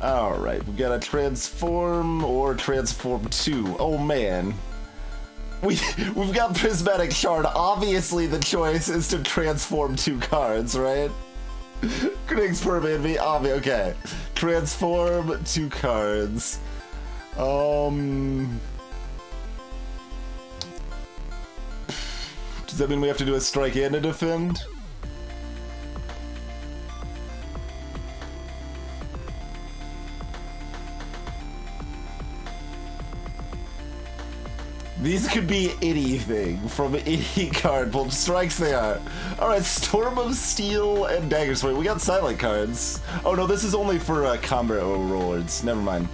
Alright, we gotta transform or transform 2. Oh man. We've got Prismatic Shard. Obviously the choice is to transform 2 cards, right? Critics per me, obvious. Okay. Transform 2 cards. Does that mean we have to do a strike and a defend? These could be anything from any card. Well, strikes they are. Alright, Storm of Steel and Dagger Swing. We got silent cards. Oh no, this is only for combat rewards. Never mind.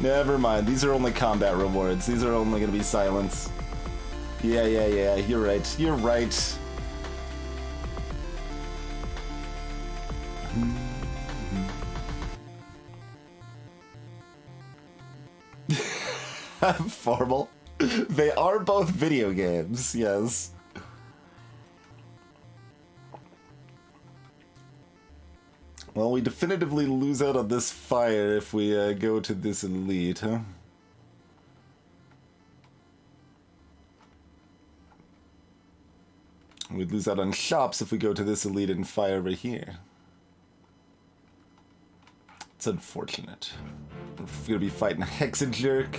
Never mind. These are only combat rewards. These are only gonna be silence. Yeah. You're right. You're right. Formal. They are both video games, yes. Well, we definitively lose out on this fire if we go to this elite, huh? We'd lose out on shops if we go to this elite and fire over here. It's unfortunate. We're gonna be fighting Hexajerk.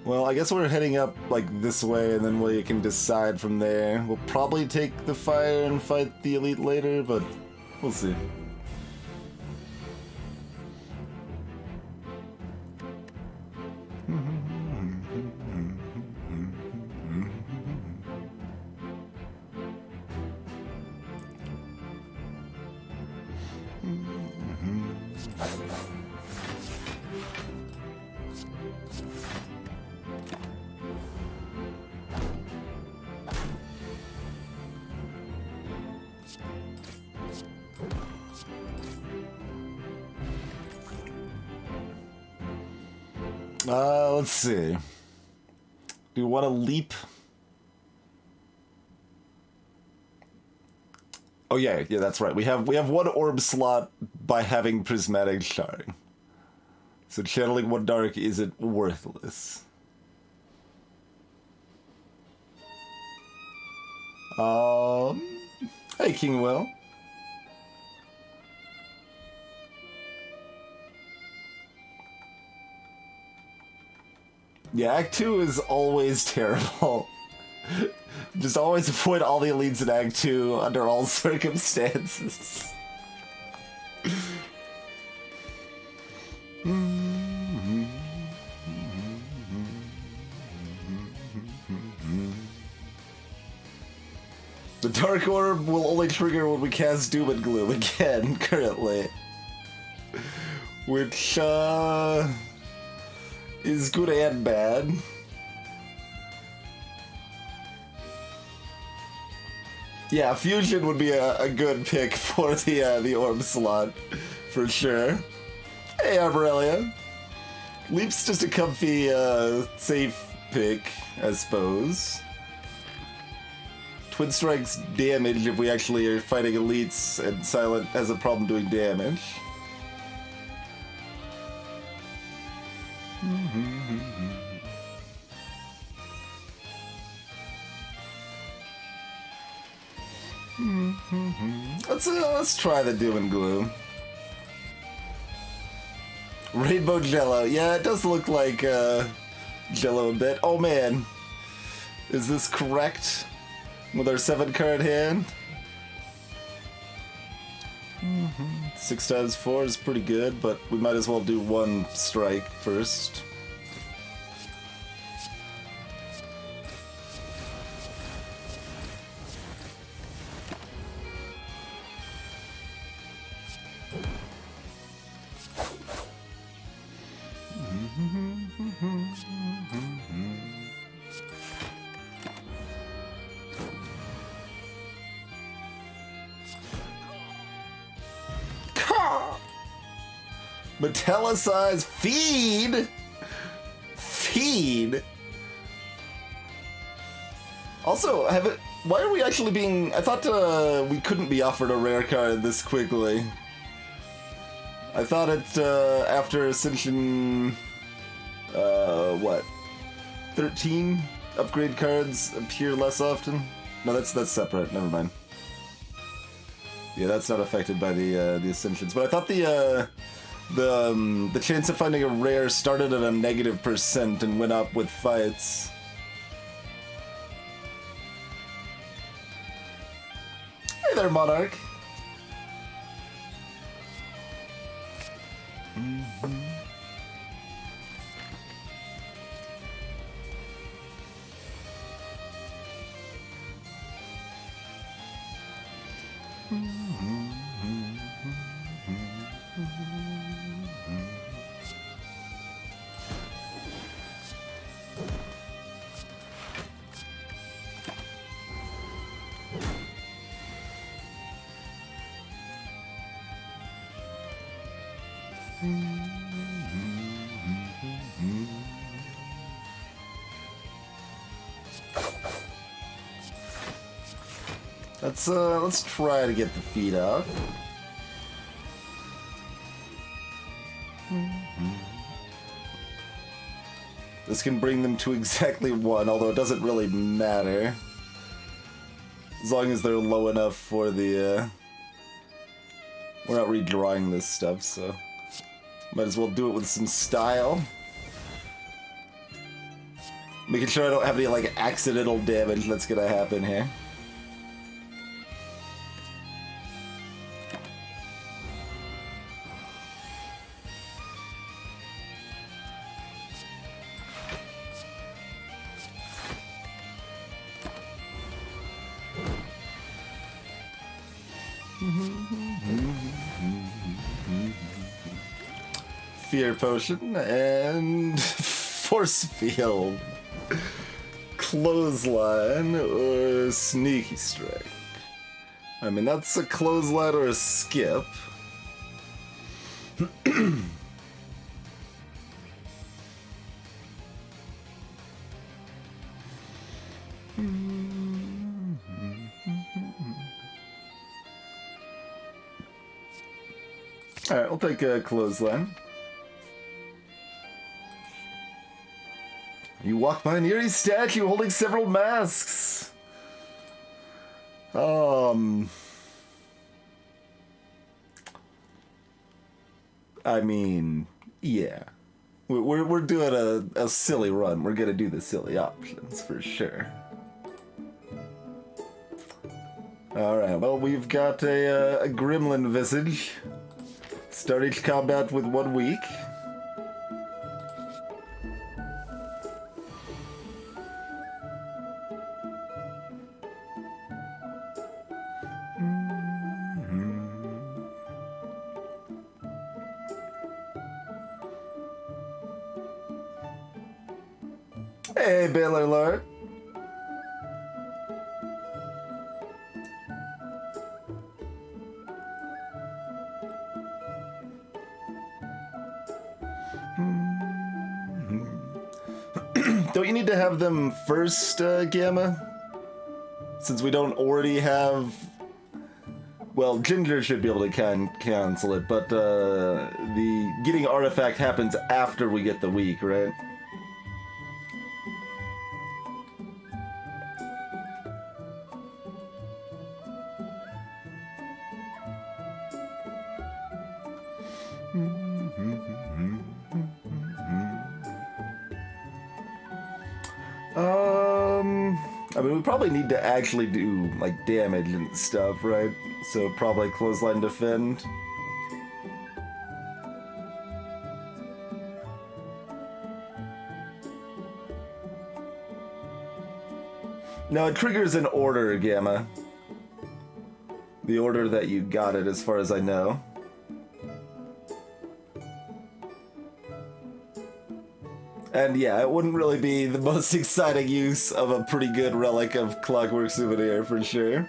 Well, I guess we're heading up, like, this way, and then we can decide from there. We'll probably take the fire and fight the elite later, but we'll see. Let's see. Do you want to leap? Oh yeah, that's right. We have 1 orb slot by having Prismatic Shard. So channeling 1 dark isn't worthless. Hey King Will. Yeah, Act 2 is always terrible. Just always avoid all the elites in Act 2 under all circumstances. The Dark Orb will only trigger when we cast Doom and Gloom again, currently. Which, is good and bad. Yeah, Fusion would be a good pick for the orb slot, for sure. Hey, Arborelia. Leap's just a comfy, safe pick, I suppose. Twin Strike's damage if we actually are fighting elites, and Silent has a problem doing damage. Let's try the Doom and Gloom. Rainbow Jello. Yeah, it does look like Jello a bit. Oh man. Is this correct? With our 7-card hand? 6 times 4 is pretty good, but we might as well do 1 strike first. Metallicized feed? 13? Also, why are we actually being... I thought we couldn't be offered a rare card this quickly. I thought it, after Ascension... what? 13 upgrade cards appear less often? No, that's separate. Never mind. Yeah, that's not affected by the Ascensions. But I thought the chance of finding a rare started at a -% and went up with fights. Hey there, Monarch. Let's try to get the feet up. This can bring them to exactly 1, although it doesn't really matter. As long as they're low enough for the, we're not redrawing this stuff, so might as well do it with some style. Making sure I don't have any, like, accidental damage that's gonna happen here. Fear Potion and Force Field. Clothesline or Sneaky Strike. I mean, that's a clothesline or a skip. Alright, we'll take a clothesline. You walk by an eerie statue holding several masks. I mean, yeah. We're doing a silly run. We're gonna do the silly options for sure. Alright, well, we've got a gremlin visage. Start each combat with 1 week. Hey, Baylor Lord. Don't you need to have them first, Gamma? Since we don't already have... Well, Ginger should be able to cancel it, but the getting artifact happens after we get the week, right? I mean, we probably need to actually do, like, damage and stuff, right? So probably clothesline defend. No, it triggers an order, Gamma. The order that you got it, as far as I know. And yeah, it wouldn't really be the most exciting use of a pretty good relic of Clockwork Souvenir, for sure.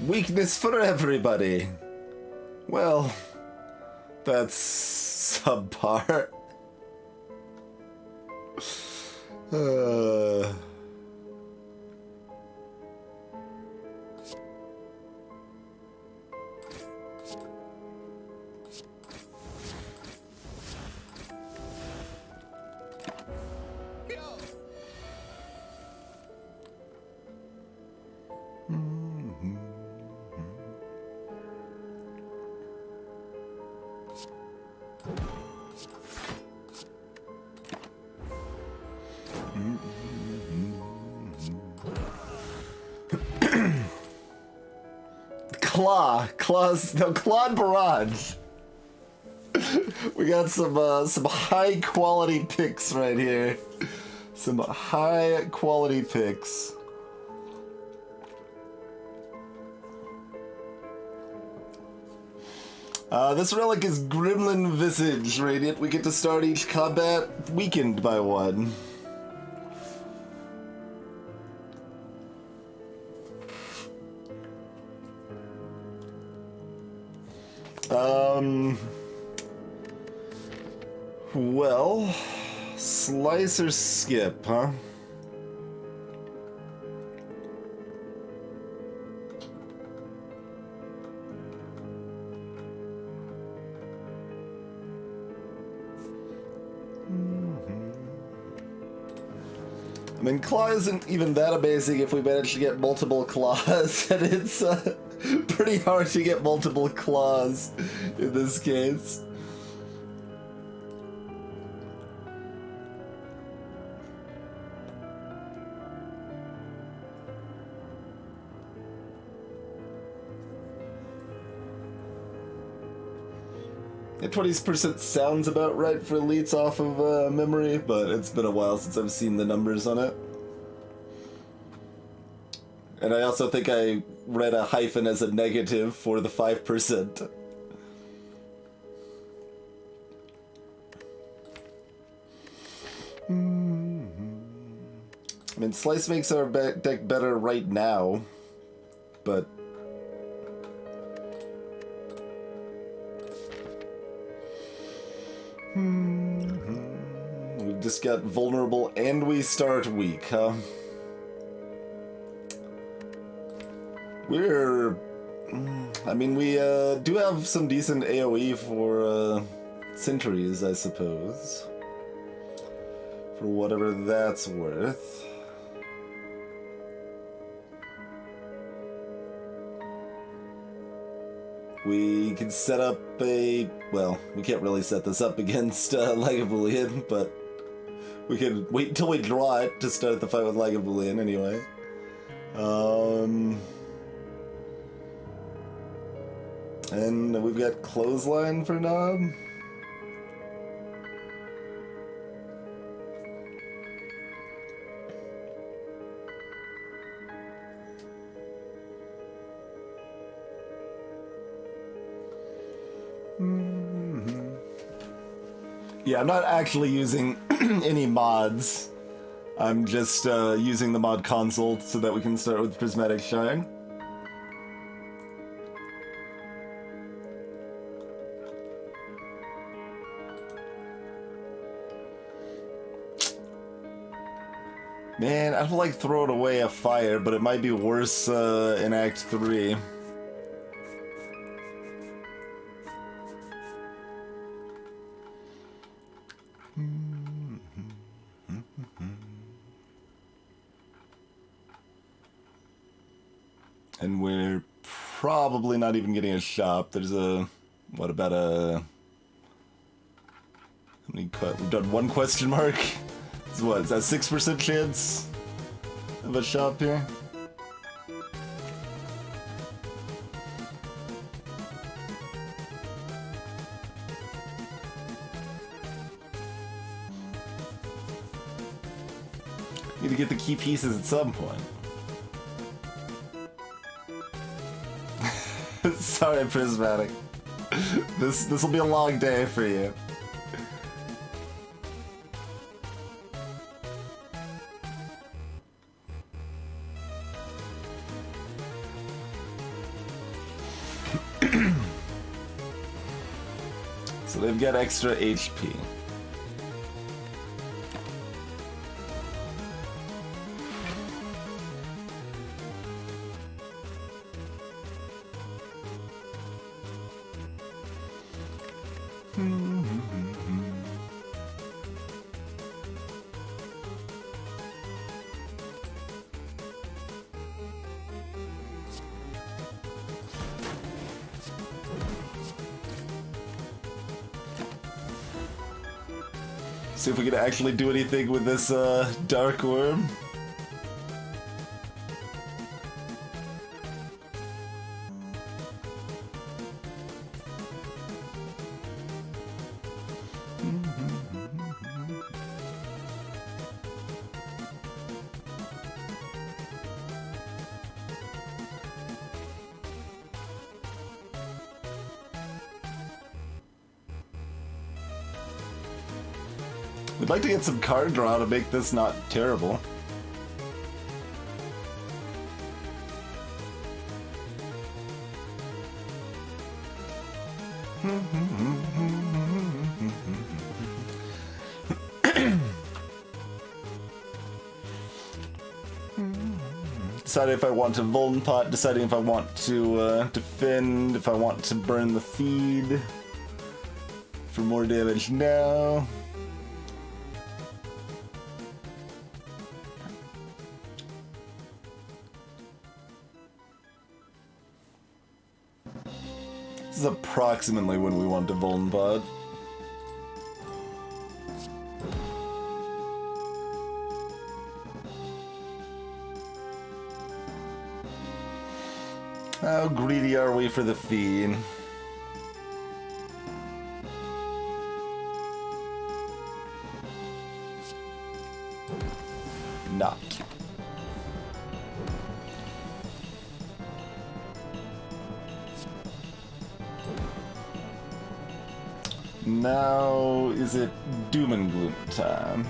Weakness for everybody. Well, that's subpar. Claude Barrage. We got some high quality picks right here. Some high quality picks. This relic is Gremlin Visage Radiant. We get to start each combat weakened by one. Well, slice or skip, huh? I mean, claw isn't even that amazing if we manage to get multiple claws, and it's pretty hard to get multiple claws in this case. Yeah, 20% sounds about right for elites off of memory, but it's been a while since I've seen the numbers on it. And I also think I read a hyphen as a negative for the 5%. I mean, Slice makes our deck better right now, but... We've just got vulnerable and we start weak, huh? I mean, we do have some decent AoE for sentries, I suppose. For whatever that's worth. We can set up a... Well, we can't really set this up against Lagavulin, but we can wait until we draw it to start the fight with Lagavulin anyway. And we've got Clothesline for Knob. Yeah, I'm not actually using any mods. I'm just using the mod console so that we can start with Prismatic Shine. Man, I feel like throwing away a fire, but it might be worse in Act 3. And we're probably not even getting a shop. There's a... What about a... How many... We've done one question mark? It's what, is that 6% chance of a shop here? Need to get the key pieces at some point. Sorry, Prismatic. This will be a long day for you. So they've got extra HP. See if we can actually do anything with this dark worm. We'd like to get some card draw to make this not terrible. Deciding if I want to Vuln Pot, deciding if I want to defend, if I want to burn the feed for more damage now. This is approximately when we want to Vuln Pot. How greedy are we for the feed? Not. Now, is it doom and gloom time?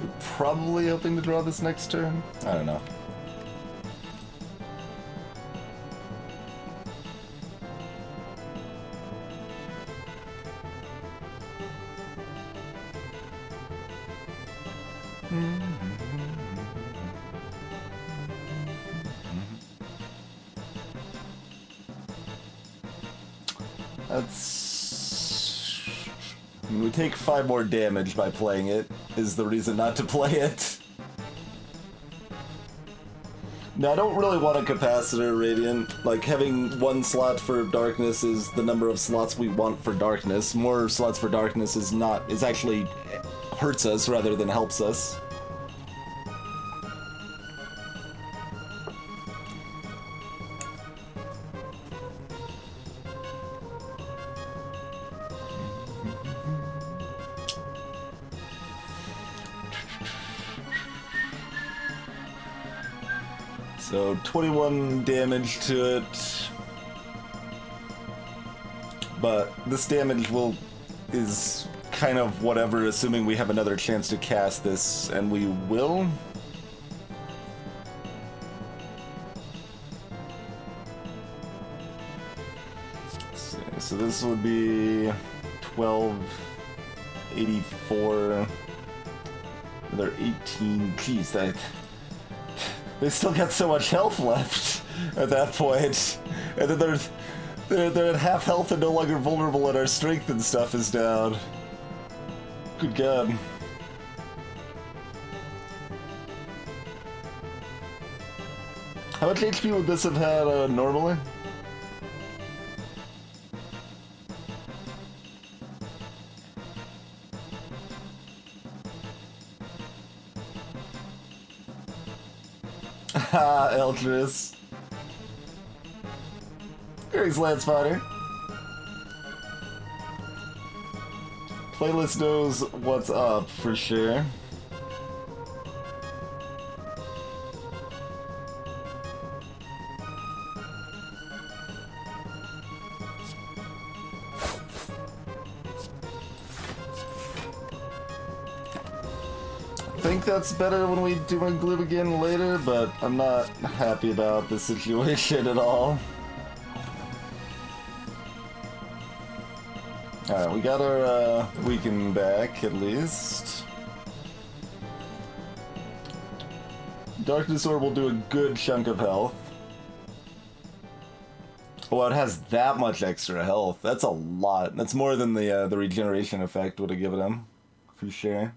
We're probably hoping to draw this next turn? I don't know. That's... I mean, we take 5 more damage by playing it, is the reason not to play it. Now, I don't really want a capacitor, Radiant. Like, having 1 slot for darkness is the number of slots we want for darkness. More slots for darkness is actually hurts us rather than helps us. So 21 damage to it, but this damage is kind of whatever, assuming we have another chance to cast this, and we will. Let's see, so this would be 1284. Another 18. Jeez, they still got so much health left at that point. And then they're at half health and no longer vulnerable, and our strength and stuff is down. Good God. How much HP would this have had normally? Ha, Eldris. Thanks, Lancefighter. Playlist knows what's up, for sure. think that's better when we do glue again later, but I'm not happy about the situation at all. Alright, we got our weaken back at least. Darkness Orb will do a good chunk of health. Oh, it has that much extra health. That's a lot. That's more than the regeneration effect would have given him, for sure.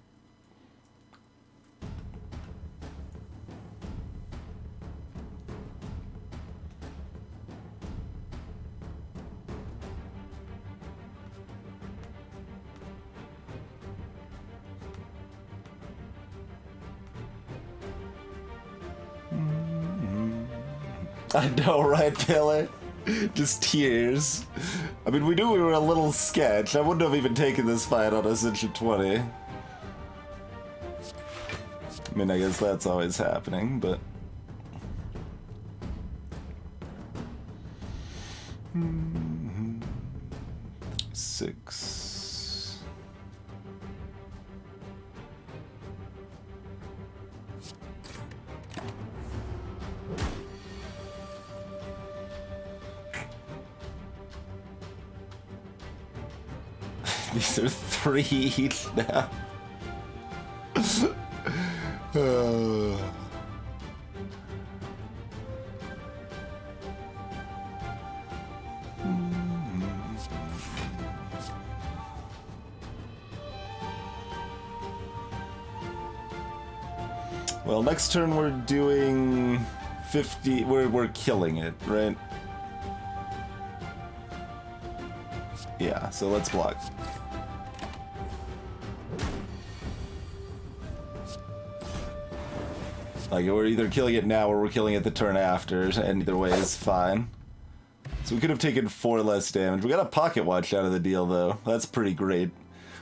I know, right, Taylor? Just tears. I mean, we knew we were a little sketch. I wouldn't have even taken this fight on Ascension 20. I mean, I guess that's always happening, but... Six... These are 3 each now. Well, next turn we're doing 50. We're killing it, right? Yeah, so let's block. Like, we're either killing it now or we're killing it the turn after, and either way is fine. So we could have taken 4 less damage. We got a pocket watch out of the deal, though. That's pretty great.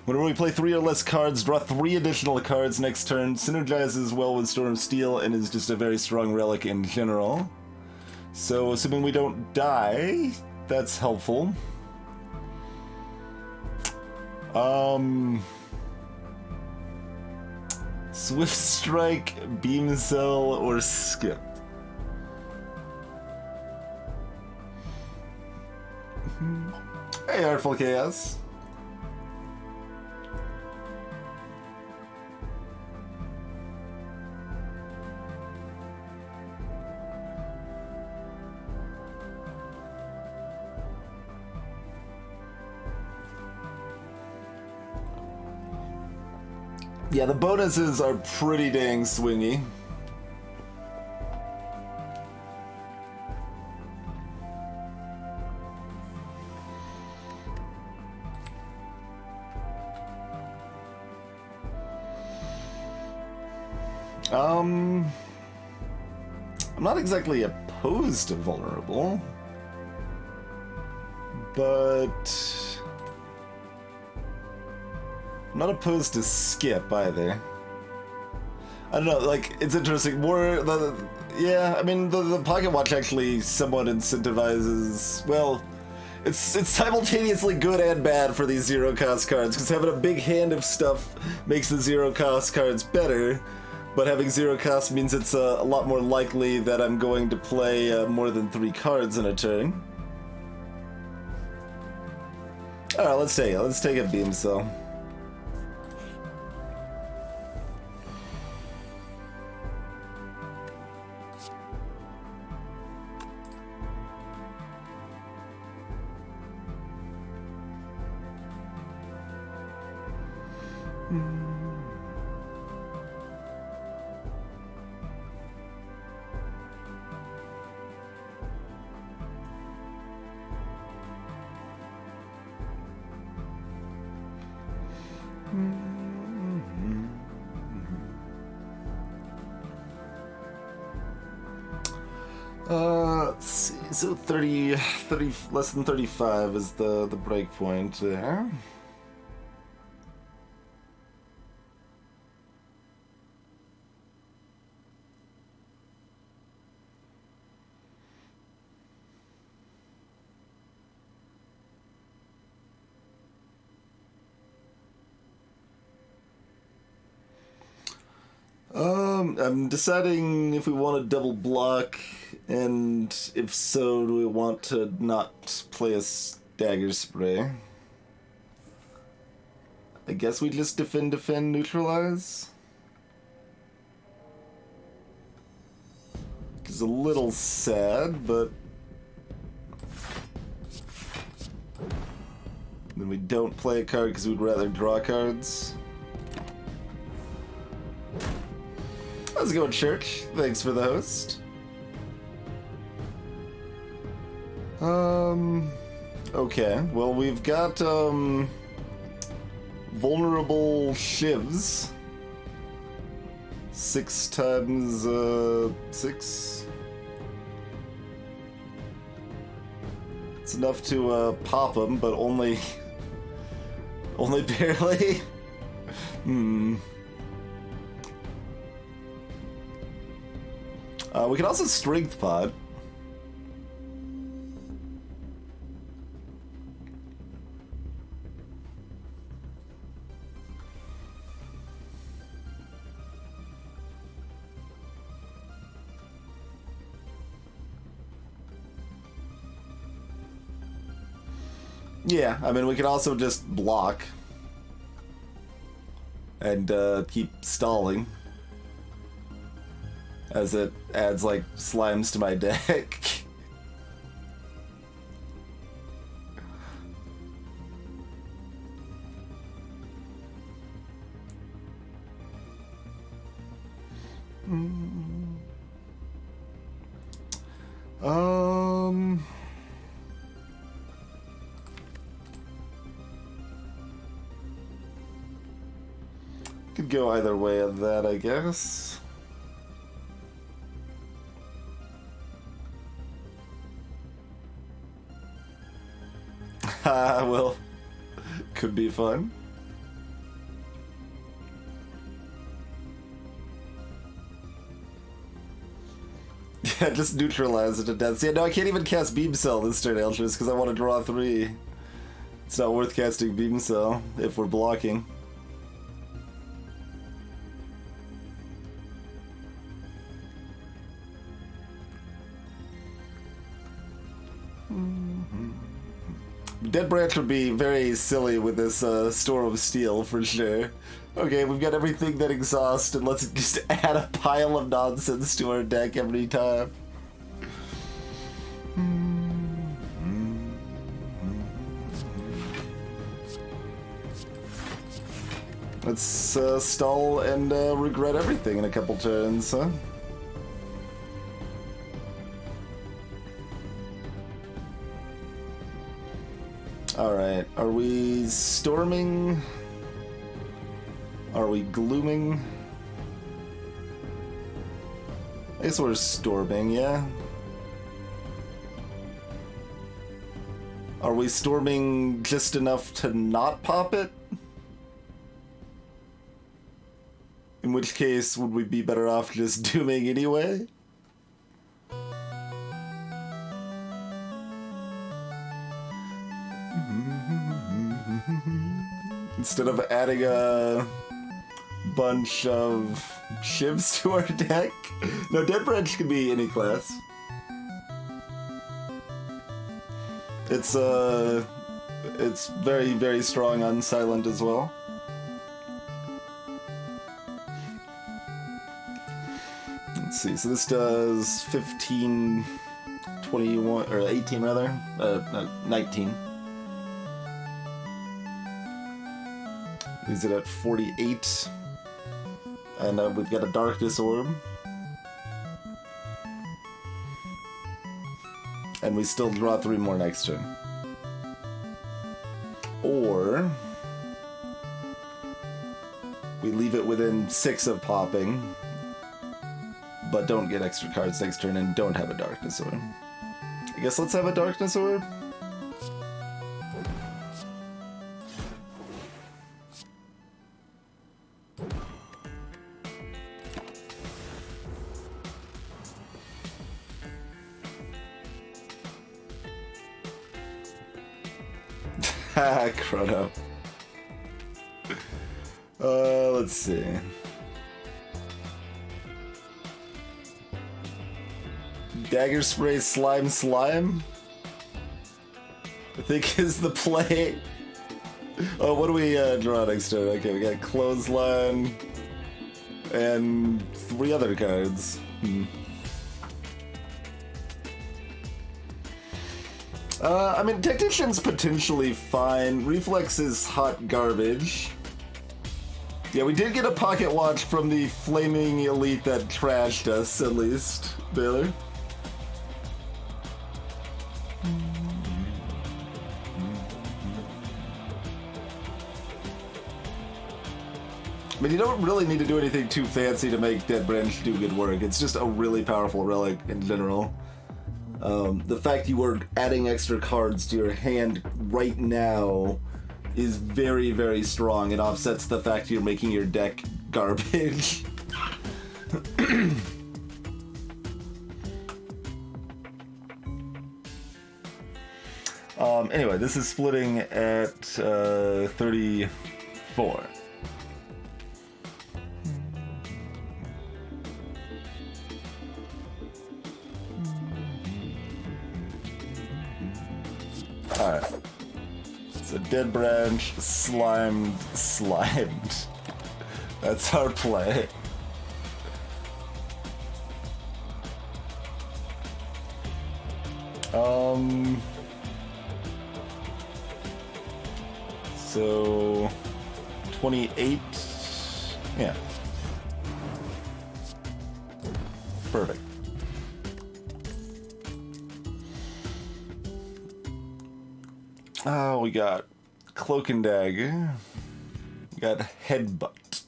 Whenever we play 3 or less cards, draw 3 additional cards next turn, synergizes well with Storm Steel, and is just a very strong relic in general. So, assuming we don't die, that's helpful. Swift Strike, Beam Cell, or Skip? Hey, Artful Chaos. Yeah, the bonuses are pretty dang swingy. I'm not exactly opposed to vulnerable, but I'm not opposed to skip either. I don't know, like, it's interesting. Yeah, I mean, the pocket watch actually somewhat incentivizes, well, it's simultaneously good and bad for these zero-cost cards, because having a big hand of stuff makes the zero-cost cards better, but having zero-cost means it's a lot more likely that I'm going to play more than 3 cards in a turn. Alright, let's take a Beam Cell. Let's see, so 30, less than 35 is the break point there. I'm deciding if we want to double block, and if so, do we want to not play a dagger spray? I guess we just defend, neutralize. Which is a little sad, but then we don't play a card because we'd rather draw cards. How's it going, Church? Thanks for the host. Okay. Well, we've got, vulnerable shivs. 6 times, 6. It's enough to, pop them, but only barely. We can also strength pod. Yeah, I mean, we could also just block and keep stalling as it adds like slimes to my deck. Could go either way of that, I guess. Well, could be fun. Yeah, just neutralize it to death. Yeah, no, I can't even cast Beam Cell this turn, Eltrus, because I want to draw 3. It's not worth casting Beam Cell if we're blocking. Dead Branch would be very silly with this Storm of Steel, for sure. Okay, we've got everything that exhausts, and let's just add a pile of nonsense to our deck every time. Let's stall and regret everything in a couple turns, huh? Alright, are we storming? Are we glooming? I guess we're storming, yeah? Are we storming just enough to not pop it? In which case, would we be better off just dooming anyway? Instead of adding a bunch of shivs to our deck? No, Dead Branch can be any class. It's very, very strong on Silent as well. Let's see, so this does 15, 21, or 18 rather, 19. Use it at 48. And we've got a Darkness Orb. And we still draw 3 more next turn. Or we leave it within 6 of popping, but don't get extra cards next turn and don't have a Darkness Orb. I guess let's have a Darkness Orb. Chrono. Let's see. Dagger spray slime. I think is the play. Oh, what do we draw next turn? Okay, we got clothesline and 3 other cards. I mean, Technician's potentially fine. Reflex is hot garbage. Yeah, we did get a pocket watch from the flaming elite that trashed us, at least, Baylor. I mean, you don't really need to do anything too fancy to make Dead Branch do good work. It's just a really powerful relic in general. The fact you were adding extra cards to your hand right now is very, very strong. It offsets the fact you're making your deck garbage. Anyway, this is splitting at 34. Alright. So Dead Branch, slimed. That's our play. So 28. Yeah. Perfect. Oh, we got Cloak and Dagger. We got Headbutt.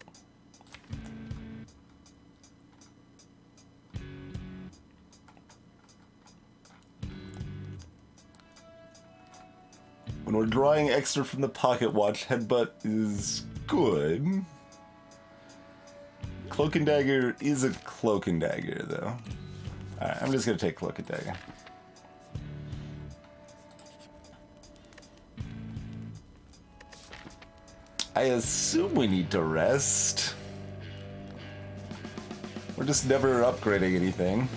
When we're drawing extra from the pocket watch, Headbutt is good. Cloak and Dagger is a Cloak and Dagger, though. Alright, I'm just gonna take Cloak and Dagger. I assume we need to rest. We're just never upgrading anything.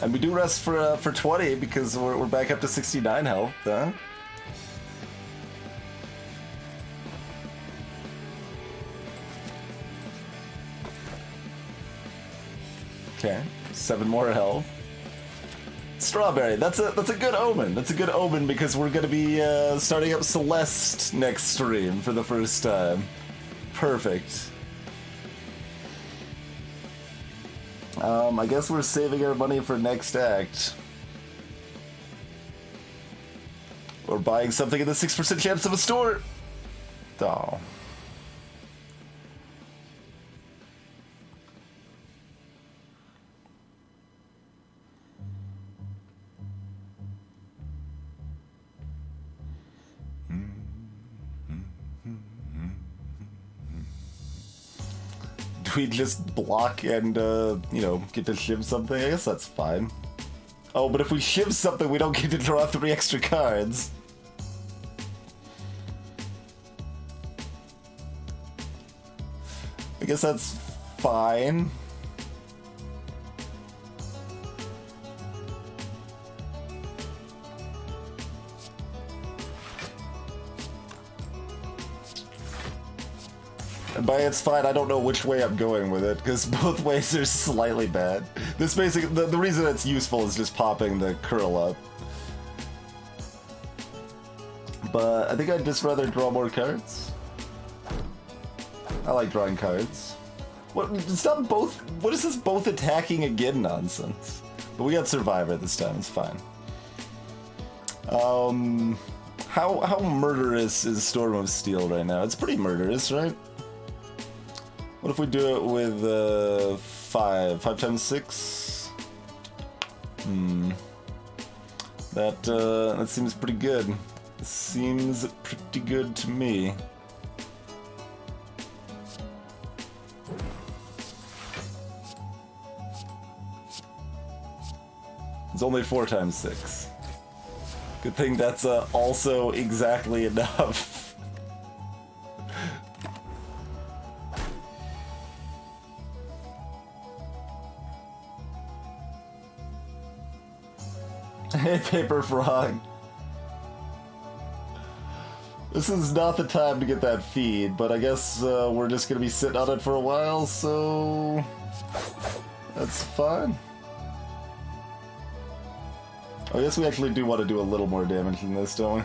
And we do rest for 20 because we're back up to 69 health, huh? Okay, 7 more health. Strawberry, that's a good omen. That's a good omen because we're gonna be starting up Celeste next stream for the first time. Perfect. I guess we're saving our money for next act. Or buying something in the 6% chance of a store. Oh. We just block and, you know, get to shiv something? I guess that's fine. Oh, but if we shiv something, we don't get to draw 3 extra cards. I guess that's fine. And by it's fine, I don't know which way I'm going with it, because both ways are slightly bad. This basically, the reason it's useful is just popping the curl up. But I think I'd just rather draw more cards. I like drawing cards. What? It's not both. What is this both attacking again nonsense? But we got Survivor this time. It's fine. How murderous is Storm of Steel right now? It's pretty murderous, right? What if we do it with 5 times 6? That seems pretty good. Seems pretty good to me. It's only 4 times 6. Good thing that's also exactly enough. Hey, Paper Frog. This is not the time to get that feed, but I guess we're just gonna be sitting on it for a while, so that's fine. I guess we actually do want to do a little more damage than this, don't we?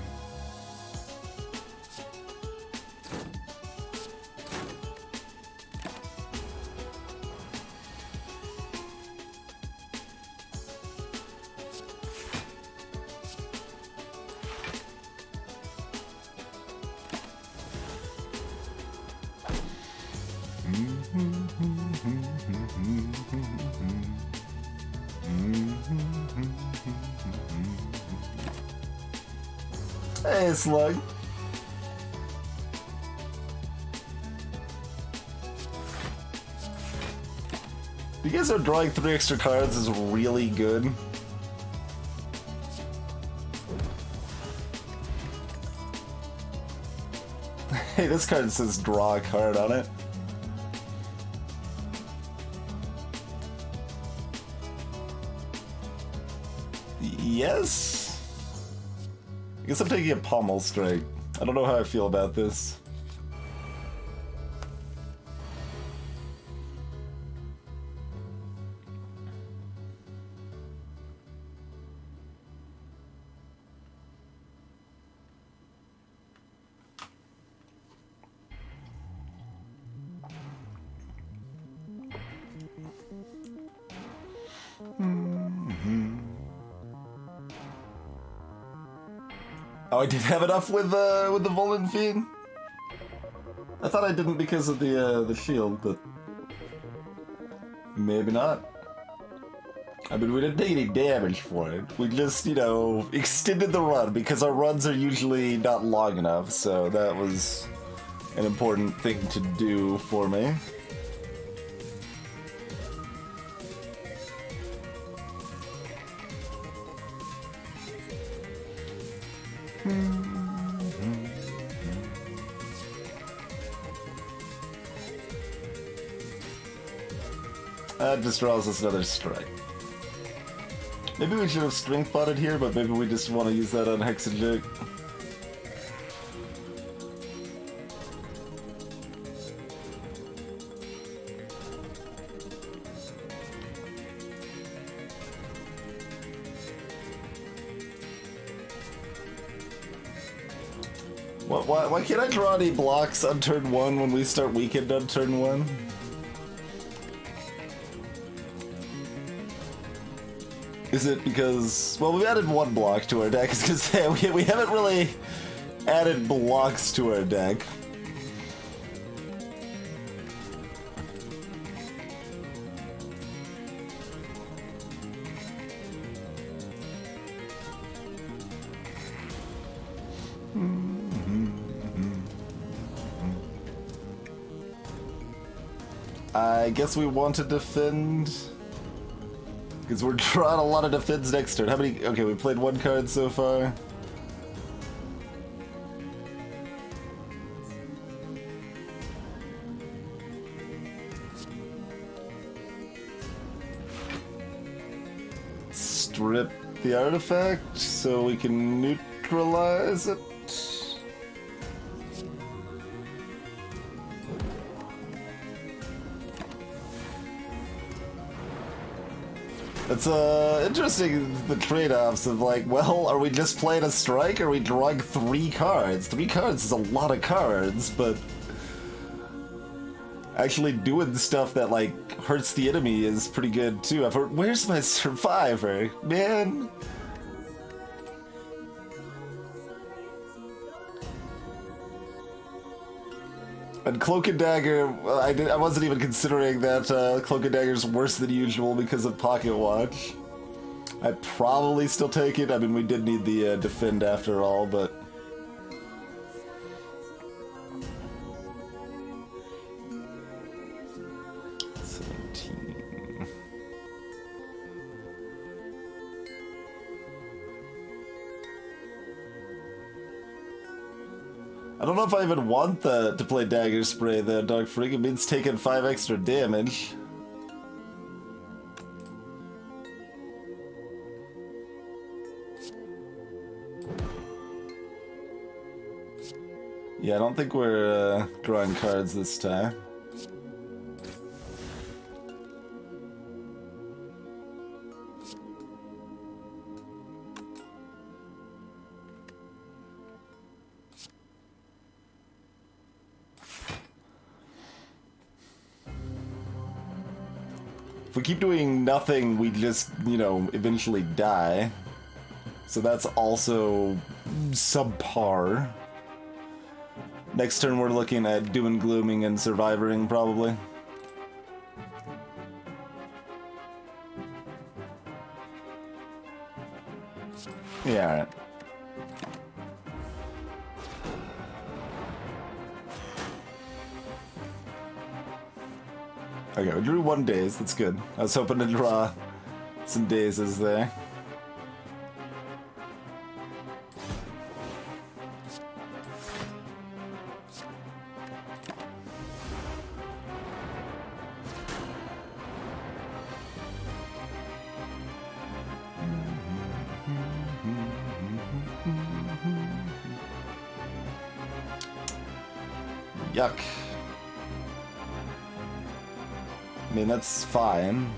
Hey, Slug. You guys know drawing 3 extra cards is really good? Hey, this card says draw a card on it. Yes? I guess I'm taking a pommel strike. I don't know how I feel about this. Oh, I did have enough with the Volan feed. I thought I didn't because of the shield, but maybe not. I mean, we didn't take any damage for it. We just, you know, extended the run because our runs are usually not long enough, so that was an important thing to do for me. That just draws us another strike. Maybe we should have strength botted here, but maybe we just want to use that on Hexajic. Why can't I draw any blocks on turn 1 when we start weakened on turn 1? Is it because... Well, we've added 1 block to our deck. I was gonna say, we haven't really added blocks to our deck. I guess we want to defend... Because we're drawing a lot of defense next turn. How many... Okay, we played 1 card so far. Strip the artifact so we can neutralize it. It's interesting, the trade-offs of like, well, are we just playing a strike or are we drawing 3 cards? 3 cards is a lot of cards, but actually doing stuff that like hurts the enemy is pretty good too. I've heard, where's my survivor? Man. And Cloak and Dagger, I wasn't even considering that Cloak and Dagger's worse than usual because of Pocket Watch. I'd probably still take it. I mean, we did need the defend after all, but... I don't know if I even want to play Dagger Spray though, Dark Freak. It means taking 5 extra damage. Yeah, I don't think we're drawing cards this time. If we keep doing nothing, we just, you know, eventually die. So that's also subpar. Next turn we're looking at doom and glooming and surviving, probably. Yeah, alright. Okay, we drew 1 daze, that's good. I was hoping to draw some dazes there. Yuck. I mean, that's fine.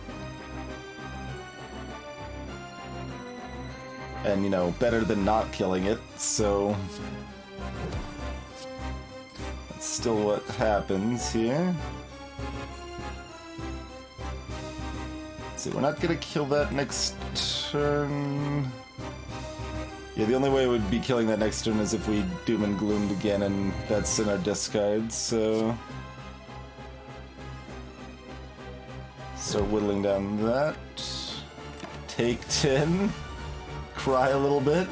And, you know, better than not killing it, so... That's still what happens here. Let's see, we're not gonna kill that next turn... Yeah, the only way we'd be killing that next turn is if we Doom and Gloomed again, and that's in our discard, so... Start whittling down that. Take 10. Cry a little bit.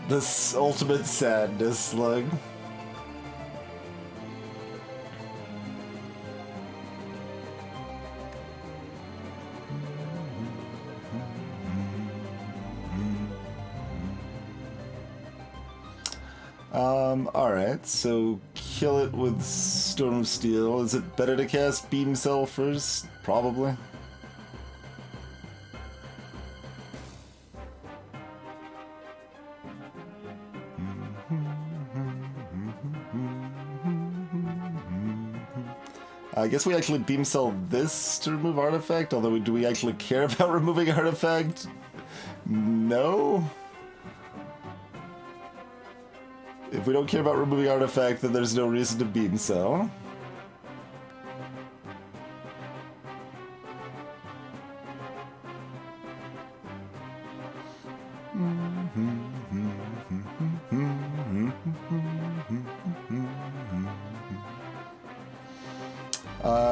This ultimate sadness slug. Alright, so kill it with Storm of Steel. Is it better to cast Beam Cell first? Probably. I guess we actually Beam Cell this to remove Artifact, although do we actually care about removing Artifact? No? If we don't care about removing Artifact, then there's no reason to Beam Cell.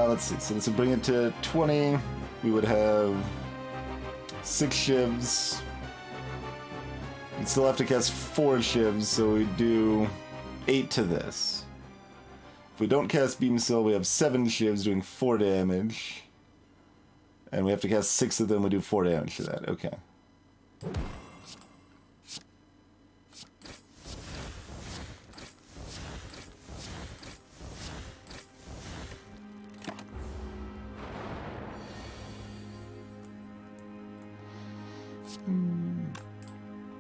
Let's see, so this would bring it to 20. We would have 6 shivs. We'd still have to cast 4 shivs, so we'd do 8 to this. If we don't cast Beam Cell, we have 7 shivs doing 4 damage. And we have to cast 6 of them, we do 4 damage to that. Okay.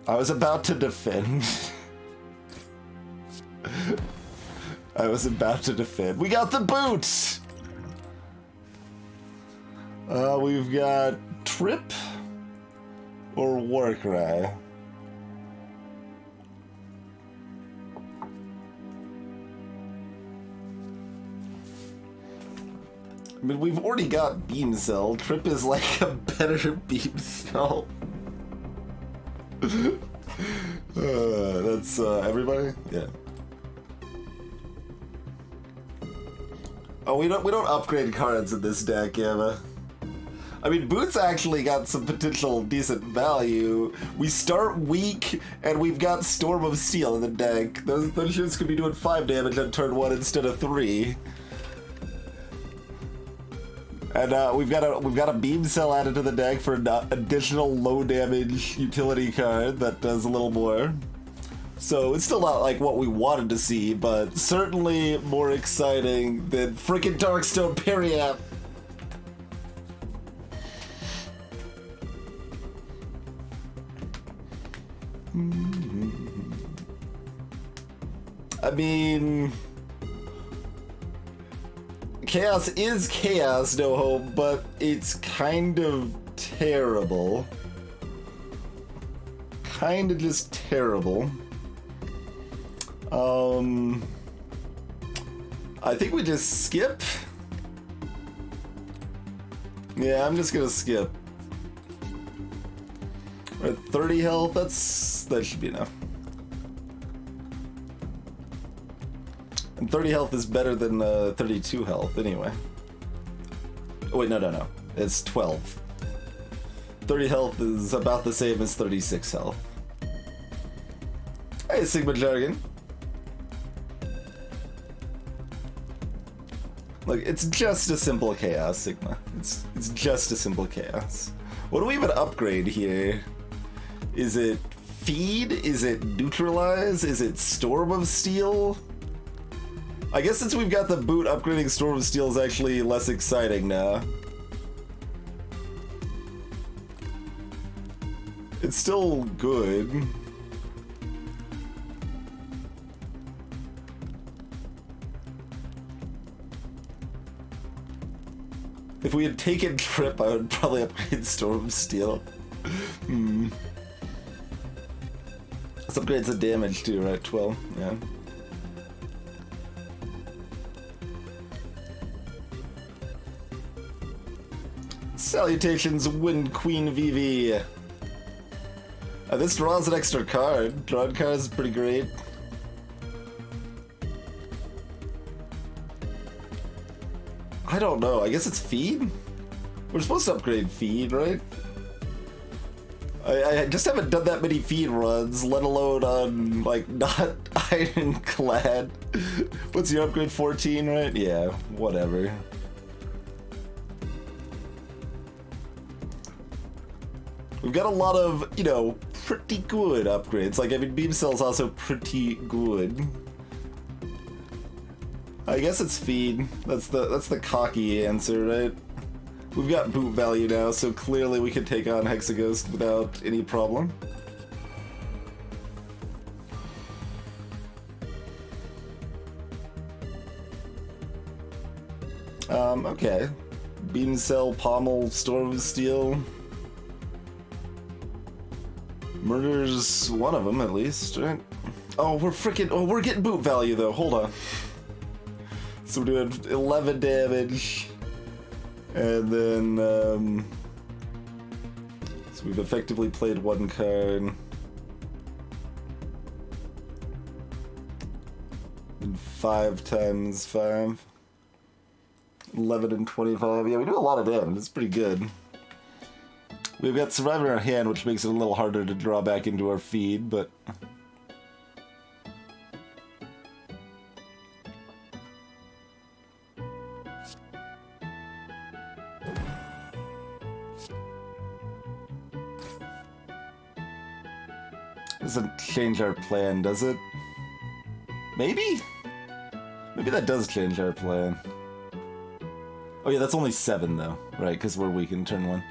I was about to defend. I was about to defend. We got the boots! We've got Trip or Warcry. I mean, we've already got Beam Cell. Trip is like a better Beam Cell. That's everybody? Yeah. Oh, we don't upgrade cards in this deck, Emma. I mean, Boots actually got some potential decent value. We start weak, and we've got Storm of Steel in the deck. Those shits could be doing 5 damage on turn 1 instead of 3. And we've got a Beam Cell added to the deck for an additional low damage utility card that does a little more. So it's still not like what we wanted to see, but certainly more exciting than frickin' Darkstone Periap. I mean, Chaos is Chaos, no hope, but it's kind of terrible. Kind of just terrible. I think we just skip. Yeah, I'm just gonna skip. We're at 30 health, that should be enough. And 30 health is better than 32 health anyway. Oh wait, no. It's 12. 30 health is about the same as 36 health. Hey, Sigma Jargon. Look, it's just a simple chaos, Sigma. It's just a simple chaos. What do we even upgrade here? Is it feed? Is it neutralize? Is it Storm of Steel? I guess since we've got the boot, upgrading Storm of Steel is actually less exciting now. It's still good. If we had taken Trip, I would probably upgrade Storm of Steel. This upgrades the damage too, right? 12, yeah. Salutations, Wind Queen VV. This draws an extra card. Drawing card is pretty great. I don't know. I guess it's feed? We're supposed to upgrade feed, right? I just haven't done that many feed runs, let alone on, like, not Ironclad. What's your upgrade? 14, right? Yeah, whatever. We've got a lot of, you know, pretty good upgrades. Like, I mean, Beam Cell's also pretty good. I guess it's feed. That's the cocky answer, right? We've got boot value now, so clearly we can take on Hexaghost without any problem. Okay. Beam Cell, Pommel, Storm of Steel. Murder's one of them, at least, right? Oh, we're getting boot value, though. Hold on. So we're doing 11 damage. And then, so we've effectively played one card. And 5 times 5. 11 and 25. Yeah, we do a lot of damage. It's pretty good. We've got Survivor in our hand, which makes it a little harder to draw back into our feed, but... Doesn't change our plan, does it? Maybe? Maybe that does change our plan. Oh yeah, that's only 7 though, right? Because we're weak in turn 1.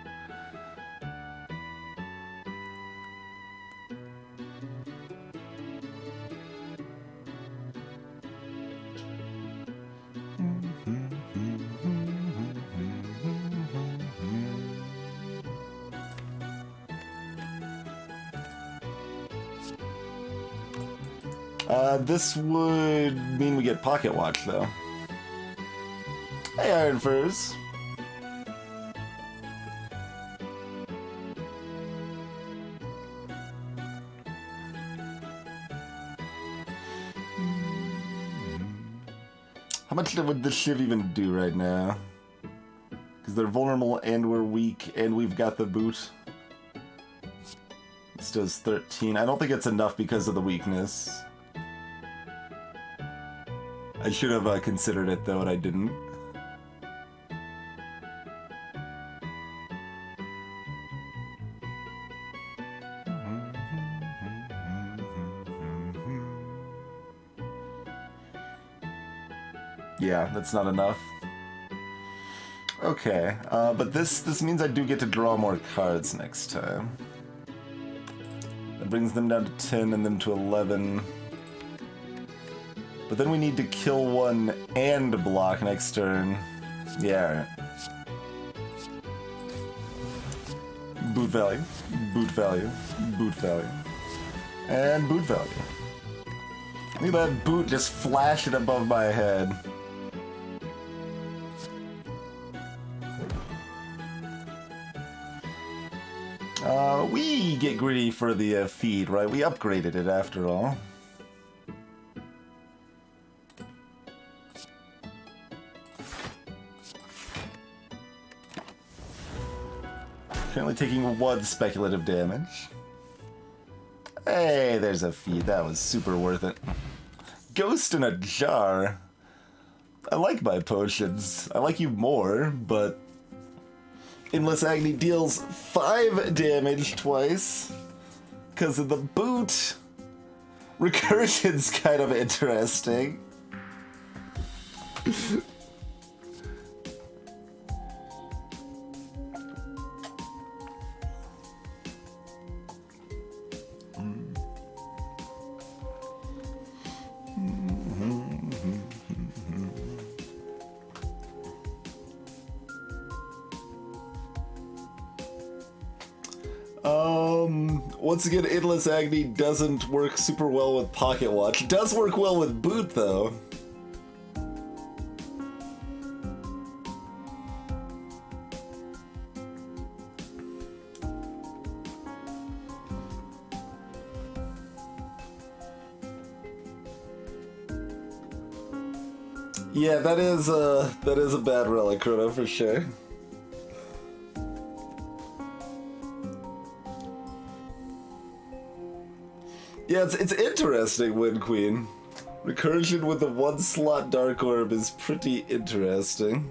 This would mean we get Pocket Watch, though. Hey, Iron Furs. How How much would this shiv even do right now? Because they're vulnerable and we're weak and we've got the boot. This does 13. I don't think it's enough because of the weakness. I should have considered it though, and I didn't. Yeah, that's not enough. Okay, but this means I do get to draw more cards next time. That brings them down to 10 and them to 11. But then we need to kill one and block next turn. Yeah, alright. Boot value, boot value, boot value, and boot value. Look at that boot just flashing above my head. We get greedy for the feed, right? We upgraded it after all. Currently taking 1 speculative damage. Hey, there's a feed. That was super worth it. Ghost in a jar. I like my potions. I like you more, but Endless Agony deals 5 damage twice because of the boot. Recursion's kind of interesting. Once again, Endless Agony doesn't work super well with Pocket Watch. It does work well with Boot, though. Yeah, that is a bad relic, Chrono, for sure. Yeah, it's interesting, Wind Queen. Recursion with the 1-slot Dark Orb is pretty interesting.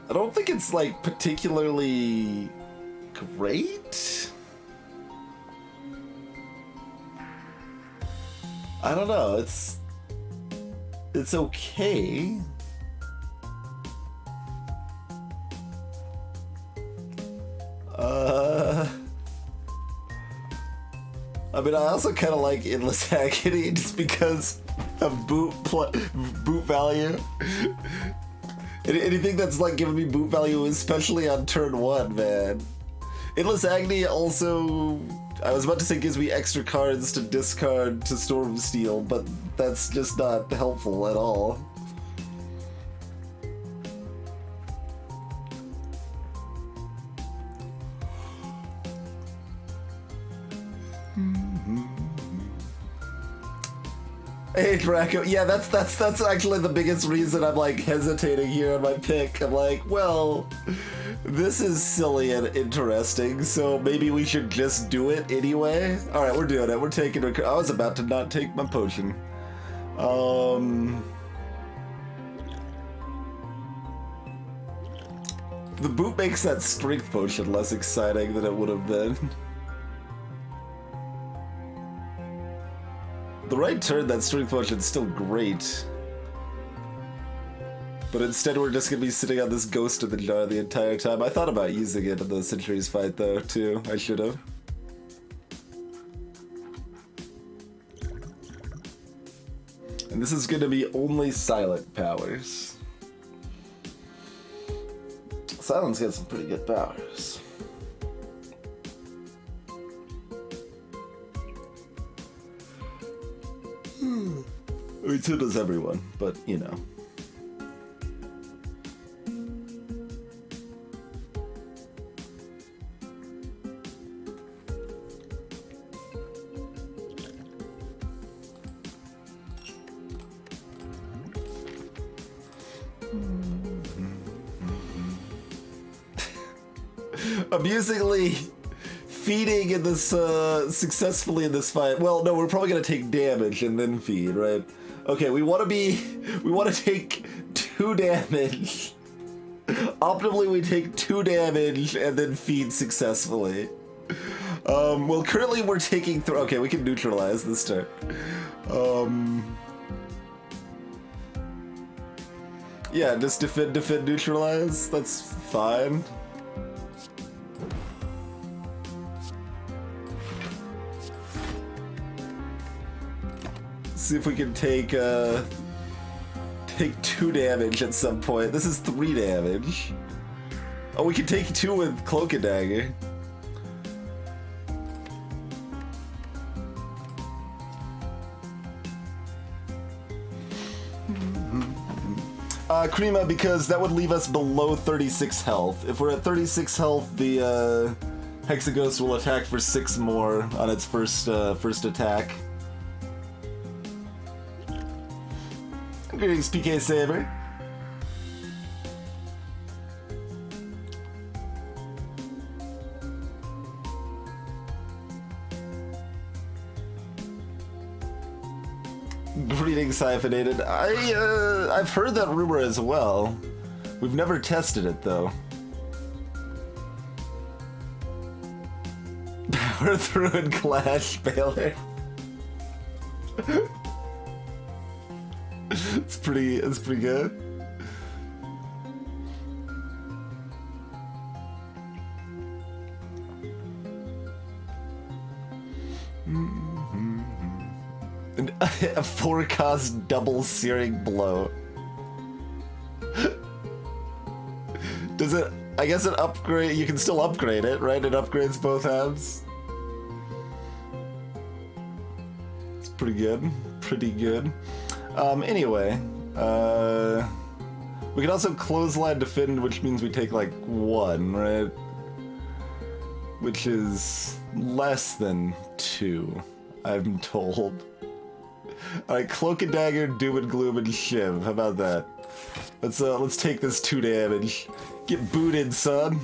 I don't think it's, like, particularly great? I don't know, it's okay. I mean, I also kind of like Endless Agony just because of boot value. Anything that's like giving me boot value, especially on turn 1, man. Endless Agony also, I was about to say, gives me extra cards to discard to Stormsteel, but that's just not helpful at all. Hey Draco, yeah, that's actually the biggest reason I'm like hesitating here on my pick. I'm like, well, this is silly and interesting, so maybe we should just do it anyway. All right, we're doing it. We're taking. I was about to not take my potion. The boot makes that strength potion less exciting than it would have been. The right turn, that strength potion's still great. But instead we're just gonna be sitting on this ghost in the jar the entire time. I thought about using it in the Centuries fight though, too. I should've. And this is gonna be only silent powers. Silence gets some pretty good powers. I mean, so does everyone, but you know. Amusingly feeding in this, successfully in this fight. Well, no, we're probably gonna take damage and then feed, right? Okay, we want to take 2 damage. Optimally, we take 2 damage and then feed successfully. Well, currently we're taking okay, we can neutralize this turn. Yeah, just defend, neutralize. That's fine. See if we can take 2 damage at some point. This is 3 damage. Oh, we can take 2 with Cloak and Dagger. Krima, because that would leave us below 36 health. If we're at 36 health, the Hexaghost will attack for 6 more on its first attack. Greetings, PK Saber. Greetings, Hyphenated. I've heard that rumor as well. We've never tested it, though. Power through and Clash, Baylor. It's pretty good. A 4-cost double searing blow. Does it? I guess it upgrade. You can still upgrade it, right? It upgrades both halves. It's pretty good. Pretty good. Anyway, we can also clothesline defend, which means we take like 1, right? Which is less than 2, I'm told. Alright, Cloak and Dagger, Doom and Gloom, and Shiv. How about that? Let's take this 2 damage. Get booted, son.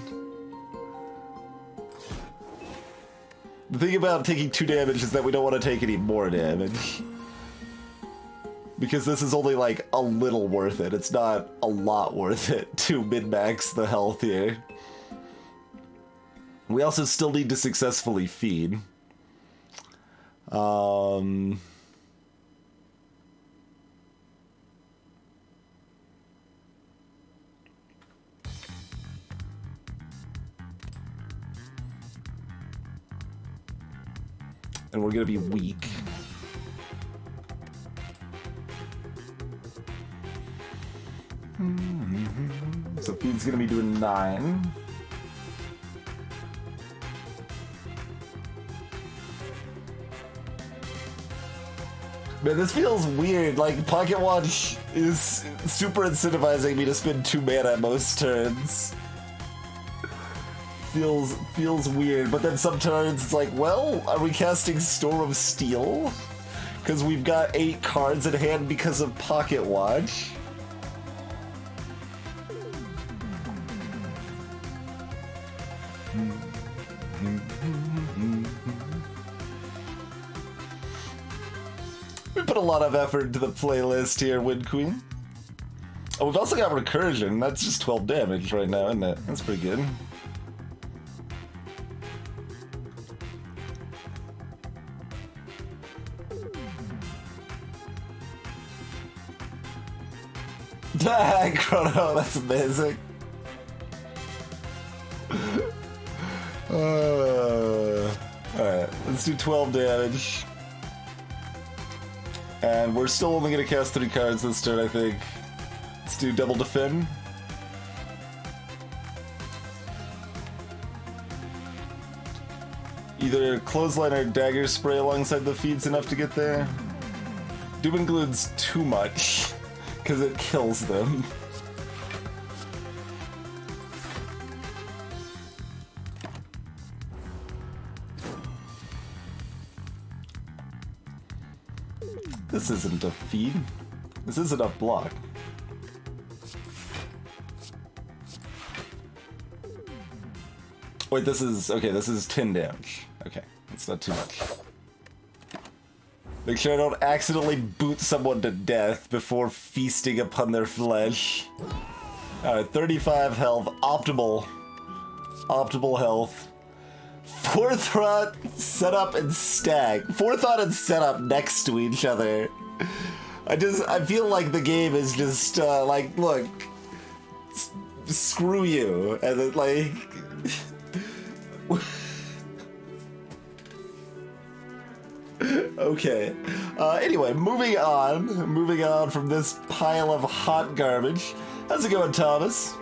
The thing about taking 2 damage is that we don't want to take any more damage. Because this is only like a little worth it. It's not a lot worth it to min-max the health here. We also still need to successfully feed. And we're gonna be weak. So feed's gonna be doing 9. Man, this feels weird. Like, Pocket Watch is super incentivizing me to spend 2 mana most turns. Feels weird, but then some turns it's like, well, are we casting Storm of Steel? Because we've got 8 cards in hand because of Pocket Watch. We put a lot of effort into the playlist here, Wind Queen. Oh, we've also got Recursion. That's just 12 damage right now, isn't it? That's pretty good. Chrono, that's amazing. Alright, let's do 12 damage. And we're still only going to cast 3 cards this turn, I think. Let's do double defend. Either Clothesline or Dagger Spray alongside the feed's enough to get there. Doom and Gloom's too much, because it kills them. This isn't a feed. This is enough block. Wait, this is... Okay, this is 10 damage. Okay, that's not too much. Make sure I don't accidentally boot someone to death before feasting upon their flesh. Alright, 35 health. Optimal. Optimal health. Forethought, setup, and stack. Forethought and setup next to each other. I feel like the game is just, like, look, screw you, and then, like... Okay. Anyway, moving on from this pile of hot garbage. How's it going, Thomas?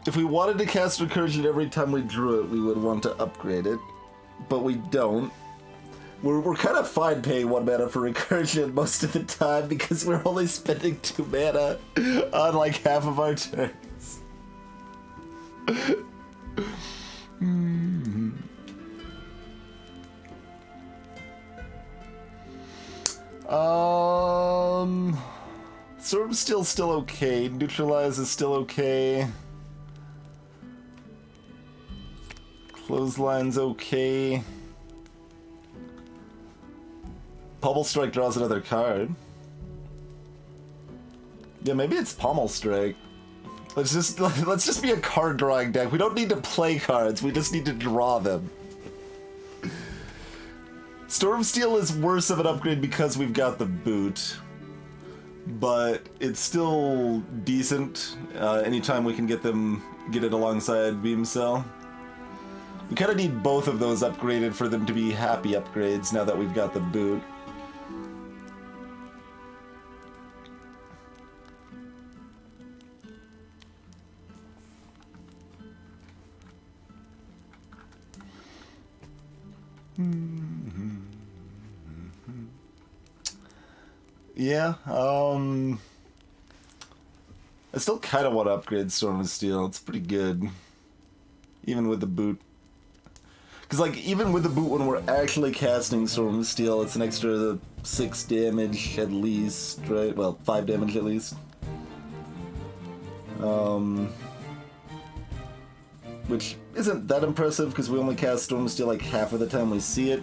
If we wanted to cast Recursion every time we drew it, we would want to upgrade it, but we don't. We're kind of fine paying 1 mana for Recursion most of the time because we're only spending 2 mana on like half of our turns. Storm Steel's still okay. Neutralize is still okay. Clothesline's okay. Pummel Strike draws another card. Yeah, maybe it's Pummel Strike. Let's just be a card drawing deck. We don't need to play cards, we just need to draw them. Stormsteel is worse of an upgrade because we've got the boot. But it's still decent anytime we can get it alongside Beam Cell. We kind of need both of those upgraded for them to be happy upgrades now that we've got the boot. Yeah, I still kind of want to upgrade Storm of Steel. It's pretty good. Even with the boot. Because, like, even with the boot, when we're actually casting Storm of Steel, it's an extra 6 damage at least, right? Well, 5 damage at least. Which isn't that impressive, because we only cast Storm of Steel, like, half of the time we see it.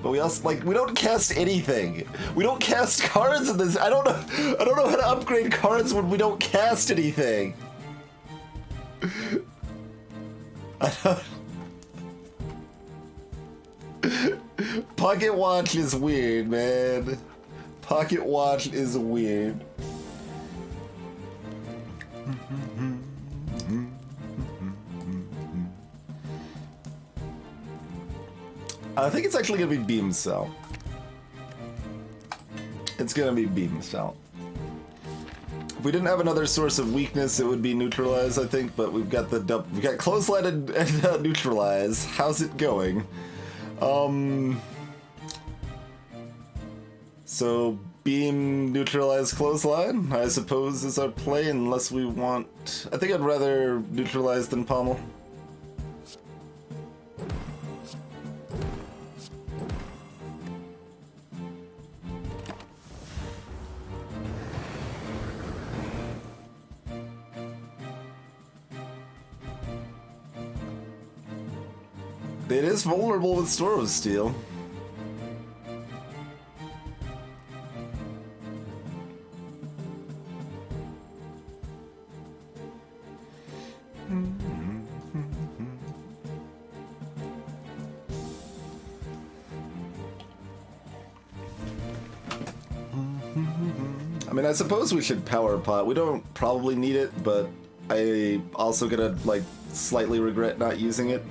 But we also, like, we don't cast anything. We don't cast cards in this. I don't know how to upgrade cards when we don't cast anything. Pocket Watch is weird, man. Pocket Watch is weird. I think it's actually gonna be Beam Cell. It's gonna be Beam Cell. If we didn't have another source of weakness, it would be Neutralize, I think. But we've got we've got Clothesline and Neutralize. How's it going? So Beam, Neutralize, Clothesline, I suppose, is our play, unless we want... I think I'd rather Neutralize than Pommel. It is vulnerable with Storm of Steel. I mean, I suppose we should Power Pot. We don't probably need it, but I also gonna, like, slightly regret not using it.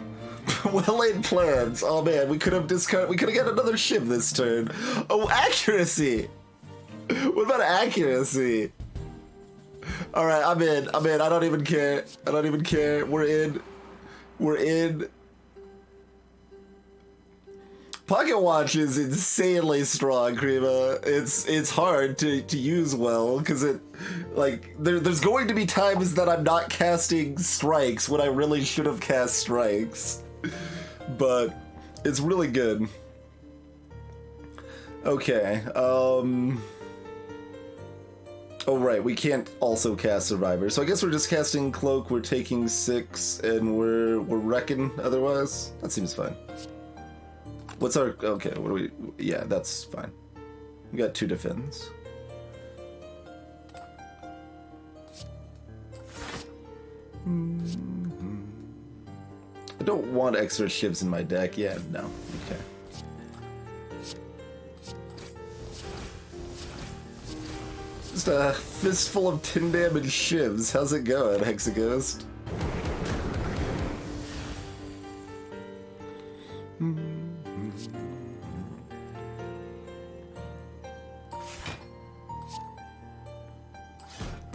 Well-laid plans. Oh man, we could have got another Shiv this turn. Oh, accuracy! What about accuracy? Alright, I'm in. I don't even care. We're in. Pocket Watch is insanely strong, Krima. It's hard to use well, because there's going to be times that I'm not casting strikes when I really should have cast strikes. But it's really good. Okay, oh right, we can't also cast Survivor, so I guess we're just casting Cloak, we're taking 6, and we're wrecking otherwise? That seems fine. What's our... okay, what do we... yeah, that's fine. We got 2 defends. I don't want extra shivs in my deck. Yeah, no. Okay. Just a fistful of 10 damage shivs. How's it going, Hexaghost?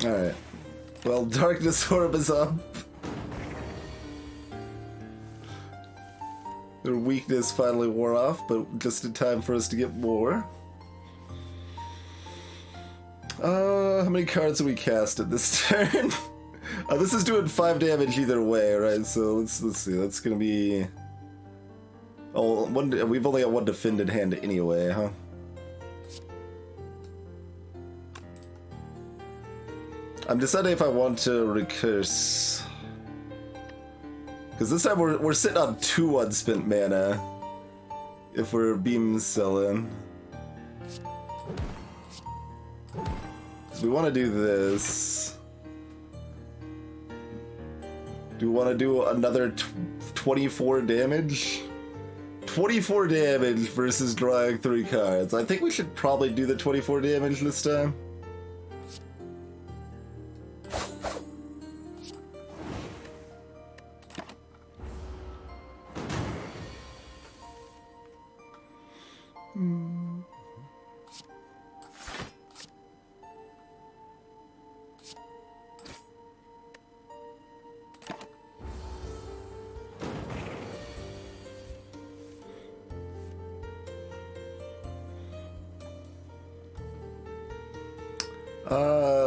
Alright. Well, Darkness Orb is up. Their weakness finally wore off, but just in time for us to get more. How many cards have we casted this turn? This is doing 5 damage either way, right? So let's see. That's gonna be... oh, we've only got 1 defended hand anyway, huh? I'm deciding if I want to recurse. Because this time we're sitting on 2 unspent mana. If we're beam selling. So we want to do this. Do we want to do another 24 damage? 24 damage versus drawing 3 cards. I think we should probably do the 24 damage this time.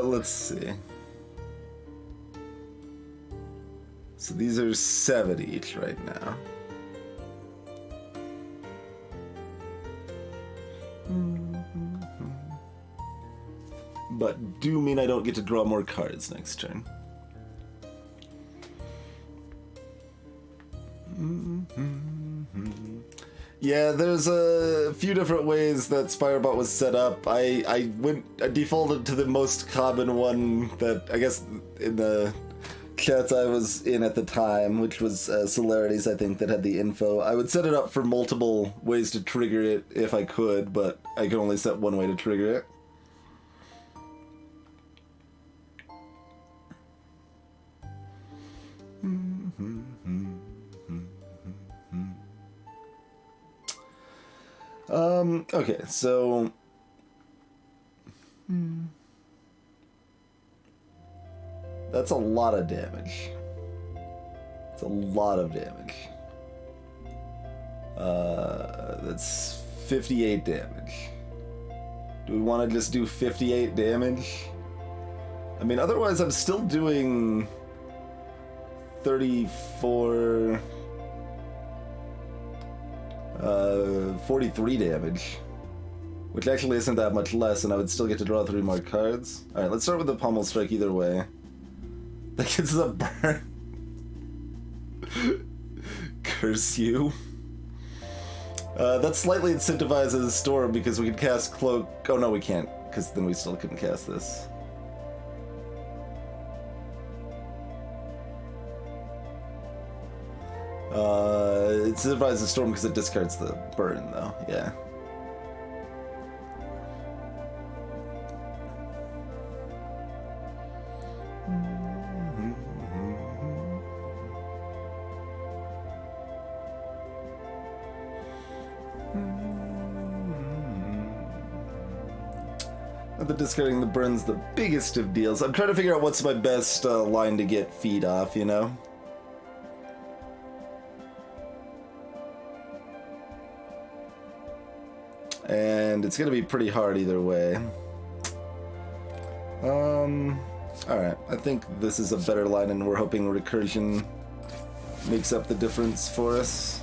Let's see. So these are 7 each right now. But do mean I don't get to draw more cards next turn. Yeah, there's a few different ways that Spirebot was set up. I defaulted to the most common one that I guess in the chats I was in at the time, which was Solarities, I think, that had the info. I would set it up for multiple ways to trigger it if I could, but I could only set one way to trigger it. Okay, so... that's a lot of damage. It's a lot of damage. That's 58 damage. Do we want to just do 58 damage? I mean, otherwise I'm still doing 34... 43 damage, which actually isn't that much less, and I would still get to draw 3 more cards. Alright, let's start with the Pommel Strike either way. That gets a burn. Curse you. That slightly incentivizes Storm because we can cast Cloak. Oh no, we can't, because then we still couldn't cast this. It incentivizes Storm because it discards the burn, though. Yeah. Not that discarding the burn's the biggest of deals. I'm trying to figure out what's my best line to get feed off, you know? And it's gonna be pretty hard either way. Alright, I think this is a better line, and we're hoping recursion makes up the difference for us.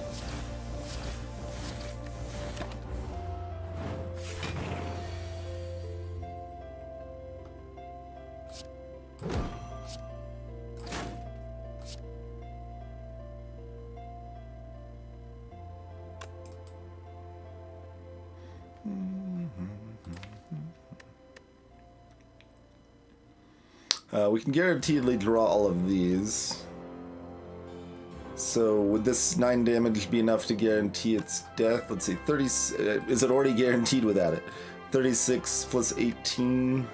We can guaranteedly draw all of these. So would this 9 damage be enough to guarantee its death? Let's see, 30. Is it already guaranteed without it? 36 plus 18.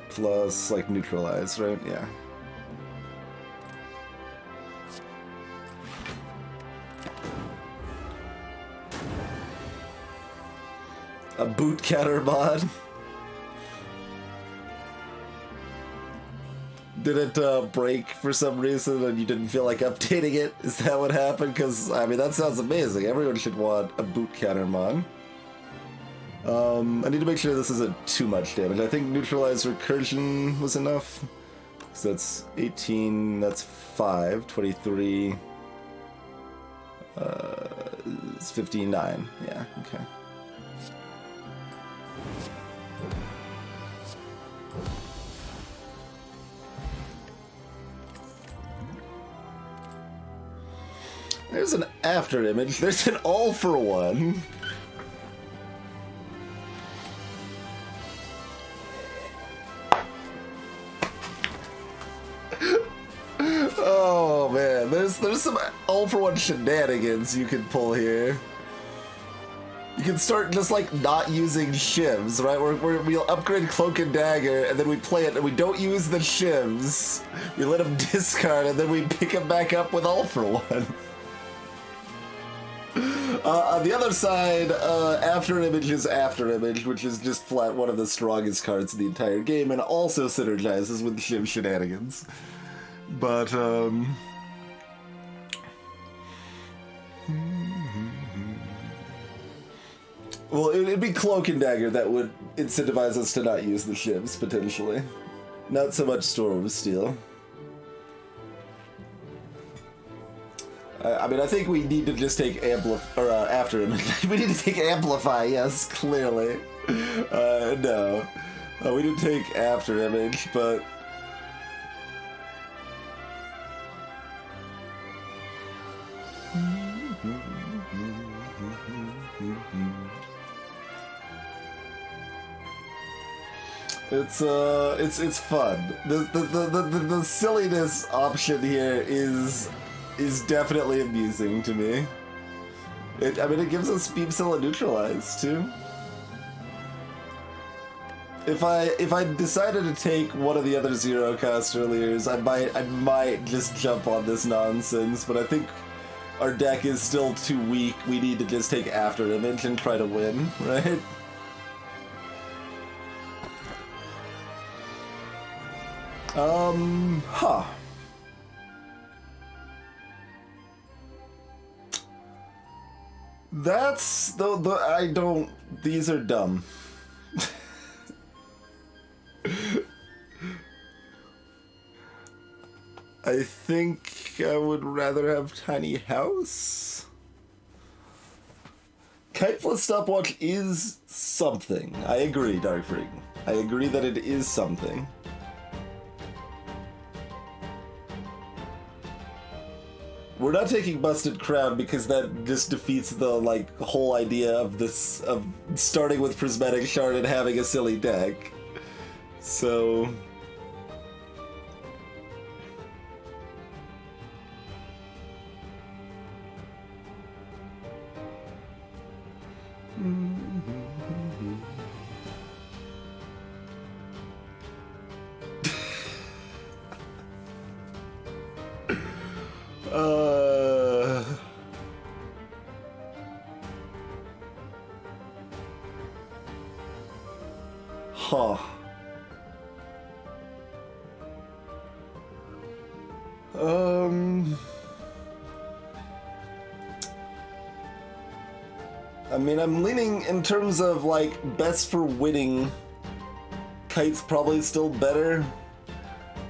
Plus, like, neutralize, right? Yeah. A boot counter mod. Did it break for some reason and you didn't feel like updating it? Is that what happened? Because, I mean, that sounds amazing. Everyone should want a boot counter mod. I need to make sure this isn't too much damage. I think neutralize recursion was enough. So that's 18, that's 5, 23, it's 59. Yeah, okay. There's an after image. There's an all for one. Oh man, there's some all for one shenanigans you can pull here. You can start just like not using shivs, right? We'll upgrade Cloak and Dagger, and then we play it, and we don't use the shivs. We let them discard, and then we pick them back up with all for one. On the other side, After Image is After Image, which is just flat one of the strongest cards in the entire game, and also synergizes with Shiv shenanigans. But, well, it'd be Cloak and Dagger that would incentivize us to not use the shivs, potentially. Not so much Storm of Steel. I mean, I think we need to just take After Image. We need to take Amplify, yes, clearly. No. We didn't take After Image, but... It's fun. The silliness option here is definitely amusing to me. I mean, it gives us Beamsilla Neutralize too. If I decided to take one of the other zero cost earliers, I might just jump on this nonsense. But I think our deck is still too weak. We need to just take After Image and try to win, right? Huh. That's I don't. These are dumb. I think I would rather have Tiny House. Kitefless Stopwatch is something. I agree, Darkfreak. I agree that it is something. We're not taking Busted Crown because that just defeats the, like, whole idea of this, of starting with Prismatic Shard and having a silly deck. So... Huh. I mean, I'm leaning in terms of, like, best for winning. Kite's probably still better,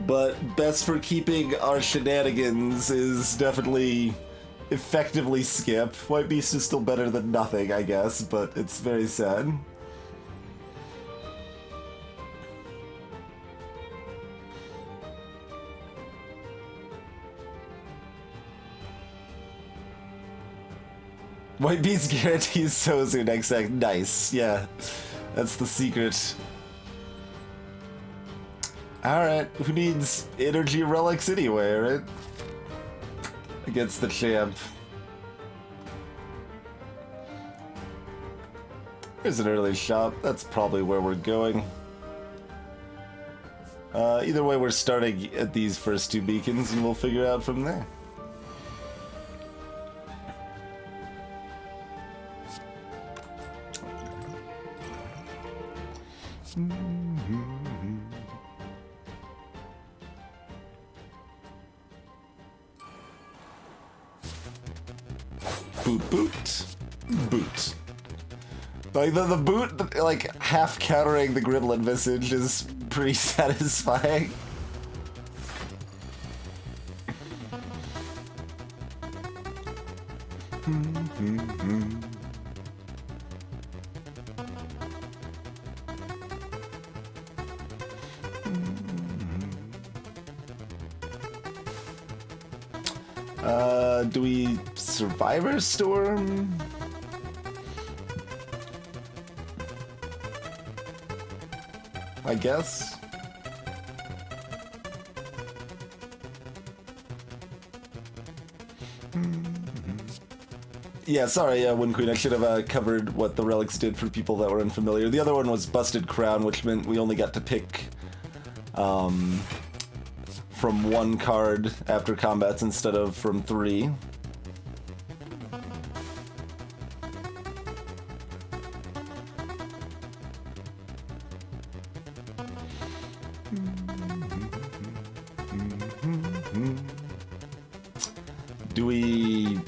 but best for keeping our shenanigans is definitely effectively Skip. White Beast is still better than nothing, I guess, but it's very sad. White Beast guarantees Sozu next act. Nice, yeah. That's the secret. Alright, who needs energy relics anyway, right? Against the champ. Here's an early shop. That's probably where we're going. Either way, we're starting at these first two beacons and we'll figure out from there. Boot, boot, boot. Like the boot, like half countering the Gremlin Visage is pretty satisfying. Do we Survivor Storm? I guess. Yeah, sorry, Wind Queen. I should have covered what the relics did for people that were unfamiliar. The other one was Busted Crown, which meant we only got to pick from one card after combats instead of from 3. Do we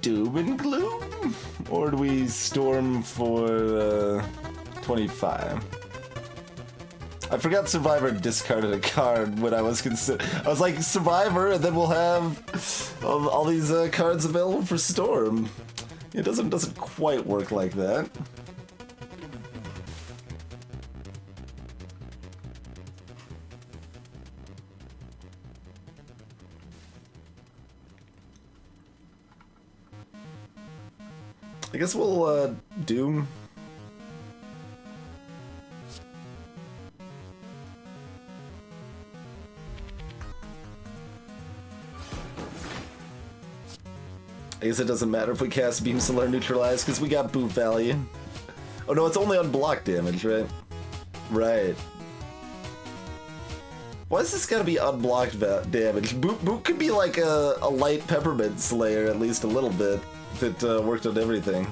Doom and Gloom? Or do we Storm for 25? I forgot Survivor discarded a card when I was I was like, Survivor, and then we'll have all these cards available for Storm. It doesn't quite work like that. I guess we'll Doom. I guess it doesn't matter if we cast Beam Solar Neutralize because we got boot value. Oh no, it's only on block damage, right? Right. Why is this gotta be unblocked damage? Boot could be like a light Peppermint Slayer, at least a little bit, if it worked on everything.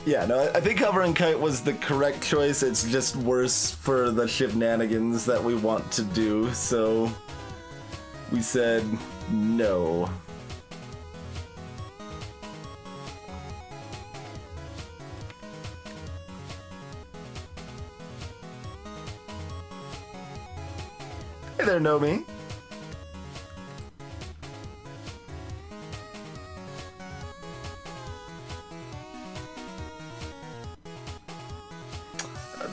Yeah, no, I think covering Kite was the correct choice. It's just worse for the shenanigans that we want to do, so we said no. Hey there, Nomi.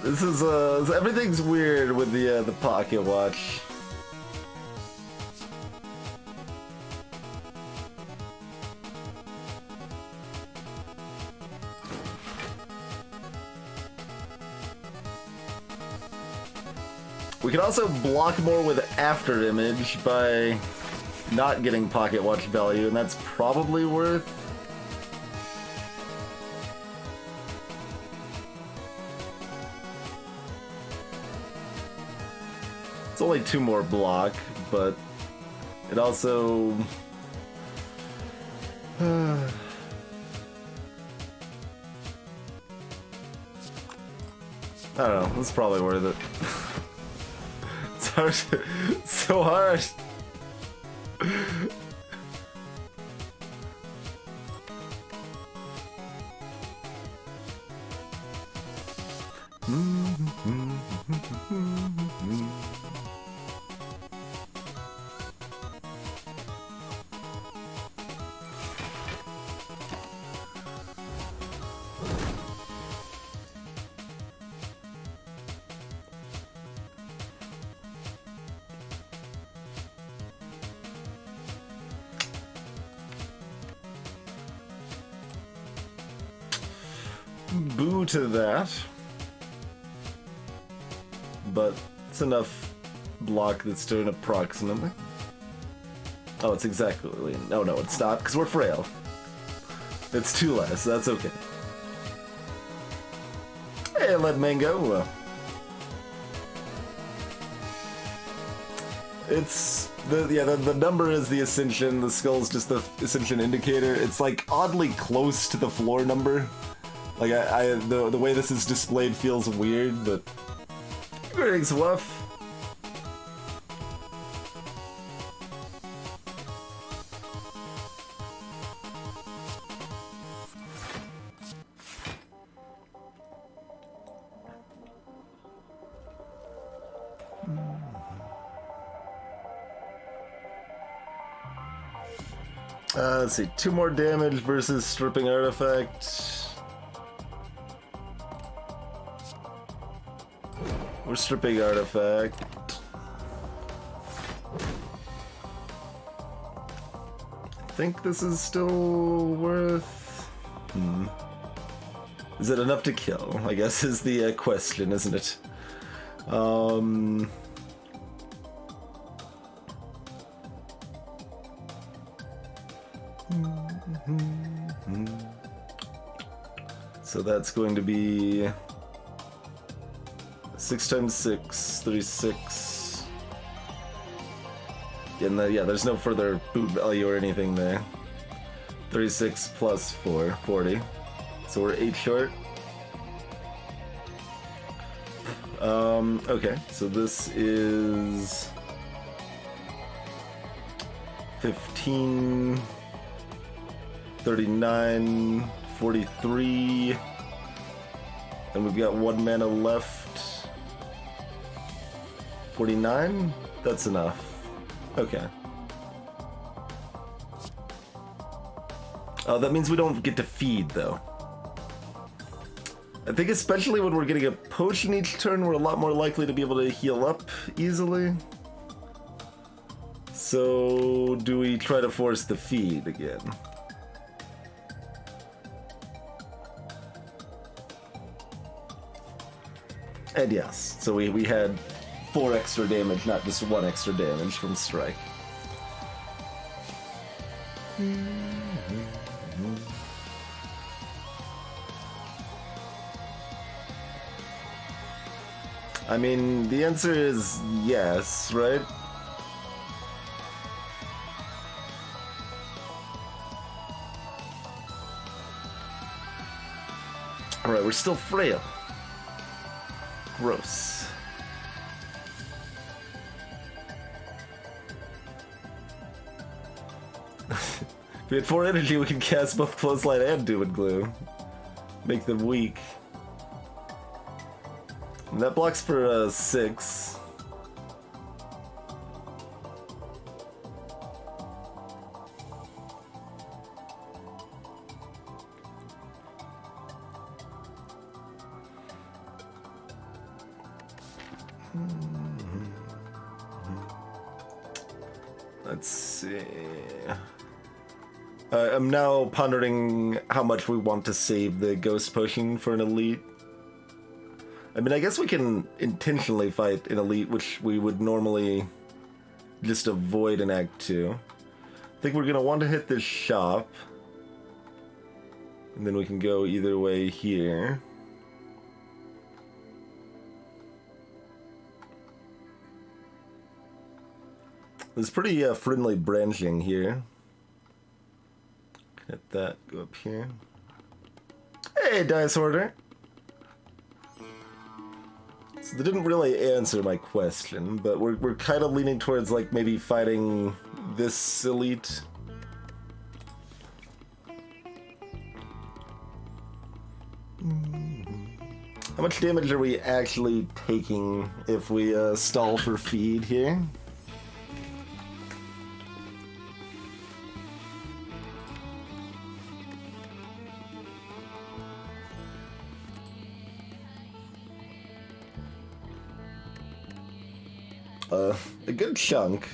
This is everything's weird with the pocket watch. We can also block more with After Image by not getting pocket watch value, and that's probably worth. It's only 2 more block, but it also... I don't know, it's probably worth it. It's hard to, it's so hard. boo to that. But it's enough block that's doing approximately. Oh, it's exactly. No, it's not, because we're frail. It's 2 less, that's okay. Hey, let Mango. It's the number is the ascension, the skull's just the ascension indicator. It's like oddly close to the floor number. Like the way this is displayed feels weird, but greetings, Wuff. Let's see, 2 more damage versus stripping artifact. We're stripping artifact. I think this is still worth... Is it enough to kill? I guess is the question, isn't it? So that's going to be 6 times 6, 36. And there's no further boot value or anything there. 36 plus 4, 40. So we're 8 short. Okay, so this is 15, 39, 43, and we've got 1 mana left. 49? That's enough. Okay. Oh, that means we don't get to feed, though. I think especially when we're getting a potion each turn, we're a lot more likely to be able to heal up easily. So, do we try to force the feed again? And yes, so we had 4 extra damage, not just 1 extra damage from strike. I mean, the answer is yes, right? Alright, we're still frail. Gross. If we had 4 energy, we can cast both Clothesline and Doom and Glue. Make them weak. And that blocks for 6. Let's see. I'm now pondering how much we want to save the Ghost Potion for an elite. I mean, I guess we can intentionally fight an elite, which we would normally just avoid in Act 2. I think we're going to want to hit this shop. And then we can go either way here. There's pretty friendly branching here. Hit that, go up here. Hey, Dice Order! So they didn't really answer my question, but we're kind of leaning towards like maybe fighting this elite. How much damage are we actually taking if we stall for feed here? A good chunk.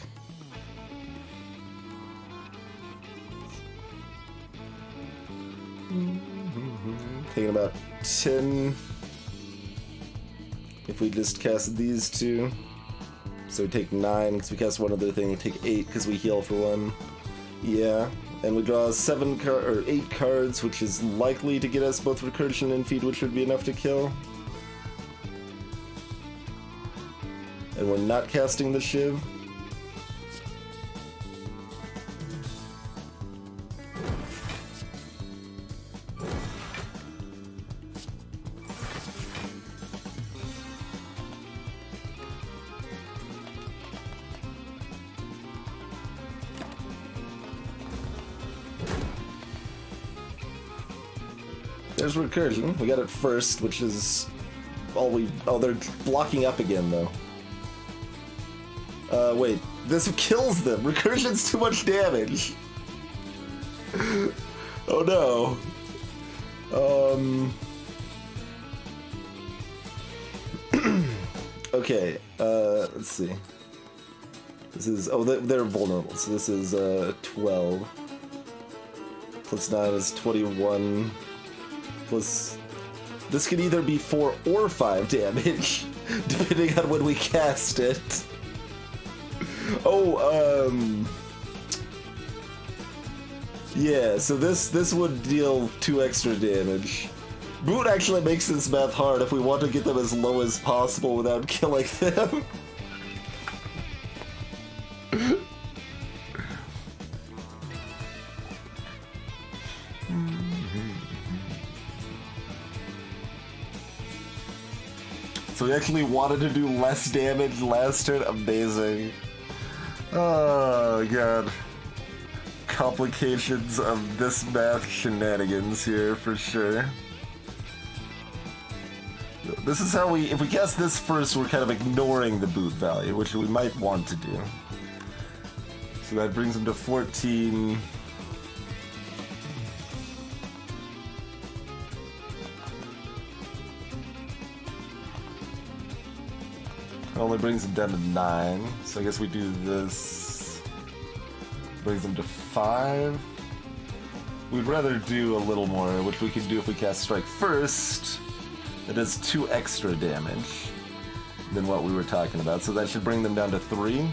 taking about 10 if we just cast these two. So we take 9 because we cast one other thing, we take 8 because we heal for 1. Yeah, and we draw 8 cards, which is likely to get us both Recursion and Feed, which would be enough to kill. And we're not casting the Shiv. There's Recursion. We got it first, which is all we... Oh, they're blocking up again, though. Wait. This kills them. Recursion's too much damage. Oh, no. Okay, let's see. This is... Oh, they're vulnerable, so this is, 12. Plus 9 is 21. Plus... This could either be 4 or 5 damage, depending on when we cast it. Oh, yeah, so this would deal 2 extra damage. Boot actually makes this math hard if we want to get them as low as possible without killing them. So we actually wanted to do less damage last turn. Amazing. Oh, God. Complications of this math shenanigans here, for sure. This is how if we cast this first, we're kind of ignoring the boot value, which we might want to do. So that brings him to 14. It only brings him down to 9, so I guess we do this. Brings him to 5. We'd rather do a little more, which we can do if we cast Strike first. That does 2 extra damage than what we were talking about, so that should bring them down to 3.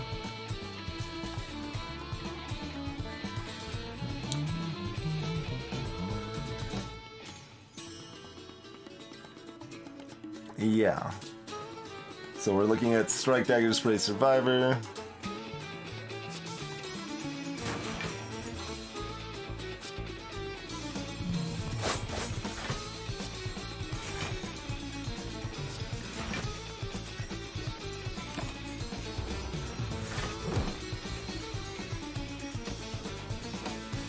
Yeah. So we're looking at Strike, Dagger, Spray, Survivor.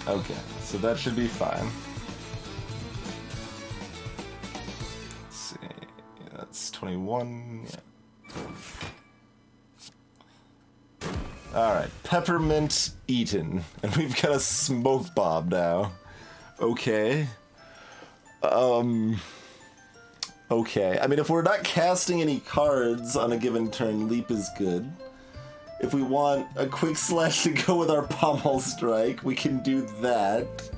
Okay, so that should be fine. Let's see, yeah, that's 21, yeah. Alright, Peppermint eaten. And we've got a Smoke Bomb now. Okay. Okay. I mean, if we're not casting any cards on a given turn, Leap is good. If we want a Quick Slash to go with our Pommel Strike, we can do that.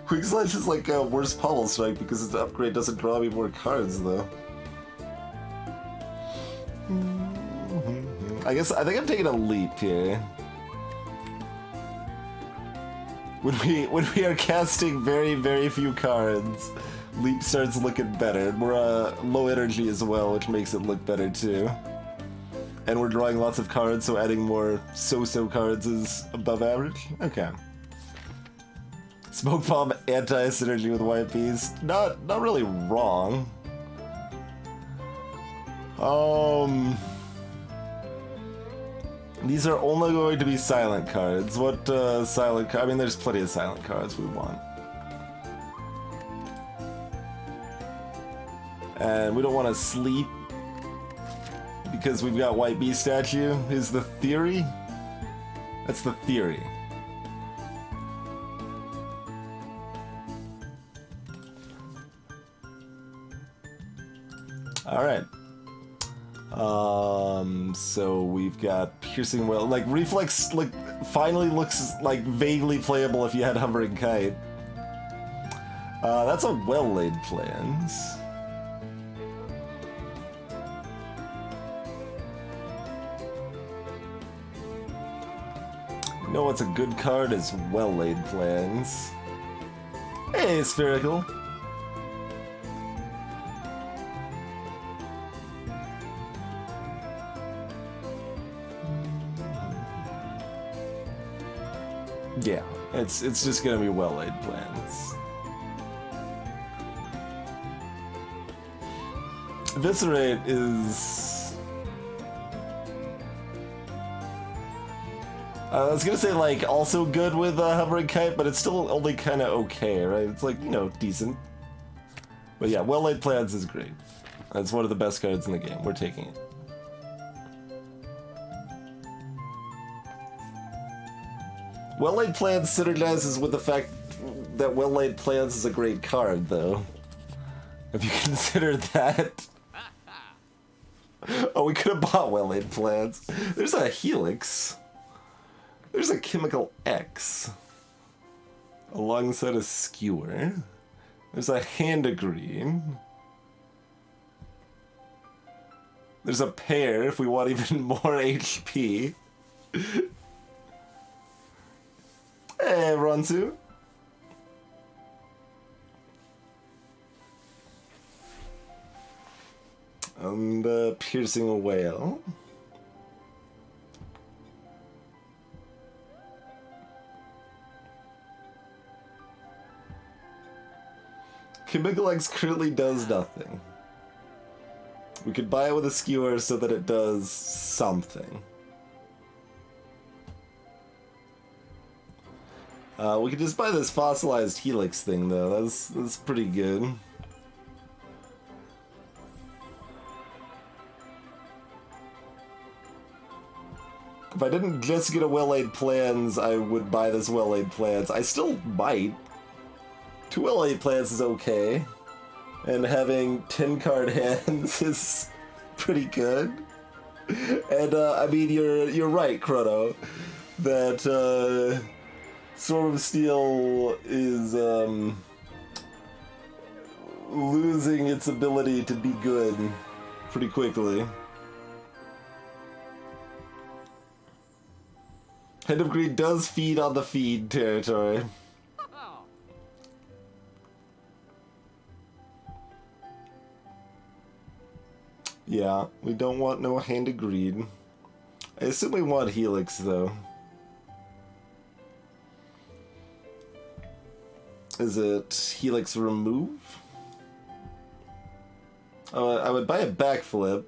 Quick Slash is like a worse Pommel Strike because its upgrade doesn't draw any more cards, though. I think I'm taking a leap here. When we are casting very, very few cards, leap starts looking better. We're low energy as well, which makes it look better too. And we're drawing lots of cards, so adding more so-so cards is above average. Okay. Smoke Bomb anti-synergy with White Beast. Not really wrong. These are only going to be silent cards. What silent card? I mean, there's plenty of silent cards we want. And we don't want to sleep because we've got White Bee Statue, is the theory? That's the theory. Alright. So we've got Piercing Will. Like, Reflex, like, finally looks, like, vaguely playable if you had Hovering Kite. That's a well-laid plans. You know what's a good card is well-laid plans. Hey, Spherical. Yeah, it's just gonna be well-laid plans. Eviscerate is... I was gonna say, like, also good with Hovering Kite, but it's still only kind of okay, right? It's like, you know, decent. But yeah, well-laid plans is great. That's one of the best cards in the game. We're taking it. Well-laid plans synergizes with the fact that well-laid plans is a great card, though. If you consider that. Oh, we could have bought well-laid plans. There's a Helix. There's a Chemical X. Alongside a Skewer. There's a Hand of Green. There's a Pair if we want even more HP. Hey, Ronsu. And Piercing a Whale. Chemical X currently does nothing. We could buy it with a Skewer so that it does something. We could just buy this fossilized Helix thing, though. That's pretty good. If I didn't just get a well-laid plans, I would buy this well-laid plans. I still might. 2 well-laid plans is okay. And having 10 card hands is pretty good. And, I mean, you're right, Chrono. That, Sword of Steel is, losing its ability to be good pretty quickly. Hand of Green does feed on the feed territory. Yeah, we don't want no Hand of Greed. I assume we want Helix, though. Is it Helix Remove? I would buy a Backflip.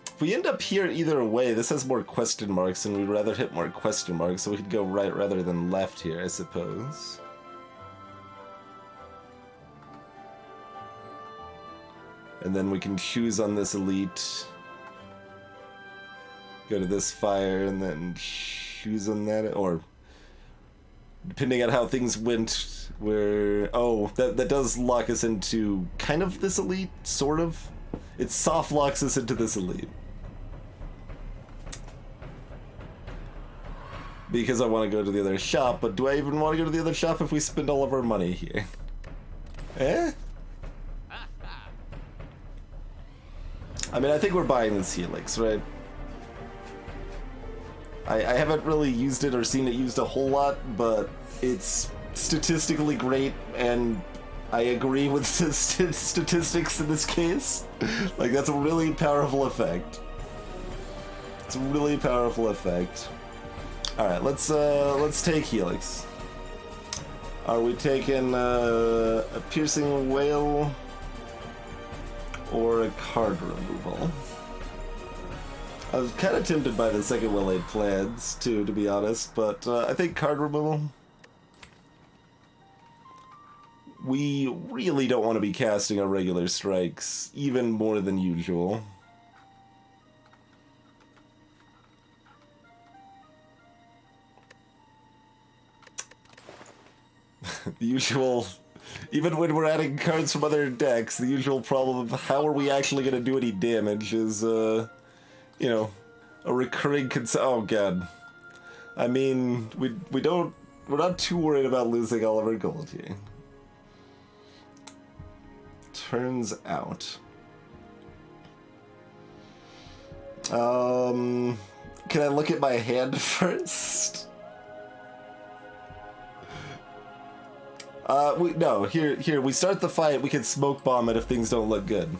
If we end up here either way, this has more question marks, and we'd rather hit more question marks, so we could go right rather than left here, I suppose. And then we can choose on this elite. Go to this fire and then choose on that, or depending on how things went, where... Oh, that does lock us into kind of this elite, sort of. It soft locks us into this elite. Because I want to go to the other shop, but do I even want to go to the other shop if we spend all of our money here? Eh? I mean, I think we're buying this Helix, right? I haven't really used it or seen it used a whole lot, but it's statistically great, and I agree with statistics in this case. Like, that's a really powerful effect. It's a really powerful effect. Alright, let's take Helix. Are we taking a Piercing Whale or a card removal? I was kind of tempted by the second well-laid plans, too, to be honest, but I think card removal. We really don't want to be casting our regular strikes, even more than usual. The usual Even when we're adding cards from other decks, the usual problem of how are we actually going to do any damage is, you know, a recurring concern. Oh god. I mean, we're not too worried about losing all of our gold here. Turns out. Can I look at my hand first? No, here, we start the fight, we can smoke bomb it if things don't look good.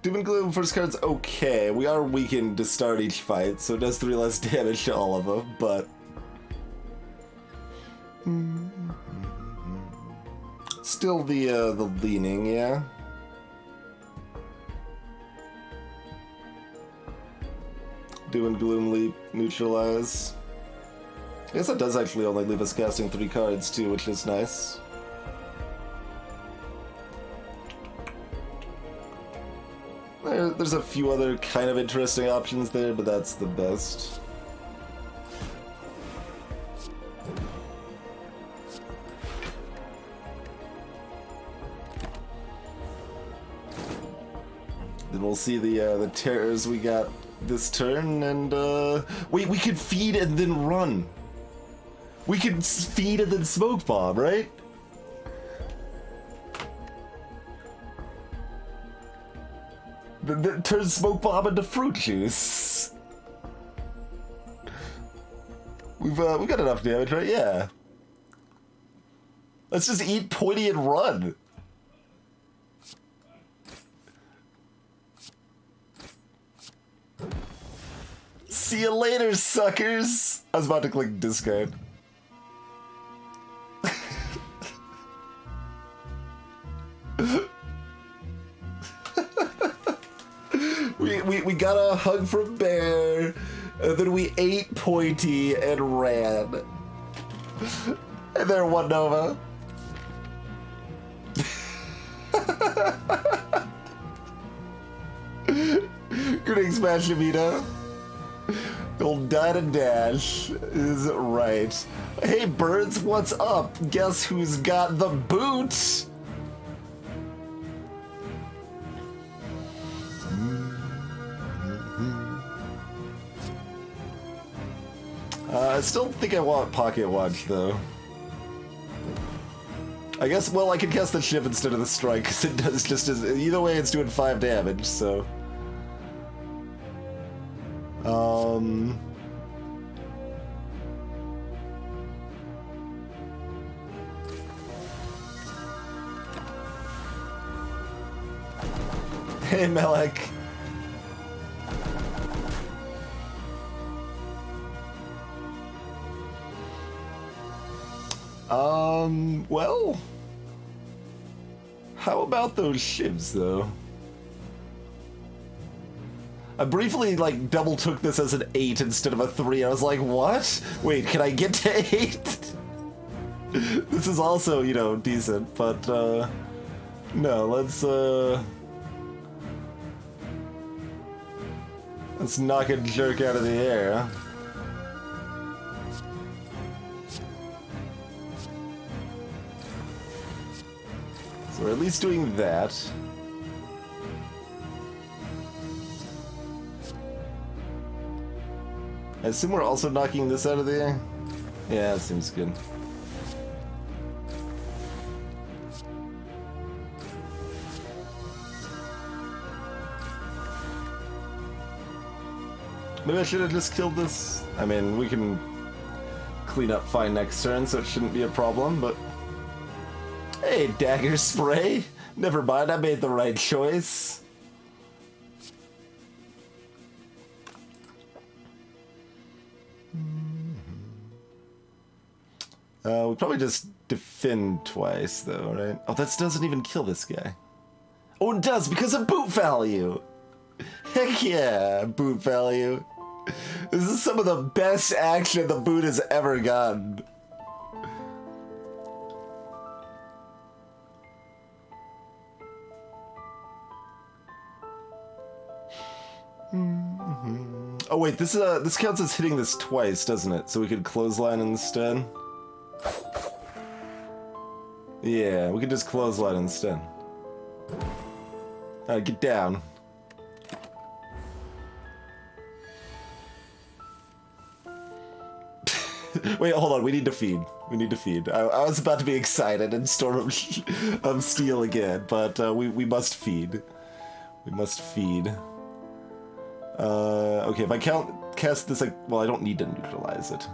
Doom and Gloom first card's okay. We are weakened to start each fight, so it does 3 less damage to all of them, but... Still the leaning, yeah? Doom and Gloom leap, neutralize. I guess that does actually only leave us casting 3 cards too, which is nice. There's a few other kind of interesting options there, but that's the best. Then we'll see the terrors we got this turn, and wait, we could feed and then run. We could feed and then smoke bomb, right? That turns smoke bomb into fruit juice. We've got enough damage, right? Yeah. Let's just eat pointy and run. See you later, suckers. I was about to click discard. We got a hug from Bear, and then we ate Pointy and ran. And there, One Nova. Greetings, Mashamita. Old Dine and Dash is right. Hey, birds, what's up? Guess who's got the boot? I still think I want Pocket Watch, though. I guess, well, I could cast the ship instead of the strike, because it does just as... Either way, it's doing 5 damage, so... Hey, Melek. Well... How about those shivs, though? I briefly, like, double took this as an 8 instead of a 3. I was like, what? Wait, can I get to 8? This is also, you know, decent, but, no, let's knock a jerk out of the air. So we're at least doing that. I assume we're also knocking this out of the air? Yeah, that seems good. Maybe I should have just killed this. I mean, we can clean up fine next turn, so it shouldn't be a problem, but... Hey, Dagger Spray! Never mind, I made the right choice. We probably just defend twice, though, right? Oh, that doesn't even kill this guy. Oh, it does, because of boot value! Heck yeah, boot value. This is some of the best action the boot has ever gotten. Oh wait, this counts as hitting this twice, doesn't it? So we could clothesline instead. Yeah, we could just clothesline instead. Alright, get down. Wait, hold on, we need to feed. We need to feed. I was about to be excited and Storm of Steel again, but we must feed. We must feed. Okay, if I cast this, well, I don't need to neutralize it.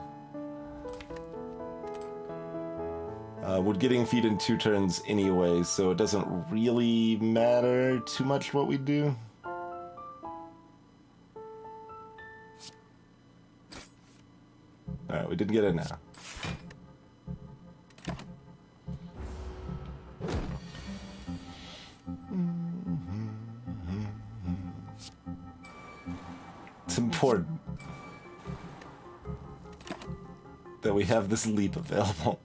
We're getting feed in 2 turns anyway, so it doesn't really matter too much what we do. Alright, we didn't get it now. It's important that we have this leap available.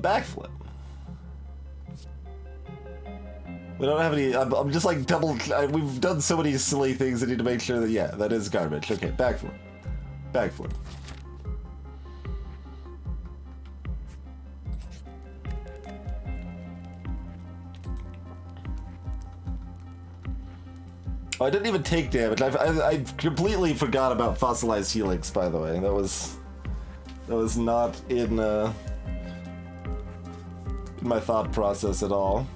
Backflip. We don't have any. I'm just like we've done so many silly things. I need to make sure that, yeah, that is garbage. Okay, backflip. Backflip. Oh, I didn't even take damage. I completely forgot about fossilized helix, by the way. That was not in my thought process at all.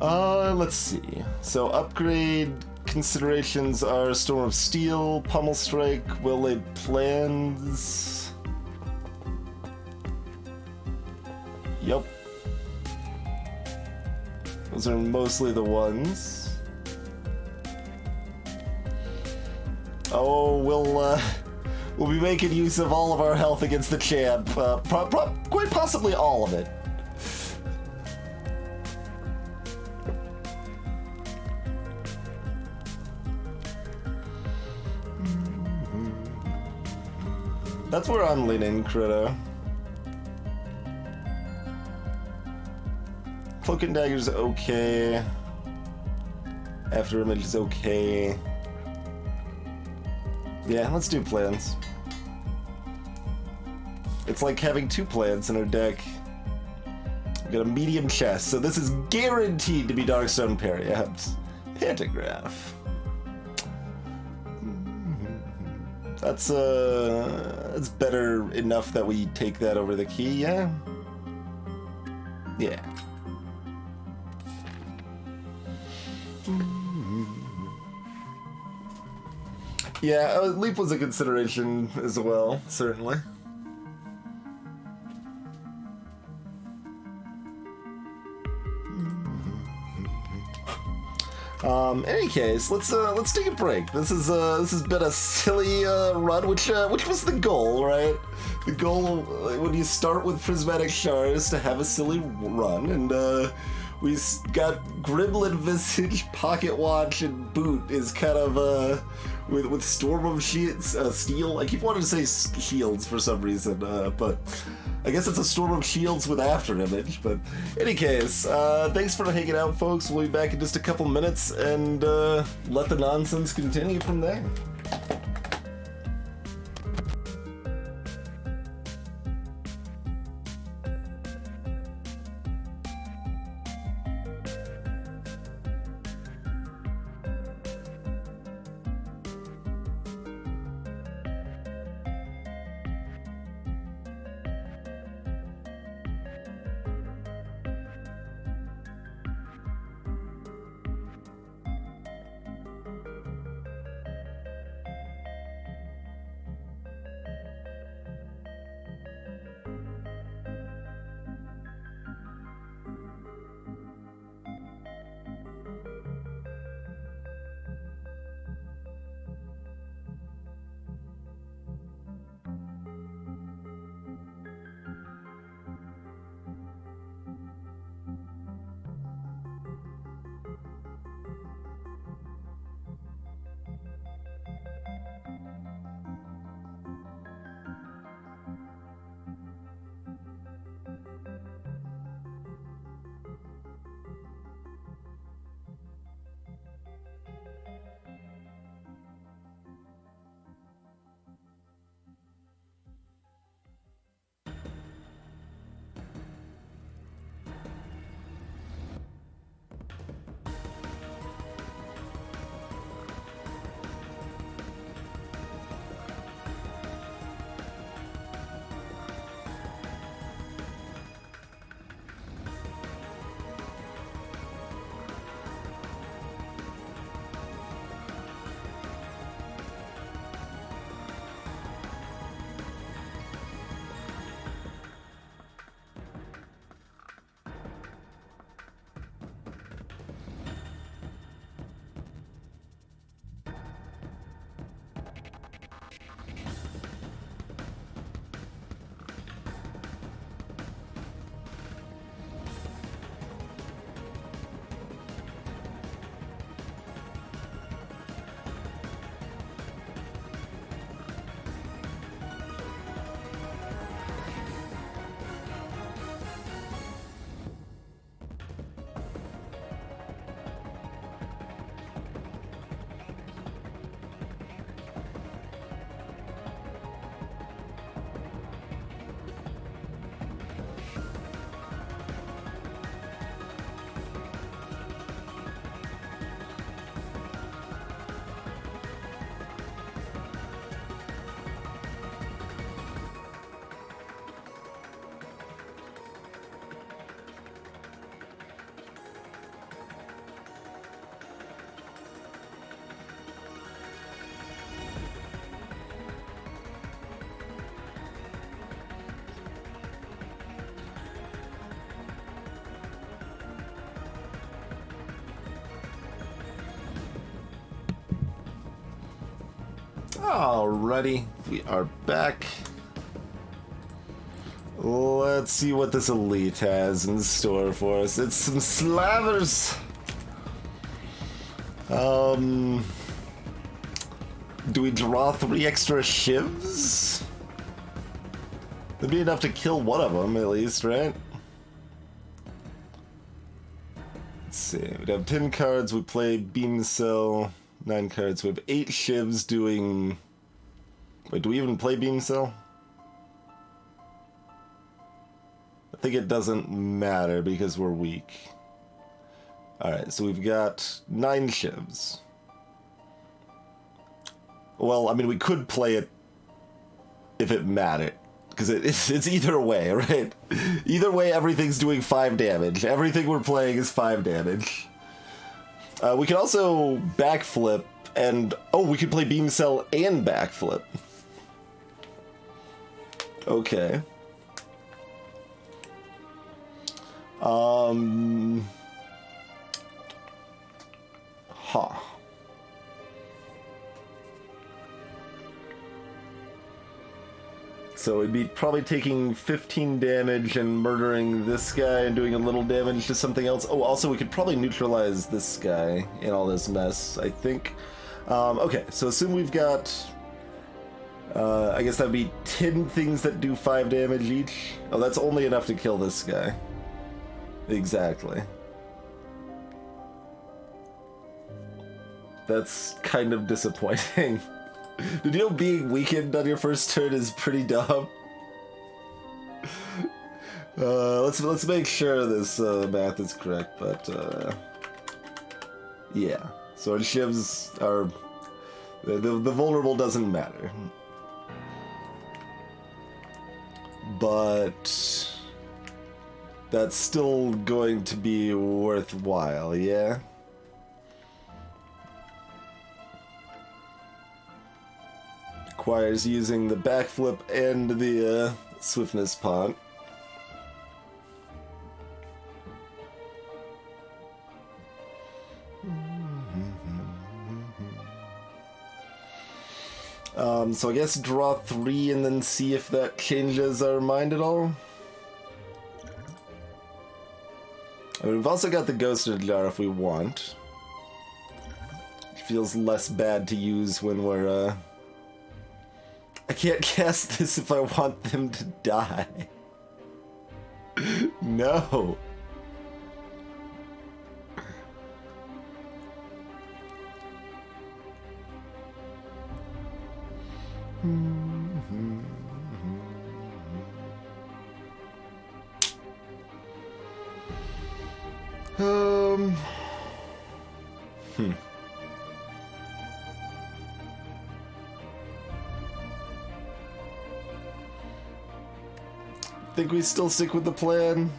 Let's see. So upgrade considerations are Storm of Steel, Pummel Strike, Well-Laid Plans. Yep. Those are mostly the ones. Oh, we'll be making use of all of our health against the champ. Quite possibly all of it. That's where I'm leaning, Crito. Cloak and Dagger's okay. After Image is okay. Yeah, let's do plans. It's like having 2 plans in our deck. We got a medium chest, so this is guaranteed to be Darkstone Periapts. Pantograph. That's better enough that we take that over the key, yeah? Yeah. Yeah, leap was a consideration as well, certainly. In any case, let's take a break. This has been a silly run, which was the goal, right? The goal when you start with Prismatic Shards to have a silly run, and we got Gremlin Visage, Pocket Watch, and Boot is kind of with Storm of Steel. I keep wanting to say Shields for some reason, but I guess it's a Storm of Shields with After Image. But in any case, thanks for hanging out, folks. We'll be back in just a couple minutes and let the nonsense continue from there. Alrighty, we are back. Let's see what this elite has in store for us. It's some slavers. Do we draw 3 extra shivs? That'd be enough to kill one of them, at least, right? Let's see. We'd have 10 cards. We play Beam Cell. 9 cards. We have 8 shivs doing... Wait, do we even play Beam Cell? I think it doesn't matter because we're weak. Alright, so we've got 9 shivs. Well, I mean, we could play it if it mattered. Because it's either way, right? Either way, everything's doing 5 damage. Everything we're playing is 5 damage. We can also backflip and... Oh, we could play Beam Cell and backflip. Okay. Huh. So it'd be probably taking 15 damage and murdering this guy and doing a little damage to something else. Oh, also we could probably neutralize this guy in all this mess, I think. Okay, so assume we've got... I guess that'd be 10 things that do 5 damage each. Oh, that's only enough to kill this guy. Exactly. That's kind of disappointing. The deal being weakened on your first turn is pretty dumb. Let's make sure this math is correct, but yeah. So our shivs are the vulnerable doesn't matter, but that's still going to be worthwhile, yeah. Requires using the backflip and the swiftness pont. So I guess draw 3 and then see if that changes our mind at all. I mean, we've also got the ghost in a jar if we want. It feels less bad to use when we're I can't cast this if I want them to die. No. Think we still stick with the plan?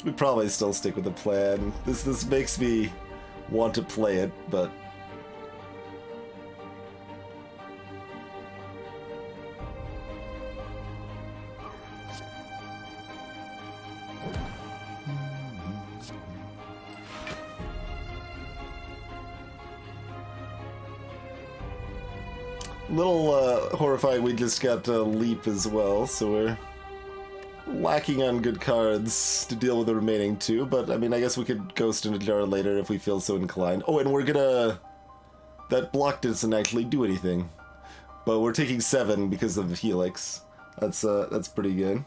We probably still stick with the plan. This makes me want to play it, but... Little horrifying, we just got Leap as well, so we're lacking on good cards to deal with the remaining 2, but I mean, I guess we could Ghost in a Jar later if we feel so inclined. Oh, and we're gonna... That block doesn't actually do anything, but we're taking 7 because of the Helix. That's pretty good.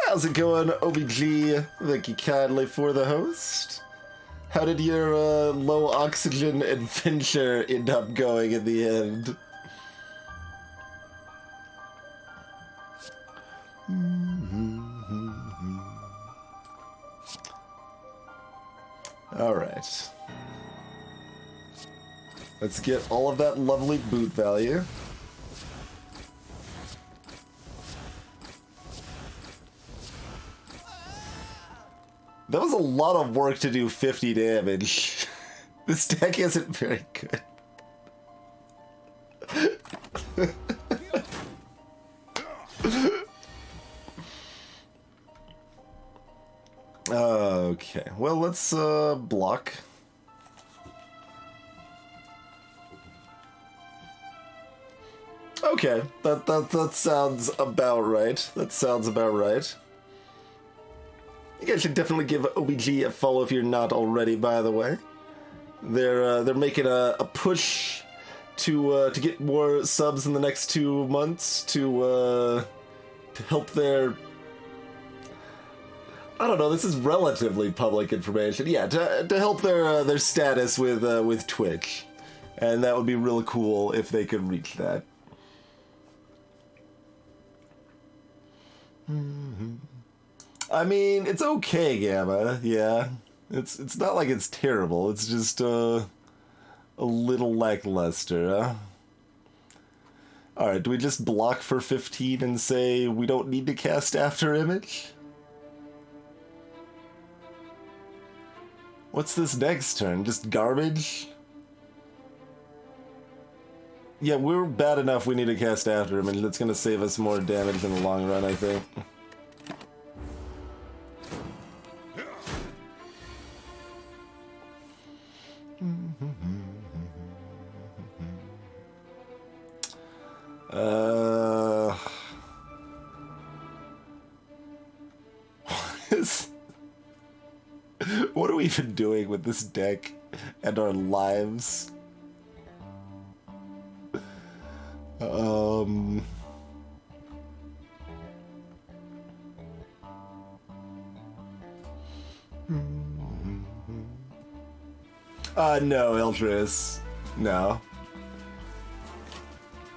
How's it going, OBG? Thank you kindly for the host. How did your low oxygen adventure end up going in the end? Alright. Let's get all of that lovely boot value. That was a lot of work to do 50 damage. This deck isn't very good. Okay, well, let's block. Okay, that sounds about right. That sounds about right. You guys should definitely give OBG a follow if you're not already, by the way. They're making a push to get more subs in the next 2 months to help their... I don't know, this is relatively public information. Yeah, to help their status with Twitch. And that would be really cool if they could reach that. I mean, it's okay, Gamma, yeah. It's not like it's terrible, it's just a little lackluster, huh? Alright, do we just block for 15 and say we don't need to cast After Image? What's this next turn? Just garbage? Yeah, we're bad enough we need to cast After Image. That's gonna save us more damage in the long run, I think. What are we even doing with this deck and our lives? No, Eldris. No.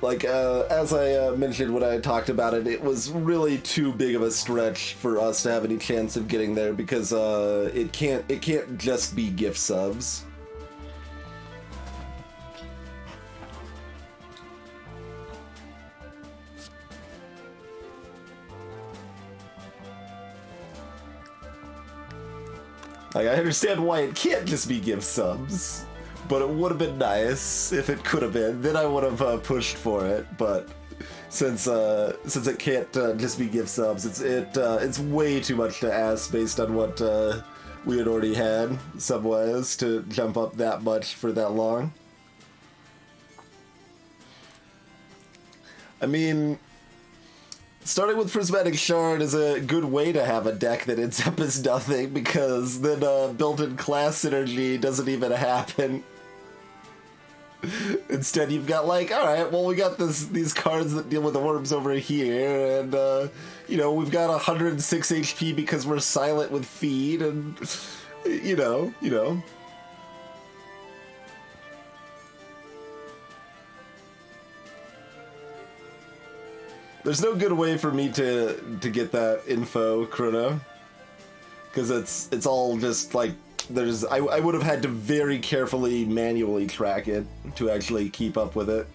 Like, as I mentioned when I talked about it, it was really too big of a stretch for us to have any chance of getting there because it can't just be gift subs. Like, I understand why it can't just be gift subs, but it would have been nice if it could have been. Then I would have pushed for it, but since it can't just be gift subs, it's way too much to ask based on what we had already had sub-wise to jump up that much for that long. I mean, starting with Prismatic Shard is a good way to have a deck that ends up as nothing, because then built-in class synergy doesn't even happen. Instead, you've got like, alright, well, we got these cards that deal with the worms over here, and, you know, we've got 106 HP because we're silent with feed, and, you know. There's no good way for me to get that info, Chrono, because it's all just like I would have had to very carefully manually track it to actually keep up with it.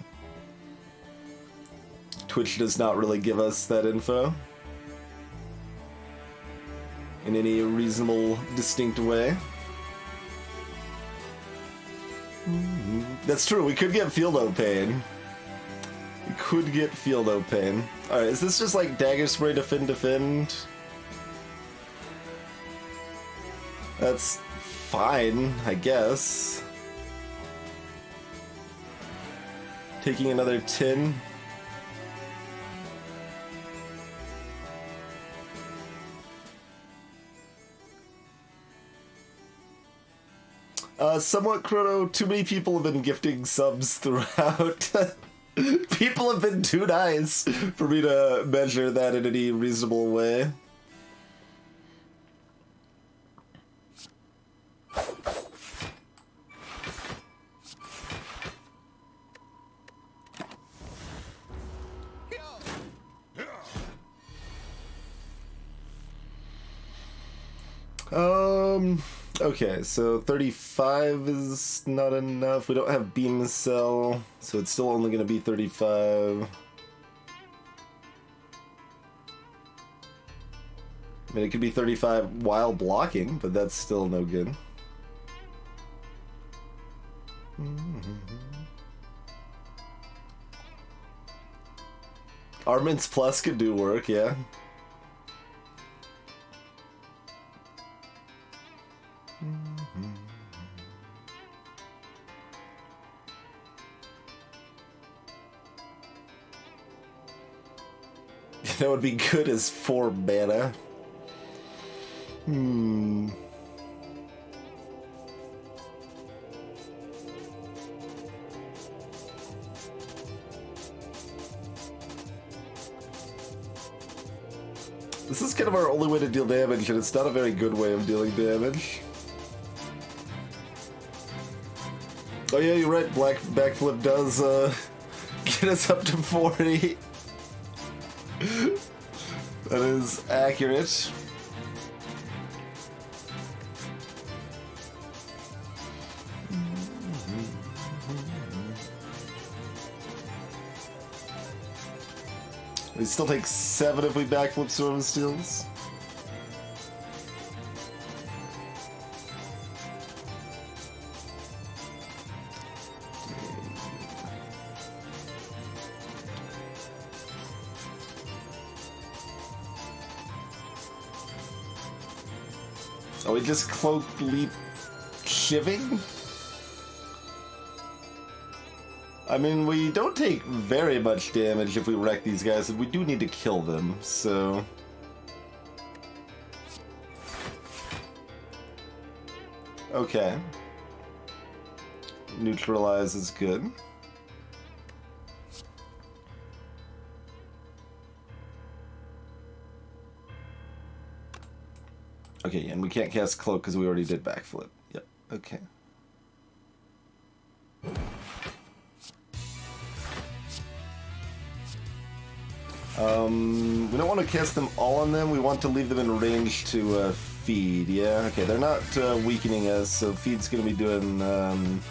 Twitch does not really give us that info in any reasonable, distinct way. That's true, we could get Fieldo Pain. We could get Fieldo Pain. Alright, is this just like Dagger Spray defend? That's fine, I guess. Taking another 10. Somewhat, Chrono, too many people have been gifting subs throughout. People have been too nice for me to measure that in any reasonable way. Okay, so 35 is not enough. We don't have Beam Cell, so it's still only going to be 35. I mean, it could be 35 while blocking, but that's still no good. Armaments Plus could do work, yeah. that would be good as 4 mana. This is kind of our only way to deal damage, and it's not a very good way of dealing damage. Oh yeah, you're right, Black Backflip does get us up to 40. That is accurate. We still take 7 if we backflip Storm of Steels. Oh, we just cloak leap shiving? I mean, we don't take very much damage if we wreck these guys, and we do need to kill them, so... Okay. Neutralize is good. Okay, and we can't cast Cloak because we already did Backflip. Yep, okay. We don't want to cast them all on them. We want to leave them in range to feed. Yeah, okay. They're not weakening us, so feed's going to be doing...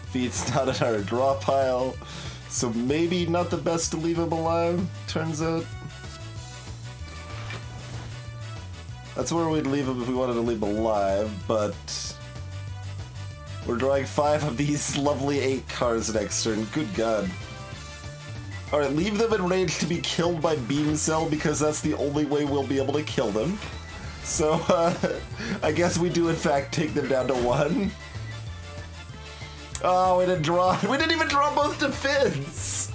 feed's not in our draw pile, so maybe not the best to leave them alive, turns out. That's where we'd leave them if we wanted to leave them alive, but... we're drawing 5 of these lovely 8 cards next turn. Good God. Alright, leave them in range to be killed by Beam Cell because that's the only way we'll be able to kill them. So, I guess we do in fact take them down to 1. Oh, we didn't even draw both defense!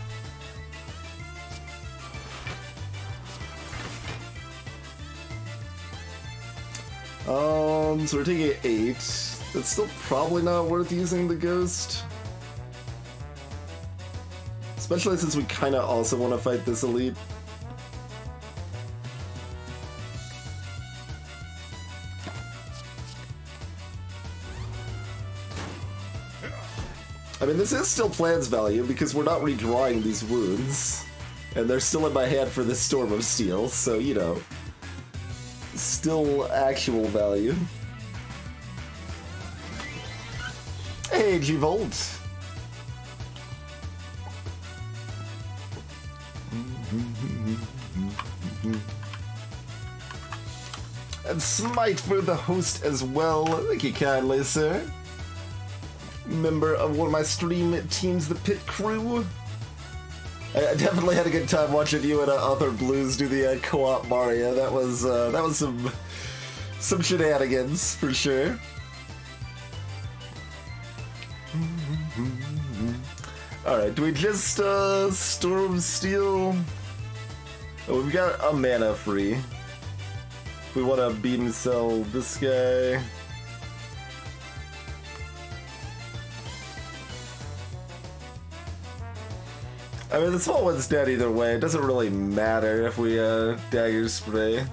So we're taking 8. That's still probably not worth using the Ghost. Especially since we kind of also want to fight this elite. I mean, this is still Plan's value because we're not redrawing these wounds. And they're still in my hand for this Storm of Steel, so, you know. Still actual value. Hey, G-Volt! And Smite for the host as well. Thank you kindly, sir. Member of one of my stream teams, the Pit Crew. I definitely had a good time watching you and other Blues do the co-op Mario. That was some shenanigans for sure. All right, do we just Storm Steel? Oh, we've got a mana free. We want to Beam Cell this guy. I mean, the small one's dead either way. It doesn't really matter if we Dagger Spray.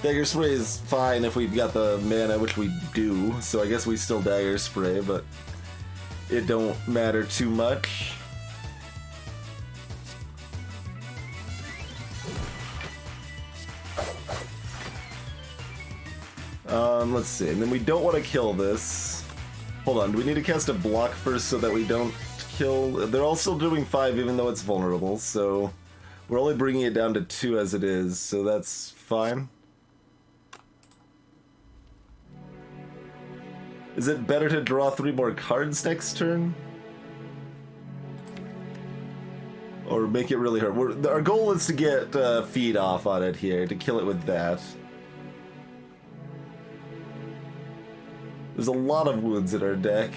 Dagger Spray is fine if we've got the mana, which we do. So I guess we still Dagger Spray, but it don't matter too much. Let's see, and then we don't want to kill this. Hold on, do we need to cast a block first so that we don't kill? They're all still doing 5 even though it's vulnerable, so we're only bringing it down to 2 as it is, so that's fine. Is it better to draw 3 more cards next turn? Or make it really hurt? Our goal is to get feed off on it here, to kill it with that. There's a lot of wounds in our deck.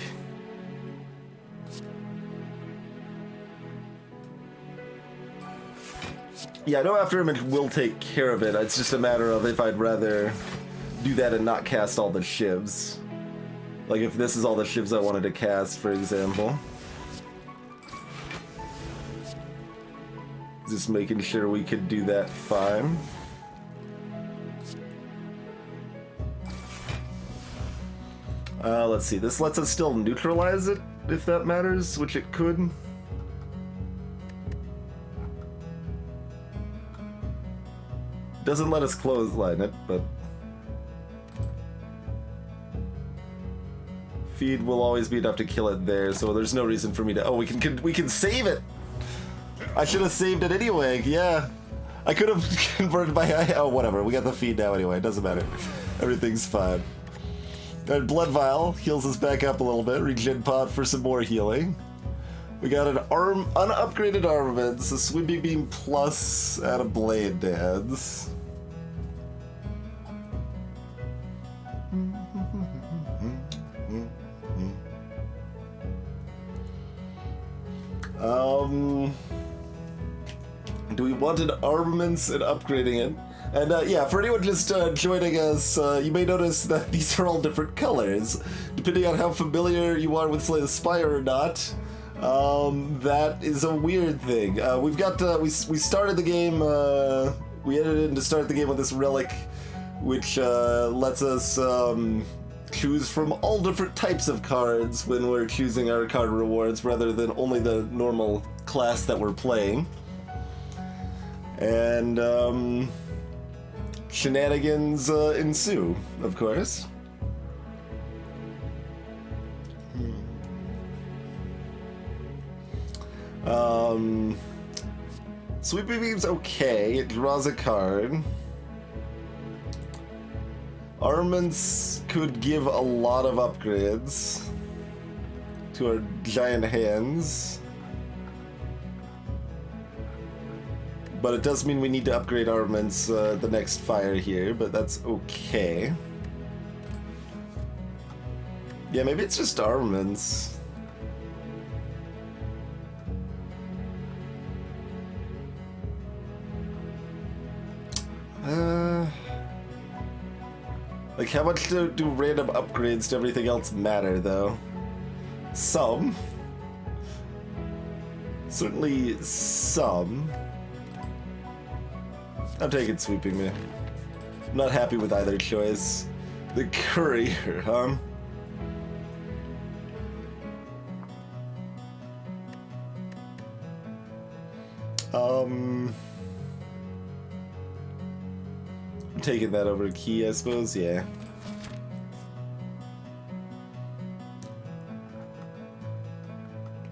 Yeah, I know after him it will take care of it. It's just a matter of if I'd rather do that and not cast all the shivs. Like if this is all the shivs I wanted to cast, for example. Just making sure we could do that fine. Let's see, this lets us still neutralize it, if that matters, which it could. Doesn't let us clothesline it, but... Feed will always be enough to kill it there, so there's no reason for me to... Oh, we can save it! I should have saved it anyway, yeah. I could have converted my... Oh, whatever, we got the feed now anyway, it doesn't matter. Everything's fine. Alright, Blood Vial heals us back up a little bit. Regen Pod for some more healing. We got an unupgraded armaments, a Swimming Beam Plus, and a Blade Dance. Do we want an armaments and upgrading it? And yeah, for anyone just joining us, you may notice that these are all different colors. Depending on how familiar you are with Slay the Spire or not, that is a weird thing. We've got, we started the game, we edited to start the game with this relic, which lets us choose from all different types of cards when we're choosing our card rewards, rather than only the normal class that we're playing. And, shenanigans ensue, of course. Sweeping Beam's okay, it draws a card. Armaments could give a lot of upgrades to our giant hands. But it does mean we need to upgrade armaments the next fire here, but that's okay. Yeah, maybe it's just armaments. Like, how much do random upgrades to everything else matter, though? Some. Certainly some. I'm taking Sweeping Me. I'm not happy with either choice. The Courier, huh? I'm taking that over Key, I suppose, yeah.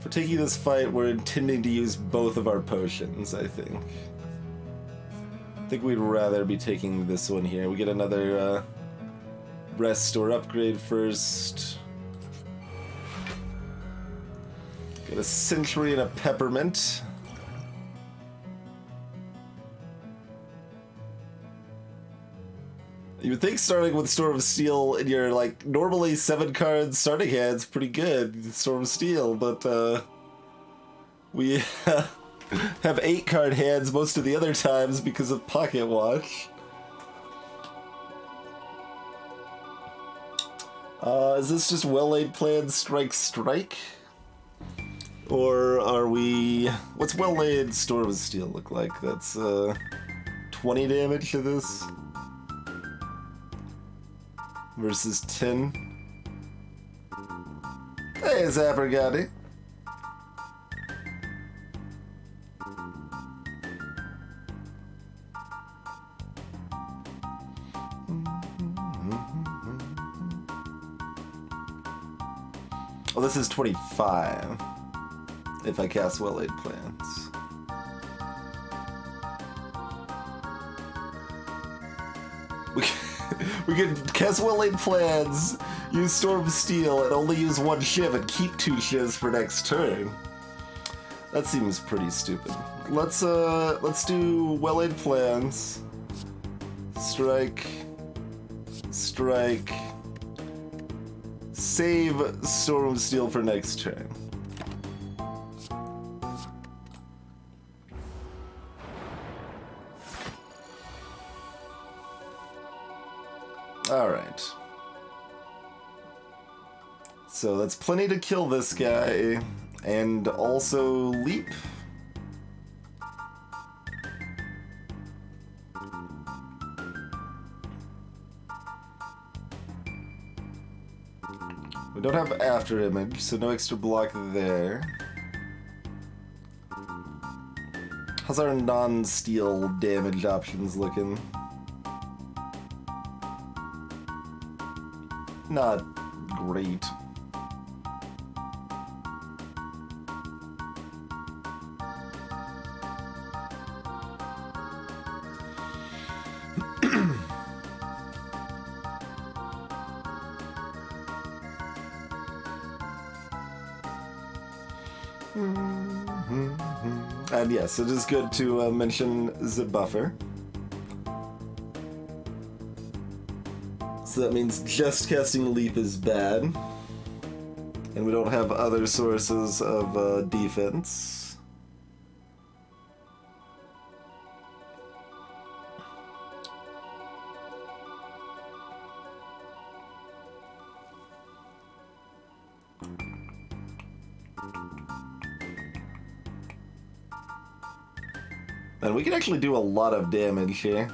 For taking this fight, we're intending to use both of our potions, I think. I think we'd rather be taking this one here. We get another rest or upgrade first. Get a Century and a Peppermint. You would think starting with Storm of Steel in your, like, normally 7 cards starting hand's pretty good, Storm of Steel, but we have 8 card hands most of the other times because of Pocket Watch. Is this just well-laid plan strike strike? Or are we... What's well-laid Storm of Steel look like? That's 20 damage to this? Versus 10. Hey, Zappergotti. Well, this is 25. If I cast well-laid plans. We could cast well-laid plans, use Storm of Steel, and only use 1 shiv and keep 2 shivs for next turn. That seems pretty stupid. Let's do well-laid plans. Strike. Strike. Save Storm of Steel for next turn. Alright. So that's plenty to kill this guy, and also leap. We don't have after image, so no extra block there. How's our non-steel damage options looking? Not great. And yes, it is good to mention the buffer. So that means just casting Leap is bad. And we don't have other sources of defense. And we can actually do a lot of damage here.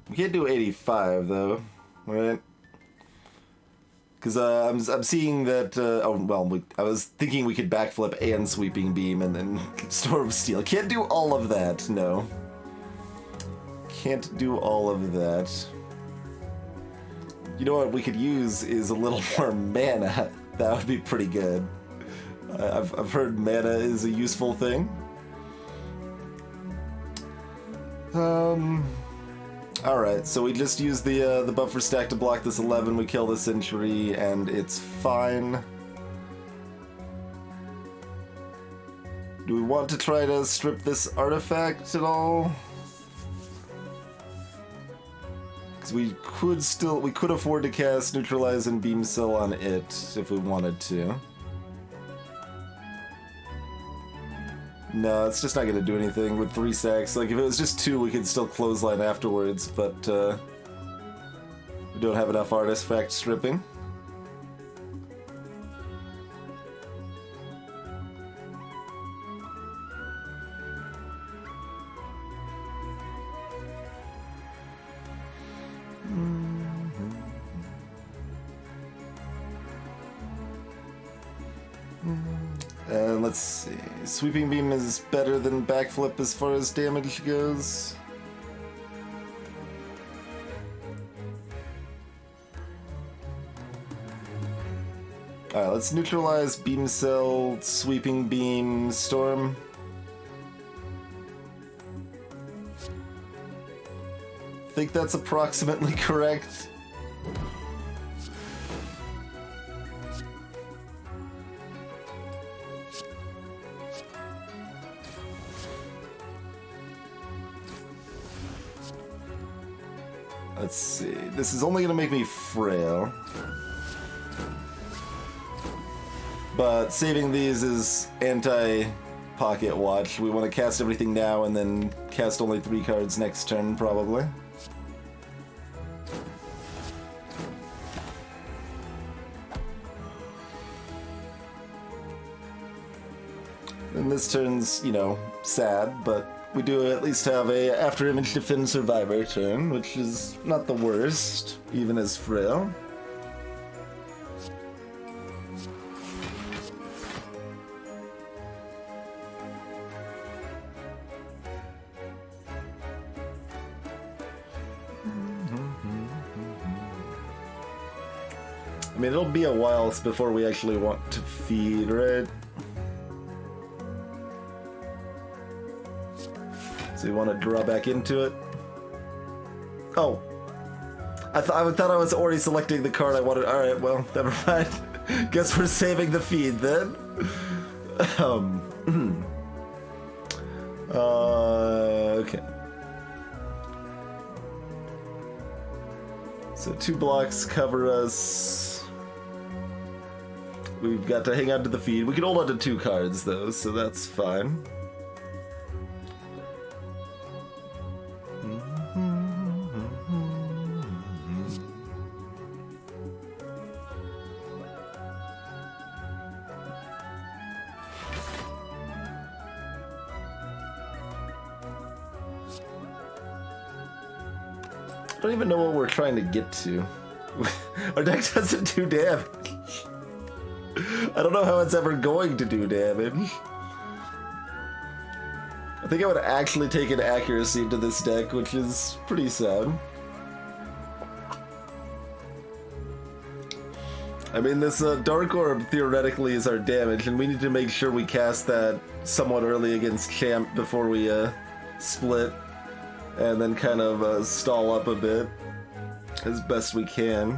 We can't do 85 though, right? Because I'm seeing that. I was thinking we could backflip and sweeping beam and then Storm of Steel. Can't do all of that. No. Can't do all of that. You know what we could use is a little more mana. That would be pretty good. I've heard mana is a useful thing. Alright, so we just use the buffer stack to block this 11, we kill the Century, and it's fine. Do we want to try to strip this artifact at all? Because we could afford to cast Neutralize and Beam Cell on it if we wanted to. No, it's just not going to do anything with 3 stacks. Like, if it was just 2, we could still clothesline afterwards, but we don't have enough artifact stripping. And let's see. Sweeping Beam is better than Backflip as far as damage goes. Alright, let's neutralize Beam Cell, Sweeping Beam, Storm. I think that's approximately correct. Let's see. This is only going to make me frail. But saving these is anti-pocket watch. We want to cast everything now and then cast only 3 cards next turn, probably. And this turn's, you know, sad, but we do at least have a After Image Defend Survivor turn, which is not the worst, even as frail. I mean, it'll be a while before we actually want to feed, right? So you want to draw back into it? Oh. I thought I was already selecting the card I wanted. Alright, well, never mind. Guess we're saving the feed then. Okay. So 2 blocks cover us. We've got to hang on to the feed. We can hold on to 2 cards though, so that's fine. I don't even know what we're trying to get to. Our deck doesn't do damage. I don't know how it's ever going to do damage. I think I would actually take an accuracy into this deck, which is pretty sad. I mean, this Dark Orb theoretically is our damage, and we need to make sure we cast that somewhat early against Champ before we split, and then kind of stall up a bit as best we can.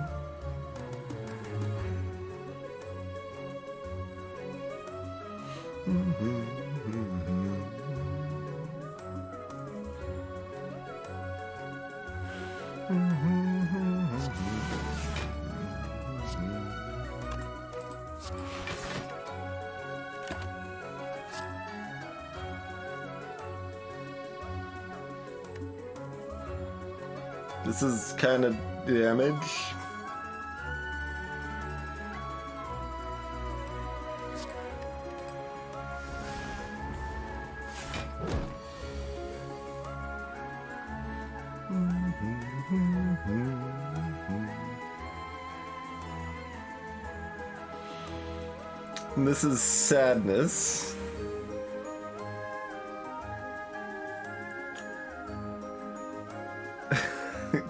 This is kind of damage. And this is sadness.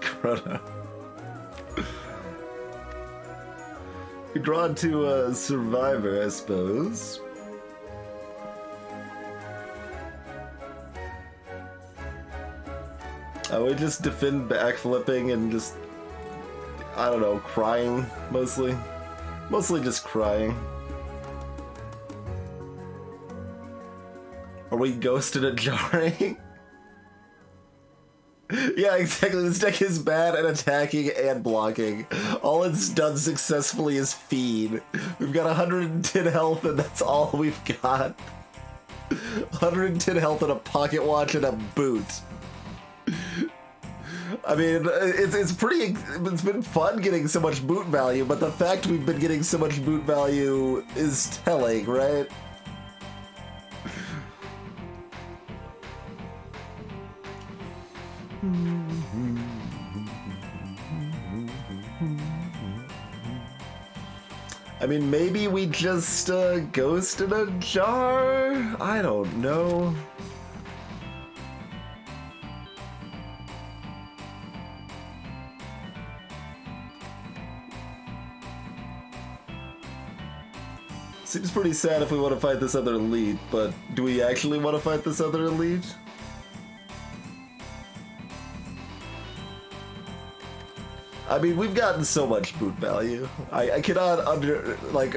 Chrono. You're drawn to a survivor, I suppose. I would just defend backflipping and just, I don't know, crying mostly. Mostly just crying. Are we ghosted and jarring? Yeah, exactly. This deck is bad at attacking and blocking. All it's done successfully is feed. We've got 110 health and that's all we've got. 110 health and a pocket watch and a boot. I mean, it's been fun getting so much boot value, but the fact we've been getting so much boot value is telling, right? I mean, maybe we just ghost in a jar? I don't know. Seems pretty sad if we want to fight this other elite, but do we actually want to fight this other elite? I mean, we've gotten so much boot value. I cannot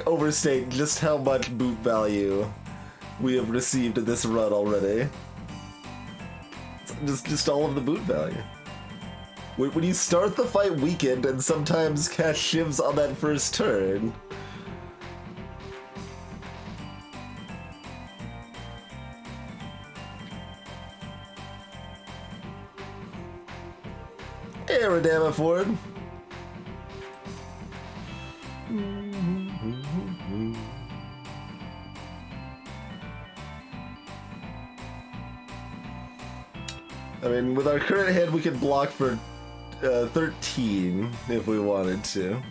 overstate just how much boot value we have received in this run already. Just all of the boot value. When you start the fight weakened and sometimes cast shivs on that first turn. Hey, Radama Ford. I mean, with our current hand, we could block for 13 if we wanted to.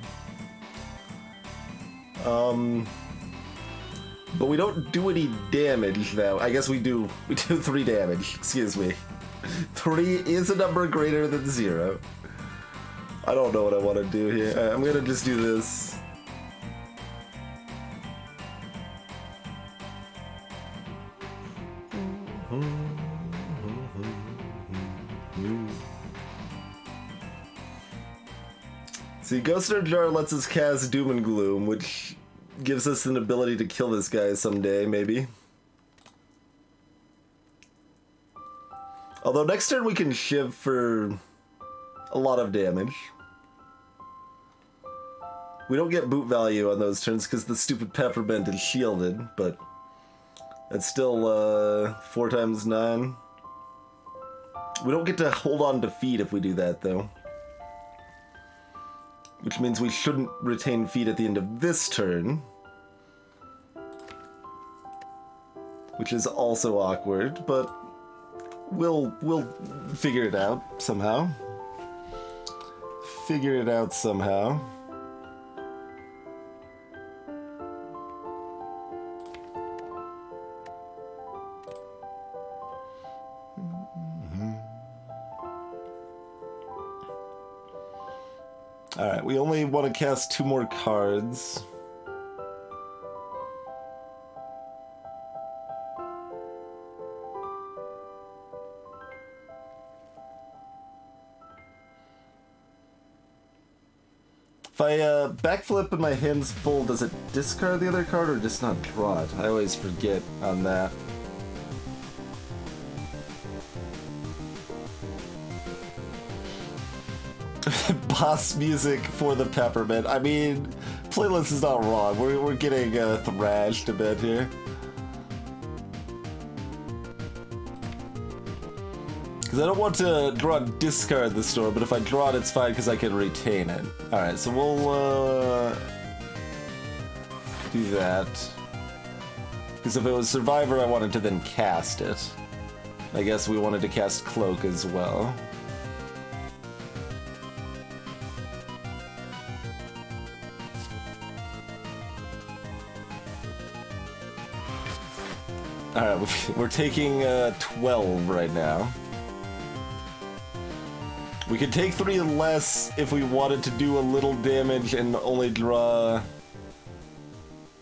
But we don't do any damage now. I guess we do 3 damage. Excuse me. 3 is a number greater than 0. I don't know what I want to do here. I'm gonna just do this. See, Ghost in a Jar lets us cast Doom and Gloom, which gives us an ability to kill this guy someday, maybe. Although next turn we can shiv for a lot of damage. We don't get boot value on those turns because the stupid Peppermint is shielded, but that's still 4 times 9. We don't get to hold on to feed if we do that, though. Which means we shouldn't retain feed at the end of this turn. Which is also awkward, but we'll figure it out somehow. figure it out somehow. Alright, we only want to cast 2 more cards. If I backflip and my hand's full, does it discard the other card or just not draw it? I always forget on that. Boss music for the peppermint. I mean, playlist is not wrong. We're getting thrashed a bit here. Because I don't want to draw discard the store, but if I draw it, it's fine because I can retain it. Alright, so we'll do that. Because if it was Survivor, I wanted to then cast it. I guess we wanted to cast Cloak as well. Alright, we're taking 12 right now. We could take 3 less if we wanted to do a little damage and only draw...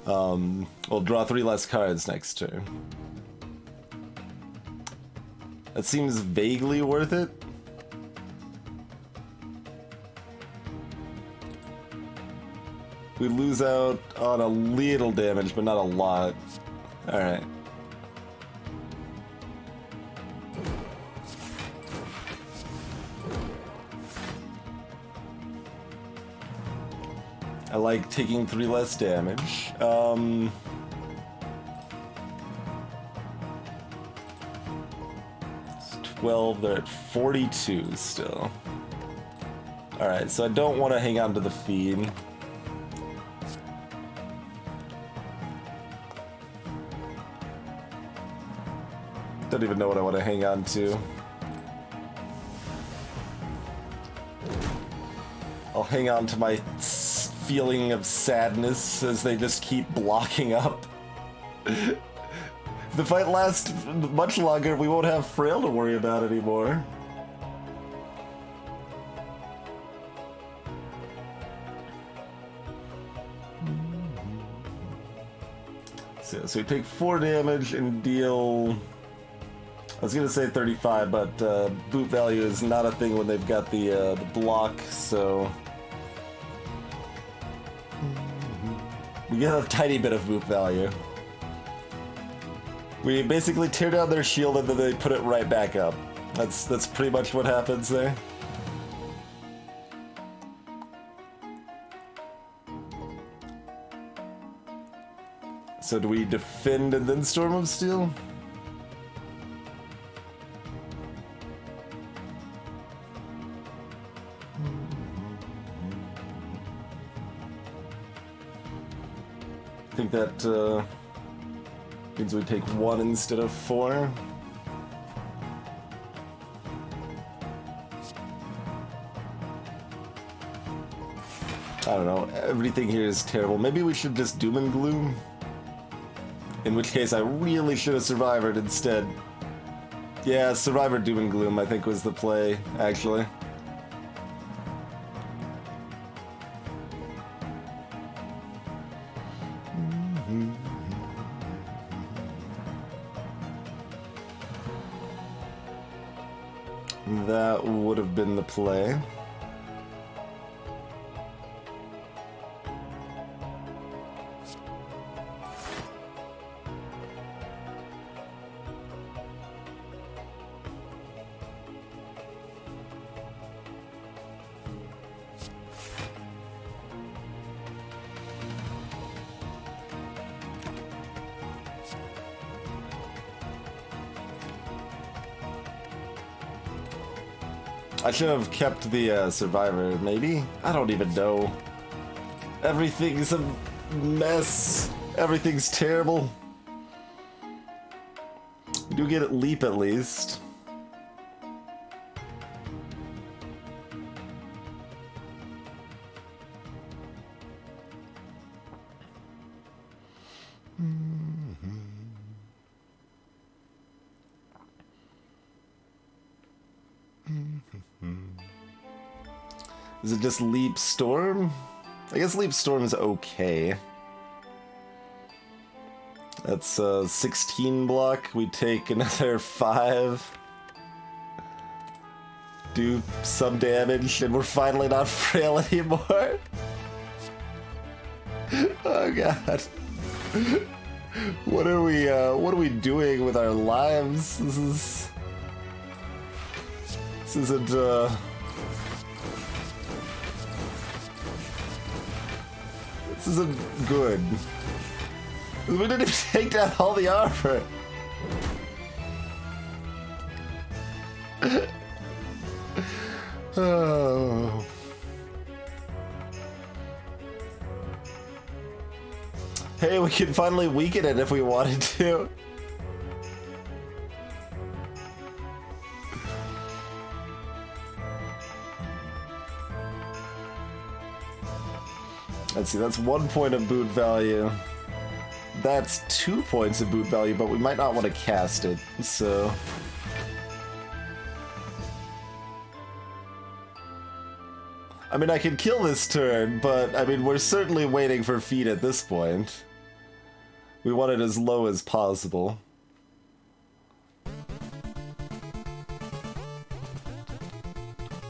we'll draw 3 less cards next turn. That seems vaguely worth it. We lose out on a little damage, but not a lot. Alright. I like taking 3 less damage. 12, they're at 42 still. Alright, so I don't want to hang on to the feed. Don't even know what I want to hang on to. I'll hang on to my feeling of sadness as they just keep blocking up. If the fight lasts much longer, we won't have Frail to worry about anymore. So we take 4 damage and deal... I was gonna say 35, but boot value is not a thing when they've got the block, so... We get a tiny bit of boot value. We basically tear down their shield and then they put it right back up. That's pretty much what happens there. So do we defend and then Storm of Steel? I think that means we take 1 instead of 4. I don't know, everything here is terrible. Maybe we should just Doom and Gloom? In which case I really should have Survivored instead. Yeah, Survivor Doom and Gloom I think was the play, actually. That would have been the play. I should have kept the Survivor, maybe? I don't even know. Everything's a mess. Everything's terrible. We do get it leap at least. Is it just Leap Storm? I guess Leap Storm is okay. That's 16 block. We take another 5. Do some damage, and we're finally not frail anymore. Oh god. What are we doing with our lives? This isn't this isn't good. We didn't even take down all the armor. Oh. Hey, we can finally weaken it if we wanted to. Let's see, that's 1 point of boot value. That's 2 points of boot value, but we might not want to cast it, so... I mean, I can kill this turn, but, I mean, we're certainly waiting for feet at this point. We want it as low as possible.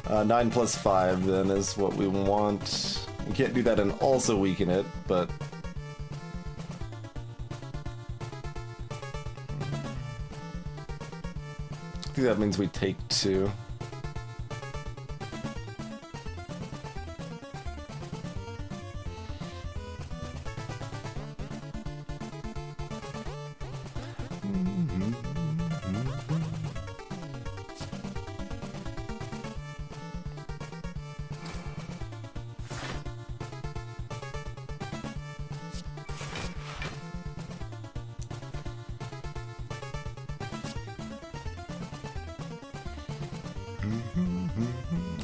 Nine plus 5, then, is what we want. We can't do that and also weaken it, but... I think that means we take 2.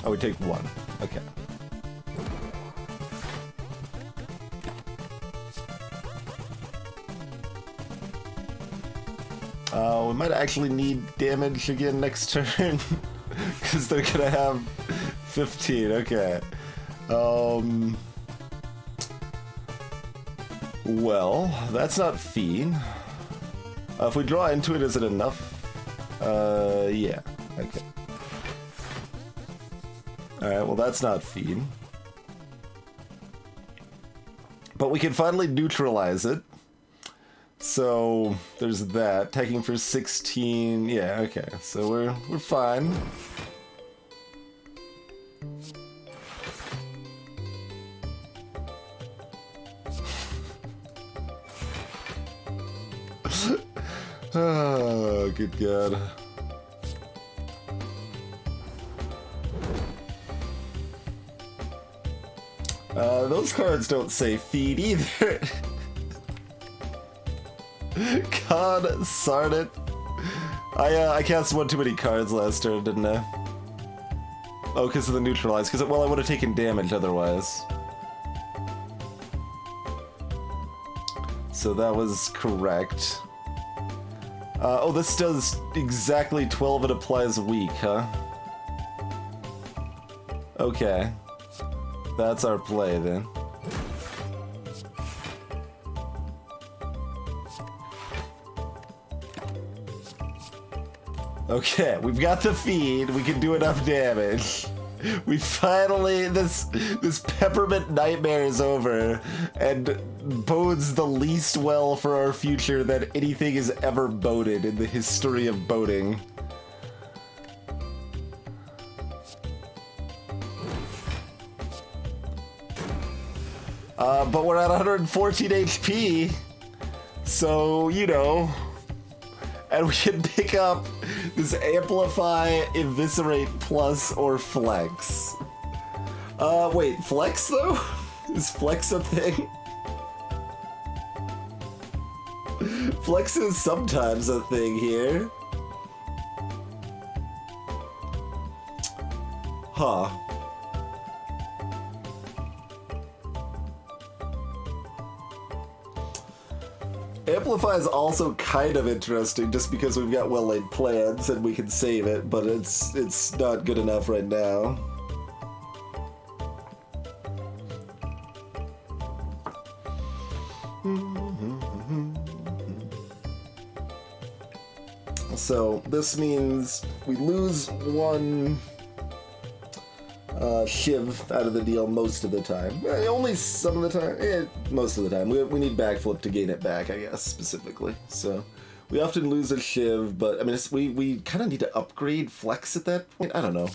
Oh, we take 1. Okay. We might actually need damage again next turn. Because they're gonna have 15. Okay. Well, that's not Fiend. If we draw into it, is it enough? Yeah. Okay. Alright, well that's not Feed. But we can finally neutralize it. So, there's that. Taking for 16, yeah, okay. So we're fine. Oh, good God. Those cards don't say feed either. God, sarn it. I cast one too many cards last turn, didn't I? Oh, because of the neutralize. Because, well, I would have taken damage otherwise. So that was correct. Oh, this does exactly 12. It applies weak, huh? Okay. That's our play, then. Okay, we've got the feed. We can do enough damage. We finally... This peppermint nightmare is over and bodes the least well for our future that anything is ever boded in the history of boding. But we're at 114 HP, so, you know, and we can pick up this Amplify, Eviscerate Plus, or Flex. Wait, Flex, though? Is Flex a thing? Flex is sometimes a thing here. Huh. Amplify is also kind of interesting just because we've got well-laid plans and we can save it, but it's not good enough right now. So this means we lose one shiv out of the deal most of the time. Only some of the time. Most of the time. We need backflip to gain it back, I guess, specifically. So we often lose a shiv, but I mean, we kind of need to upgrade flex at that point. I don't know.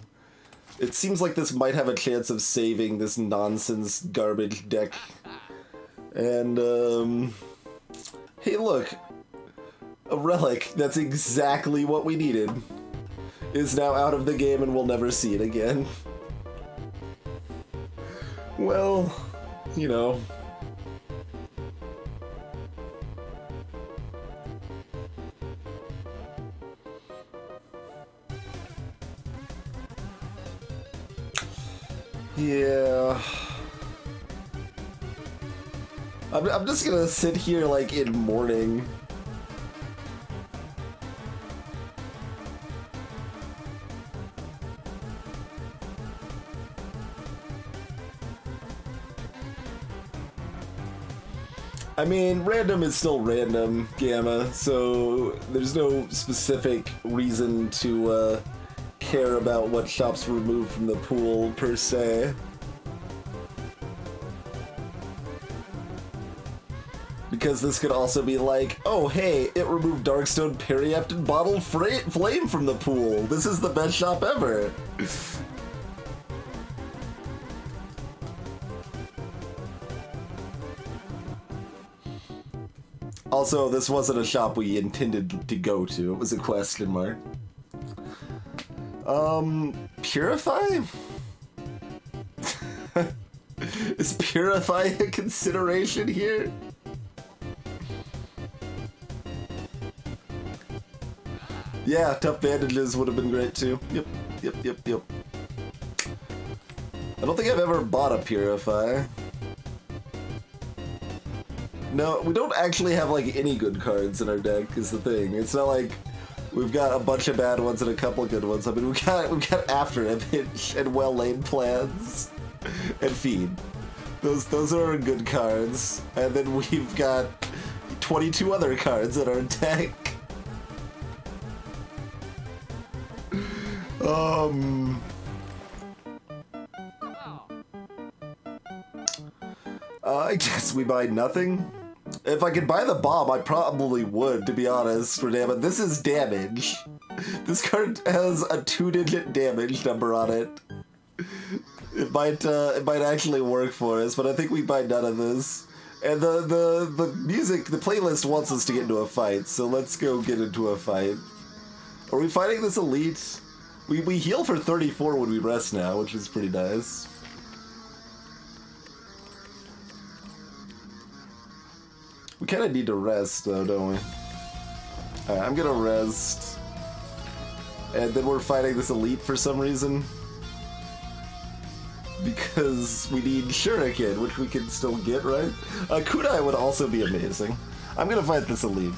It seems like this might have a chance of saving this nonsense garbage deck. And, hey look, a relic that's exactly what we needed is now out of the game and we'll never see it again. Well, you know. Yeah. I'm just gonna sit here like in mourning. I mean, random is still random, Gamma, so there's no specific reason to care about what shops removed from the pool, per se. Because this could also be like, oh hey, it removed Darkstone Periapt and Bottled Flame from the pool. This is the best shop ever. Also, this wasn't a shop we intended to go to. It was a question mark. Purify? Is Purify a consideration here? Yeah, tough bandages would have been great too. Yep. I don't think I've ever bought a Purify. No, we don't actually have like any good cards in our deck is the thing. It's not like we've got a bunch of bad ones and a couple of good ones. I mean, we've got After Image and Well-Laid Plans and Feed. Those are our good cards. And then we've got 22 other cards in our deck. I guess we buy nothing. If I could buy the bomb, I probably would, to be honest, for damage. This is damage. This card has a 2-digit damage number on it. It might actually work for us, but I think we buy none of this. And the music, the playlist wants us to get into a fight, so let's go get into a fight. Are we fighting this elite? We heal for 34 when we rest now, which is pretty nice. We kind of need to rest, though, don't we? Alright, I'm gonna rest. And then we're fighting this elite for some reason. Because we need Shuriken, which we can still get, right? Kunai would also be amazing. I'm gonna fight this elite.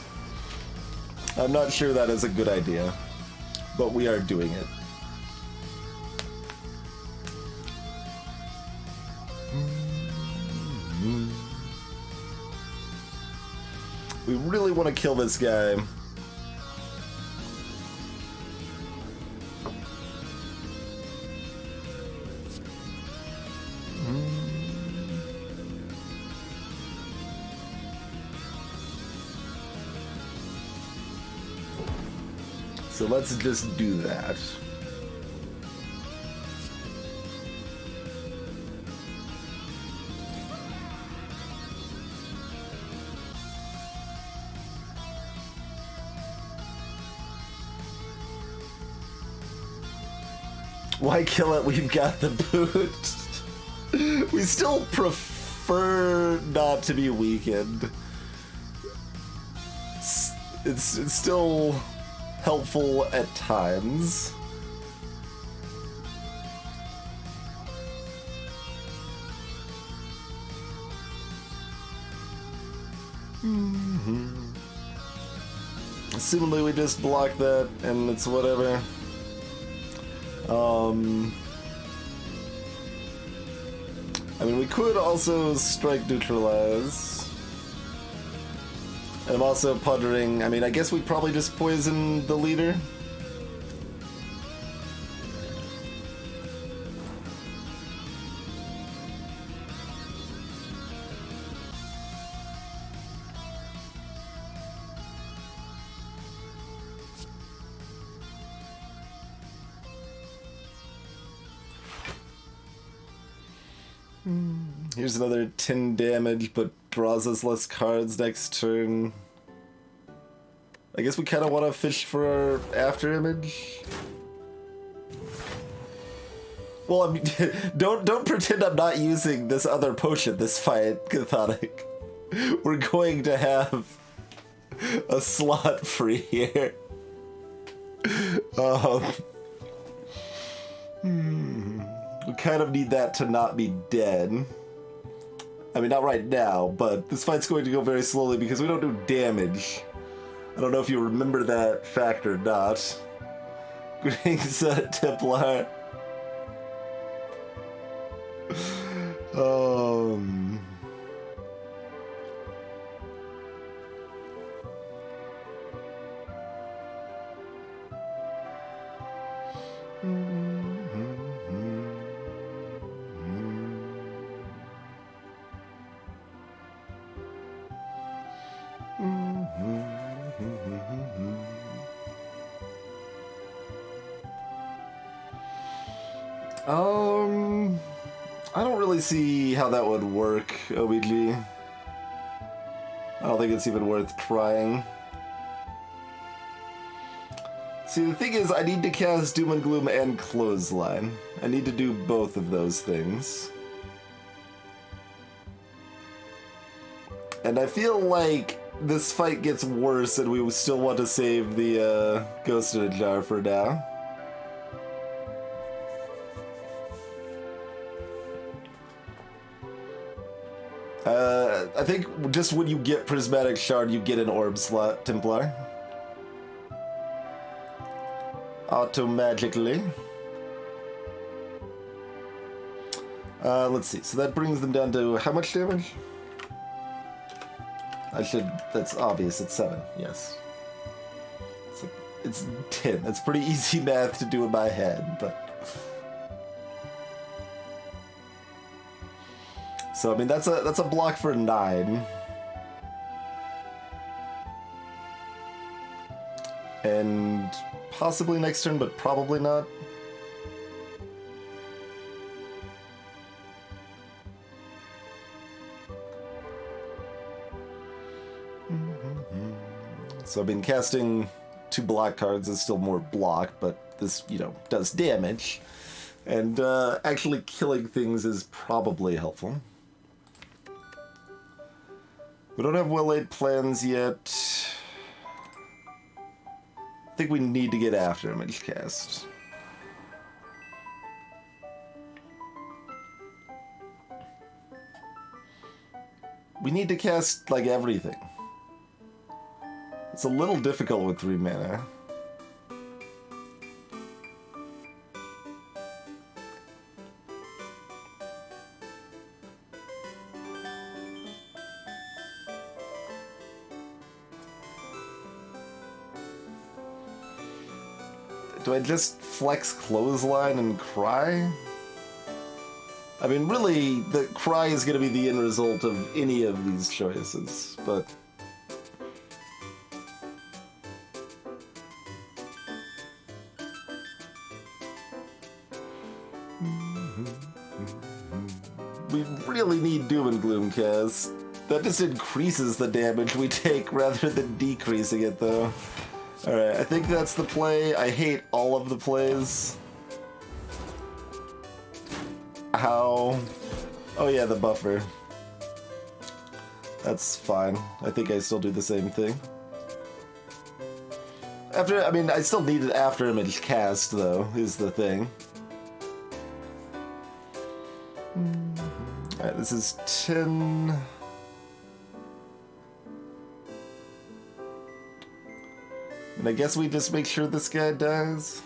I'm not sure that is a good idea. But we are doing it. We really want to kill this guy. So let's just do that. Why kill it? We've got the boot. We still prefer not to be weakened. It's still helpful at times. Assumably we just block that and it's whatever. I mean, we could also strike neutralize. And I'm also pondering, I mean, I guess we probably just poison the leader. Here's another 10 damage, but draws us less cards next turn. I guess we kind of want to fish for our after image. Well, I mean, don't pretend I'm not using this other potion this fight, Cathodic. We're going to have a slot free here. We kind of need that to not be dead. I mean, not right now, but this fight's going to go very slowly because we don't do damage. I don't know if you remember that fact or not. Greetings, Templar. I don't really see how that would work, OBG. I don't think it's even worth trying. See, the thing is, I need to cast Doom and Gloom and Clothesline. I need to do both of those things. And I feel like this fight gets worse and we still want to save the Ghost in a Jar for now. I think just when you get Prismatic Shard, you get an Orb slot, Templar. Automagically. Let's see. So that brings them down to how much damage? That's obvious. It's 7. Yes. It's 10. It's pretty easy math to do in my head, but. So I mean that's a block for 9. And possibly next turn, but probably not. So I've been casting 2 block cards is still more block, but this, does damage. And actually killing things is probably helpful. We don't have well-laid plans yet. I think we need to get after image cast. We need to cast, like, everything. It's a little difficult with 3 mana. Do I just flex Clothesline and Cry? I mean, really, the Cry is going to be the end result of any of these choices, but... We really need Doom and Gloom cast. That just increases the damage we take rather than decreasing it, though. Alright, I think that's the play. I hate all of the plays. How? Oh yeah, the buffer. That's fine. I think I still do the same thing. I still need an after image cast, though, is the thing. Alright, this is 10... And I guess we just make sure this guy dies.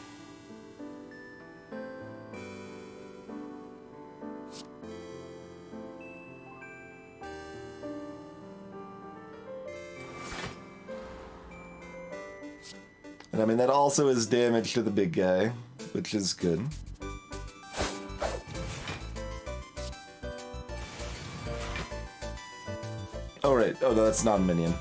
And I mean, that also is damage to the big guy, which is good. Oh, right. Oh, no, that's not a minion.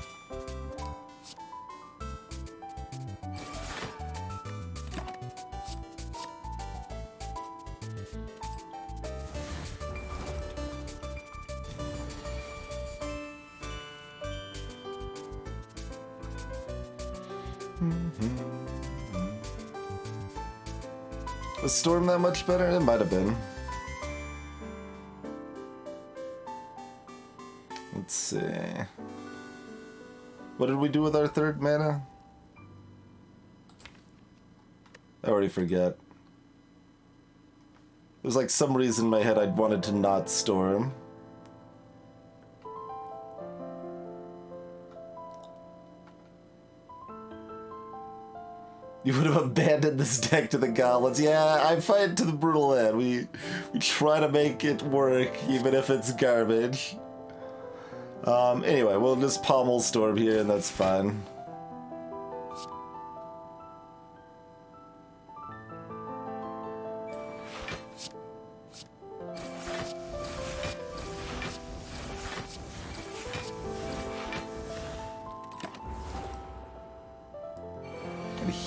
Was Storm that much better? It might have been. Let's see. What did we do with our third mana? I already forget. There's like some reason in my head I'd wanted to not Storm. You would have abandoned this deck to the goblins. Yeah, I fight to the brutal end. We try to make it work, even if it's garbage. Anyway, we'll just pommel Storm here, and that's fine.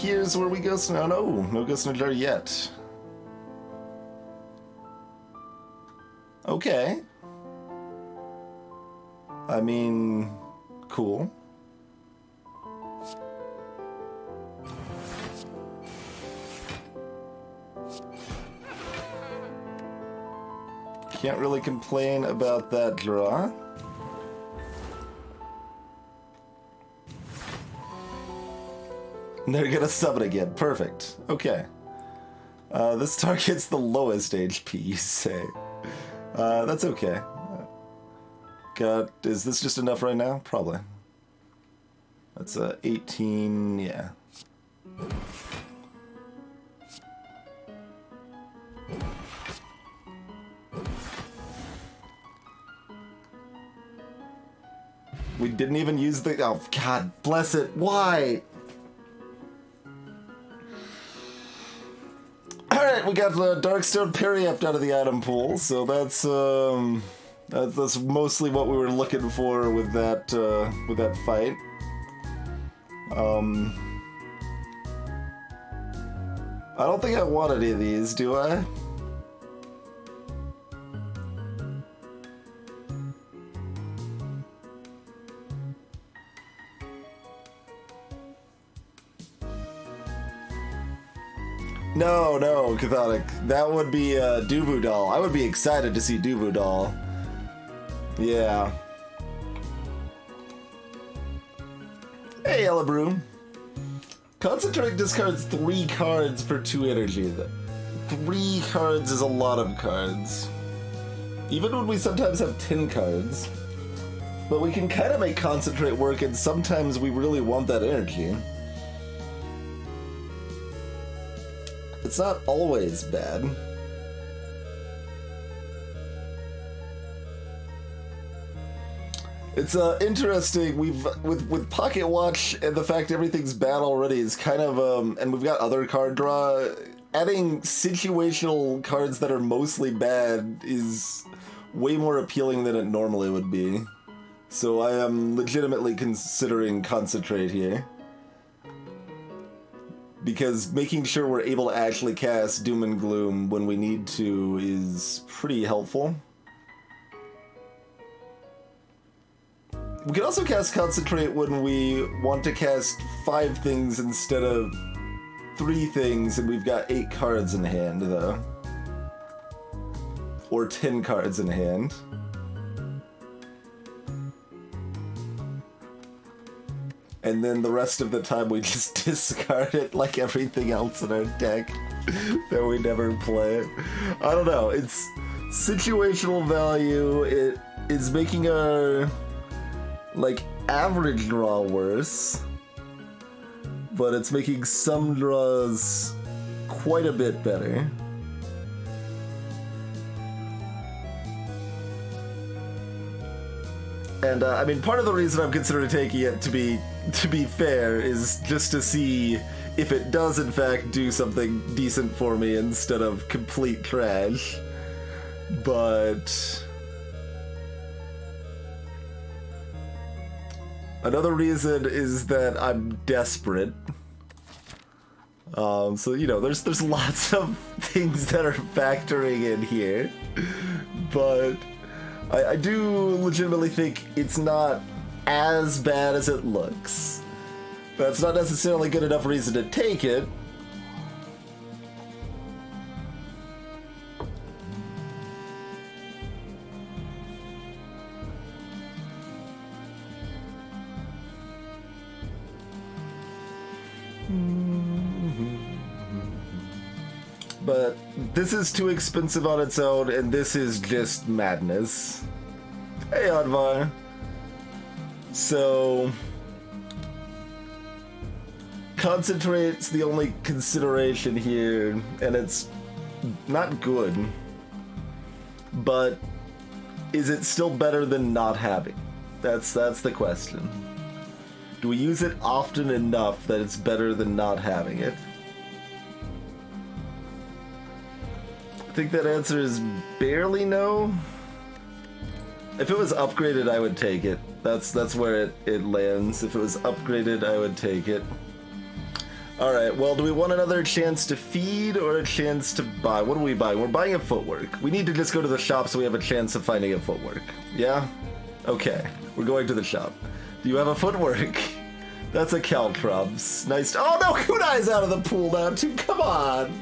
Here's where we go. No, no Ghost in a Jar yet. Okay. I mean, cool. Can't really complain about that draw. They're gonna summon again. Perfect. Okay. This targets the lowest HP, you say. That's okay. Is this just enough right now? Probably. That's 18, yeah. We didn't even use the... Oh, God bless it. Why? Alright, we got the Darkstone Periapt out of the item pool, so that's mostly what we were looking for with that fight. I don't think I want any of these, do I? No, Catholic. That would be Duvu Doll. I would be excited to see Duvu Doll. Yeah. Hey, Elabroom. Concentrate discards 3 cards for 2 energy. 3 cards is a lot of cards. Even when we sometimes have 10 cards. But we can kind of make Concentrate work, and sometimes we really want that energy. It's not always bad. It's interesting. We've with Pocket Watch and the fact everything's bad already is kind of and we've got other card draw. Adding situational cards that are mostly bad is way more appealing than it normally would be. So I am legitimately considering Concentrate here. Because making sure we're able to actually cast Doom and Gloom when we need to is pretty helpful. We can also cast Concentrate when we want to cast 5 things instead of 3 things, and we've got 8 cards in hand, though. Or 10 cards in hand. And then the rest of the time we just discard it like everything else in our deck that we never play. I don't know, it's situational value. It is making our like average draw worse, but it's making some draws quite a bit better. And I mean, part of the reason I'm considering taking it, to be fair, is just to see if it does in fact do something decent for me instead of complete trash. But another reason is that I'm desperate. So, you know, there's lots of things that are factoring in here, but I do legitimately think it's not as bad as it looks. That's not necessarily good enough reason to take it. But this is too expensive on its own, and this is just madness. Hey, Advar. So, concentrate's the only consideration here, and it's not good. But is it still better than not having? That's the question. Do we use it often enough that it's better than not having it? I think that answer is barely no. If it was upgraded, I would take it. That's where it lands. If it was upgraded, I would take it. Alright, well, do we want another chance to feed or a chance to buy? What are we buying? We're buying a footwork. We need to just go to the shop so we have a chance of finding a footwork. Yeah? Okay. We're going to the shop. Do you have a footwork? That's a Caltrops. Nice. Oh no, Kunai's out of the pool now too. Come on.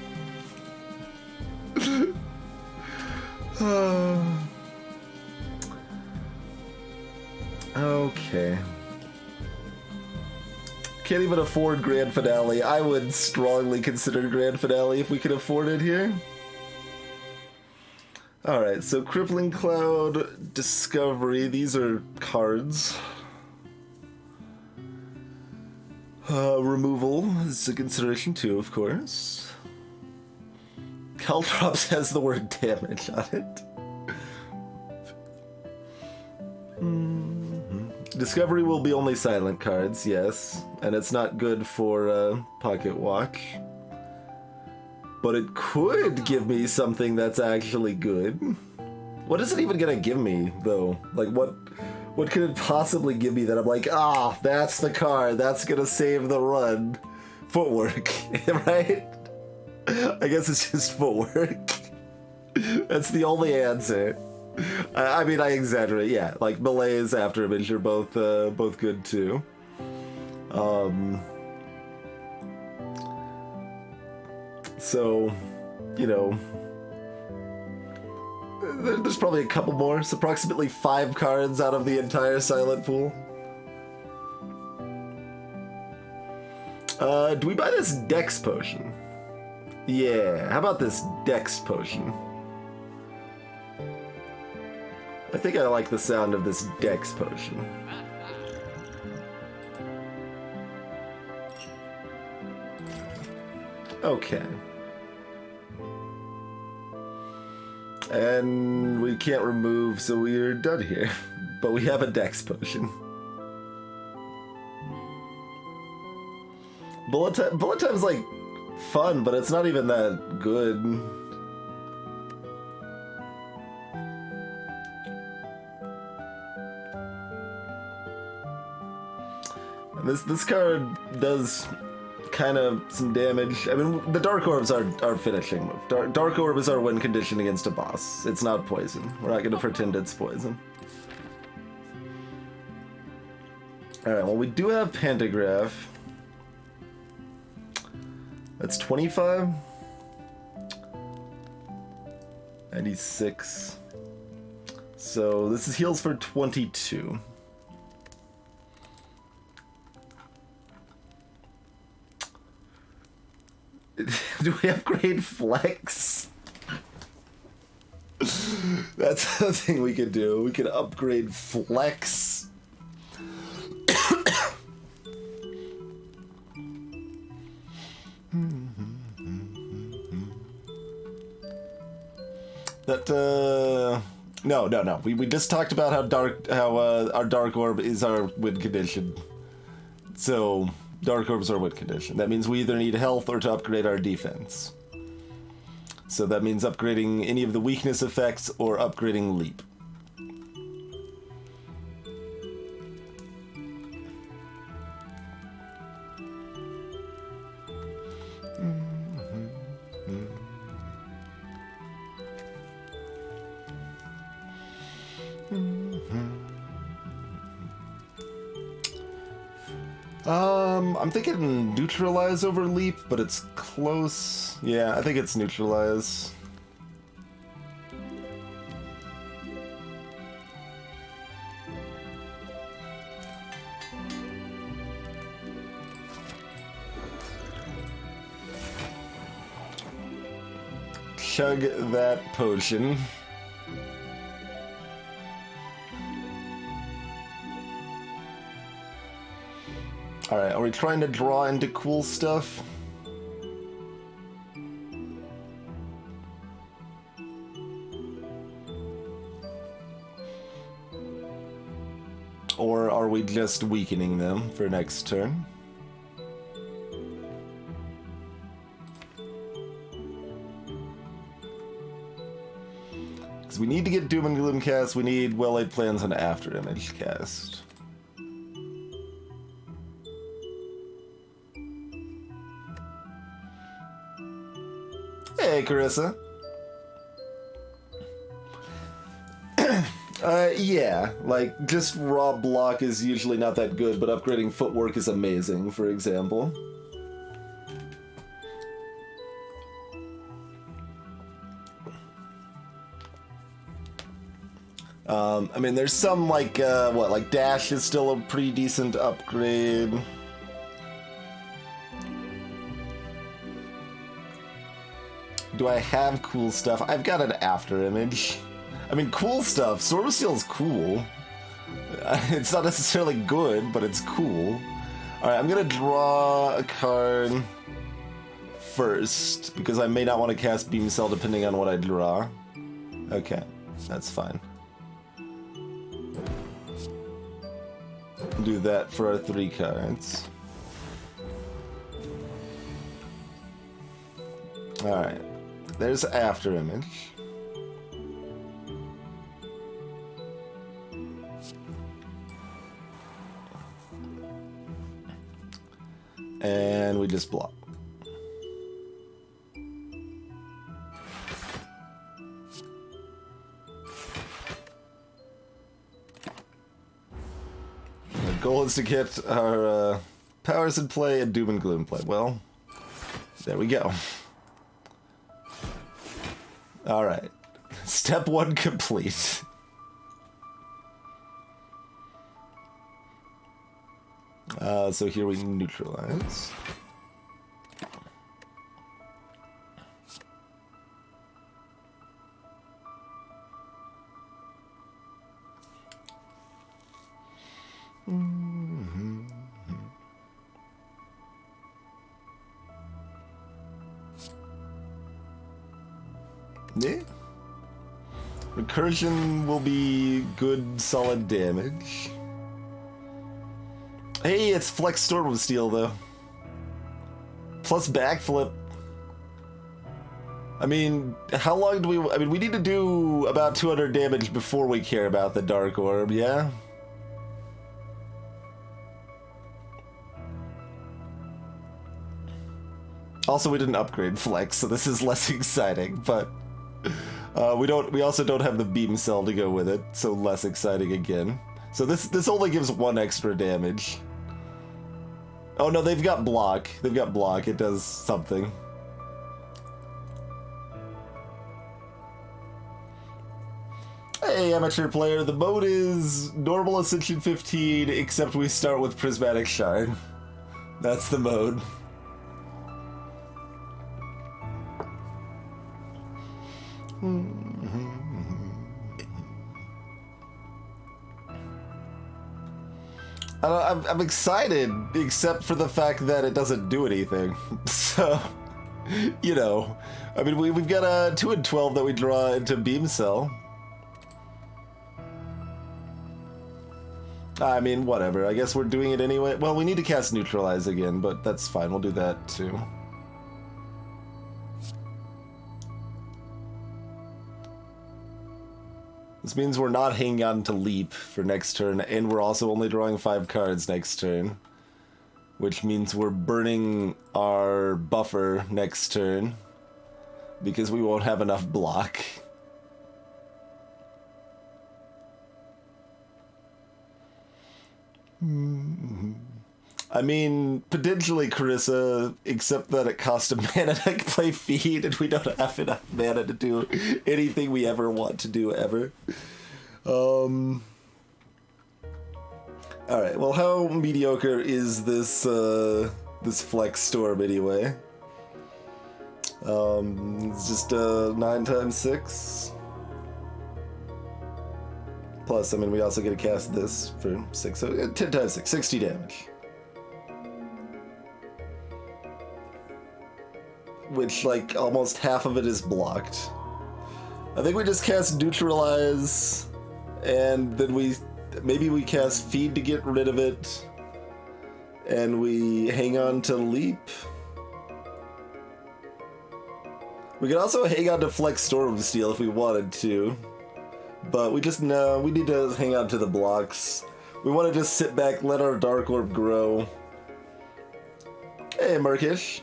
Okay. Can't even afford Grand Finale. I would strongly consider Grand Finale if we could afford it here. Alright, so Crippling Cloud, Discovery, these are cards. Removal is a consideration too, of course. Caltrops has the word damage on it. Discovery will be only silent cards, yes. And it's not good for Pocket Watch. But it could give me something that's actually good. What is it even gonna give me, though? Like, what could it possibly give me that I'm like, ah, that's the card, that's gonna save the run? Footwork, right? I guess it's just footwork. That's the only answer. I mean, I exaggerate, yeah. Like, Malaise, After Image are both good, too. So, you know, there's probably a couple more. It's approximately 5 cards out of the entire silent pool. Do we buy this Dex Potion? Yeah, how about this Dex Potion? I think I like the sound of this Dex Potion. Okay. And we can't remove, so we're done here. But we have a Dex Potion. Bullet Time's like fun, but it's not even that good. And this card does kind of some damage. I mean, the Dark Orbs are our finishing move. Dark Orb is our win condition against a boss. It's not poison. We're not going to pretend it's poison. Alright, well, we do have Pantograph. That's 25. 96. So this is heals for 22. Do we upgrade Flex? That's the thing we could do. We could upgrade Flex. No. We just talked about how our Dark Orb is our win condition. So Dark Orbs are what condition? That means we either need health or to upgrade our defense. So that means upgrading any of the weakness effects or upgrading leap. I'm thinking neutralize over leap, but it's close. Yeah, I think it's neutralize. Chug that potion. Alright, are we trying to draw into cool stuff? Or are we just weakening them for next turn? Because we need to get Doom and Gloom cast, we need well-laid plans on After Image cast. Hey, Carissa. Yeah, like, just raw block is usually not that good, but upgrading footwork is amazing, for example. I mean, there's some, like, like, dash is still a pretty decent upgrade. Do I have cool stuff? I've got an After Image. I mean, cool stuff. Sword of Steel is cool. It's not necessarily good, but it's cool. Alright, I'm gonna draw a card first, because I may not want to cast Beam Cell depending on what I draw. Okay, that's fine. Do that for our 3 cards. Alright. There's After Image. And we just block. The goal is to get our powers in play and Doom and Gloom play. Well, there we go. Alright. Step 1 complete. So here we neutralize. Yeah. Recursion will be good, solid damage. Hey, it's Flex Storm of Steel, though. Plus backflip. I mean, how long do we... I mean, we need to do about 200 damage before we care about the Dark Orb, yeah? Also, we didn't upgrade Flex, so this is less exciting, but... we also don't have the Beam Cell to go with it, so less exciting again. So this only gives 1 extra damage. Oh no, they've got block. They've got block. It does something. Hey, amateur player. The mode is normal Ascension 15, except we start with Prismatic Shine. That's the mode. I'm excited, except for the fact that it doesn't do anything. So, you know, I mean, we've got a 2 and 12 that we draw into Beam Cell. I mean, whatever. I guess we're doing it anyway. Well, we need to cast Neutralize again, but that's fine. We'll do that too. This means we're not hanging on to Leap for next turn, and we're also only drawing 5 cards next turn. Which means we're burning our buffer next turn, because we won't have enough block. I mean, potentially Carissa, except that it costs a mana to play Feed, and we don't have enough mana to do anything we ever want to do, ever. Alright, well, how mediocre is this, this Flex Storm anyway? It's just, 9 times 6. Plus, I mean, we also get to cast this for 6, so 10 times 6, 60 damage. Which, like, almost half of it is blocked. I think we just cast Neutralize, and then maybe we cast Feed to get rid of it, and we hang on to Leap. We could also hang on to Flex Stormsteel if we wanted to. But we just know we need to hang on to the blocks. We want to just sit back, let our Dark Orb grow. Hey, Murkish.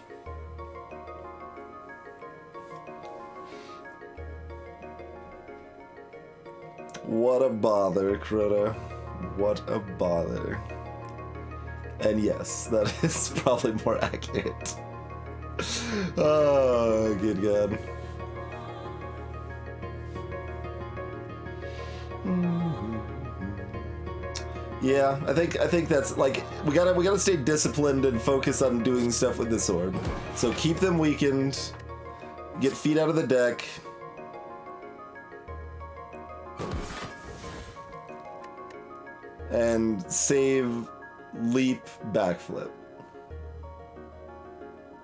What a bother, Crota. What a bother. And yes, that is probably more accurate. Oh, good God. Yeah, I think that's like we gotta stay disciplined and focus on doing stuff with this orb. So keep them weakened, get Feet out of the deck. And save Leap Backflip.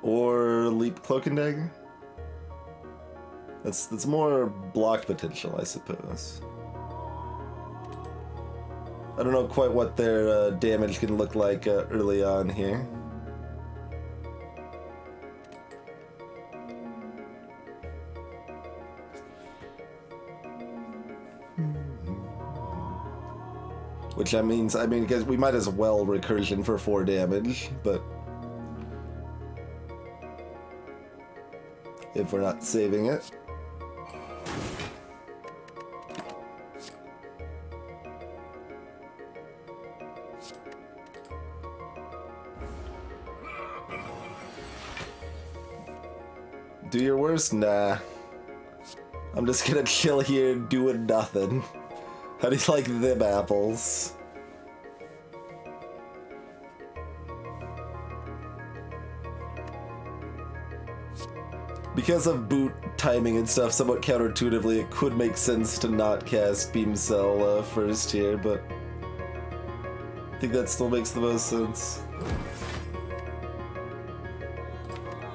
Or Leap Cloak and Dagger? That's more block potential, I suppose. I don't know quite what their damage can look like early on here. Which means, because we might as well recursion for 4 damage, but if we're not saving it. Do your worst? Nah. I'm just gonna chill here doing nothing. How do you like them apples? Because of boot timing and stuff, somewhat counterintuitively, it could make sense to not cast Beam Cell first here, but I think that still makes the most sense.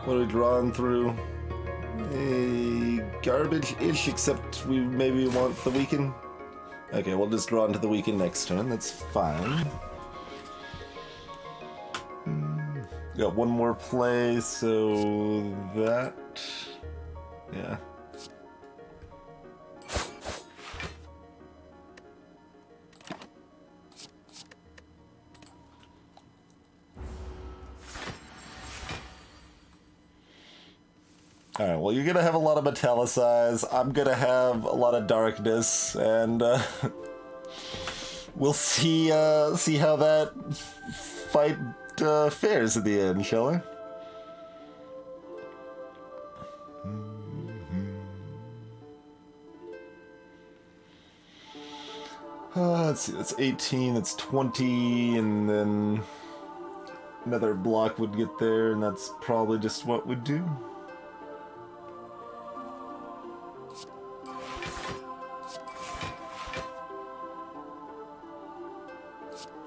What are we drawing through? A garbage-ish, except we maybe want the weaken. Okay, we'll just draw into the weaken next turn. That's fine. Got one more play, so that... yeah. Alright, well, you're gonna have a lot of Metallicize, I'm gonna have a lot of Darkness, and we'll see how that fight fares at the end, shall we? Let's see, that's 18, that's 20, and then another block would get there, and that's probably just what we'd do.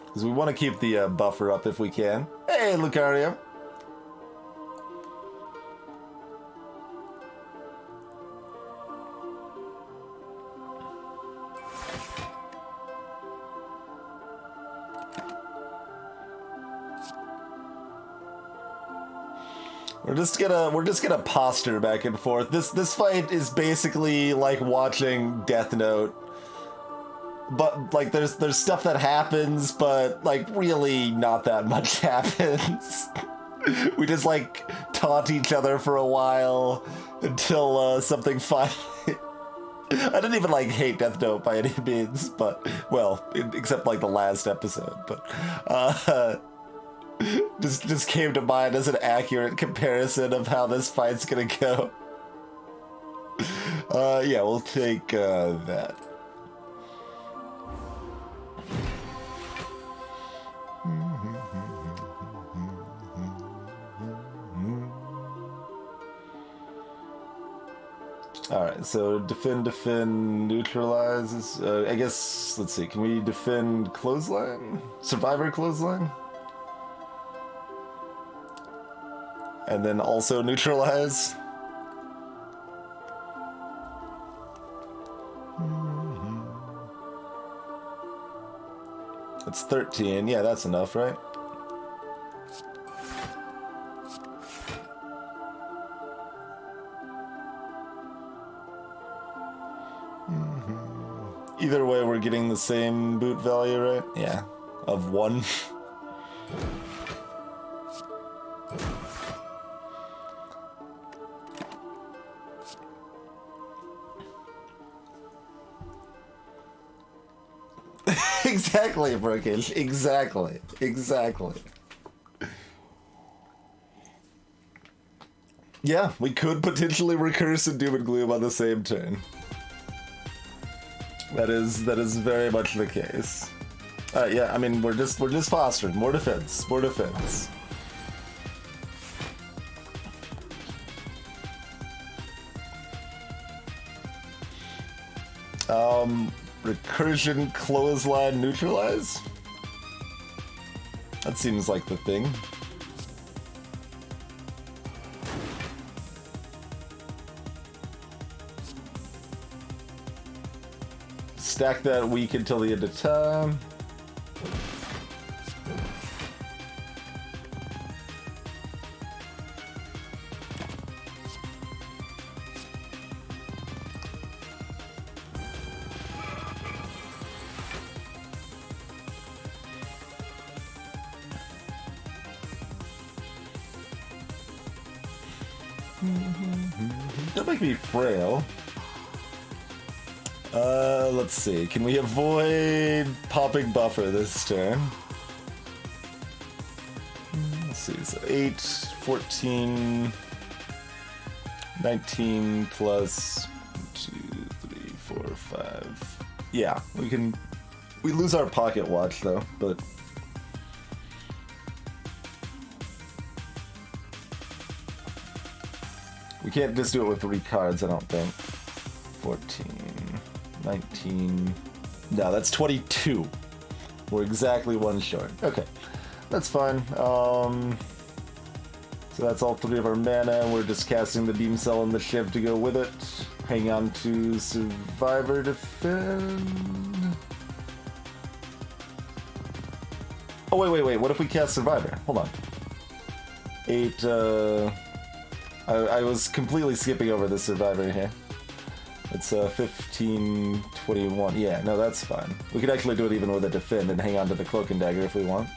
Because we want to keep the buffer up if we can. Hey, Lucario! We're just gonna posture back and forth. This fight is basically like watching Death Note. But like there's stuff that happens, but like really not that much happens. We just like taunt each other for a while until something fun. I didn't even like hate Death Note by any means, but well, except like the last episode. But just came to mind as an accurate comparison of how this fight's gonna go. Yeah, we'll take that. Alright, so defend, neutralizes. I guess, let's see, can we defend clothesline? Survivor clothesline? And then also neutralize? That's 13. Yeah, that's enough, right? Either way, we're getting the same boot value, right? Yeah, of 1. Exactly, Brookish. Exactly. Yeah, we could potentially recurse and Doom and Gloom on the same turn. That is very much the case. Yeah, I mean we're just fostering more defense. Recursion, clothesline, neutralize? That seems like the thing. Stack that weak until the end of time. Don't make me frail. Let's see. Can we avoid popping buffer this turn? Let's see. So 8, 14, 19 plus 2, 3, 4, 5. Yeah, we can. We lose our pocket watch though, but. We can't just do it with 3 cards, I don't think. 14, 19... No, that's 22. We're exactly 1 short. Okay, that's fine. So that's all 3 of our mana. We're just casting the Beam Cell and the Shiv to go with it. Hang on to Survivor Defend. Oh, wait. What if we cast Survivor? Hold on. 8, I was completely skipping over the Survivor here. It's 15, 21. Yeah, no, that's fine. We could actually do it even with a Defend and hang on to the Cloak and Dagger if we want.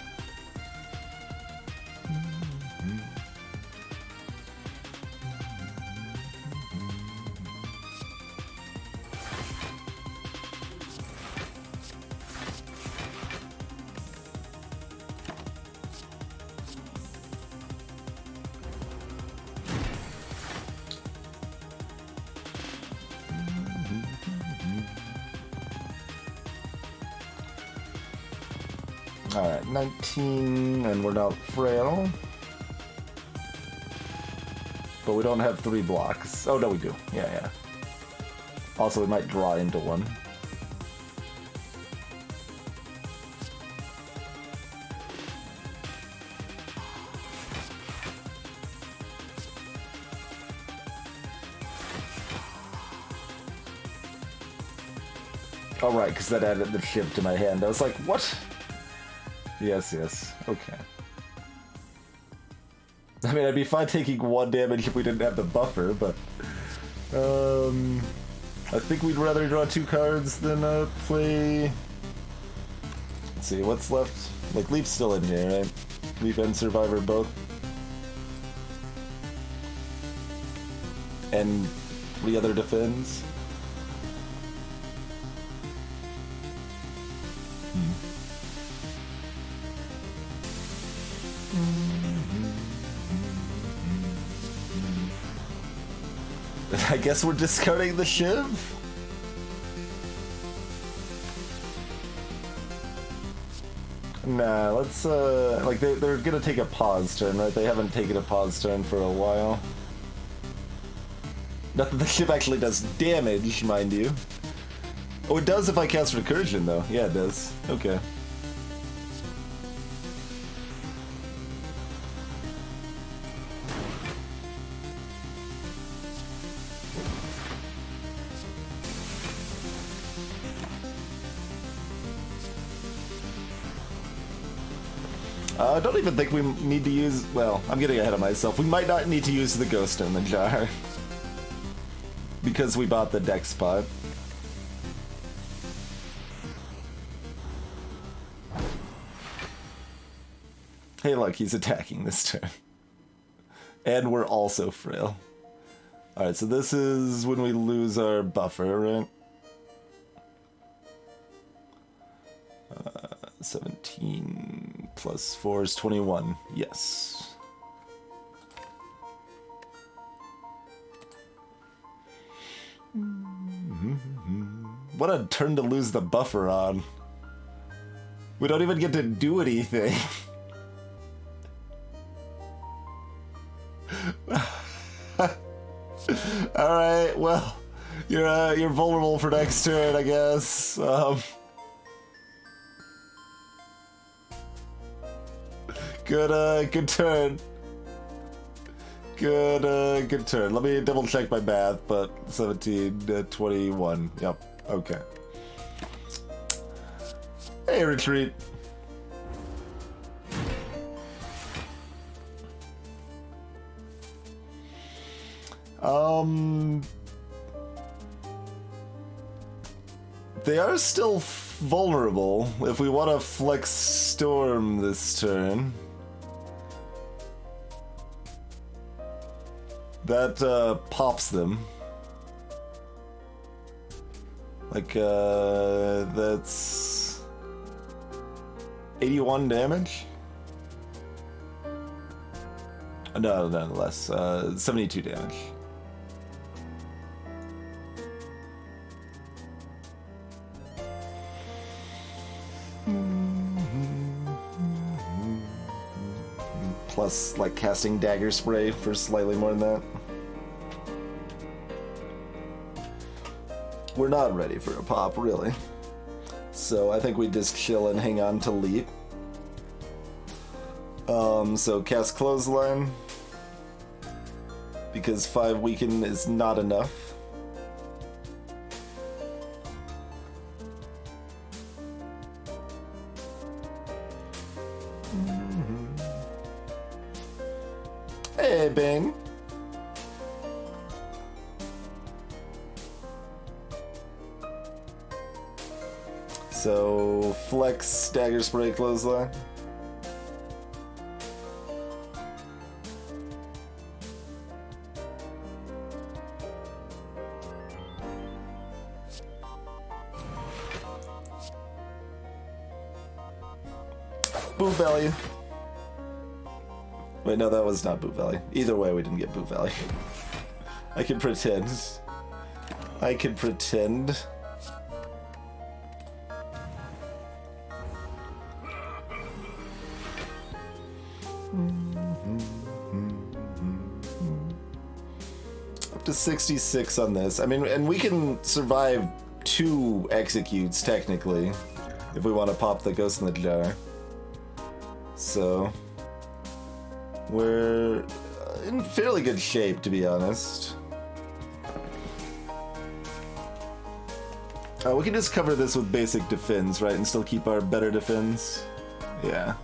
Alright, 19, and we're not frail. But we don't have 3 blocks. Oh, no, we do. Yeah. Also, we might draw into 1. Oh, right, because that added the Shiv to my hand. I was like, what? Yes, okay. I mean, I'd be fine taking 1 damage if we didn't have the buffer, but... I think we'd rather draw 2 cards than play... Let's see, what's left? Like, Leaf's still in here, right? Leaf and Survivor both. And the other defends. I guess we're discarding the Shiv? Nah, let's, like, they're gonna take a pause turn, right? They haven't taken a pause turn for a while. Not that the Shiv actually does damage, mind you. Oh, it does if I cast Recursion, though. Yeah, it does. Okay. I don't even think we need to use... Well, I'm getting ahead of myself. We might not need to use the Ghost in the Jar. Because we bought the deck spot. Hey look, he's attacking this turn. And we're also frail. Alright, so this is when we lose our buffer, right? 17 plus 4 is 21. Yes. What a turn to lose the buffer on. We don't even get to do anything. Alright, well, you're vulnerable for next turn, I guess. Good turn. Good turn. Let me double check my math, but 17, 21. Yep, okay. Hey, retreat. They are still vulnerable if we want to flex Storm this turn. That pops them. Like, that's 81 damage? No, less. 72 damage. Plus, like, casting Dagger Spray for slightly more than that. We're not ready for a pop, really. So I think we just chill and hang on to Leap. So cast Clothesline. Because 5 weaken is not enough. Hey, Bing. So, flex, Dagger Spray, Clothesline. Boot Value. Wait, no, that was not Boot Value. Either way, we didn't get Boot Value. I can pretend. I can pretend. Up to 66 on this. I mean, and we can survive 2 executes, technically, if we want to pop the Ghost in the Jar. So, we're in fairly good shape, to be honest. We can just cover this with basic defense, right, and still keep our better defense. Yeah.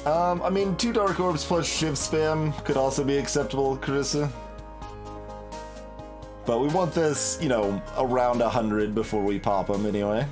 I mean, 2 Dark Orbs plus Shiv Spam could also be acceptable, Carissa. But we want this, you know, around 100 before we pop them anyway.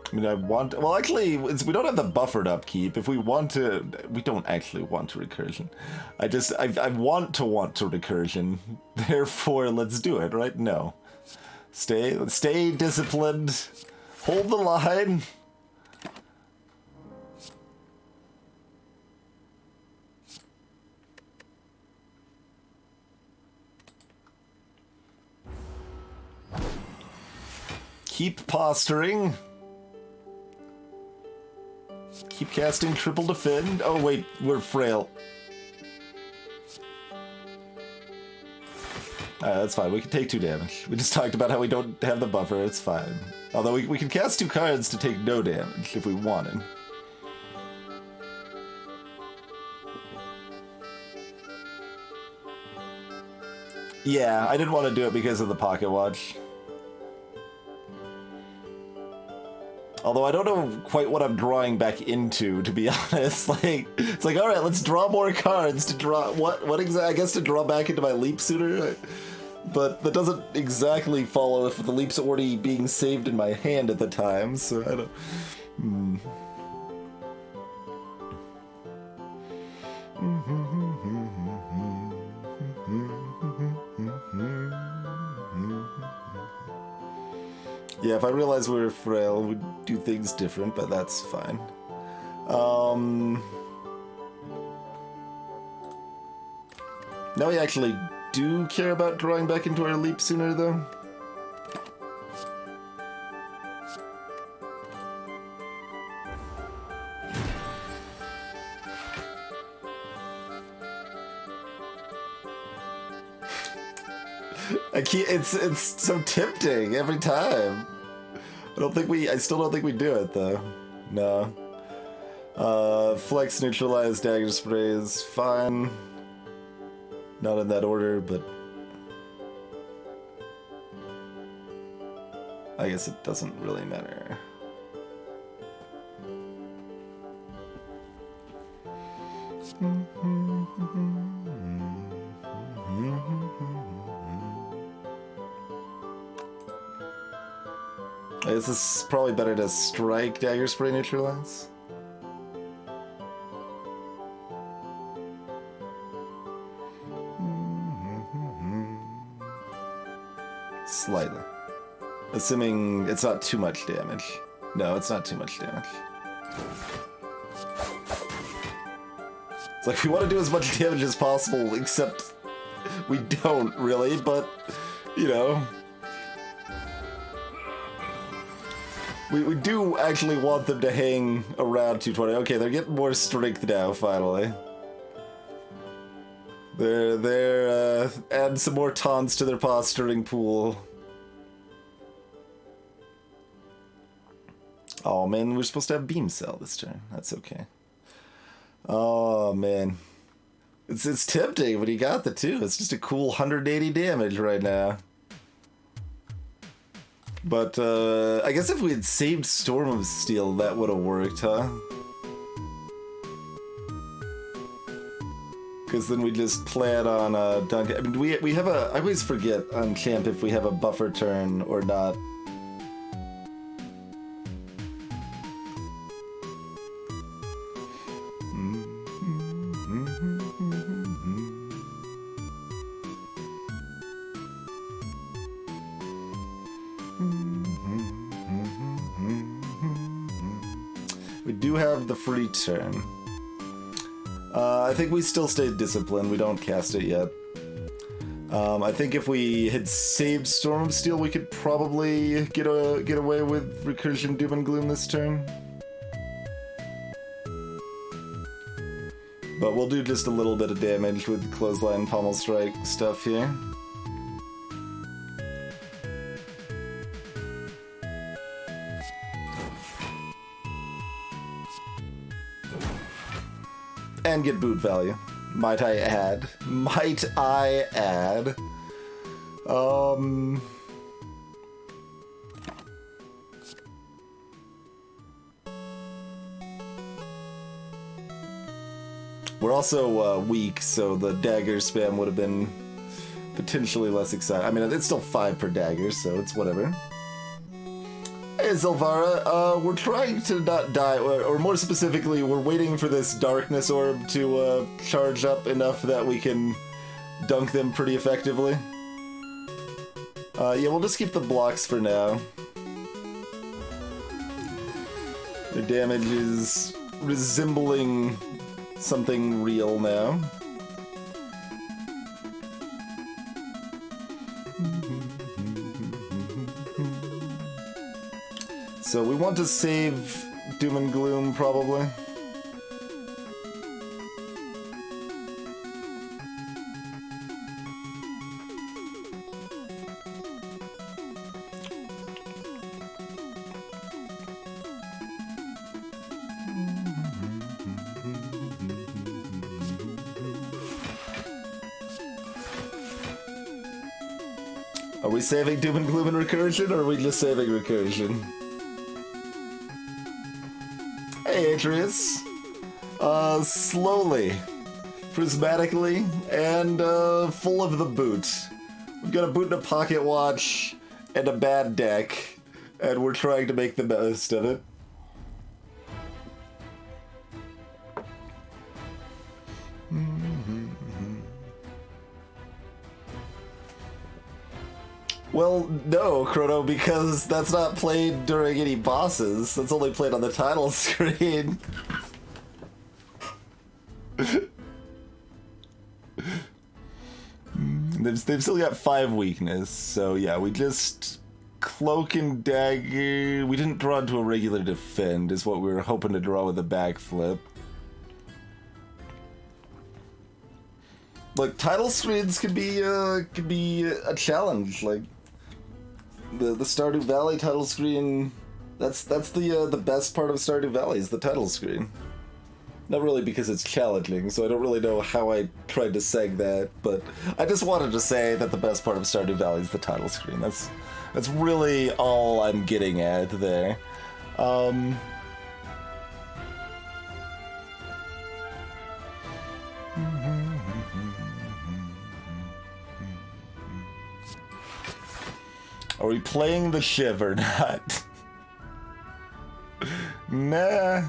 I mean, well, actually, we don't have the buffered upkeep. If we want to, we don't actually want to recursion. I want to recursion. Therefore, let's do it, right? No. Stay disciplined. Hold the line. Keep posturing. Keep casting triple defend. Oh wait, we're frail. That's fine. We can take 2 damage. We just talked about how we don't have the buffer. It's fine. Although we can cast 2 cards to take no damage if we wanted. Yeah, I didn't want to do it because of the pocket watch. Although I don't know quite what I'm drawing back into, to be honest. Like, it's like, all right, let's draw more cards to draw what exactly? I guess to draw back into my leap sooner. But that doesn't exactly follow if the leap's already being saved in my hand at the time. So I don't. Yeah, if I realized we were frail, we'd do things different, but that's fine. Now we actually do care about drawing back into our leap sooner, though. It's so tempting every time. I still don't think we do it though. No. Flex, neutralize, dagger spray is fine. Not in that order, but I guess it doesn't really matter. I guess this is probably better to strike, dagger spray, neutralize. Slightly. Assuming it's not too much damage. No, it's not too much damage. It's like we want to do as much damage as possible, except we don't really, but, you know. We do actually want them to hang around 220. Okay, they're getting more strength now, finally. They're adding some more taunts to their posturing pool. Oh man, we're supposed to have Beam Cell this turn. That's okay. Oh man. It's tempting, but he got the 2. It's just a cool 180 damage right now. But, I guess if we had saved Storm of Steel, that would have worked, huh? Because then we just plan on, Duncan. I mean, we have a... I always forget on Champ if we have a buffer turn or not. We do have the free turn. I think we still stayed disciplined. We don't cast it yet. I think if we had saved Storm of Steel, we could probably get away with Recursion Doom and Gloom this turn. But we'll do just a little bit of damage with Clothesline Pommel Strike stuff here. And get boot value. Might I add. Might I add. We're also weak, so the dagger spam would have been potentially less exciting. I mean, it's still 5 per dagger, so it's whatever. Hey, Zelvara, we're trying to not die, or more specifically, we're waiting for this darkness orb to charge up enough that we can dunk them pretty effectively. Yeah, we'll just keep the blocks for now. Their damage is resembling something real now. So we want to save Doom and Gloom, probably. Are we saving Doom and Gloom and Recursion, or are we just saving Recursion? Hey, Atreus. Slowly, prismatically, and full of the boot. We've got a boot and a pocket watch, and a bad deck, and we're trying to make the most of it. Well, no, Chrono, because that's not played during any bosses. That's only played on the title screen. They've still got 5 weakness, so yeah, we just cloak and dagger. We didn't draw into a regular defend, is what we were hoping to draw with a backflip. Look, title screens could be a challenge. Like the Stardew Valley title screen, that's the best part of Stardew Valley is the title screen. Not really because it's challenging, so I don't really know how I tried to seg that, but I just wanted to say that the best part of Stardew Valley is the title screen. That's really all I'm getting at there. Are we playing the Shiv or not? Nah.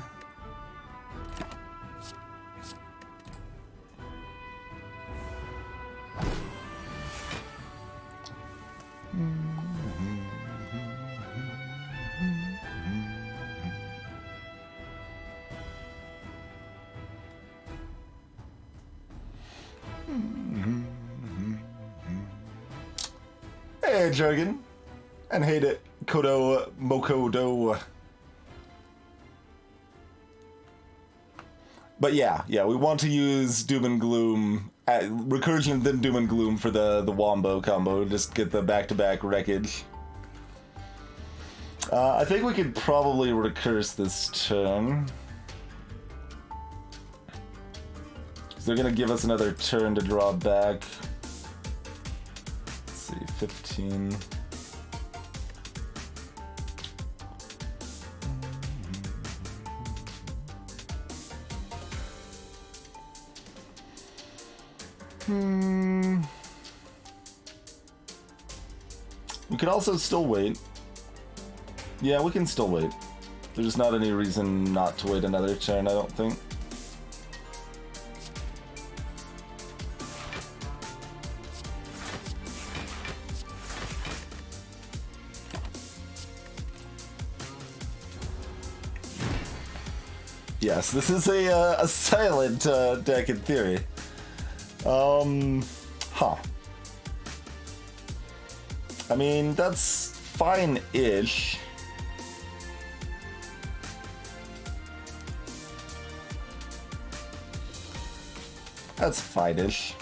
Hey, Jargon. And hate it, Kodo Mokodo. But yeah, we want to use Doom and Gloom, Recursion then Doom and Gloom for the Wombo combo, just get the back-to-back wreckage. I think we could probably recurse this turn. So they're gonna give us another turn to draw back. Let's see, 15. We could also still wait. Yeah, we can still wait. There's not any reason not to wait another turn, I don't think. Yes, this is a silent deck in theory. I mean, that's fine-ish. That's fine-ish.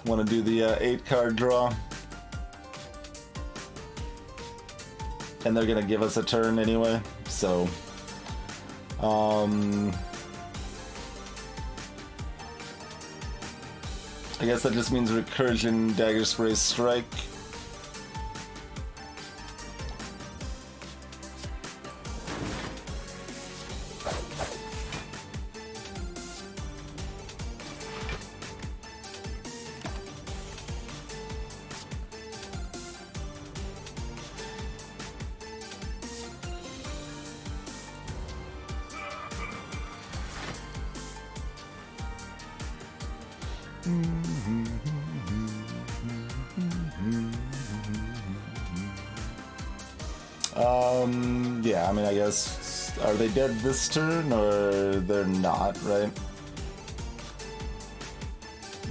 Want to do the 8-card draw? And they're gonna give us a turn anyway, so I guess that just means recursion, dagger spray, strike. Yeah, I mean, I guess, are they dead this turn, or they're not, right?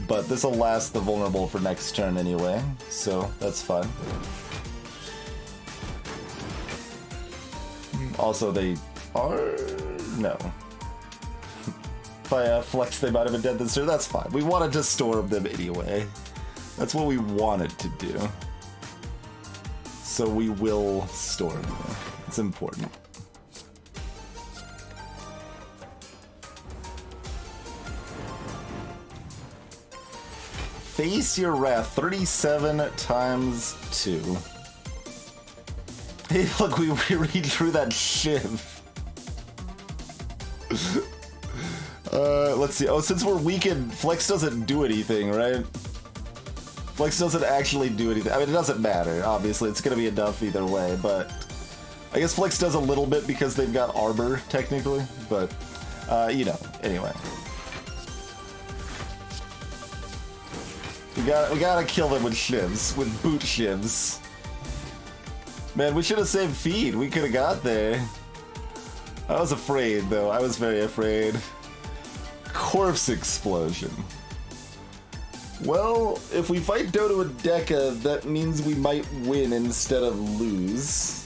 But this'll last the vulnerable for next turn anyway, so that's fine. Also, they are... no. If I flex, they might have been dead this turn, that's fine. We wanted to storm them anyway. That's what we wanted to do. So we will storm them. It's important. Face your wrath 37 times 2. Hey, look, we read through that shiv. Let's see. Oh, since we're weakened, Flex doesn't do anything, right? Flex doesn't actually do anything. I mean, it doesn't matter, obviously. It's gonna be enough either way, but... I guess Flex does a little bit because they've got Arbor, technically, but, you know, anyway. We gotta kill them with shivs, with boot shivs. Man, we should have saved feed. We could have got there. I was afraid, though. I was very afraid. Corpse explosion. Well, if we fight Dodo and Deca, that means we might win instead of lose.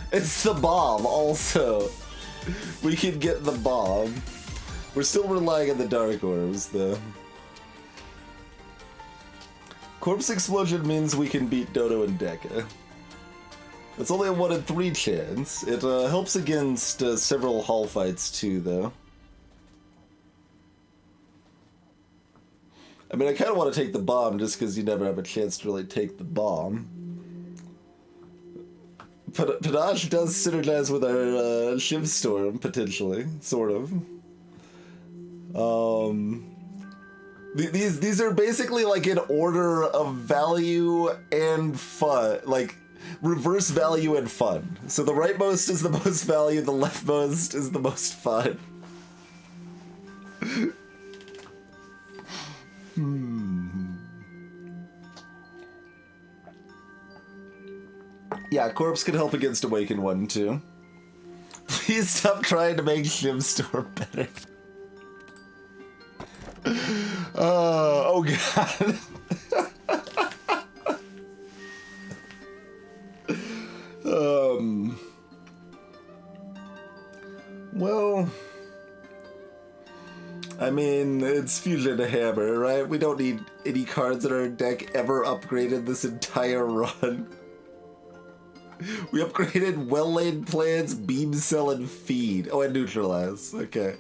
It's the bomb, also. We can get the bomb. We're still relying on the Dark Orbs, though. Corpse explosion means we can beat Dodo and Deca. It's only a 1 in 3 chance. It helps against several hall fights, too, though. I mean, I kind of want to take the bomb just because you never have a chance to really take the bomb. Panache does synergize with our Shiv Storm, potentially, sort of. These are basically like in order of value and fun, like reverse value and fun. So the rightmost is the most value, the leftmost is the most fun. Yeah, Corpse can help against Awakened One, too. Please stop trying to make Shivstorm better. Oh god. Well... I mean, it's Fusion Hammer, right? We don't need any cards in our deck ever upgraded this entire run. We upgraded Well-Laid Plans, Beam Cell, and Feed. Oh, and Neutralize. Okay.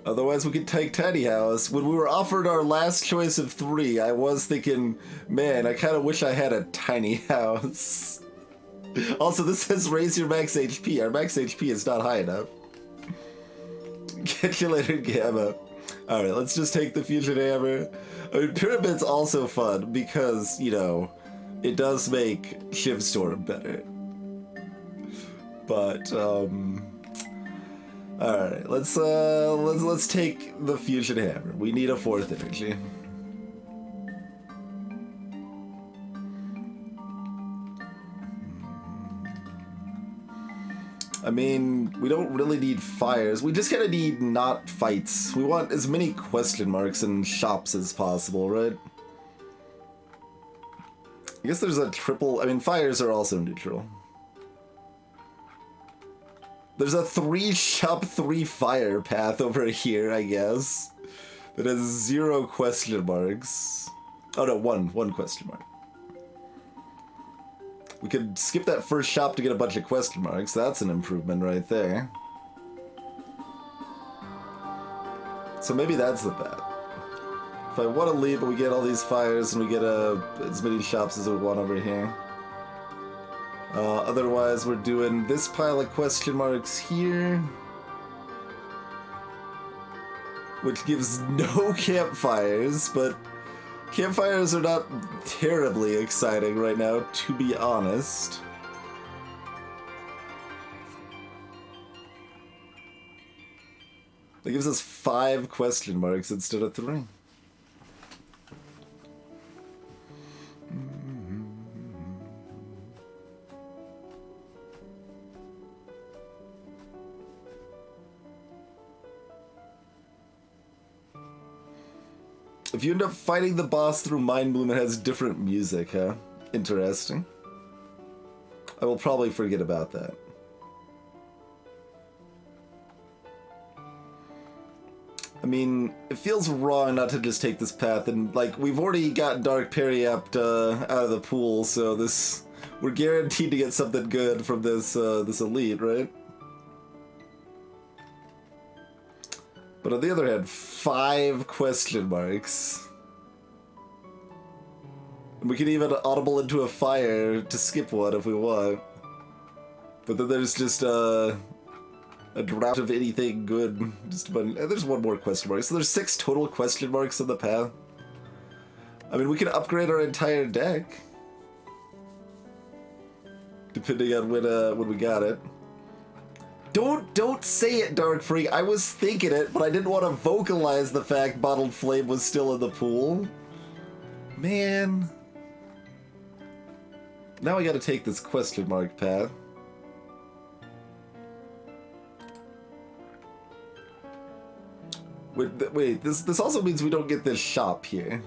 Otherwise, we could take Tiny House. When we were offered our last choice of 3, I was thinking, man, I kind of wish I had a Tiny House. Also, this says raise your max HP. Our max HP is not high enough. Catch you later, Gamma. Alright, let's just take the Fusion Hammer. I mean, Pyramid's also fun because, you know, it does make Shivstorm better. But, alright, let's take the Fusion Hammer. We need a 4th energy. I mean, we don't really need fires. We just kind of need not fights. We want as many question marks and shops as possible, right? I guess there's a triple... I mean, fires are also neutral. There's a 3 shop 3 fire path over here, I guess. That has 0 question marks. Oh no, one question mark. We could skip that first shop to get a bunch of question marks. That's an improvement right there. So maybe that's the bet. If I want to leave, but we get all these fires and we get as many shops as we want over here. Otherwise, we're doing this pile of question marks here, which gives no campfires, but campfires are not terribly exciting right now, to be honest. That gives us 5 question marks instead of 3. If you end up fighting the boss through Mind Bloom, it has different music, huh? Interesting. I will probably forget about that. I mean, it feels wrong not to just take this path, and like we've already got Dark Periapt out of the pool, so we're guaranteed to get something good from this this elite, right? But on the other hand, 5 question marks. And we can even audible into a fire to skip one if we want. But then there's just a drought of anything good. Just and there's 1 more question mark. So there's 6 total question marks on the path. I mean, we can upgrade our entire deck. Depending on when we got it. Don't say it, Dark Freak. I was thinking it, but I didn't want to vocalize the fact Bottled Flame was still in the pool. Man. Now I gotta take this question mark path. Wait, this also means we don't get this shop here.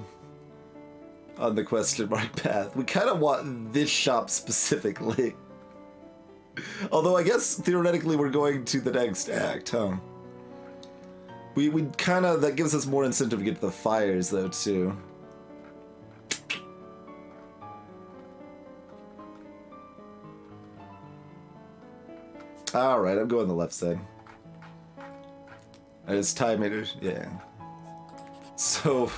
On the question mark path. We kind of want this shop specifically. Although I guess theoretically we're going to the next act, huh? We kind of, that gives us more incentive to get to the fires though too. Alright, I'm going the left side. It's time meter, yeah. So,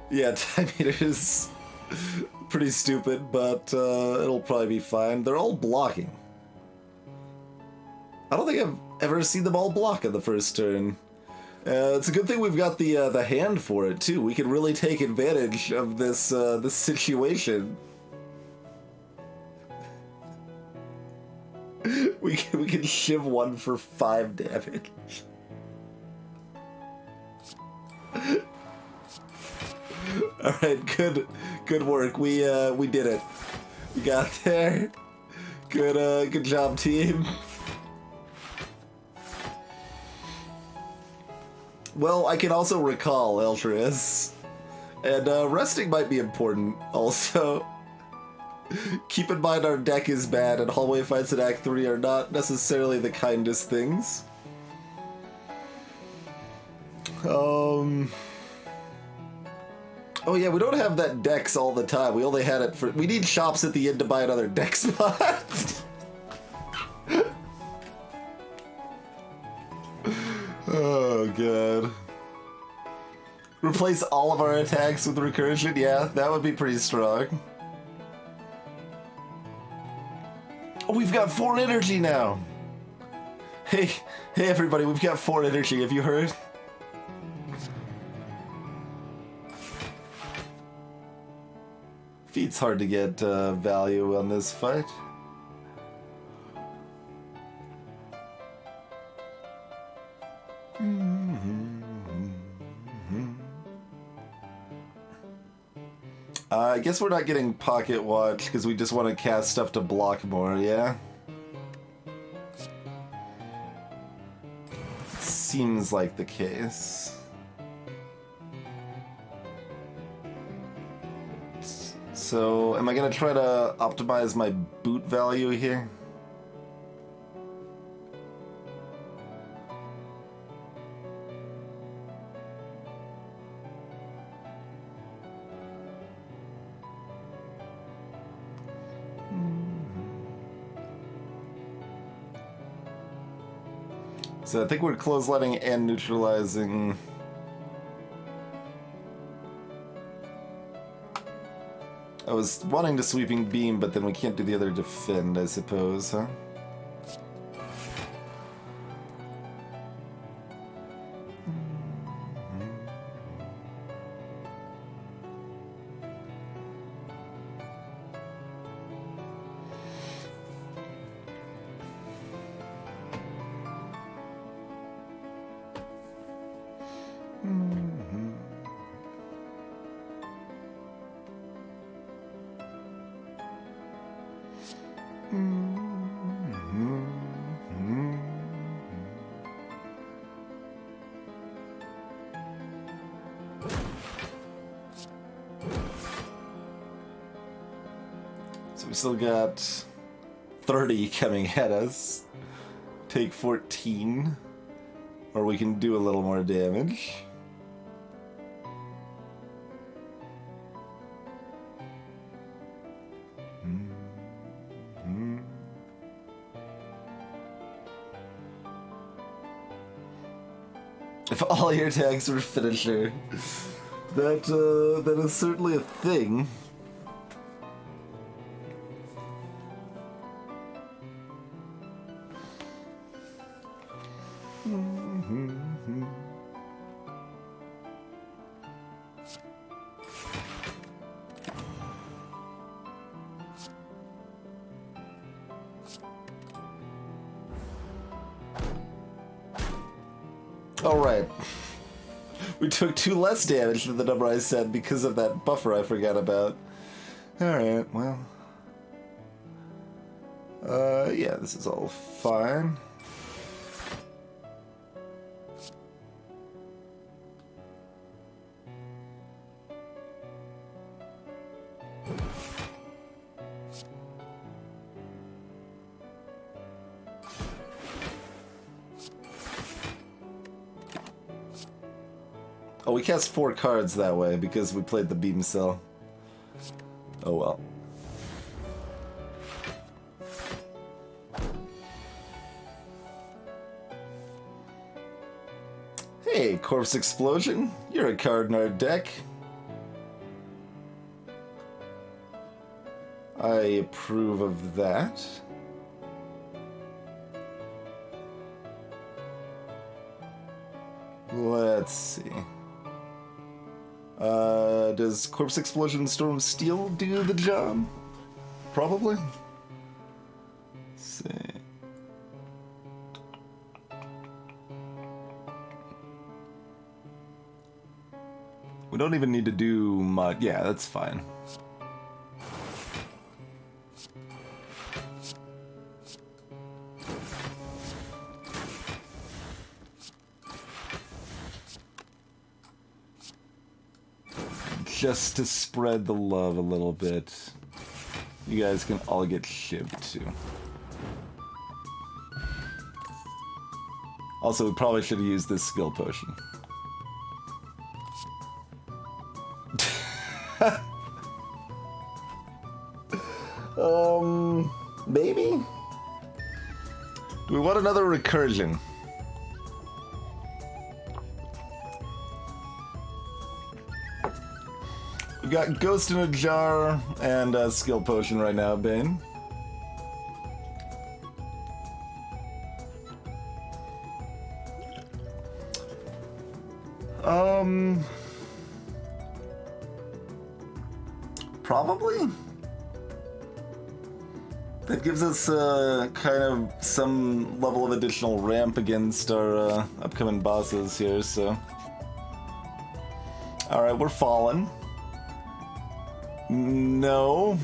yeah, time meter is pretty stupid, but it'll probably be fine. They're all blocking. I don't think I've ever seen them all block in the first turn. It's a good thing we've got the hand for it too. We can really take advantage of this this situation. we can shiv 1 for 5 damage. All right, good work. We did it. We got there. Good job, team. Well, I can also recall Eltrius. And resting might be important also. Keep in mind our deck is bad and hallway fights in Act 3 are not necessarily the kindest things. Oh yeah, we don't have that dex all the time. We only had it for... We need shops at the end to buy another deck spot. Oh, God. Replace all of our attacks with recursion? Yeah, that would be pretty strong. Oh, we've got 4 energy now! Hey everybody, we've got 4 energy, have you heard? Feet's hard to get value on this fight. I guess we're not getting Pocket Watch because we just want to cast stuff to block more, yeah? Seems like the case. So, am I going to try to optimize my boot value here? So I think we're clotheslining and neutralizing. I was wanting to sweeping beam, but then we can't do the other defend, I suppose, huh? So we still got 30 coming at us. Take 14. Or we can do a little more damage. If all your attacks were finisher, that is certainly a thing. Alright. We took 2 less damage than the number I said because of that buffer I forgot about. Alright, well. Yeah, this is all fine. Oh, we cast 4 cards that way because we played the beam cell. Oh well. Hey, Corpse Explosion. You're a card in our deck. I approve of that. Let's see. Does Corpse Explosion Storm Steel do the job? Probably. Let's see. We don't even need to do much. Yeah, that's fine. Just to spread the love a little bit. You guys can all get shivved too. Also, we probably should have used this skill potion. Maybe? Do we want another recursion? We got Ghost in a Jar and a skill potion right now, Bane. Probably. That gives us kind of some level of additional ramp against our upcoming bosses here, so. Alright, we're falling. No.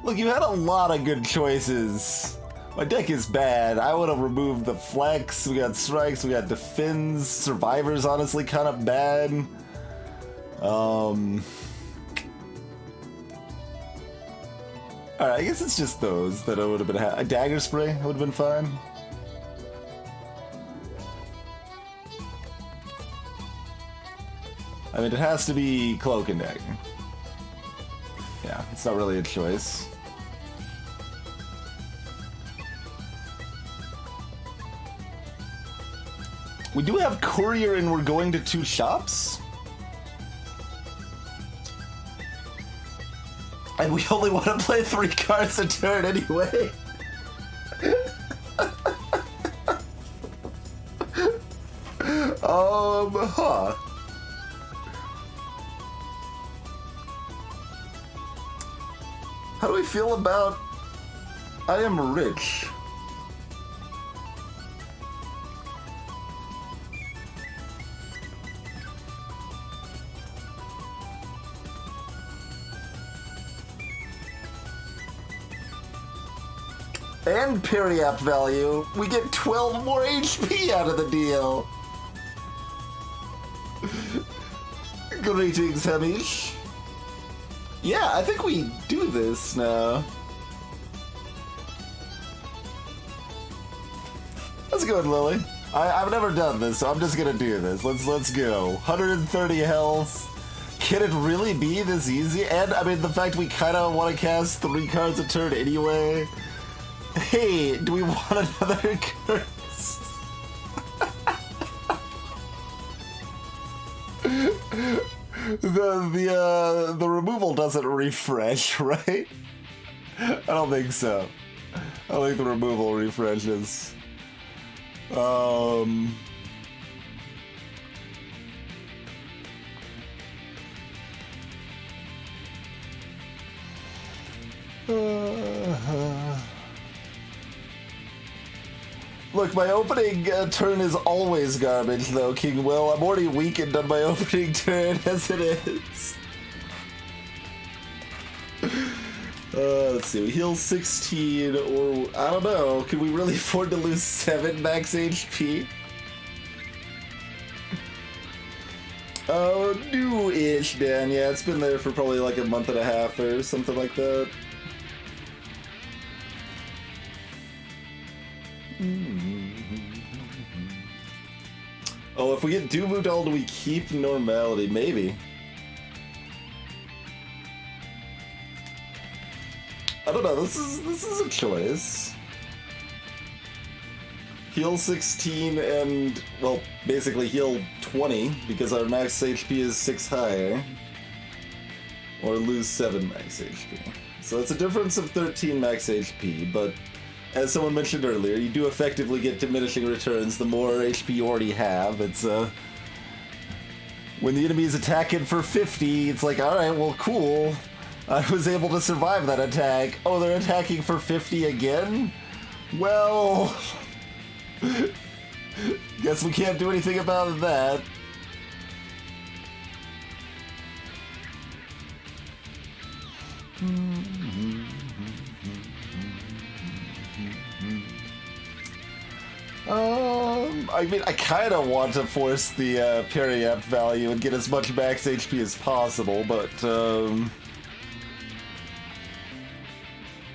Look, you had a lot of good choices. My deck is bad. I would have removed the flex. We got strikes, we got defends. Survivor's honestly kind of bad. Alright, I guess it's just those that I would have been a dagger spray would have been fine. I mean, it has to be cloak and dagger. Yeah, it's not really a choice. We do have courier and we're going to 2 shops. And we only want to play 3 cards a turn anyway. Huh. How do we feel about I am rich? And Periap value. We get 12 more HP out of the deal. Greetings, Hamish. Yeah, I think we do this now. Let's go, Lily. I've never done this, so I'm just gonna do this. Let's go. 130 health. Can it really be this easy? And I mean, the fact we kind of want to cast 3 cards a turn anyway. Hey, do we want another curse? The removal doesn't refresh, right? I don't think so. I don't think the removal refreshes. Look, my opening turn is always garbage, though, King Will. I'm already weakened on my opening turn as it is. Let's see, we heal 16, or I don't know. Can we really afford to lose 7 max HP? Oh, new-ish, Dan. Yeah, it's been there for probably like a month and a half or something like that. Oh, if we get Duvudal, do we keep normality? Maybe. I don't know, this is a choice. Heal 16 and, well, basically heal 20, because our max HP is 6 higher. Or lose 7 max HP. So it's a difference of 13 max HP, but as someone mentioned earlier, you do effectively get diminishing returns the more HP you already have. It's, when the enemy is attacking for 50, it's like, alright, well, cool. I was able to survive that attack. Oh, they're attacking for 50 again? Well... guess we can't do anything about that. I mean, I kind of want to force the Periap value and get as much max HP as possible, but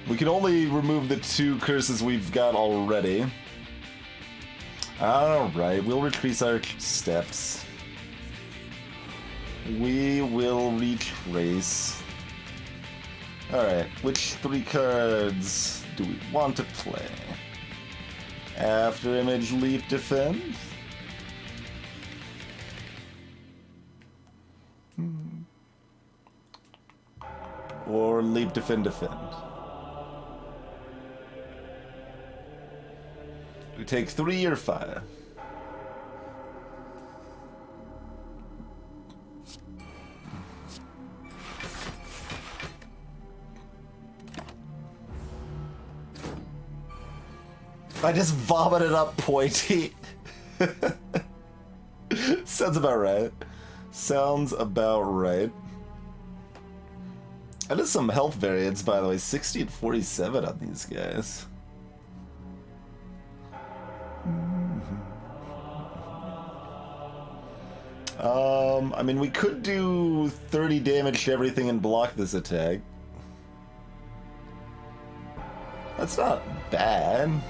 we can only remove the 2 curses we've got already. Alright, we'll retrace our steps. We will retrace. Alright, which 3 cards do we want to play? After Image, Leap, Defend? Or Leap, Defend, Defend? We take 3 or 5? I just vomited up Pointy. Sounds about right. Sounds about right. I did some health variants, by the way. 60 and 47 on these guys. I mean, we could do 30 damage to everything and block this attack. That's not bad. I'm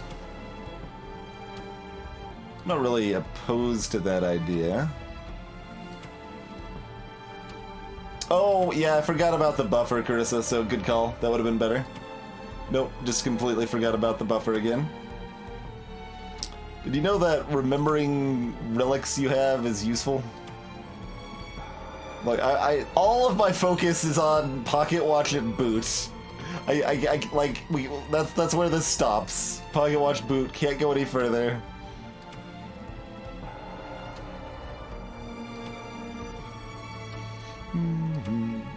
not really opposed to that idea. Oh, yeah, I forgot about the buffer, Carissa, so good call. That would have been better. Nope, just completely forgot about the buffer again. Did you know that remembering relics you have is useful? Like, all of my focus is on Pocket Watch and Boot. That's where this stops. Pocket Watch, Boot, can't go any further.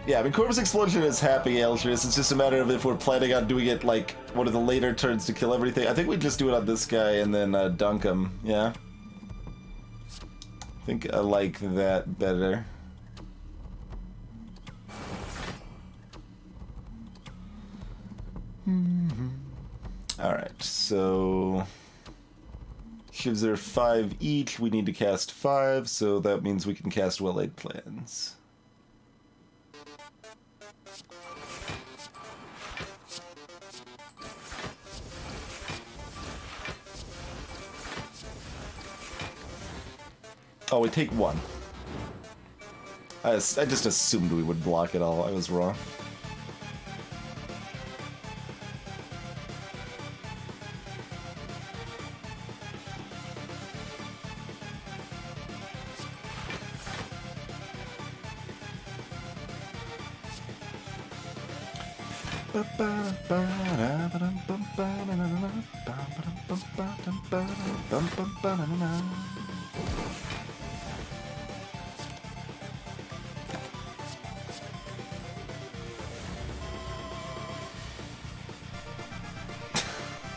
Yeah, I mean, Corpse Explosion is happy, Altruist. It's just a matter of if we're planning on doing it, like, one of the later turns to kill everything. I think we just do it on this guy and then dunk him, yeah? I think I like that better. Alright, so... Shivs are 5 each. We need to cast 5, so that means we can cast Well-Laid Plans. Oh, we take 1. I just assumed we would block it all. I was wrong.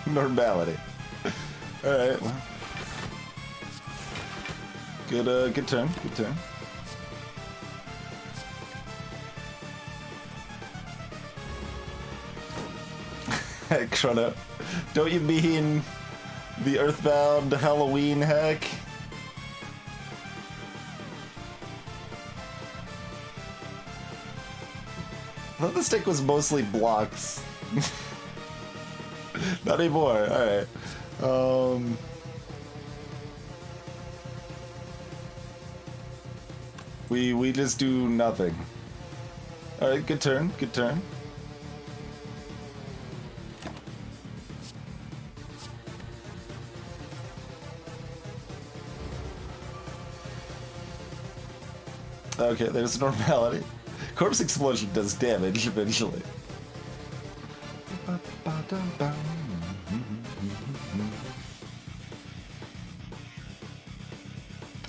Normality. Alright, well. Good turn, good turn. Chrono. Don't you mean the Earthbound Halloween hack? I thought the stick was mostly blocks. Not anymore, alright. We just do nothing. Alright, good turn, good turn. Okay, there's normality. Corpse Explosion does damage eventually.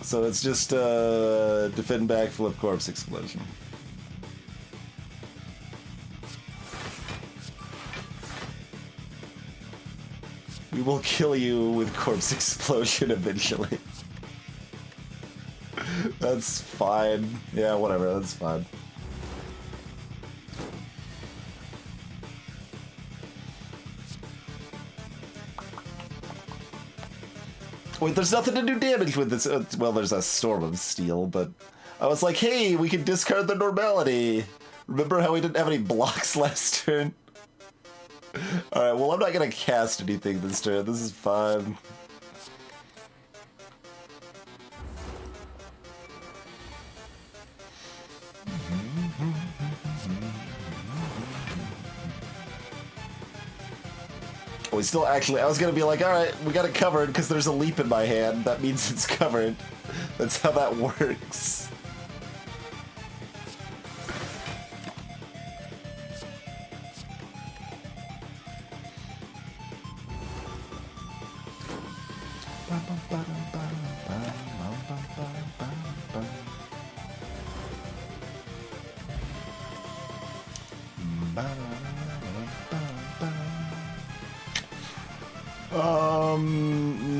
So it's just defend backflip Corpse Explosion. We will kill you with Corpse Explosion eventually. That's fine. Yeah, whatever, that's fine. Wait, there's nothing to do damage with this. Well, there's a Storm of Steel, but I was like, hey, we can discard the normality. Remember how we didn't have any blocks last turn? Alright, well, I'm not gonna cast anything this turn. This is fine. We still actually, I was gonna be like, alright, we got it covered because there's a leap in my hand. That means it's covered. That's how that works.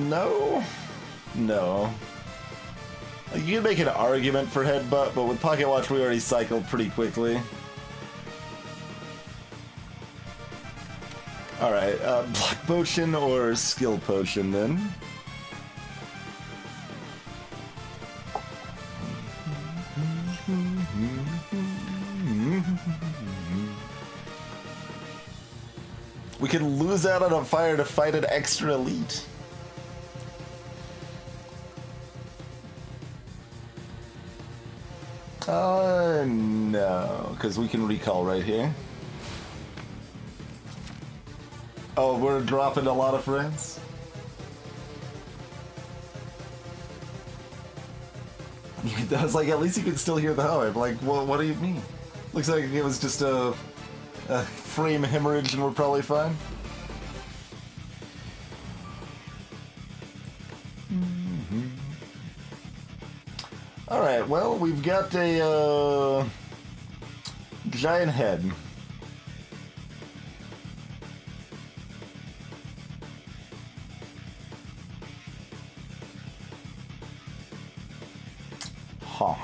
No. No. Like, you can make an argument for Headbutt, but with Pocket Watch we already cycled pretty quickly. Alright, Block Potion or Skill Potion then? We can lose out on a fire to fight an extra elite. No, because we can recall right here. Oh, we're dropping a lot of friends? I was like, at least you can still hear the hoe. I'm like, well, what do you mean? Looks like it was just a frame hemorrhage and we're probably fine. Alright, well, we've got a giant head. Huh.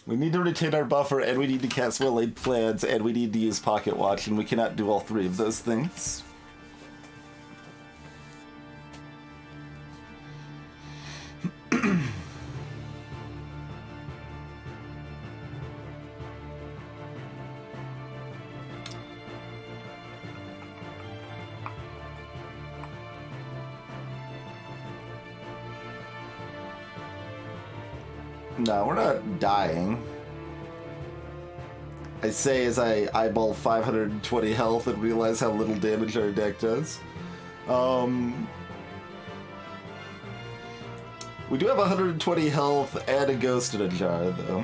We need to retain our buffer, and we need to cast well-laid plans, and we need to use Pocket Watch, and we cannot do all three of those things. No, we're not dying. I say as I eyeball 520 health and realize how little damage our deck does. We do have 120 health and a ghost in a jar, though.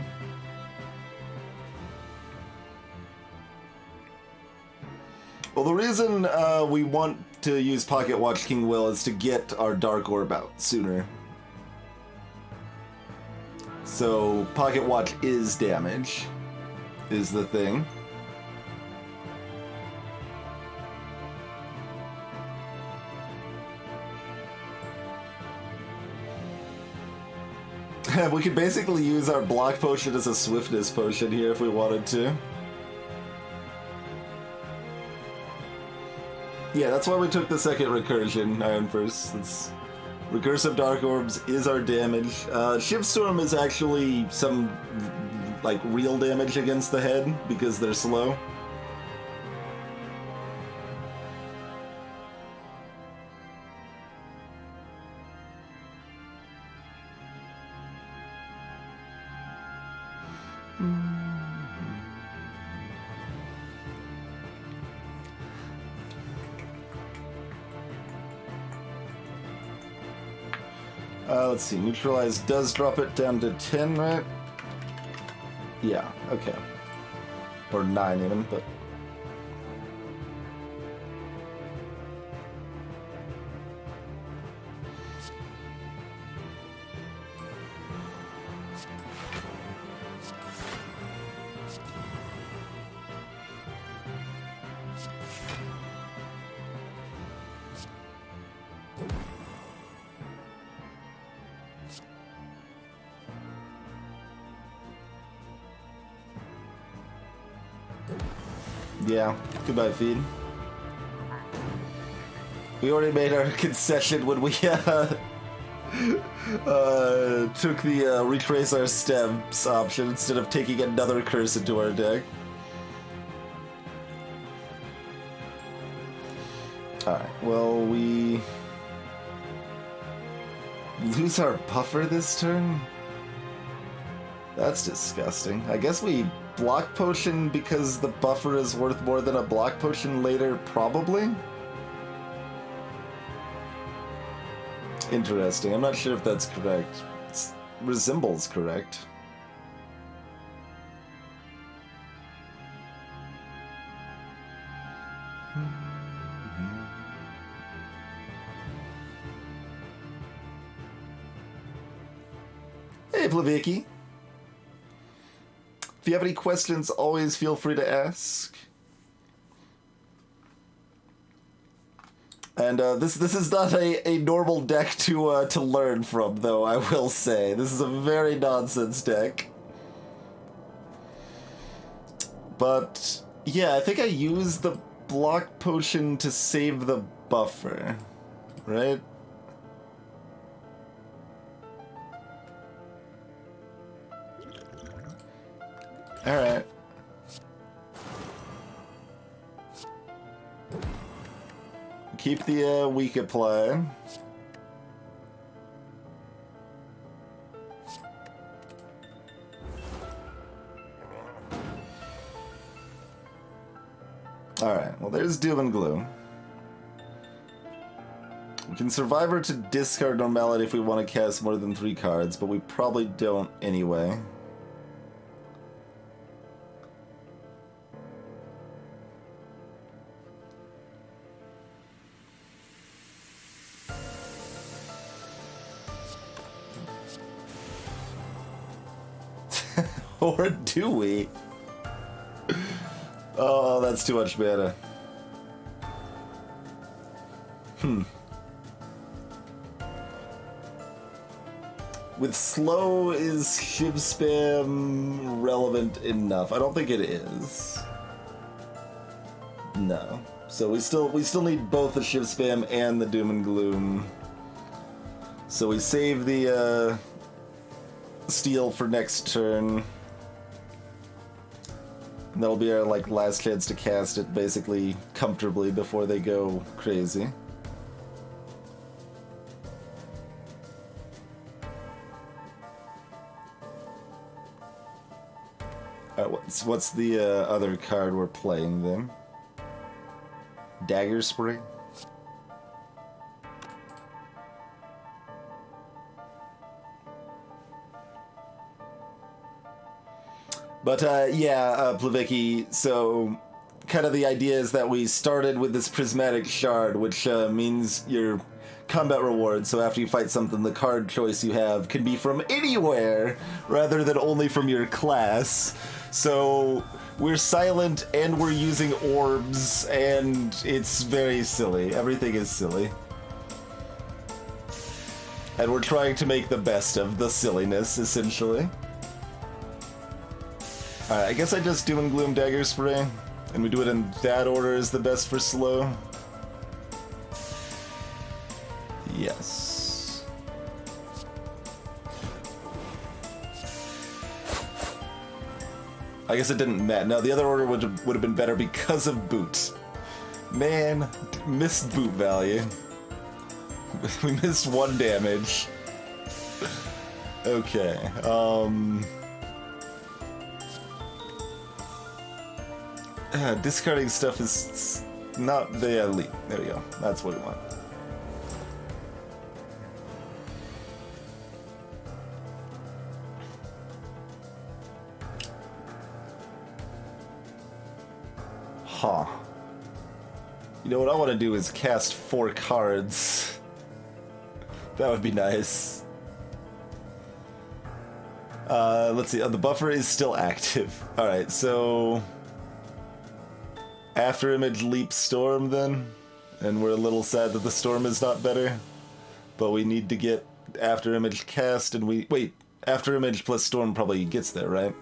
Well, the reason we want to use Pocket Watch King Will is to get our Dark Orb out sooner. So, Pocket Watch is damage, is the thing. We could basically use our block potion as a swiftness potion here if we wanted to. Yeah, that's why we took the second recursion, Iron First. It's Recursive Dark Orbs is our damage. Shift Storm is actually some, like, real damage against the head, because they're slow. Let's see, neutralize does drop it down to 10, right? Yeah, okay. Or 9 even, but... Yeah, goodbye, feed. We already made our concession when we took the retrace our steps option instead of taking another curse into our deck. Alright, well, we lose our buffer this turn? That's disgusting. I guess we block potion because the buffer is worth more than a block potion later, probably? Interesting. I'm not sure if that's correct. It resembles correct. Hey, Plaviki. If you have any questions, always feel free to ask. And this is not a normal deck to learn from, though, I will say. This is a very nonsense deck. But yeah, I think I used the block potion to save the buffer, right? Alright. Keep the weak applied. Alright, well there's Doom and Gloom. We can Survivor to discard Normality if we want to cast more than 3 cards, but we probably don't anyway. Or do we? Oh, that's too much mana. With slow, is Shiv Spam relevant enough? I don't think it is. No. So we still need both the Shiv Spam and the Doom and Gloom. So we save the steal for next turn. And that'll be our last chance to cast it basically comfortably before they go crazy. Alright, what's the other card we're playing then? Dagger Spring? But yeah, Plevicki, so kind of the idea is that we started with this Prismatic Shard, which means your combat reward, so after you fight something, the card choice you have can be from anywhere rather than only from your class. So we're silent and we're using orbs, and it's very silly. Everything is silly. And we're trying to make the best of the silliness, essentially. Alright, I guess I just Doom and Gloom Dagger Spray, and we do it in that order is the best for slow. Yes. I guess it didn't matter. No, the other order would have been better because of boot. Man, missed boot value. We missed 1 damage. Okay, discarding stuff is not the elite. There we go. That's what we want. Huh. You know what I want to do is cast 4 cards. That would be nice. Let's see. The buffer is still active. Alright, so... After Image Leap Storm then, and we're a little sad that the Storm is not better, but we need to get After Image cast, and wait, After Image plus Storm probably gets there, right?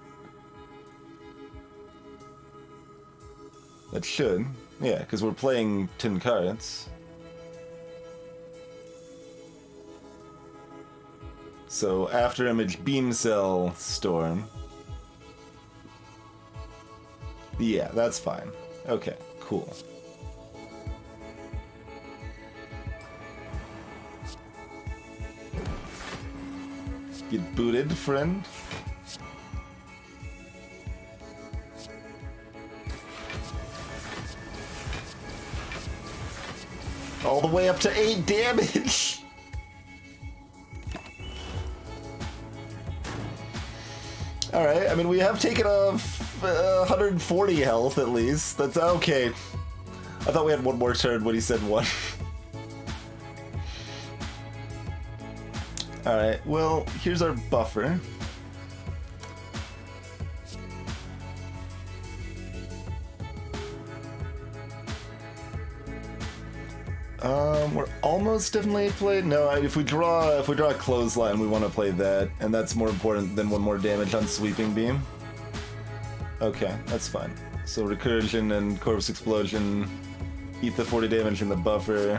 That should, yeah, because we're playing 10 cards. So After Image Beam Cell Storm. Yeah, that's fine. Okay, cool. Get booted, friend. All the way up to 8 damage! Alright, I mean, we have taken off 140 health at least. That's okay. I thought we had 1 more turn when he said 1. Alright, well, here's our buffer. We're almost definitely played. No, if we draw a clothesline, we want to play that, and that's more important than 1 more damage on Sweeping Beam. Okay, that's fine. So Recursion and Corpse Explosion eat the 40 damage in the buffer.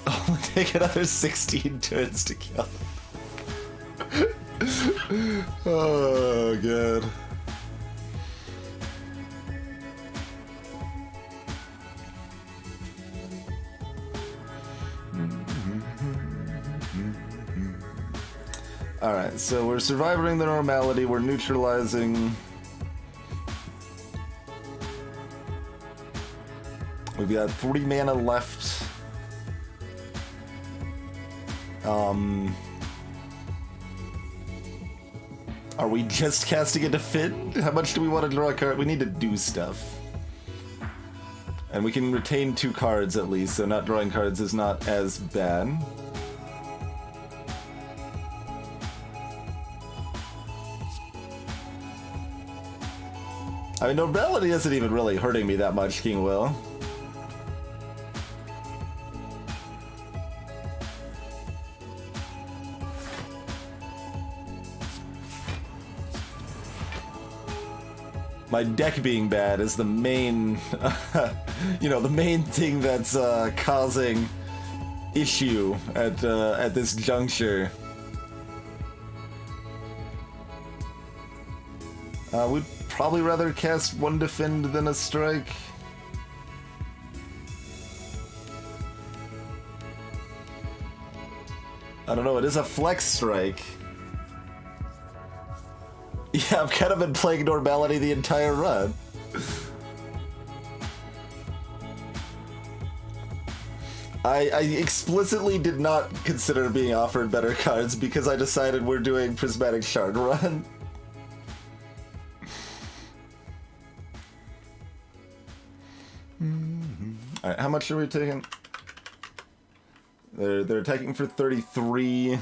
Only take another 16 turns to kill. Oh, God. Alright, so we're surviving the normality, we're neutralizing. We've got 3 mana left. Are we just casting a defend? How much do we want to draw a card? We need to do stuff. And we can retain 2 cards at least, so not drawing cards is not as bad. I mean, normality isn't even really hurting me that much, King Will. My deck being bad is the main, you know, the main thing that's causing issue at this juncture. We'd probably rather cast 1 defend than a strike. I don't know, it is a flex strike. Yeah, I've kind of been playing normality the entire run. I explicitly did not consider being offered better cards because I decided we're doing Prismatic Shard run. Alright, how much are we taking? They're attacking for 33.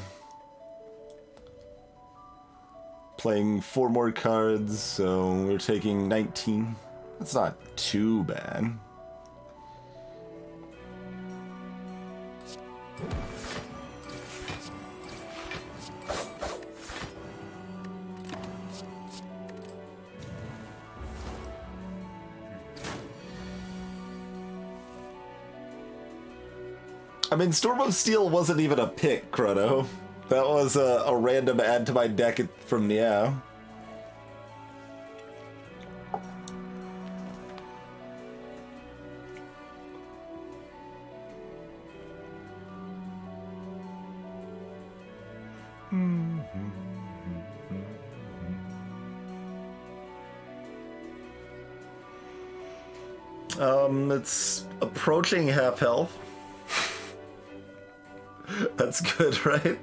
Playing 4 more cards, so we're taking 19. That's not too bad. I mean, Storm of Steel wasn't even a pick, Chrono. That was a random add to my deck from Meow. It's approaching half health. That's good, right?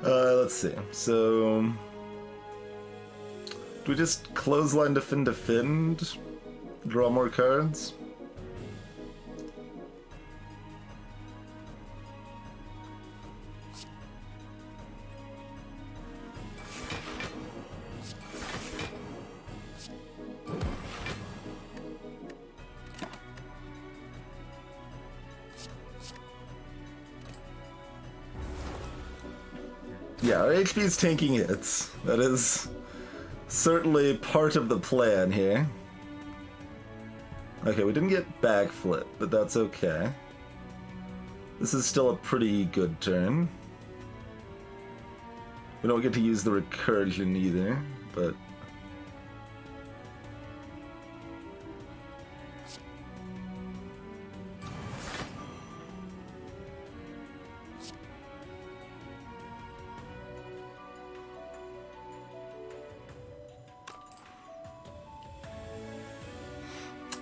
Let's see. So, do we just clothesline, defend, draw more cards? Yeah, our HP is tanking hits. That is certainly part of the plan here. Okay, we didn't get backflip, but that's okay. This is still a pretty good turn. We don't get to use the recursion either, but...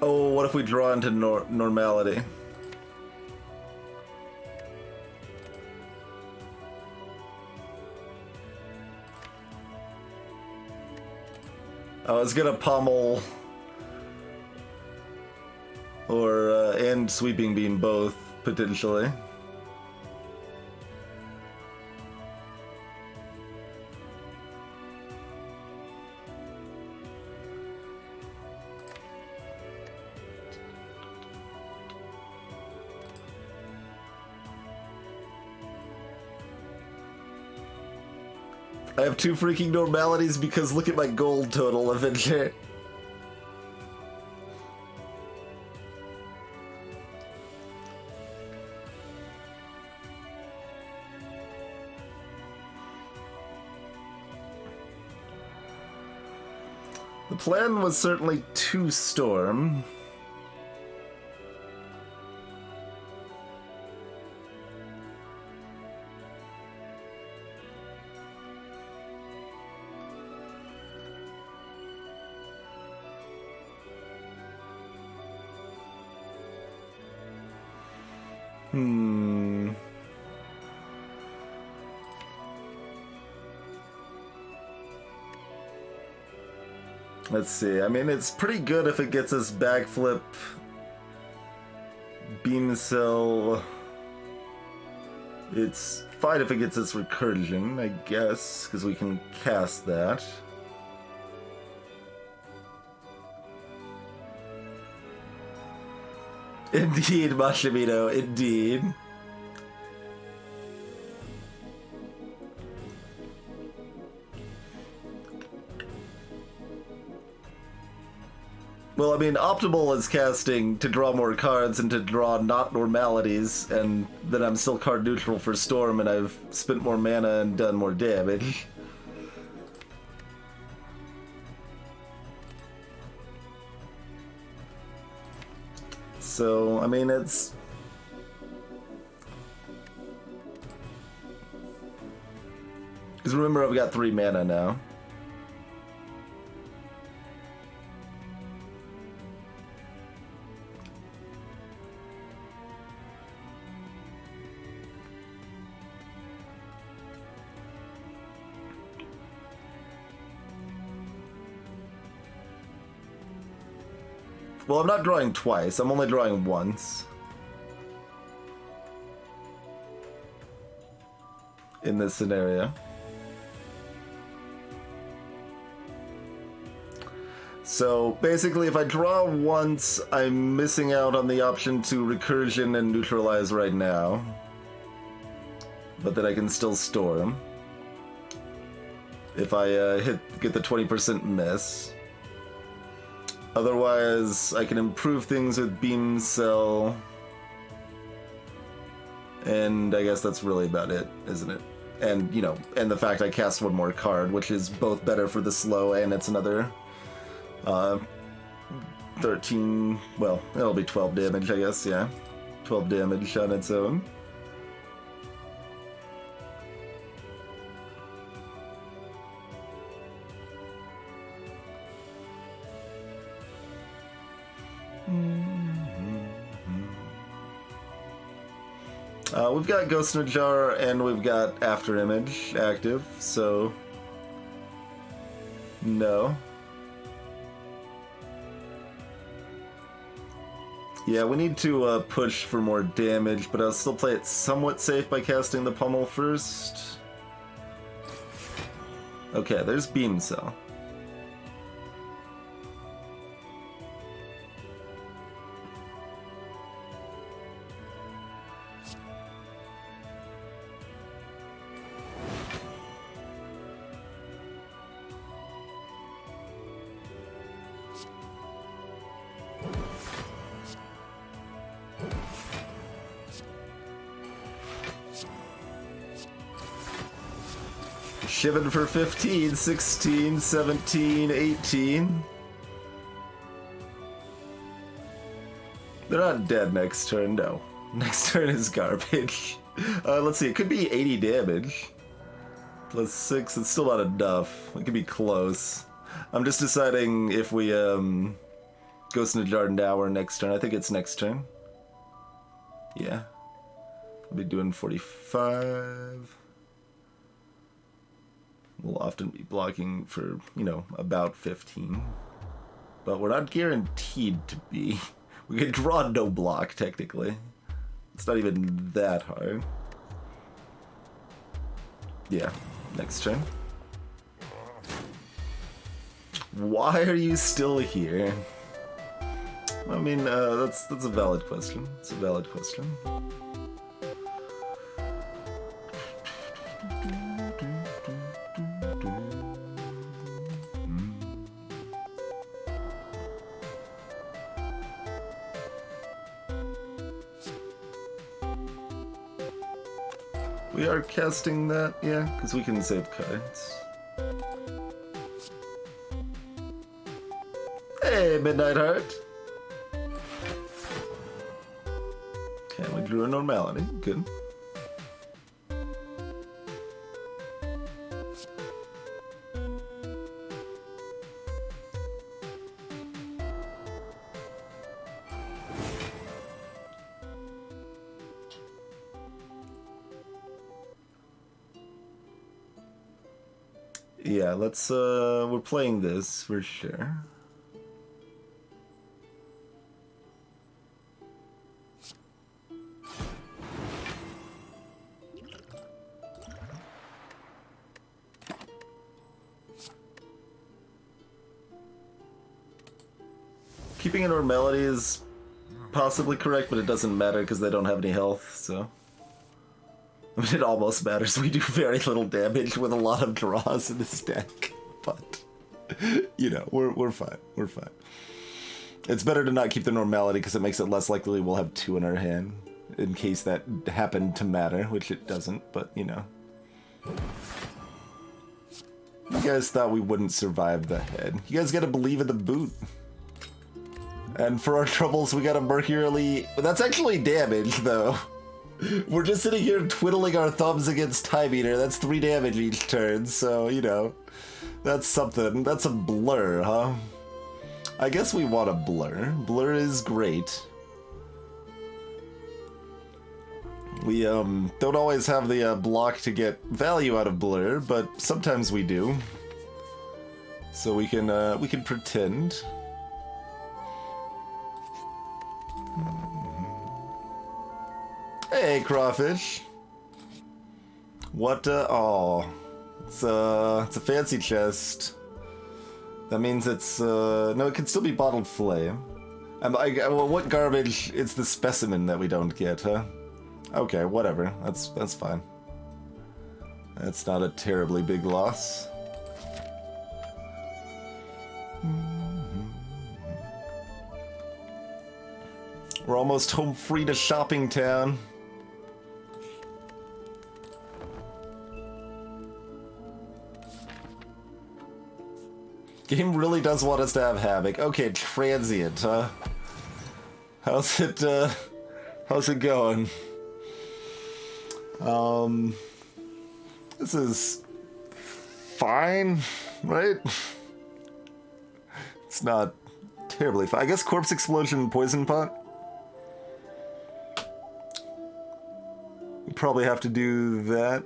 Oh, what if we draw into normality? I was gonna pommel or and sweeping beam both potentially. I have 2 freaking normalities because look at my gold total, Avenger. The plan was certainly to storm. Hmm. Let's see. I mean, it's pretty good if it gets us backflip, beam cell. It's fine if it gets us recursion, I guess, because we can cast that. Indeed, Mashamito, indeed. Well, I mean, optimal is casting to draw more cards and to draw not normalities, and then I'm still card neutral for Storm, and I've spent more mana and done more damage. So, I mean, it's... Because remember, I've got 3 mana now. Well, I'm not drawing twice, I'm only drawing once. In this scenario. So, basically, if I draw once, I'm missing out on the option to recursion and neutralize right now. But then I can still Storm. If I get the 20% miss. Otherwise, I can improve things with Beam Cell. And I guess that's really about it, isn't it? And, you know, and the fact I cast one more card, which is both better for the slow and it's another 13, well, it'll be 12 damage, I guess, yeah. 12 damage on its own. We've got Ghost in a Jar and we've got After Image active, so no. Yeah, we need to push for more damage, but I'll still play it somewhat safe by casting the Pummel first. Okay, there's Beam Cell. Shivan for 15, 16, 17, 18. They're not dead next turn, no. Next turn is garbage. Let's see, it could be 80 damage. Plus 6, it's still not enough. It could be close. I'm just deciding if we Ghost in a Jar now or next turn. I think it's next turn. Yeah. I'll be doing 45. We'll often be blocking for, you know, about 15. But we're not guaranteed to be. We could draw no block, technically. It's not even that hard. Yeah, next turn. Why are you still here? I mean, that's a valid question. It's a valid question. We are casting that, yeah, because we can save cards. Hey, Midnight Heart! Okay, we drew a normality, good. Yeah, let's, we're playing this for sure. Keeping a normality is possibly correct, but it doesn't matter because they don't have any health, so... I mean, it almost matters. We do very little damage with a lot of draws in this deck, but... You know, we're fine. We're fine. It's better to not keep the normality because it makes it less likely we'll have 2 in our hand, in case that happened to matter, which it doesn't, but, you know. You guys thought we wouldn't survive the head. You guys gotta believe in the boot. And for our troubles, we got a Mercurially... That's actually damage, though. We're just sitting here twiddling our thumbs against Time Eater. That's 3 damage each turn, so, you know. That's something. That's a blur, huh? I guess we want a blur. Blur is great. We, don't always have the, block to get value out of blur, but sometimes we do. So we can pretend. Hey, Crawfish. What, oh. It's a fancy chest. That means it's, no, it can still be bottled flame. Well, what garbage? It's the specimen that we don't get, huh? Okay, whatever. That's fine. That's not a terribly big loss. We're almost home free to Shopping Town. Game really does want us to have Havoc. Okay, transient, huh? How's it going? This is fine, right? It's not terribly fine. I guess Corpse Explosion and Poison Pot. We probably have to do that.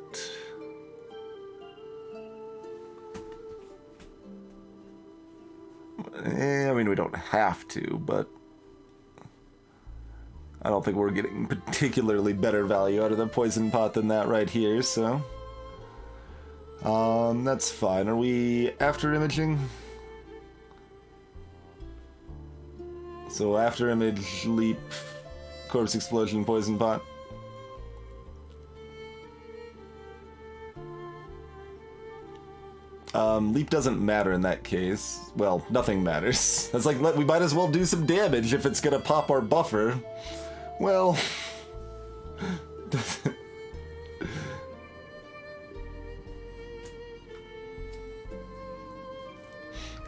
I mean, we don't have to, but I don't think we're getting particularly better value out of the Poison Pot than that right here, so... that's fine. Are we after imaging? So after image, leap, Corpse Explosion, Poison Pot. Leap doesn't matter in that case. Well, nothing matters. It's like, we might as well do some damage if it's gonna pop our buffer. Well...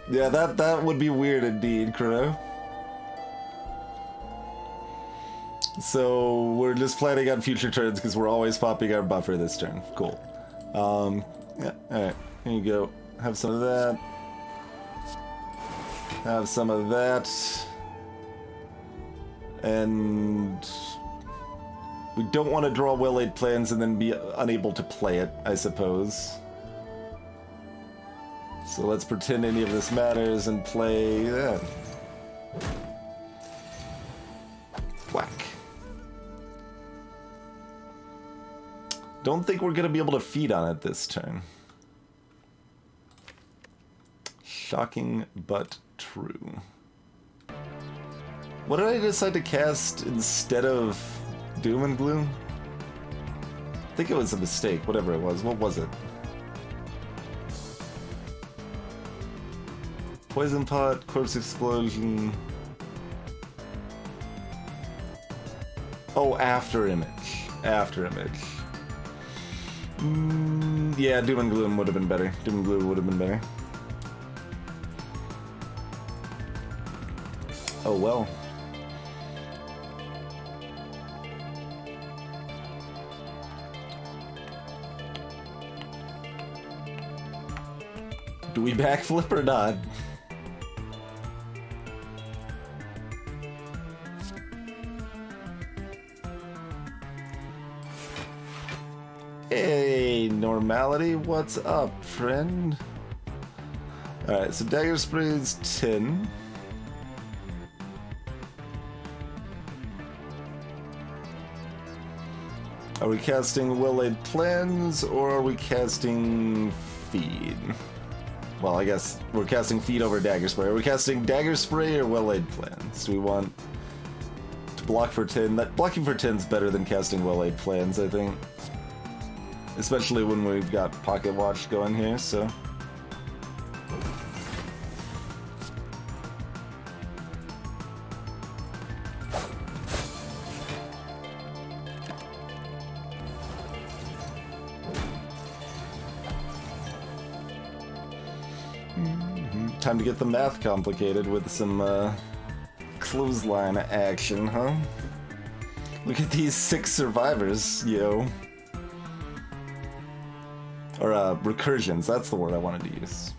yeah, that would be weird indeed, Crow. So, we're just planning on future turns because we're always popping our buffer this turn. Cool. Yeah, alright. Here you go. Have some of that. Have some of that. And we don't want to draw well-laid plans and then be unable to play it, I suppose. So let's pretend any of this matters and play that. Whack. Don't think we're going to be able to feed on it this turn. Shocking, but true. What did I decide to cast instead of Doom and Gloom? I think it was a mistake, whatever it was. What was it? Poison Pot, Corpse Explosion... Oh, After Image. After Image. Yeah, Doom and Gloom would have been better. Doom and Gloom would have been better. Oh well. Do we backflip or not? Hey, Normality, what's up, friend? Alright, so Dagger Spray is 10. Are we casting Well-Laid Plans, or are we casting Feed? Well, I guess we're casting Feed over Dagger Spray. Are we casting Dagger Spray or Well-Laid Plans? Do we want to block for 10? Blocking for 10 is better than casting Well-Laid Plans, I think. Especially when we've got Pocket Watch going here, so... Time to get the math complicated with some clothesline action, huh? Look at these 6 survivors, yo. Or recursions, that's the word I wanted to use.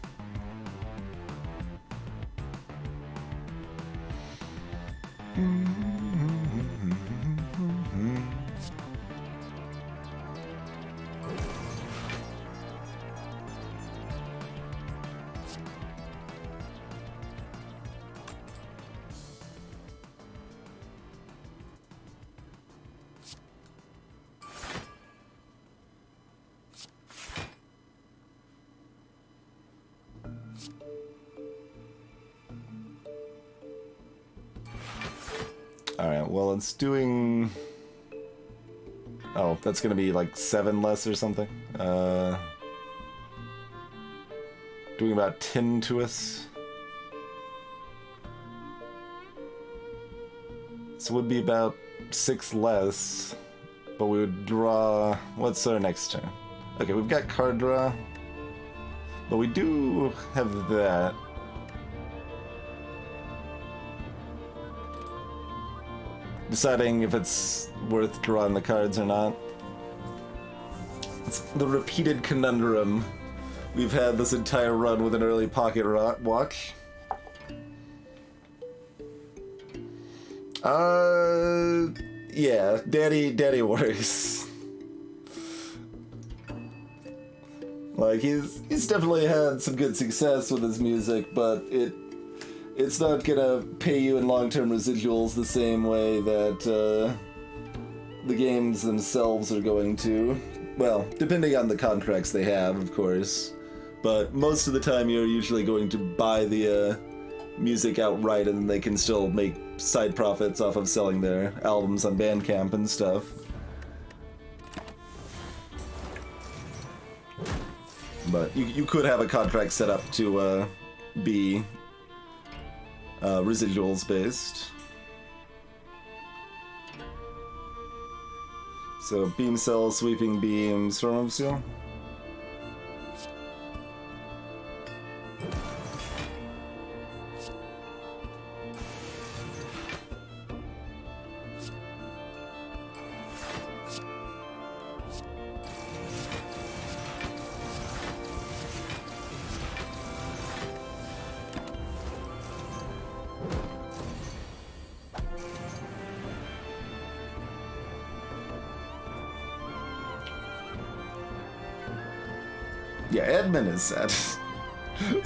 Alright, well, it's doing... Oh, that's gonna be like 7 less or something. Doing about 10 to us. So it would be about 6 less. But we would draw... What's our next turn? Okay, we've got card draw. But we do have that. Deciding if it's worth drawing the cards or not. It's the repeated conundrum we've had this entire run with an early Pocket Watch. Yeah, Daddy works. Like, he's definitely had some good success with his music, but it's not gonna pay you in long-term residuals the same way that the games themselves are going to. Well, depending on the contracts they have, of course. But most of the time you're usually going to buy the music outright, and then they can still make side profits off of selling their albums on Bandcamp and stuff. But you could have a contract set up to be residuals based. So beam cell, sweeping beam, storm of seal. Yeah, admin is sad.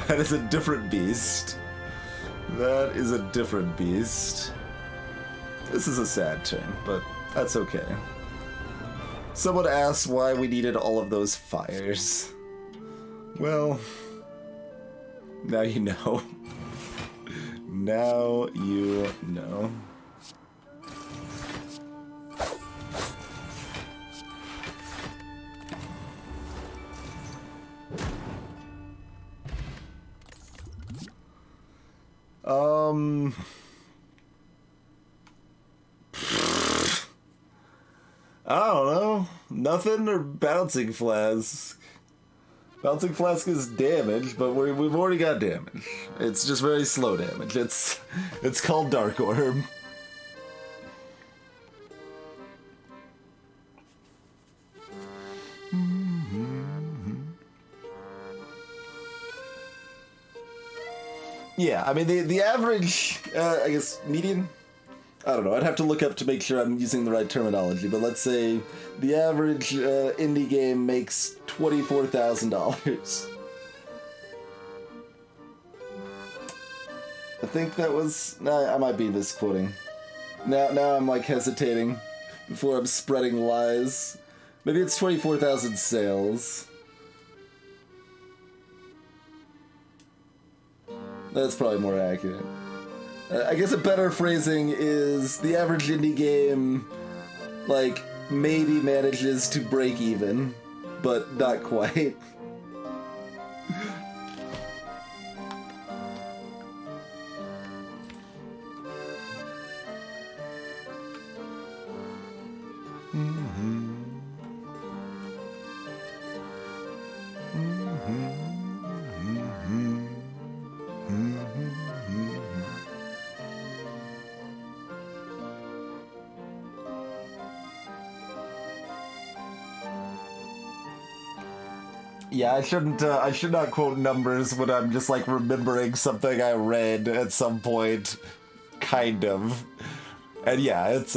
That is a different beast. That is a different beast. This is a sad turn, but that's okay. Someone asked why we needed all of those fires. Well, now you know. Now you know. I don't know. Nothing or Bouncing Flask? Bouncing Flask is damage, but we've already got damage. It's just very slow damage. It's called Dark Orb. Yeah, I mean, the average, I guess, median? I don't know, I'd have to look up to make sure I'm using the right terminology, but let's say the average indie game makes $24,000. I think that was... Nah, I might be misquoting. Now I'm like hesitating before I'm spreading lies. Maybe it's 24,000 sales. That's probably more accurate. I guess a better phrasing is the average indie game, like, maybe manages to break even, but not quite. Yeah, I should not quote numbers when I'm just like remembering something I read at some point, kind of. And yeah, it's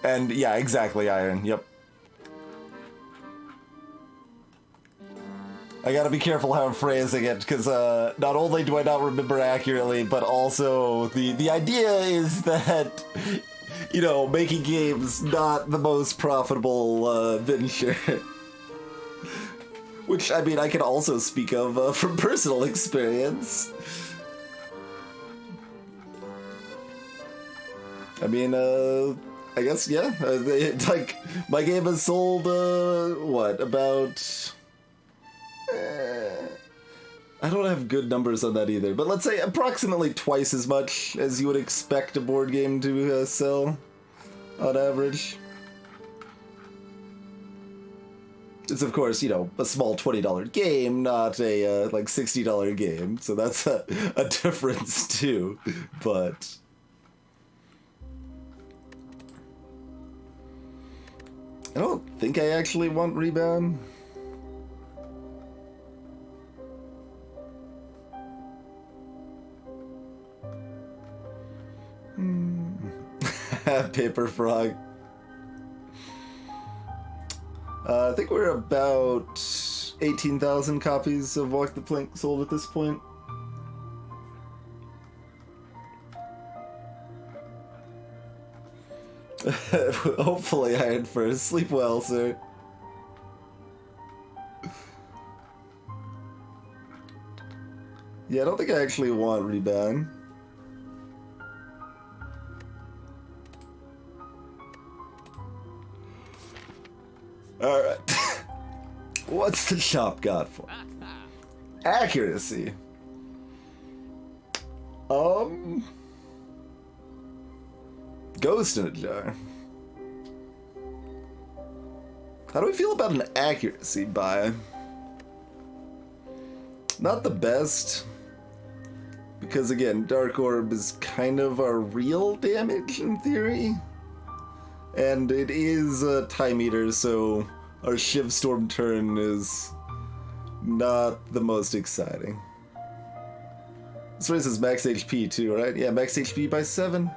and yeah, exactly, Iron. Yep. I gotta be careful how I'm phrasing it, because not only do I not remember accurately, but also the idea is that, you know, making games not the most profitable venture. Which, I mean, I can also speak of from personal experience. I mean, I guess, yeah. Like, my game has sold, what, about... I don't have good numbers on that either, but let's say approximately twice as much as you would expect a board game to sell on average. It's, of course, you know, a small $20 game, not a, like, $60 game, so that's a difference, too, but... I don't think I actually want Rebound. Paper Frog. I think we're about 18,000 copies of Walk the Plank sold at this point. Hopefully Iron first. Sleep well, sir. Yeah, I don't think I actually want Rebound. Alright. What's the shop got for? Accuracy. Ghost in a jar. How do we feel about an accuracy buy? Not the best. Because again, Dark Orb is kind of our real damage in theory. And it is a time eater, so our Shiv Storm turn is not the most exciting. This raises max HP too, right? Yeah, max HP by 7.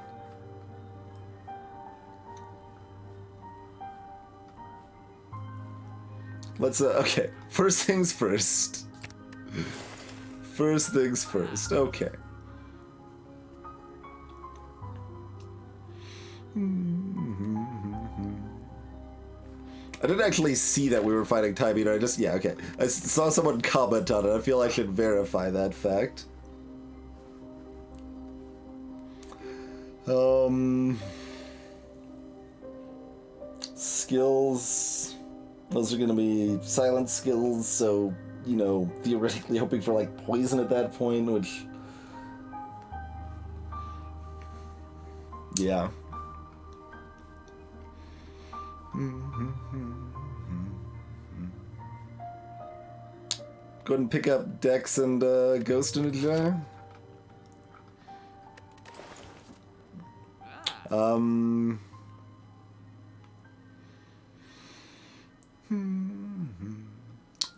Let's, okay. First things first. First things first. Okay. I didn't actually see that we were fighting Time Eater. I just, yeah, okay. I saw someone comment on it. I feel I should verify that fact. Skills. Those are gonna be silent skills, so, you know, theoretically hoping for, like, poison at that point, which... Yeah. Go ahead and pick up Dex and Ghost in a Jar.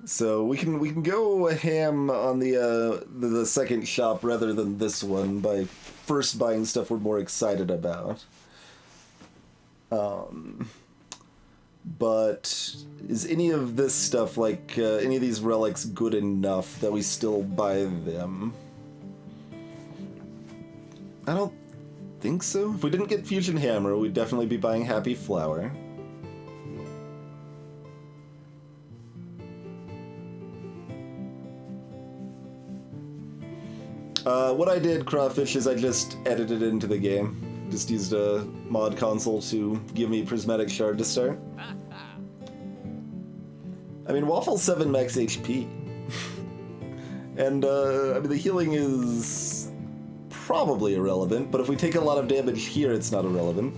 So we can go ham on the second shop rather than this one by first buying stuff we're more excited about. but is any of this stuff, like any of these relics, good enough that we still buy them? I don't think so. If we didn't get Fusion Hammer, we'd definitely be buying Happy Flower. What I did, Crawfish, is I just edited it into the game. Just used a mod console to give me Prismatic Shard to start. I mean, Waffle 7 max HP. And, I mean, the healing is probably irrelevant, but if we take a lot of damage here, it's not irrelevant.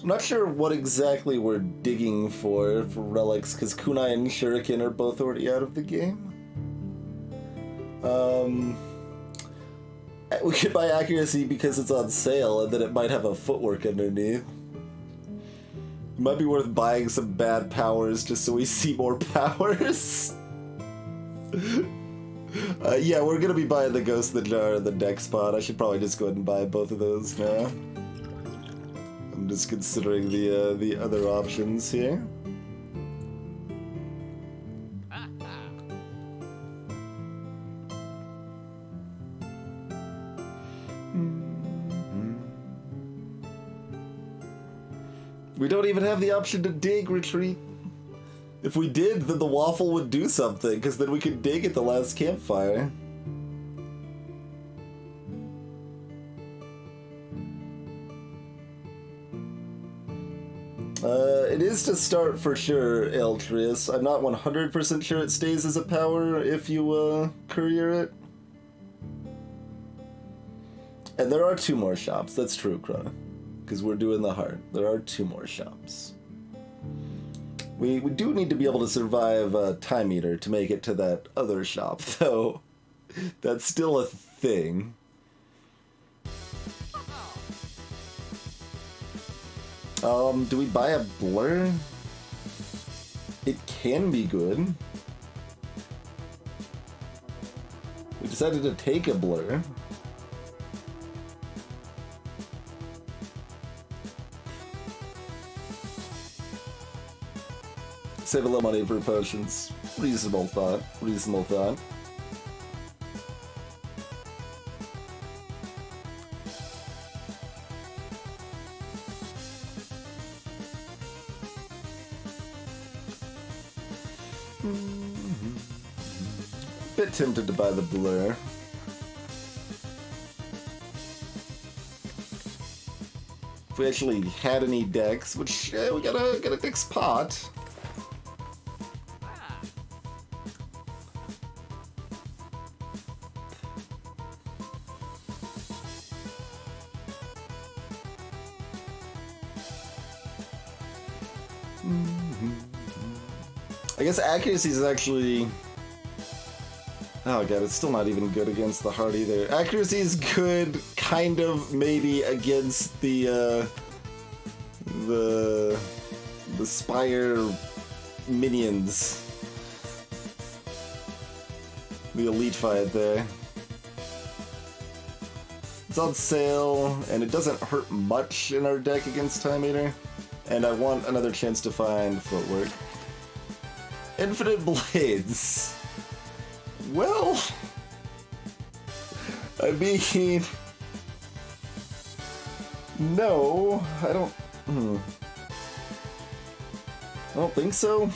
I'm not sure what exactly we're digging for relics, because Kunai and Shuriken are both already out of the game. We could buy Accuracy because it's on sale, and then it might have a footwork underneath. It might be worth buying some bad powers just so we see more powers. Yeah, we're gonna be buying the Ghost of the Jar and the Dex Pod. I should probably just go ahead and buy both of those now. I'm just considering the other options here. We don't even have the option to dig retreat. If we did, then the waffle would do something, because then we could dig at the last campfire. It is to start for sure, Eltrius. I'm not 100% sure it stays as a power if you courier it. And there are 2 more shops, that's true, Krona. Because we're doing the heart. There are 2 more shops. We do need to be able to survive Time Eater to make it to that other shop, though. That's still a thing. Do we buy a blur? It can be good. We decided to take a blur. Save a little money for potions. Reasonable thought. Reasonable thought. Bit tempted to buy the blur. If we actually had any decks, which we got a dex pot. I guess Accuracy is actually... Oh god, it's still not even good against the heart either. Accuracy is good, kind of, maybe, against the Spire minions. The elite fight there. It's on sale, and it doesn't hurt much in our deck against Time Eater. And I want another chance to find footwork. Infinite Blades. Well, I mean, no, I don't think so.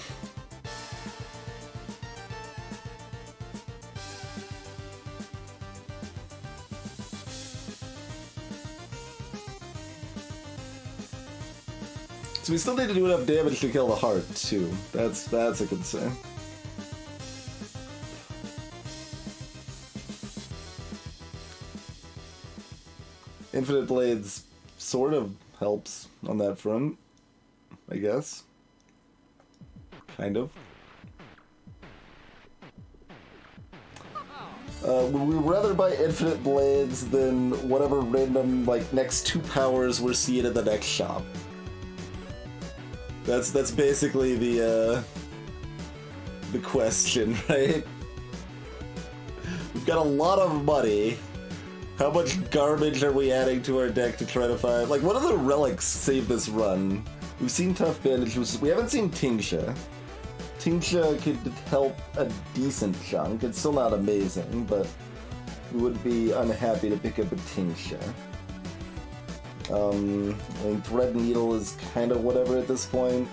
So we still need to do enough damage to kill the heart, too. That's a concern. Infinite Blades sort of helps on that front, I guess. Kind of. Would we rather buy Infinite Blades than whatever random, like, next 2 powers we're seeing in the next shop? That's basically the the question, right? We've got a lot of money. How much garbage are we adding to our deck to try to find... Like, what other relics save this run? We've seen Tough Bandage. We haven't seen Tingsha. Tingsha could help a decent chunk. It's still not amazing, but we would be unhappy to pick up a Tingsha. I mean, Thread Needle is kind of whatever at this point.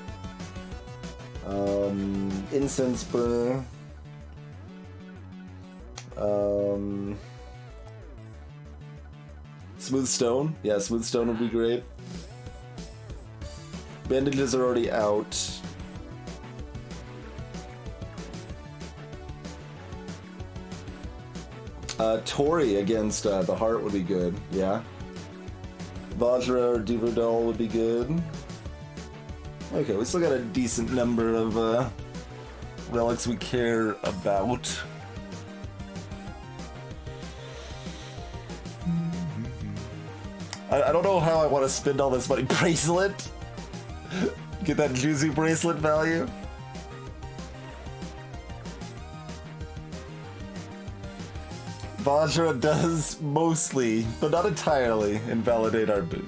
Incense Burner. Smooth Stone? Yeah, Smooth Stone would be great. Bandages are already out. Tori against the Heart would be good, yeah. Vajra or Diverdal would be good. Okay, we still got a decent number of relics we care about. I don't know how I want to spend all this money. Bracelet? Get that juicy bracelet value? Vajra does mostly, but not entirely, invalidate our boot.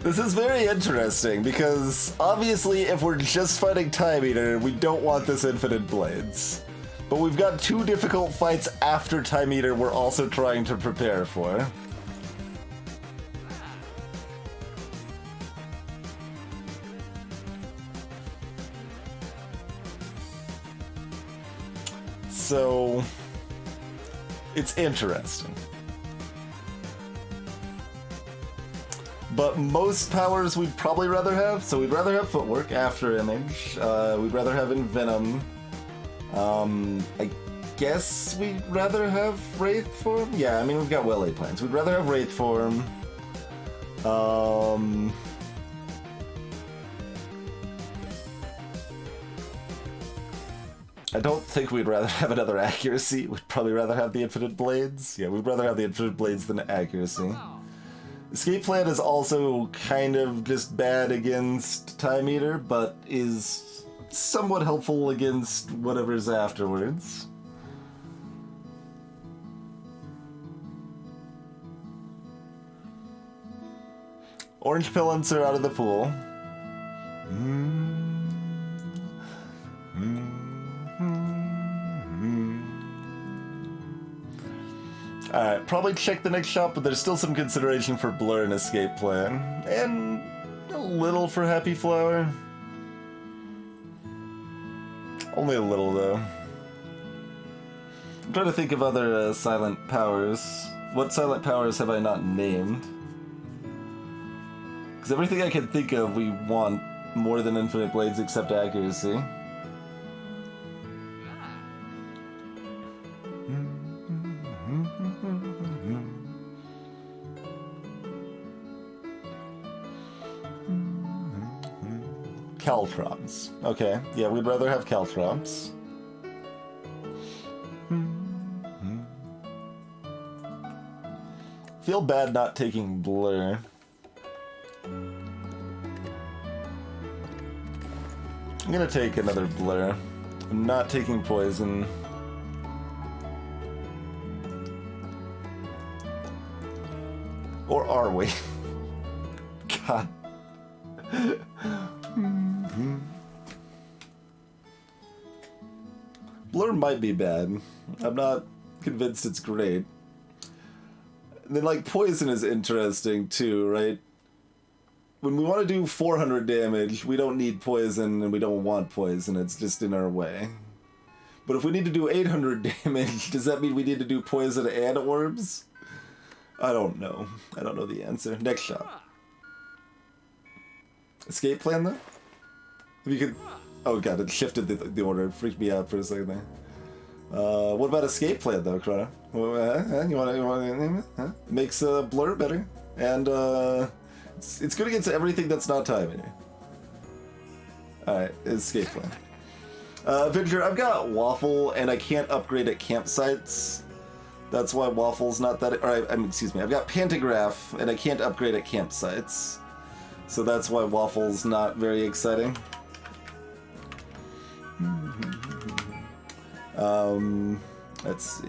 This is very interesting, because obviously if we're just fighting Time Eater, we don't want this Infinite Blades. But we've got two difficult fights after Time Eater we're also trying to prepare for. So, it's interesting. But most powers we'd probably rather have. So we'd rather have Footwork after Image. We'd rather have Envenom. I guess we'd rather have Wraith Form? Yeah, I mean, we've got well-laid plans. We'd rather have Wraith Form. I don't think we'd rather have another Accuracy. We'd probably rather have the Infinite Blades. Yeah, we'd rather have the Infinite Blades than Accuracy. Escape Plan is also kind of just bad against Time Eater, but is somewhat helpful against whatever's afterwards. Orange Pillants are out of the pool. Alright, probably check the next shop, but there's still some consideration for Blur and Escape Plan. And a little for Happy Flower. Only a little, though. I'm trying to think of other silent powers. What silent powers have I not named? Because everything I can think of we want more than Infinite Blades except Accuracy. Caltrops. Okay, yeah, we'd rather have Caltrops. Feel bad not taking Blur. I'm gonna take another Blur. I'm not taking Poison. Or are we? God. Blur might be bad. I'm not convinced it's great. And then, like, Poison is interesting, too, right? When we want to do 400 damage, we don't need Poison, and we don't want Poison. It's just in our way. But if we need to do 800 damage, does that mean we need to do Poison and Orbs? I don't know. I don't know the answer. Next shop. Escape Plan, though? If you could... Oh god, it shifted the order. It freaked me out for a second there. What about Escape Plan, though, Krona? You want to name it? Huh? Makes Blur better. And it's good against everything that's not Time Eater. Alright, Escape Plan. Avenger, I've got Waffle, and I can't upgrade at campsites. That's why Waffle's not that... excuse me, I've got Pantograph, and I can't upgrade at campsites. So that's why Waffle's not very exciting. Let's see.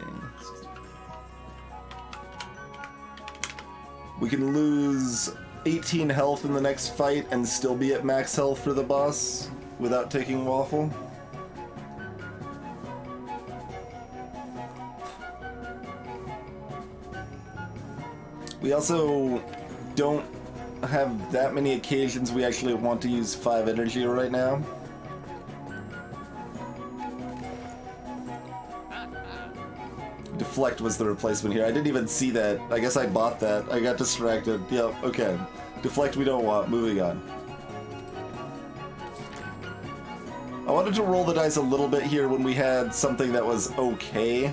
We can lose 18 health in the next fight and still be at max health for the boss without taking Waffle. We also don't have that many occasions we actually want to use 5 energy right now. Deflect was the replacement here. I didn't even see that. I guess I bought that. I got distracted. Yep, okay. Deflect we don't want. Moving on. I wanted to roll the dice a little bit here when we had something that was okay.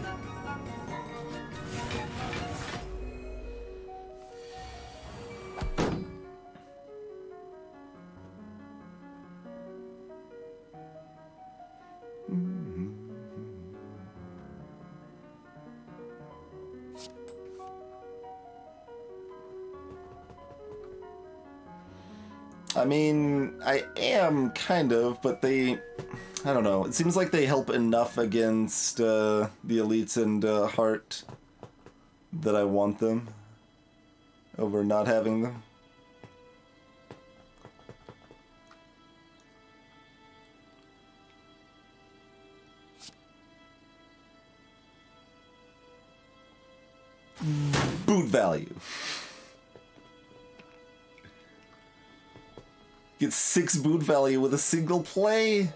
I mean, I am, kind of, but they... I don't know. It seems like they help enough against the elites and Heart that I want them over not having them. Boot value. Get 6 boot value with a single play.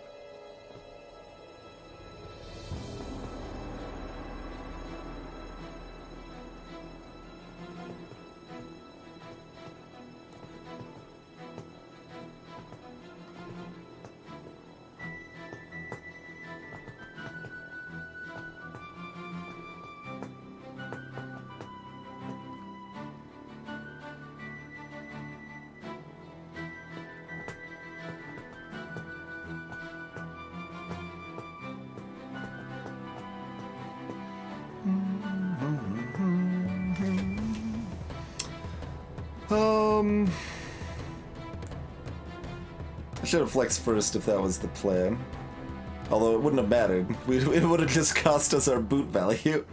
I should have flexed first if that was the plan. Although it wouldn't have mattered. It would have just cost us our boot value.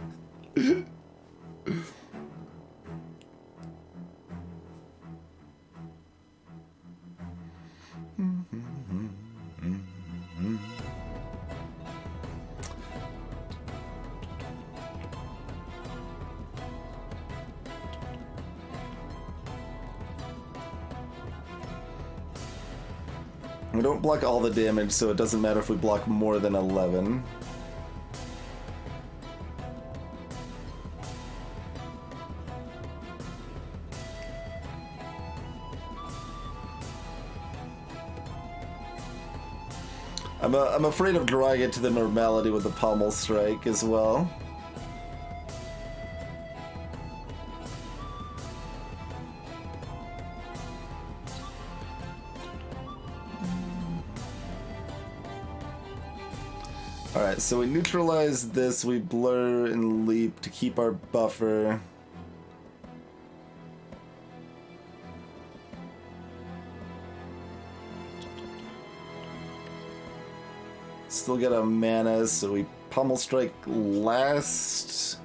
We don't block all the damage, so it doesn't matter if we block more than 11. I'm afraid of drawing it to the normality with the pommel strike as well. Alright, so we neutralize this, we blur and leap to keep our buffer. Still get a mana, so we pommel strike last.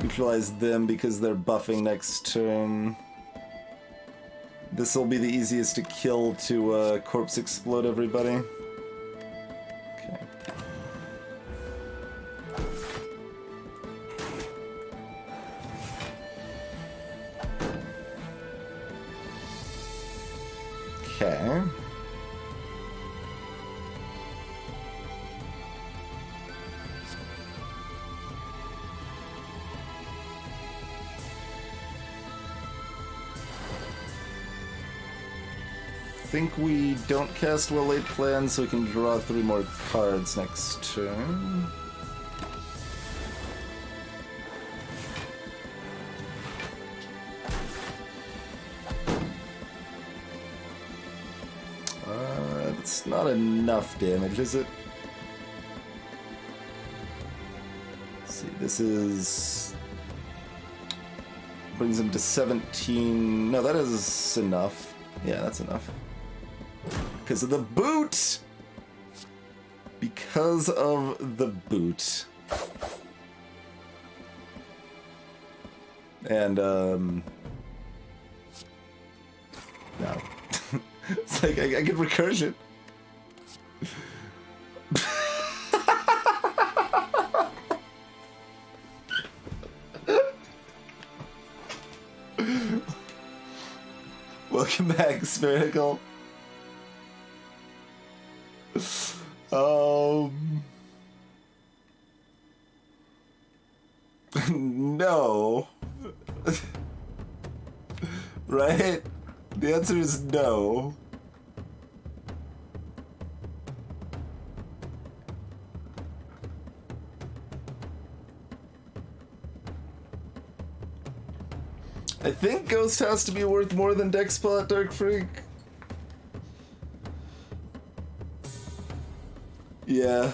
Neutralize them because they're buffing next turn. This will be the easiest to kill to corpse explode everybody. Okay. Okay. I think we don't cast well-laid plans, so we can draw 3 more cards next turn. It's not enough damage, is it? Let's see, this is... brings him to 17... No, that is enough. Yeah, that's enough. Because of the boot! Because of the boot. And, no. It's like, I get recursion. Welcome back, Spherical. No. Right? The answer is no. I think Ghost has to be worth more than Dexpot, Dark Freak. Yeah.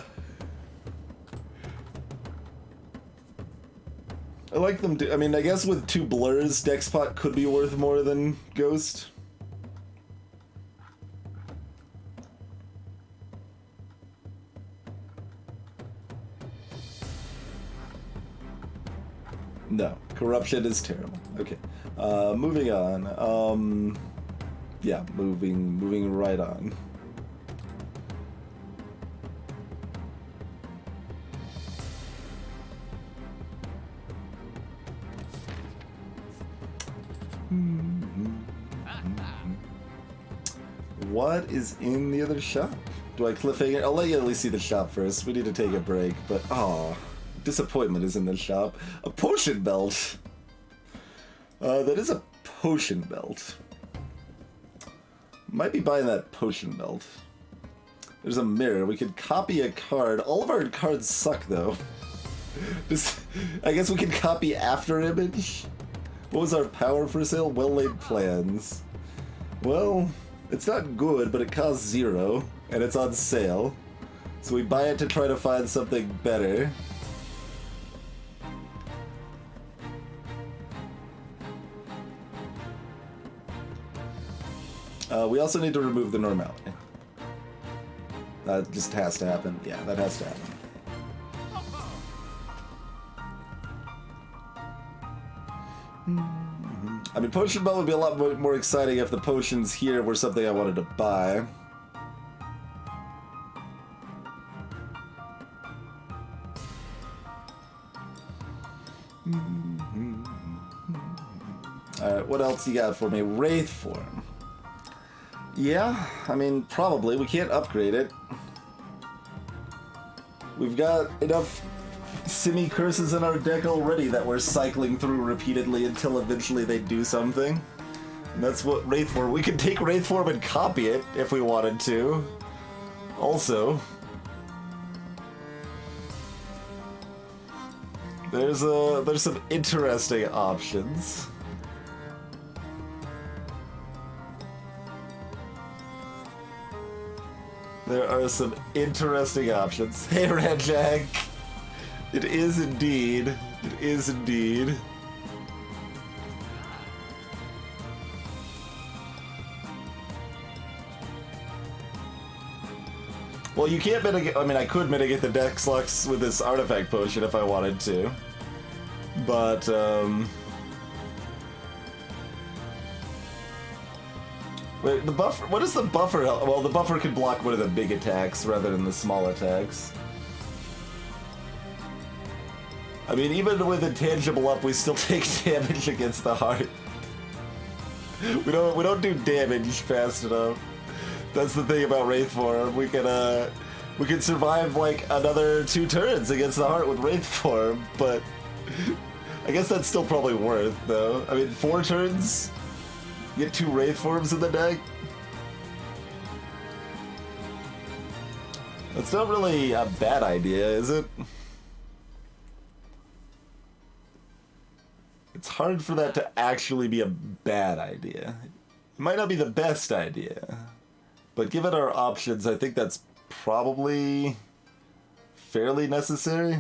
I like them too. I mean, I guess with 2 blurs, Dexpot could be worth more than Ghost. No, corruption is terrible. Okay, moving on. Yeah, moving right on. What is in the other shop? Do I cliffhanger? I'll let you at least see the shop first. We need to take a break, but disappointment is in the shop. A potion belt. That is a potion belt. Might be buying that potion belt. There's a mirror. We could copy a card. All of our cards suck though. I guess we could copy after image. What was our power for sale? Well-laid plans. Well, it's not good, but it costs 0, and it's on sale. So we buy it to try to find something better. We also need to remove the normality. That just has to happen. Yeah, that has to happen. I mean, Potion Belt would be a lot more exciting if the potions here were something I wanted to buy. Alright, what else you got for me? Wraith form. Yeah, I mean, probably. We can't upgrade it. We've got enough Simi curses in our deck already that we're cycling through repeatedly until eventually they do something. And that's what Wraith Form. We could take Wraith Form and copy it if we wanted to. Also, there's some interesting options. There are some interesting options. Hey, Red Jack! It is indeed. It is indeed. Well, you can't mitigate. I mean, I could mitigate the Dex Lux with this artifact potion if I wanted to. But, wait, the buffer. What is the buffer? Well, the buffer can block one of the big attacks rather than the small attacks. I mean, even with intangible up, we still take damage against the heart. We don't do damage fast enough. That's the thing about Wraith Form. We can survive like another 2 turns against the heart with Wraith Form, but I guess that's still probably worth though. I mean, 4 turns, get 2 Wraith Forms in the deck. That's not really a bad idea, is it? It's hard for that to actually be a bad idea. It might not be the best idea. But given our options, I think that's probably fairly necessary.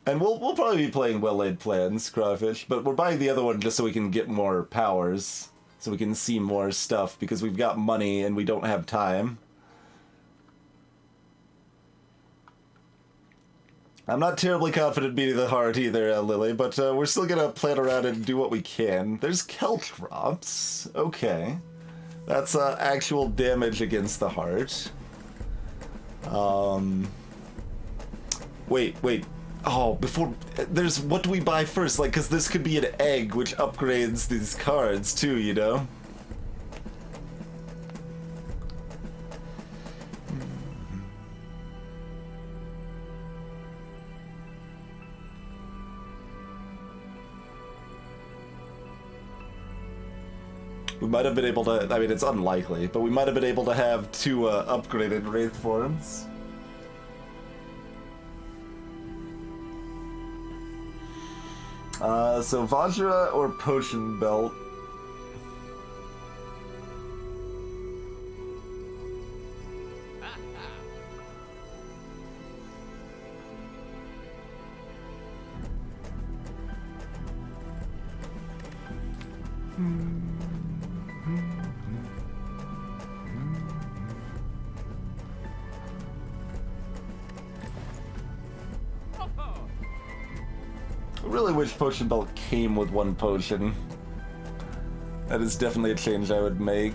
And we'll probably be playing Well-Laid Plans, Crawfish, but we're buying the other one just so we can get more powers, so we can see more stuff, because we've got money and we don't have time. I'm not terribly confident beating the heart either, Lily, but we're still gonna plan around and do what we can. There's Caltrops. Okay. That's actual damage against the heart. Wait. Oh, before... There's... What do we buy first? Like, because this could be an egg, which upgrades these cards, too, you know? We might have been able to... I mean, it's unlikely, but we might have been able to have 2 upgraded Wraith forms. So Vajra or Potion Belt? I really wish Potion Belt came with 1 potion. That is definitely a change I would make.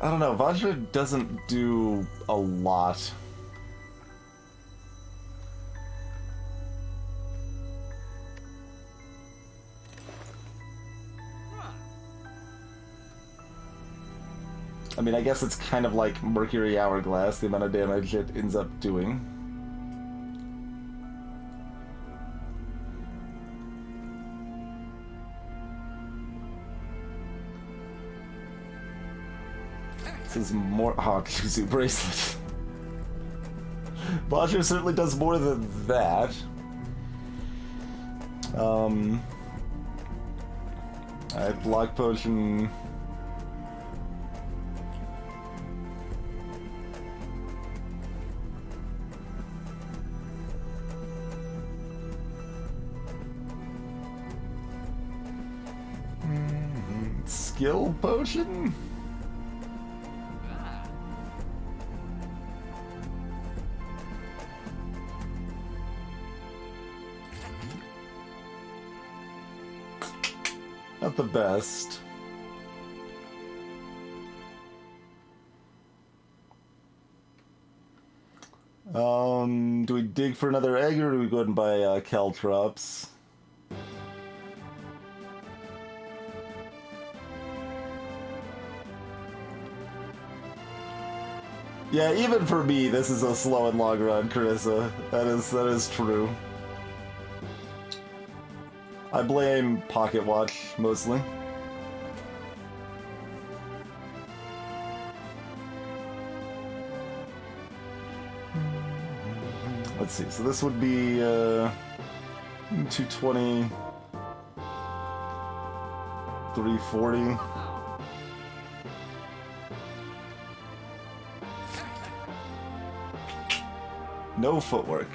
I don't know, Vajra doesn't do a lot. I mean, I guess it's kind of like Mercury Hourglass, the amount of damage it ends up doing. This is more... Oh, Juzu Bracelet. Vajra certainly does more than that. Alright, Block Potion... Skill Potion? Not the best. Do we dig for another egg or do we go ahead and buy Caltrops? Yeah, even for me, this is a slow and long run, Carissa. That is true. I blame Pocket Watch, mostly. Let's see, so this would be 220, 340. No footwork.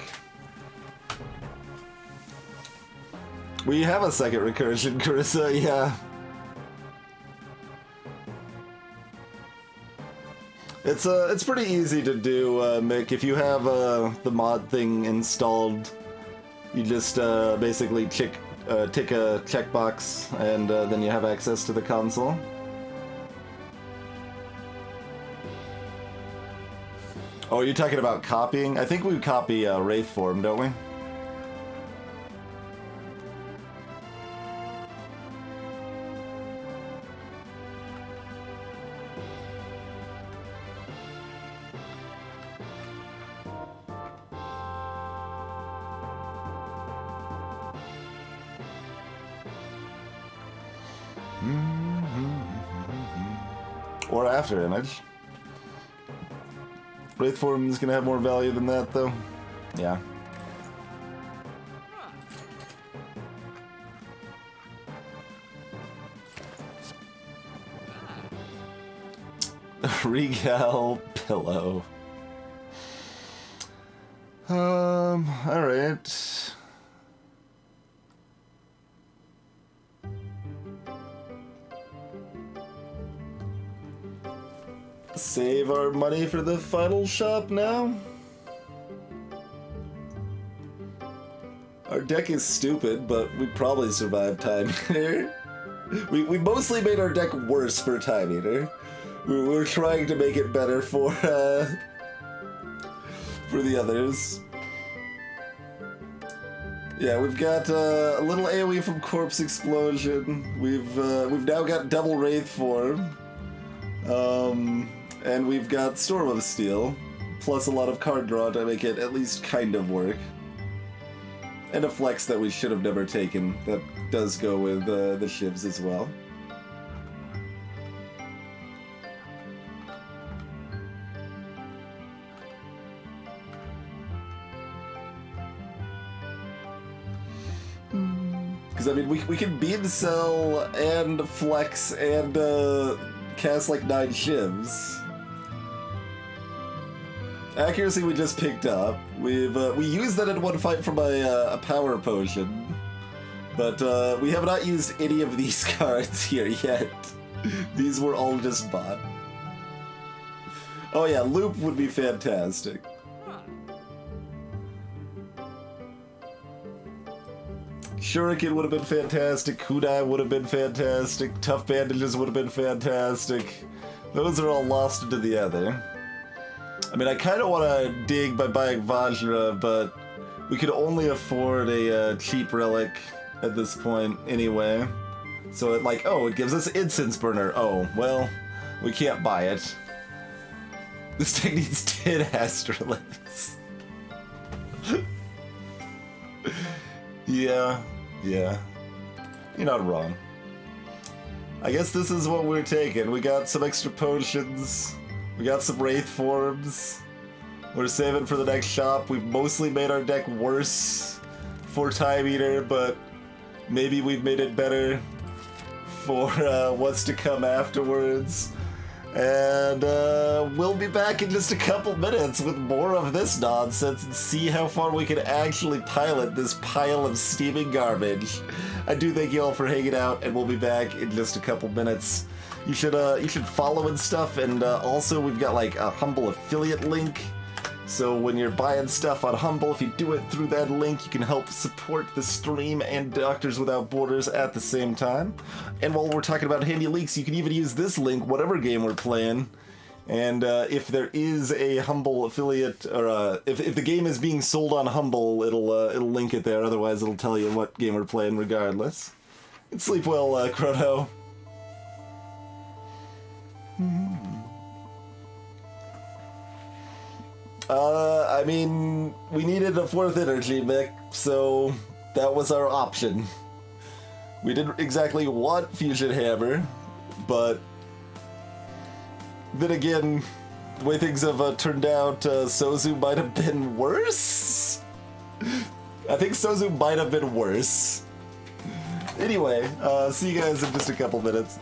We have a second recursion, Carissa, yeah. It's pretty easy to do, Mick. If you have the mod thing installed, you just basically tick a checkbox, and then you have access to the console. Oh, you're talking about copying? I think we copy Wraith form, don't we? Or after image. Wraith form is gonna have more value than that, though. Yeah. Regal pillow. Alright. Save our money for the final shop now. Our deck is stupid, but we probably survived Time Eater. We mostly made our deck worse for Time Eater. We're trying to make it better for the others. Yeah, we've got a little AoE from Corpse Explosion. We've now got double Wraith form. And we've got Storm of Steel, plus a lot of card draw to make it at least kind of work. And a flex that we should have never taken that does go with the shivs as well. Because, I mean, we can Beam Cell and Flex and cast like 9 shivs. Accuracy we just picked up. We used that in one fight for my a power potion, but we have not used any of these cards here yet. These were all just bought. Oh yeah, Loop would be fantastic. Shuriken would have been fantastic, Kunai would have been fantastic, Tough Bandages would have been fantastic. Those are all lost into the other. I mean, I kind of want to dig by buying Vajra, but we could only afford a cheap relic at this point anyway. So it it gives us Incense Burner. Oh, well, we can't buy it. This deck needs 10 Astroliths. Yeah. You're not wrong. I guess this is what we're taking. We got some extra potions. We got some Wraith forms. We're saving for the next shop. We've mostly made our deck worse for Time Eater, but maybe we've made it better for what's to come afterwards. And we'll be back in just a couple minutes with more of this nonsense and see how far we can actually pilot this pile of steaming garbage. I do thank you all for hanging out, and we'll be back in just a couple minutes. You should follow and stuff, and also we've got like a Humble affiliate link. So when you're buying stuff on Humble, if you do it through that link, you can help support the stream and Doctors Without Borders at the same time. And while we're talking about handy links, you can even use this link, whatever game we're playing. And if there is a Humble affiliate, or if the game is being sold on Humble, it'll link it there. Otherwise, it'll tell you what game we're playing regardless. And sleep well, Chrono. I mean, we needed a 4th energy mech, so that was our option. We didn't exactly want Fusion Hammer, but then again, the way things have turned out, Sozu might have been worse? I think Sozu might have been worse. Anyway, see you guys in just a couple minutes.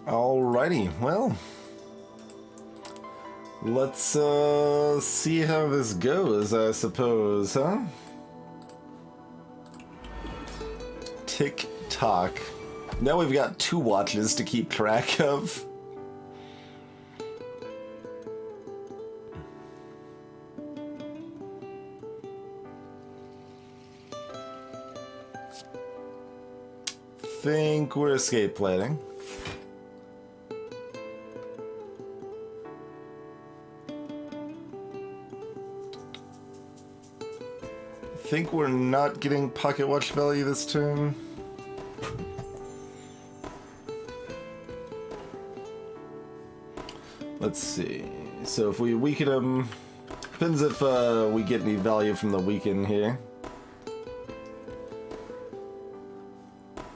Alrighty, well. Let's see how this goes, I suppose, huh? Tick-tock. Now we've got 2 watches to keep track of. Think we're escape planning. Think we're not getting pocket watch value this turn. Let's see. So if we weaken him, depends if we get any value from the weaken here.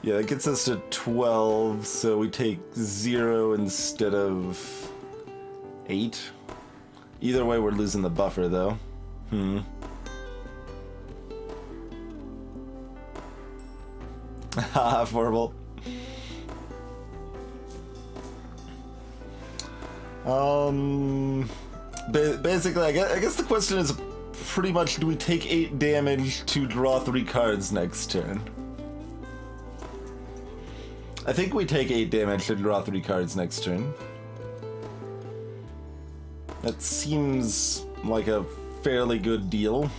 Yeah, that gets us to 12, so we take 0 instead of 8. Either way, we're losing the buffer, though. Haha, horrible. Basically, I guess the question is pretty much, do we take 8 damage to draw 3 cards next turn? I think we take 8 damage to draw 3 cards next turn. That seems like a fairly good deal.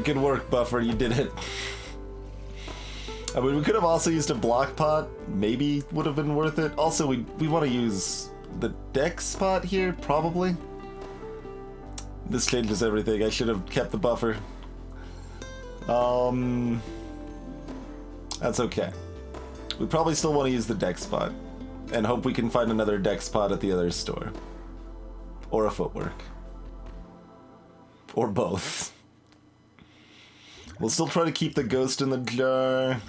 Good work, Buffer, you did it. I mean, we could have also used a block pot. Maybe would have been worth it. Also, we want to use the deck spot here, probably. This changes everything. I should have kept the buffer. That's okay. We probably still want to use the deck spot. And hope we can find another deck spot at the other store. Or a footwork. Or both. We'll still try to keep the ghost in the jar.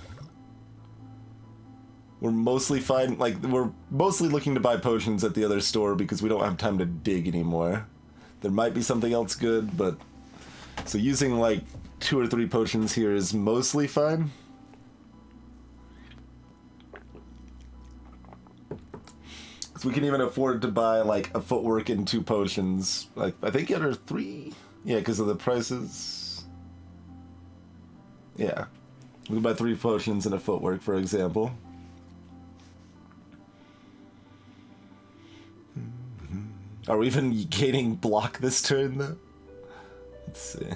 We're mostly fine, like, we're mostly looking to buy potions at the other store because we don't have time to dig anymore. There might be something else good, but... So using, like, 2 or 3 potions here is mostly fine. So we can even afford to buy, like, a footwork and 2 potions. Like, I think it are 3? Yeah, because of the prices. Yeah. We can buy 3 potions and a footwork, for example. Are we even gaining block this turn, though? Let's see.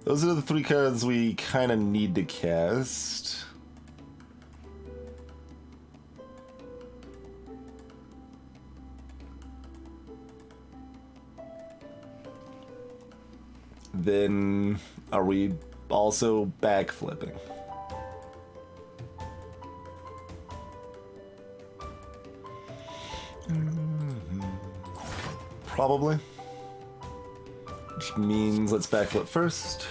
Those are the 3 cards we kind of need to cast. Then, are we also backflipping? Probably. Which means let's backflip first.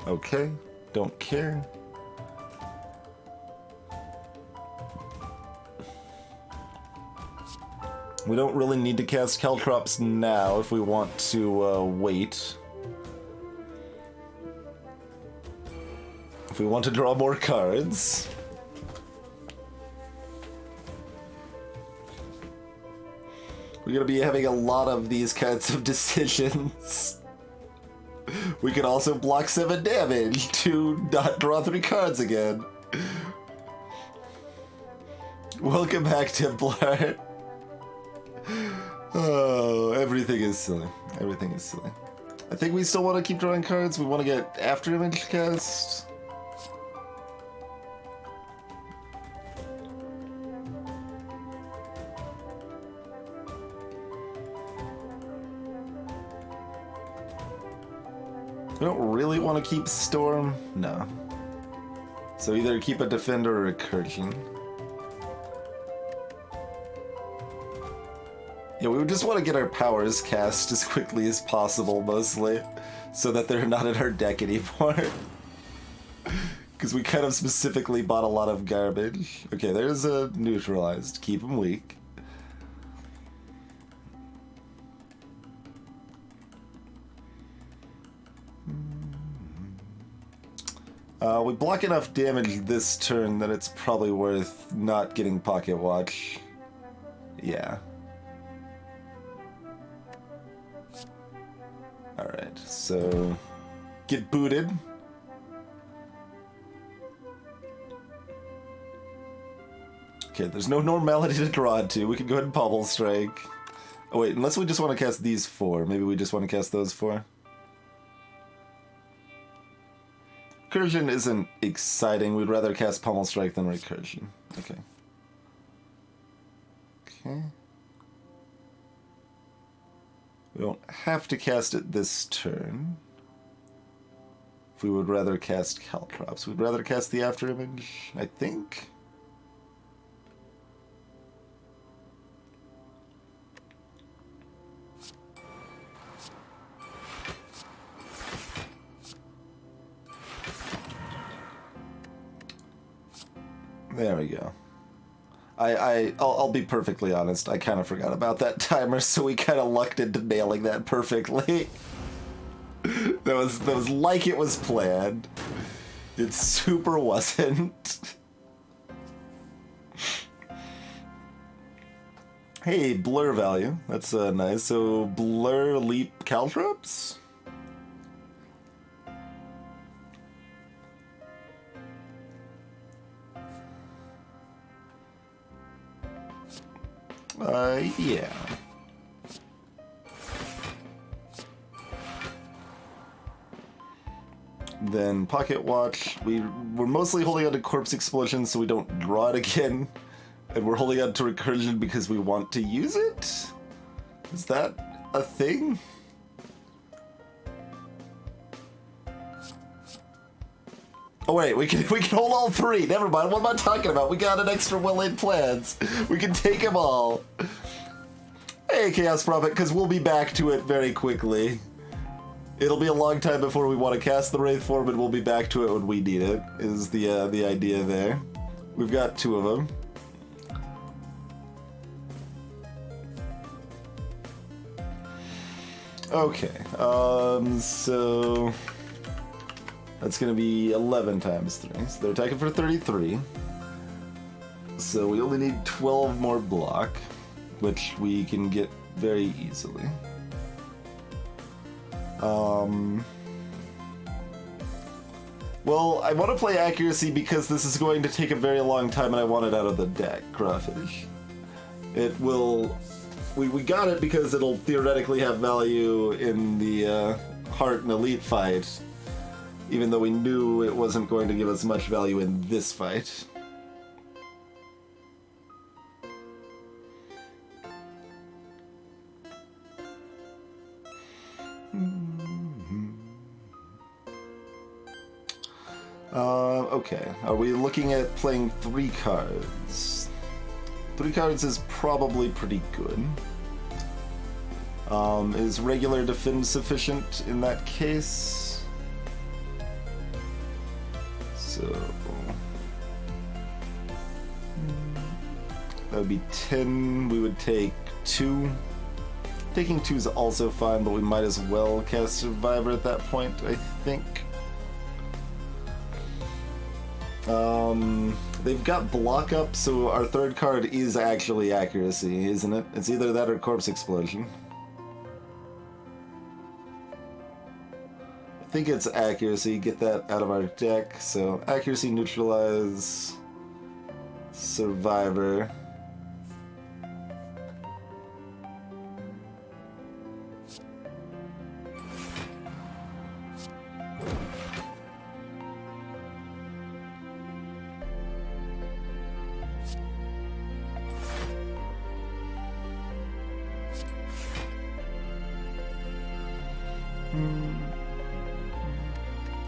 Okay, don't care. We don't really need to cast Caltrops now if we want to wait. If we want to draw more cards. We're gonna be having a lot of these kinds of decisions. We could also block 7 damage to not draw 3 cards again. Welcome back, Templar. Oh, everything is silly. Everything is silly. I think we still want to keep drawing cards. We want to get after image cast. We don't really want to keep Storm. No. So either keep a Defender or Recursion. Yeah, we would just want to get our powers cast as quickly as possible, mostly, so that they're not in our deck anymore. Because we kind of specifically bought a lot of garbage. Okay, there's a neutralized. Keep him weak. We block enough damage this turn that it's probably worth not getting Pocket Watch. Yeah. Alright, so get booted. Okay, there's no normality to draw it to. We can go ahead and Pummel Strike. Oh wait, unless we just want to cast these 4. Maybe we just want to cast those 4. Recursion isn't exciting. We'd rather cast Pummel Strike than Recursion. Okay. Okay. We don't have to cast it this turn. If we would rather cast Caltrops, we'd rather cast the Afterimage, I think. There we go. I'll be perfectly honest, I kind of forgot about that timer, so we kind of lucked into nailing that perfectly. that was like it was planned. It super wasn't. Hey, blur value. That's nice. So, blur leap Caltrops? Yeah. Then Pocket Watch. We're mostly holding on to Corpse Explosion so we don't draw it again. And we're holding on to Recursion because we want to use it? Is that a thing? Oh wait, we can hold all 3. Never mind. What am I talking about? We got an extra well-laid plans. We can take them all. Hey, Chaos Prophet, because we'll be back to it very quickly. It'll be a long time before we want to cast the Wraith form, and we'll be back to it when we need it. Is the idea there? We've got 2 of them. Okay. So. That's going to be 11 times 3. So they're attacking for 33. So we only need 12 more block, which we can get very easily. Well, I want to play Accuracy because this is going to take a very long time and I want it out of the deck, Crawfish. It will... We got it because it'll theoretically have value in the Heart and Elite fight. Even though we knew it wasn't going to give us much value in this fight. Okay. Are we looking at playing 3 cards? 3 cards is probably pretty good. Is regular defend sufficient in that case? So that would be 10. We would take 2. Taking 2 is also fine, but we might as well cast Survivor at that point, I think. They've got block up, so our 3rd card is actually Accuracy, isn't it? It's either that or Corpse Explosion. I think it's Accuracy, get that out of our deck. So Accuracy, neutralize, Survivor.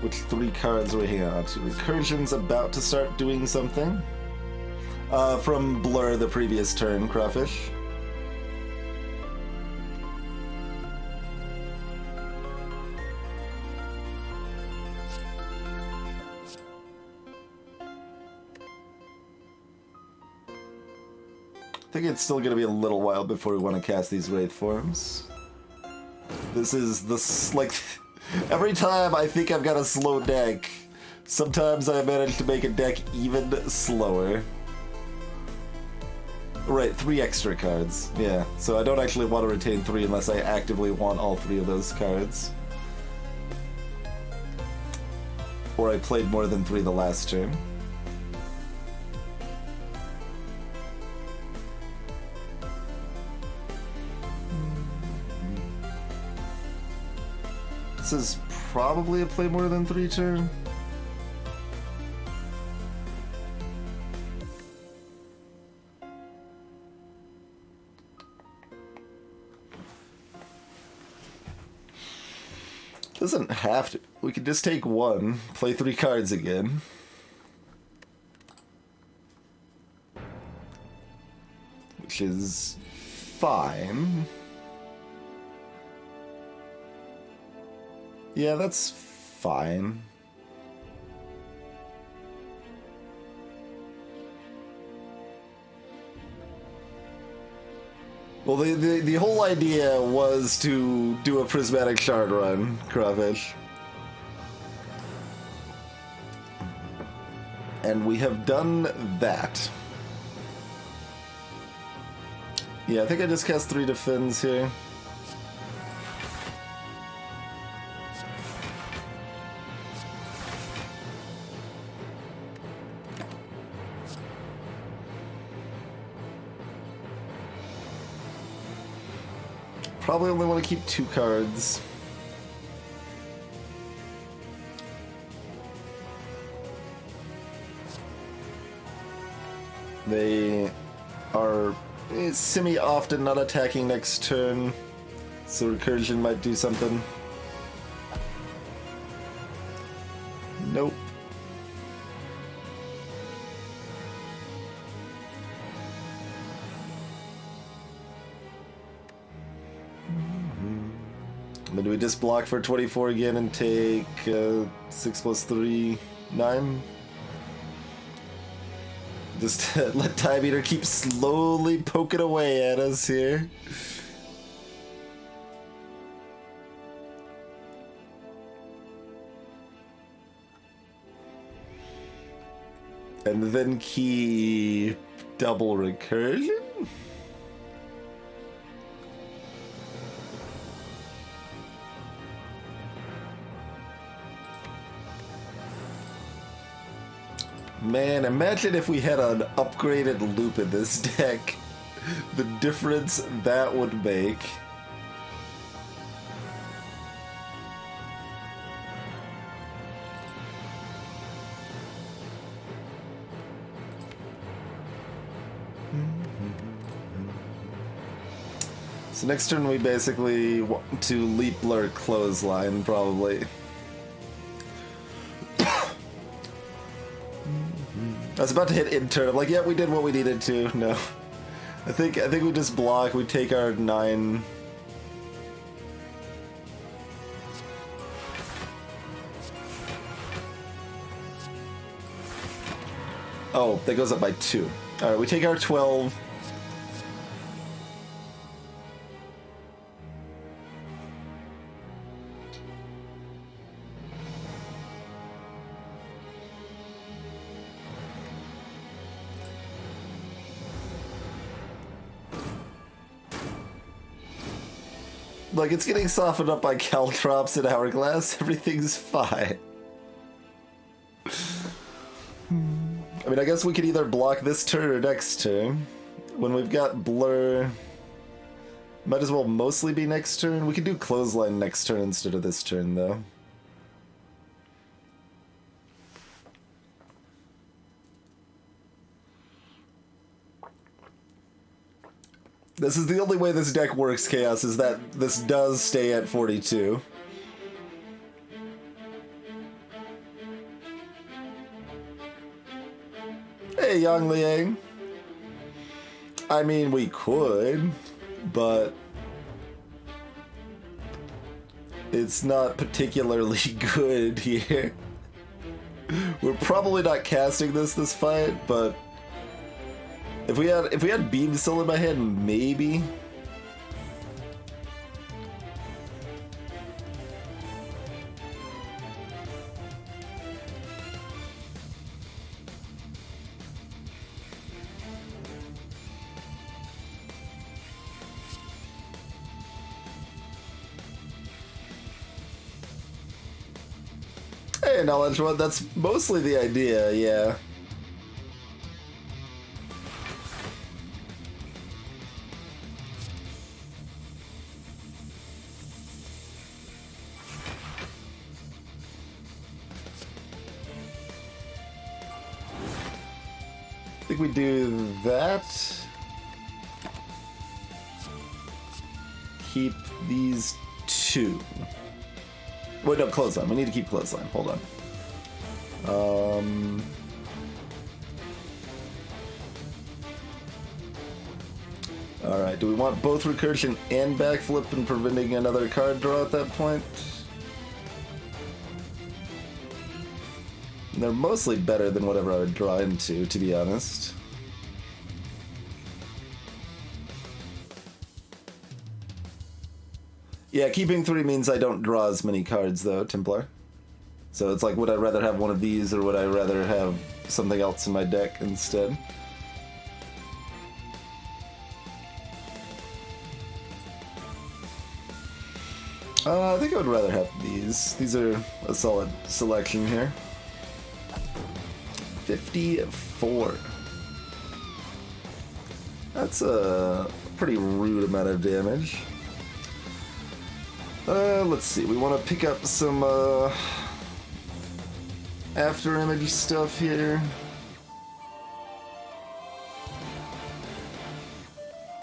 Which 3 cards are we hanging on to? Recursion's about to start doing something. From Blur the previous turn, Crawfish. I think it's still going to be a little while before we want to cast these Wraith forms. This is the... like, every time I think I've got a slow deck, sometimes I manage to make a deck even slower. Right, 3 extra cards. Yeah, so I don't actually want to retain 3 unless I actively want all 3 of those cards. Or I played more than 3 the last turn. This is probably a play more than 3 turn. Doesn't have to. We could just take 1, play 3 cards again. Which is fine. Yeah, that's fine. Well, the whole idea was to do a Prismatic Shard run, Crawfish. And we have done that. Yeah, I think I just cast 3 defends here. Probably only want to keep 2 cards. They are semi-often not attacking next turn, so Recursion might do something. Nope. But do we just block for 24 again and take 6 plus 3, 9? Just let Time Eater keep slowly poking away at us here. And then keep double recursion? Man, imagine if we had an upgraded loop in this deck. The difference that would make. So next turn we basically want to leap blur clothesline, probably. I was about to hit in turn. I'm like, yeah, we did what we needed to. No. I think we just block, we take our 9. Oh, that goes up by 2. Alright, we take our 12. Like, it's getting softened up by Caltrops and Hourglass. Everything's fine. I mean, I guess we could either block this turn or next turn. When we've got Blur... Might as well mostly be next turn. We could do Clothesline next turn instead of this turn, though. This is the only way this deck works, Chaos, is that this does stay at 42. Hey, Yang Liang. I mean, we could, but it's not particularly good here. We're probably not casting this fight, but If we had Beam still in my hand, maybe. Hey, Knowledge One, that's mostly the idea, yeah. I think we do that. Keep these two. Wait, no, clothesline. We need to keep clothesline. Hold on. Alright, do we want both recursion and backflip and preventing another card draw at that point? They're mostly better than whatever I would draw into, to be honest. Yeah, keeping 3 means I don't draw as many cards, though, Templar. So it's like, would I rather have one of these, or would I rather have something else in my deck instead? I think I would rather have these. These are a solid selection here. 54. That's a pretty rude amount of damage. Let's see. We want to pick up some after image stuff here.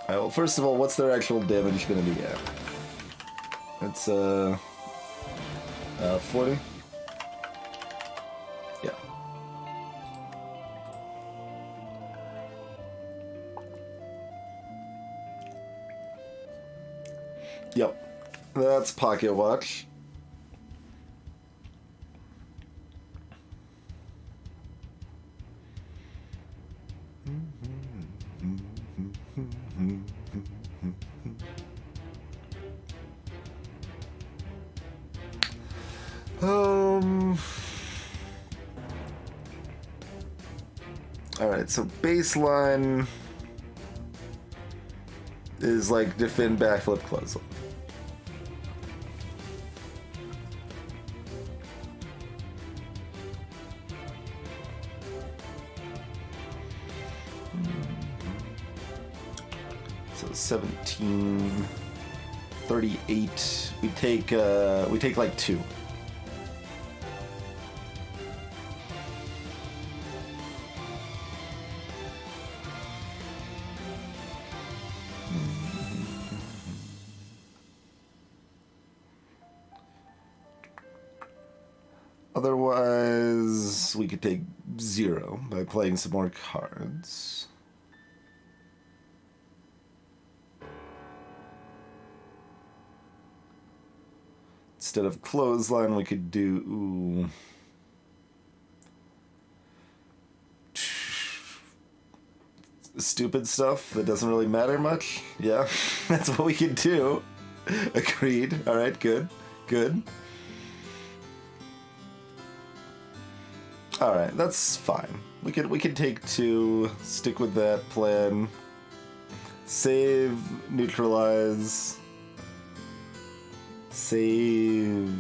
Alright, well, first of all, what's their actual damage going to be at? It's 40. Yeah. Yep. That's Pocket Watch. Alright, so baseline is like defend, backflip, clothesline. So 17, 38. We take like 2. Otherwise, we could take 0 by playing some more cards. Instead of clothesline, we could do stupid stuff that doesn't really matter much. Yeah, that's what we could do. Agreed. All right, good, good. All right, that's fine. We could take 2, stick with that plan. Save, neutralize. Save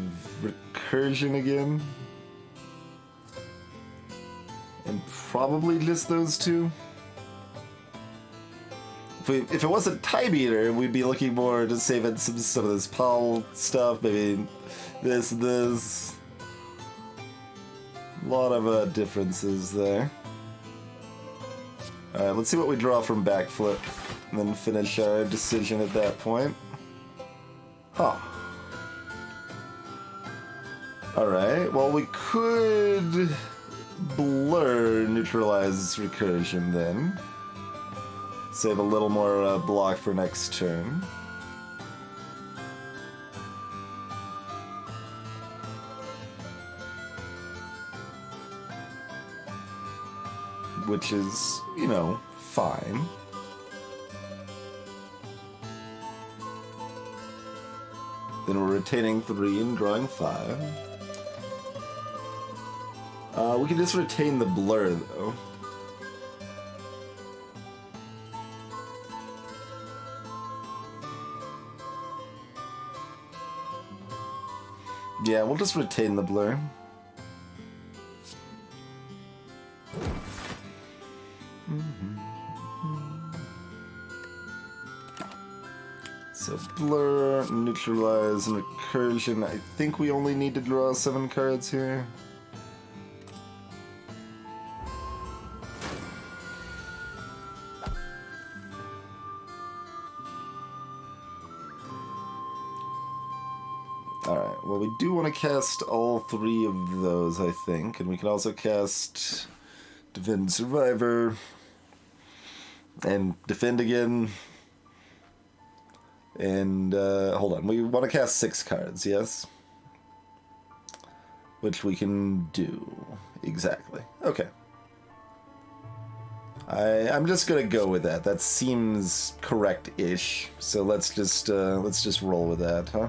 recursion again. And probably just those 2. If it wasn't Time Eater, we'd be looking more to save in some of this Paul stuff, maybe this. A lot of differences there. Alright, let's see what we draw from backflip, and then finish our decision at that point. Huh. Alright, well we could blur neutralize recursion then. Save a little more block for next turn. Which is, you know, fine. Then we're retaining 3 and drawing 5. We can just retain the blur, though. Yeah, we'll just retain the blur. So blur, neutralize, and recursion. I think we only need to draw 7 cards here. Alright, well we do want to cast all 3 of those, I think. And we can also cast Defend Survivor and Defend again. And, hold on, we want to cast 6 cards, yes? Which we can do. Exactly. Okay. I'm just gonna go with that. That seems correct-ish. So let's just roll with that, huh?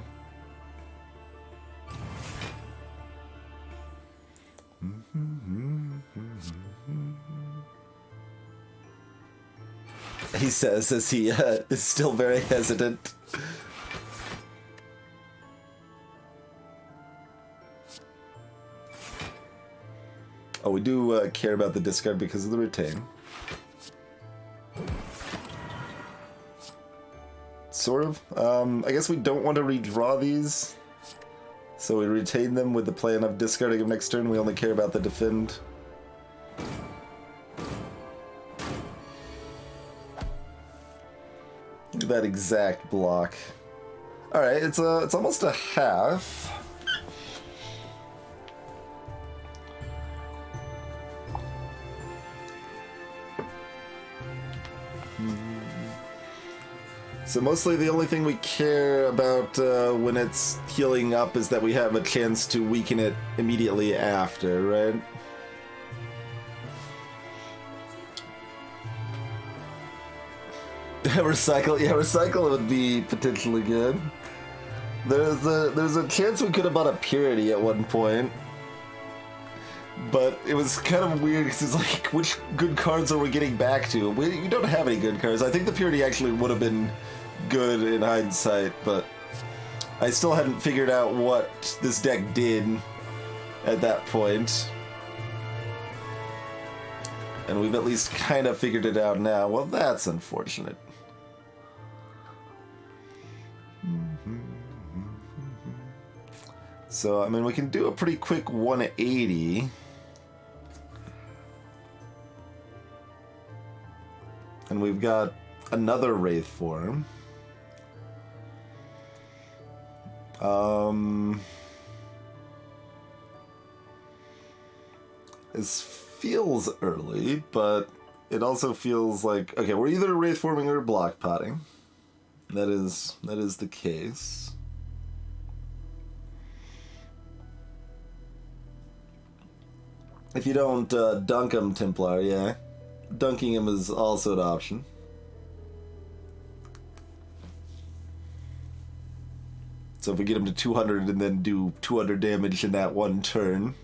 He says as he is still very hesitant. Oh, we do care about the discard because of the retain. Sort of. I guess we don't want to redraw these. So we retain them with the plan of discarding them next turn. We only care about the defend. Look at that exact block. Alright, it's almost a half. So mostly the only thing we care about when it's healing up is that we have a chance to weaken it immediately after, right? Recycle, yeah, recycle would be potentially good. There's a chance we could have bought a purity at one point. But it was kind of weird because it's like, which good cards are we getting back to? We don't have any good cards. I think the purity actually would have been good in hindsight, but I still hadn't figured out what this deck did at that point. And we've at least kind of figured it out now. Well, that's unfortunate. So, I mean, we can do a pretty quick 180. And we've got another Wraith form. This feels early, but it also feels like... Okay, we're either Wraith forming or block potting. That is the case. If you don't dunk him, Templar, yeah. Dunking him is also an option. So if we get him to 200 and then do 200 damage in that one turn,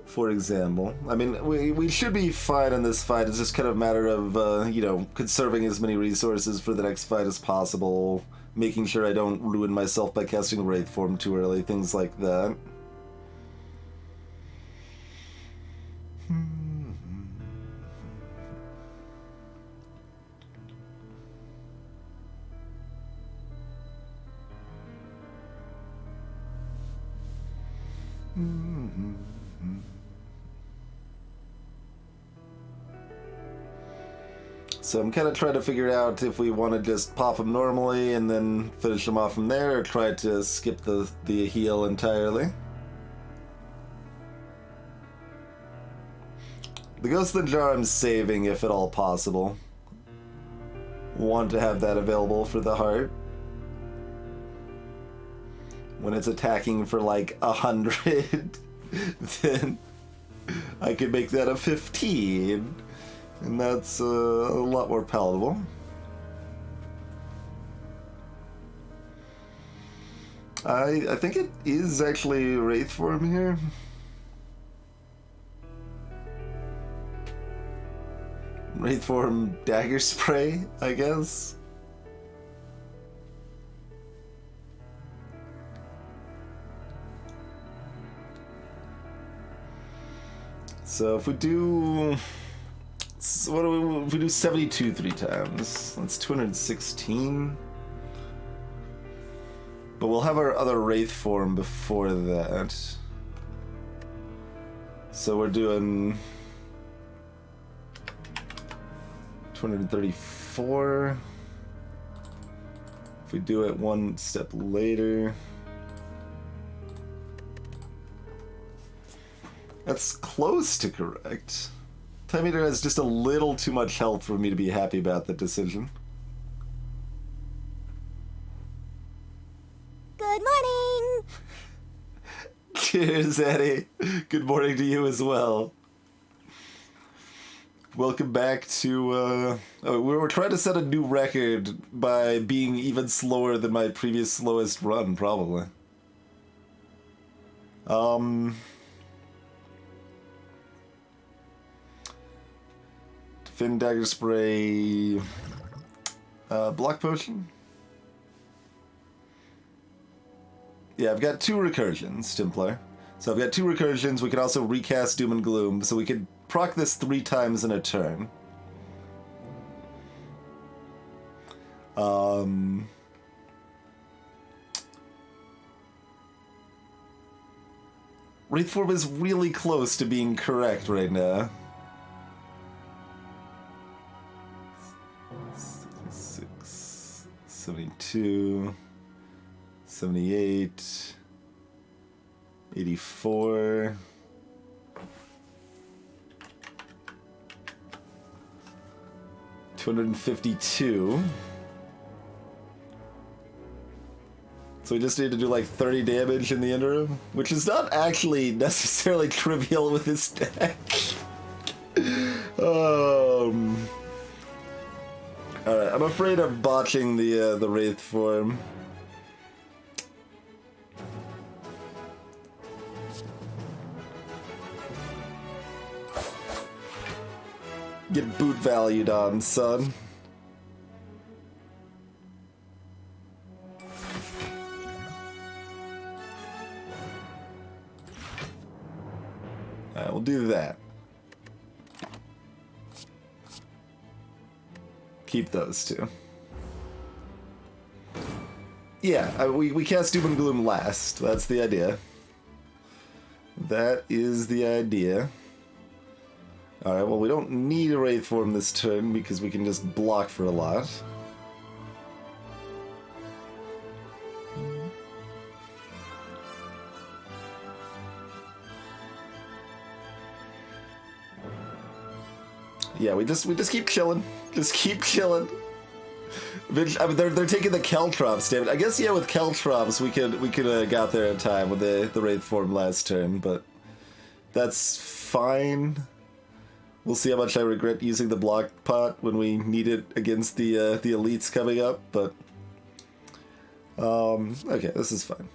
for example. I mean, we should be fine in this fight. It's just kind of a matter of, you know, conserving as many resources for the next fight as possible, making sure I don't ruin myself by casting Wraith form too early, things like that. So I'm kind of trying to figure out if we want to just pop him normally and then finish him off from there, or try to skip the heal entirely. The Ghost of the Jar I'm saving if at all possible. Want to have that available for the heart. When it's attacking for like 100, then I could make that a 15. And that's a lot more palatable. I think it is actually Wraith form here. Wraith form dagger spray, I guess. So if we do, what do we? If we do 72 3 times, that's 216. But we'll have our other Wraith form before that. So we're doing 234. If we do it one step later. That's close to correct. Time Eater has just a little too much health for me to be happy about that decision. Good morning! Cheers, Eddie. Good morning to you as well. Welcome back to, we were trying to set a new record by being even slower than my previous slowest run, probably. Thin Dagger Spray, Block Potion. Yeah, I've got 2 recursions, Templar. So I've got 2 recursions. We can also recast Doom and Gloom, so we could proc this 3 times in a turn. Wraith form is really close to being correct right now. 66, 72, 78, 84, 252. So we just need to do like 30 damage in the interim, which is not actually necessarily trivial with this deck. Alright, I'm afraid of botching the Wraith form. Get boot valued on, son. Alright, we'll do that. Keep those 2. Yeah, we cast Doom and Gloom last. That's the idea. That is the idea. Alright, well, we don't need a Wraith form this turn because we can just block for a lot. Yeah, we just keep chilling. Just keep chilling. I mean, they're taking the Caltrops, damn it. I guess, yeah, with Caltrops we could have got there in time with the Wraith form last turn, but that's fine. We'll see how much I regret using the block pot when we need it against the elites coming up, but okay, this is fine.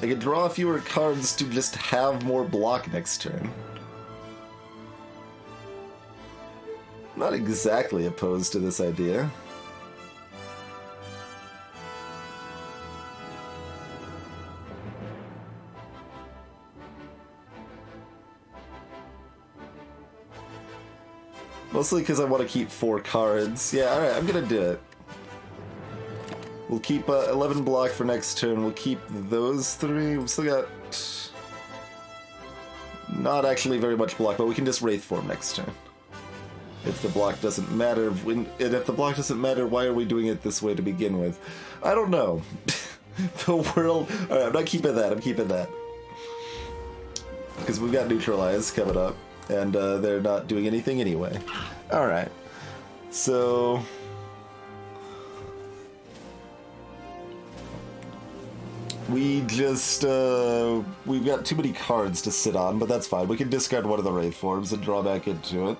I could draw fewer cards to just have more block next turn. Not exactly opposed to this idea. Mostly because I want to keep 4 cards. Yeah, alright, I'm gonna do it. We'll keep 11 block for next turn. We'll keep those 3. We've still got not actually very much block, but we can just Wraith form next turn. If the block doesn't matter, and if the block doesn't matter, why are we doing it this way to begin with? I don't know. The world... Alright, I'm not keeping that. I'm keeping that. because we've got Neutralize coming up, and they're not doing anything anyway. Alright, so... we just, we've got too many cards to sit on, but that's fine. We can discard one of the Wraith forms and draw back into it.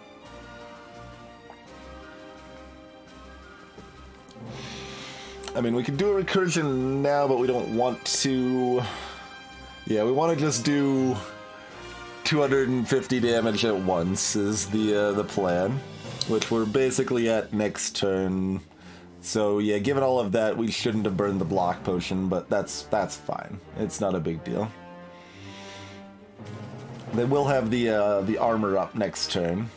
I mean, we can do a recursion now, but we don't want to... Yeah, we want to just do 250 damage at once is the plan, which we're basically at next turn. So yeah, given all of that, we shouldn't have burned the block potion, but that's fine. It's not a big deal. Then we'll have the armor up next turn.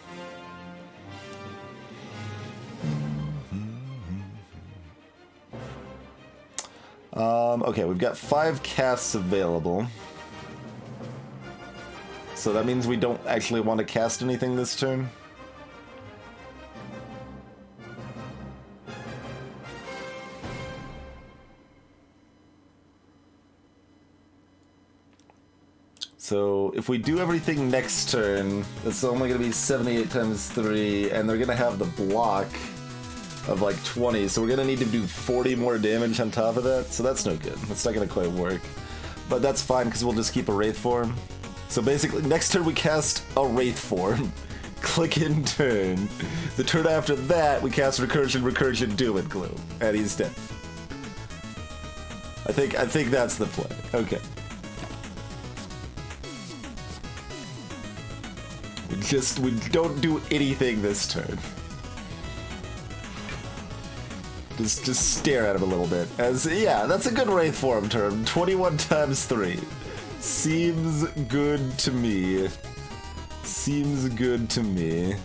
Okay, we've got 5 casts available. So that means we don't actually want to cast anything this turn. So if we do everything next turn, it's only going to be 78 times 3, and they're going to have the block of like 20, so we're going to need to do 40 more damage on top of that, so that's no good. That's not going to quite work. But that's fine, because we'll just keep a Wraith form. So basically, next turn we cast a Wraith form. Click in turn. The turn after that, we cast Recursion, Doom and Gloom, and he's dead. I think that's the play. Okay. We don't do anything this turn. Just stare at him a little bit. Yeah, that's a good Wraith form turn. 21 times 3. Seems good to me. Seems good to me.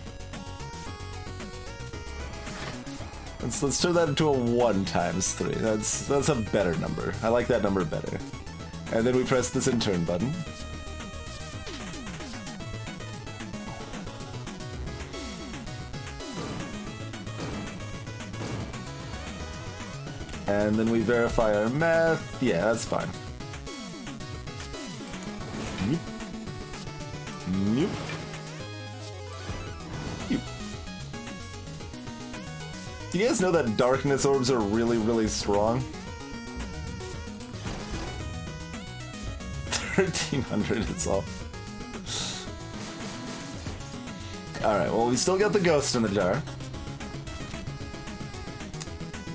Let's turn that into a 1 times 3. That's a better number. I like that number better. And then we press this in turn button. And then we verify our math. Yeah, that's fine. Nope. Do you guys know that darkness orbs are really, really strong? 1300 is all. Alright, well, we still got the ghost in the jar.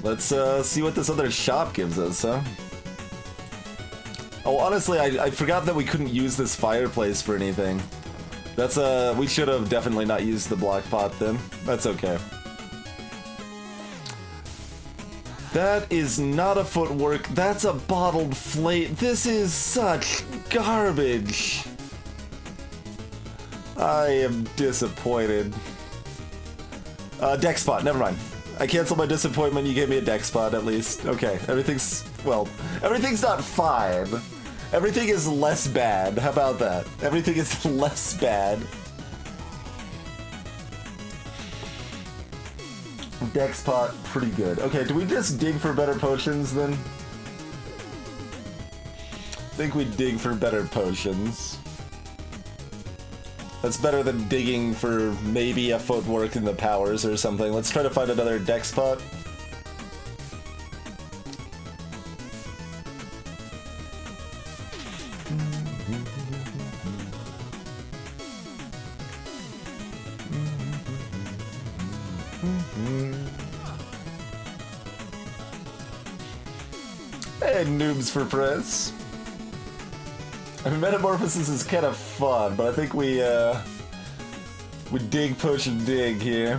Let's see what this other shop gives us, huh? Oh, honestly, I forgot that we couldn't use this fireplace for anything. That's we should have definitely not used the block pot then. That's okay. That is not a footwork, that's a bottled flame. This is such garbage. I am disappointed. Deck spot, never mind. I canceled my disappointment, you gave me a deck spot at least. Okay, everything's not fine. Everything is less bad. How about that? Everything is less bad. Deck spot, pretty good. Okay, do we just dig for better potions then? I think we dig for better potions. That's better than digging for maybe a footwork in the powers or something. Let's try to find another deck spot. Hey, noobs for press. I mean, Metamorphosis is kind of fun, but I think we dig, push, and dig here.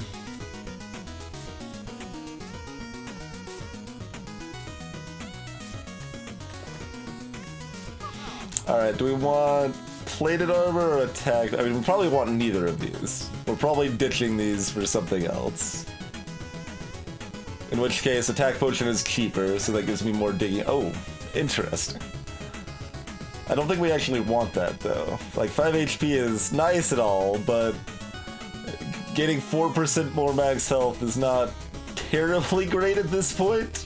Alright, do we want plated armor or attack? I mean, we probably want neither of these. We're probably ditching these for something else. In which case, attack potion is cheaper, so that gives me more digging. Oh, interesting. I don't think we actually want that, though. Like, 5 HP is nice and all, but getting 4% more max health is not terribly great at this point.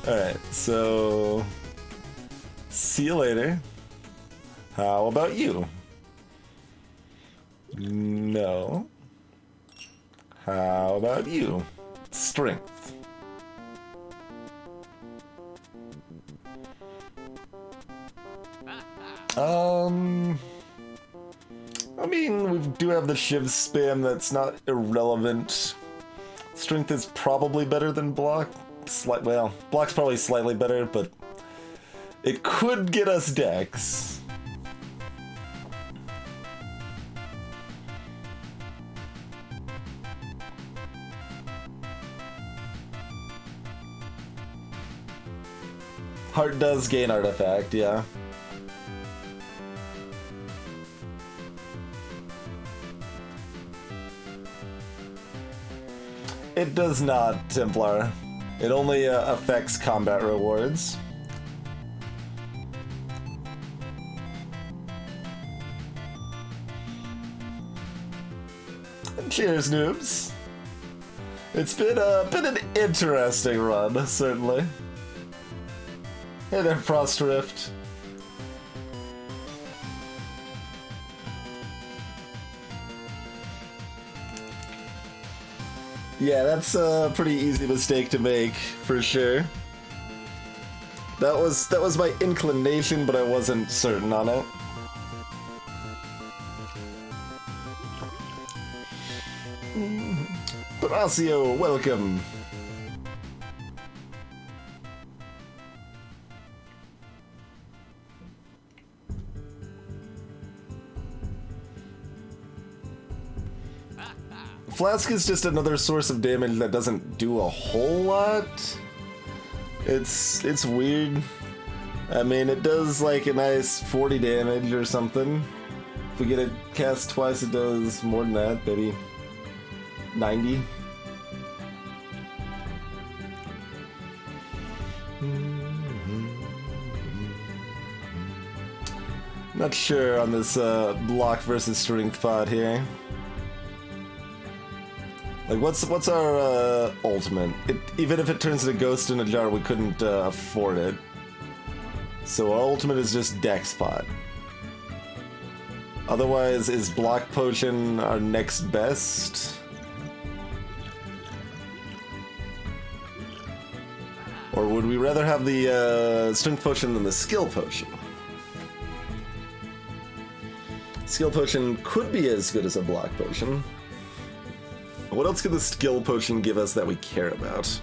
Alright, so... see you later. How about you? No. How about you? Strength. I mean, we do have the Shiv spam that's not irrelevant. Strength is probably better than block. Well, block's probably slightly better, but it could get us Dex. Heart does gain artifact, yeah. It does not, Templar. It only affects combat rewards. Cheers, noobs. It's been an interesting run, certainly. Hey there, Frost Rift. Yeah, that's a pretty easy mistake to make, for sure. That was my inclination, but I wasn't certain on it. Horacio, welcome. Flask is just another source of damage that doesn't do a whole lot. It's weird. I mean, it does like a nice 40 damage or something. If we get it cast twice, it does more than that, maybe 90. Not sure on this block versus strength pod here. Like, what's our ultimate? Even if it turns into Ghost in a Jar, we couldn't afford it. So our ultimate is just Dex Pot. Otherwise, is Block Potion our next best? Or would we rather have the Strength Potion than the Skill Potion? Skill Potion could be as good as a Block Potion. What else could the Skill Potion give us that we care about?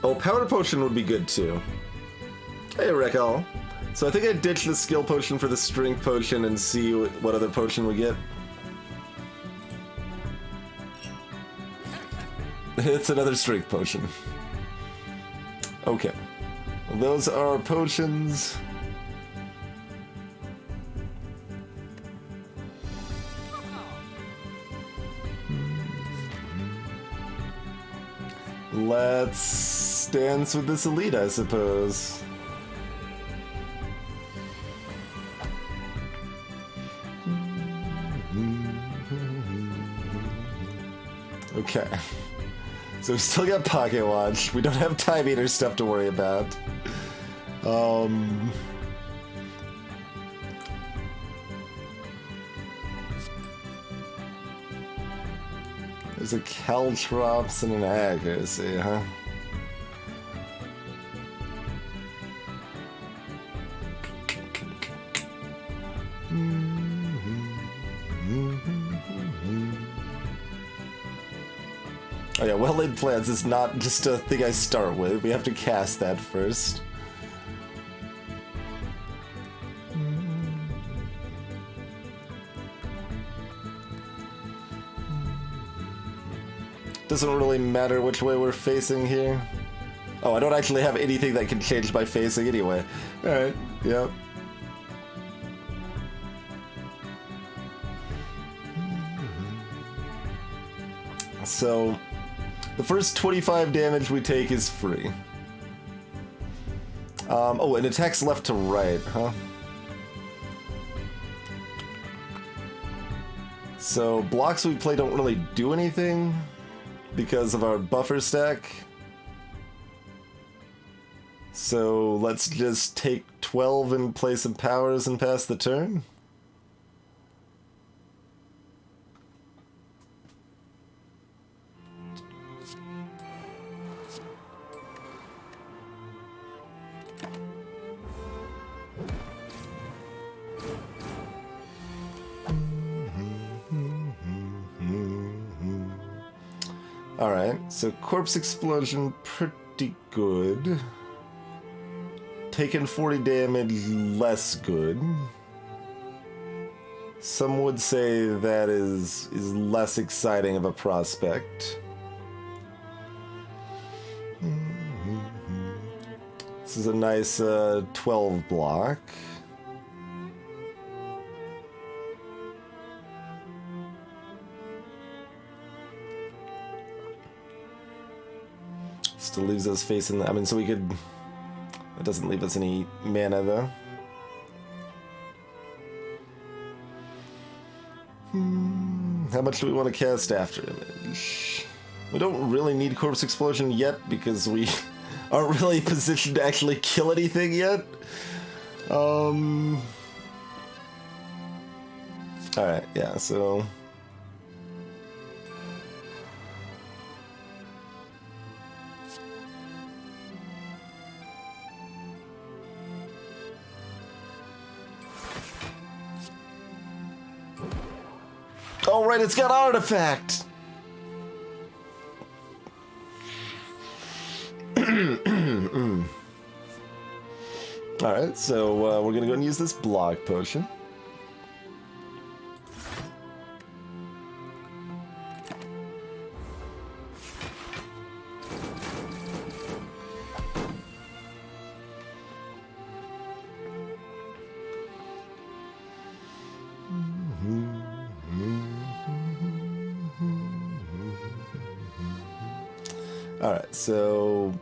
Oh, Powder Potion would be good too. Hey, Rekal. So I think I ditched the Skill Potion for the Strength Potion and see what other potion we get. It's another Strength Potion. Okay. Those are potions. Let's dance with this elite, I suppose. Okay. So we still got Pocket Watch. We don't have Time Eater stuff to worry about. There's a Caltrops and an Accuracy, huh? Oh yeah, well-laid plans is not just a thing I start with. We have to cast that first. Doesn't really matter which way we're facing here. Oh, I don't actually have anything that can change my facing anyway. Alright, yep. So, the first 25 damage we take is free. Oh, and attacks left to right, huh? So, blocks we play don't really do anything because of our buffer stack. So, let's just take 12 and play some powers and pass the turn? Alright, so Corpse Explosion, pretty good. Taking 40 damage, less good. Some would say that is less exciting of a prospect. This is a nice 12 block. Still leaves us facing the, I mean, so we could, it doesn't leave us any mana though. How much do we want to cast After Image? We don't really need Corpse Explosion yet because we aren't really positioned to actually kill anything yet. Alright, yeah, so... Oh, right, it's got Artifact! Alright, so we're gonna go and use this block potion. Alright, so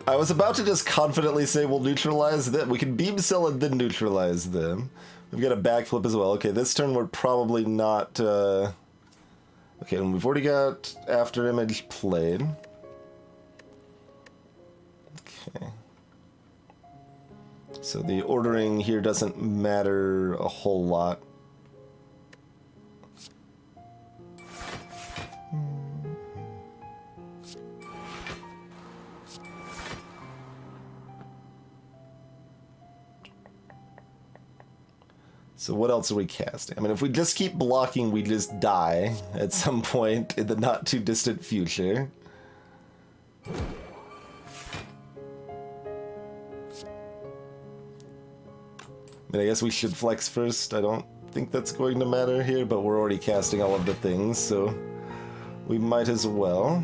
I was about to just confidently say we'll neutralize them. We can beam cell and then neutralize them. We've got a backflip as well. Okay, this turn we're probably not... Okay, and we've already got After Image played. Okay. So the ordering here doesn't matter a whole lot. So what else are we casting? I mean, if we just keep blocking, we just die at some point in the not too distant future. I mean, I guess we should flex first. I don't think that's going to matter here, but we're already casting all of the things, so we might as well.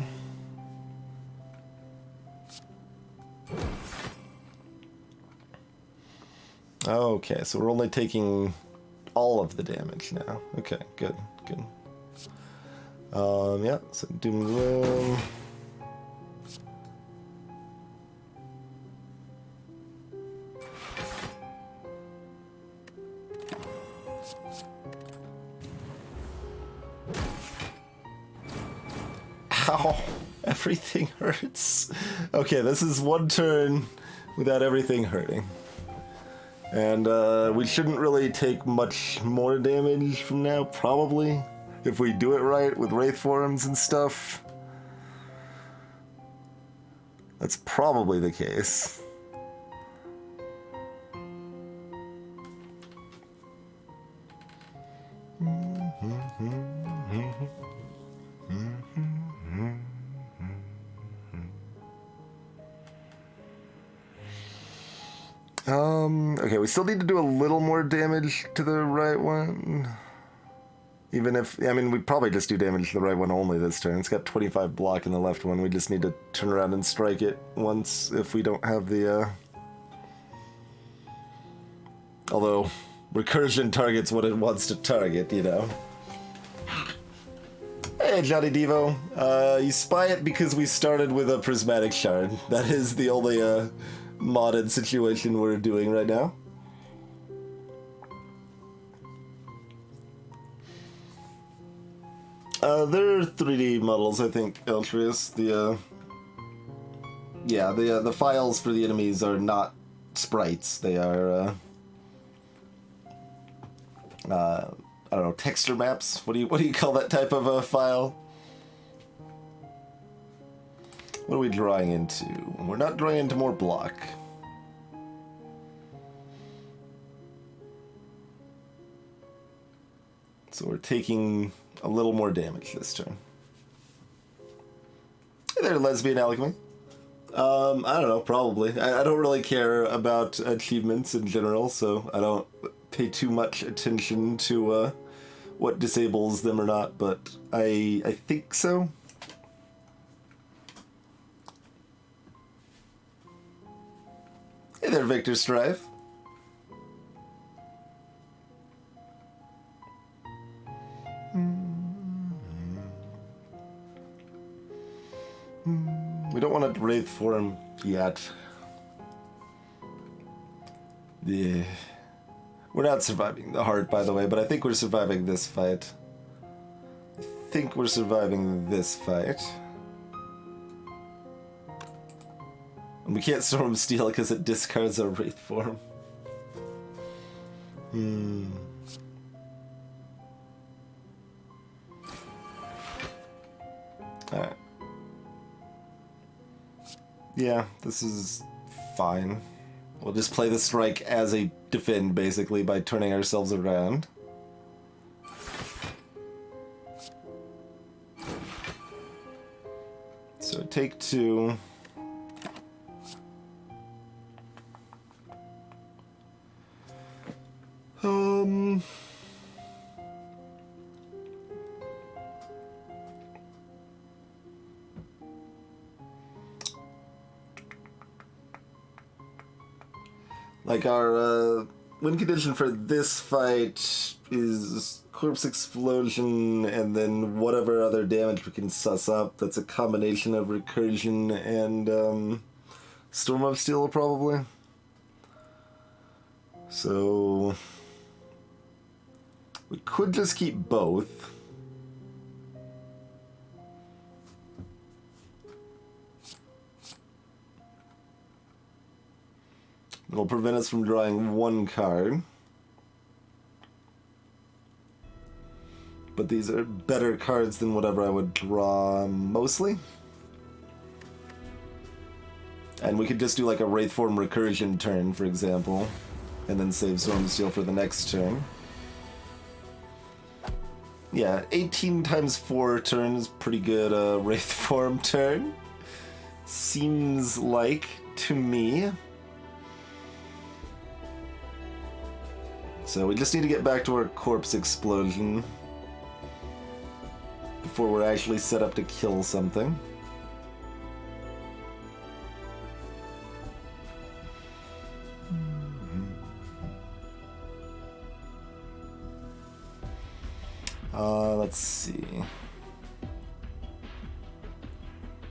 Okay, so we're only taking all of the damage now. Okay, good, good. Yeah, so Doom Gloom. Ow, everything hurts. Okay, this is one turn without everything hurting. And we shouldn't really take much more damage from now, probably, if we do it right with Wraith Forms and stuff. That's probably the case. Okay, we still need to do a little more damage to the right one. Even if, I mean, we probably just do damage to the right one only this turn. It's got 25 block in the left one. We just need to turn around and strike it once if we don't have the, Although, recursion targets what it wants to target, you know. Hey, Johnny Devo. You spy it because we started with a Prismatic Shard. That is the only, modded situation we're doing right now. They're 3D models, I think, Eltrius. The files for the enemies are not sprites. They are, I don't know, texture maps? What do you call that type of a file? What are we drawing into? We're not drawing into more block. So we're taking a little more damage this turn. Hey there, Lesbian Alchemy. I don't know, probably. I don't really care about achievements in general, so I don't pay too much attention to what disables them or not, but I think so. Hey there, Victor Strife. We don't want to Wraith form yet. Yeah. We're not surviving the heart, by the way, but I think we're surviving this fight. I think we're surviving this fight. And we can't Storm Steel because it discards our Wraith form. Alright. Yeah, this is fine. We'll just play the strike as a defend, basically, by turning ourselves around. So take 2. Like our win condition for this fight is Corpse Explosion and then whatever other damage we can suss up. That's a combination of Recursion and Storm of Steel, probably. So we could just keep both. It'll prevent us from drawing 1 card. But these are better cards than whatever I would draw mostly. And we could just do like a Wraith Form Recursion turn, for example. And then save Storm Steel for the next turn. Yeah, 18 times 4 turns, pretty good Wraith Form turn. Seems like, to me. So we just need to get back to our Corpse Explosion before we're actually set up to kill something. Let's see.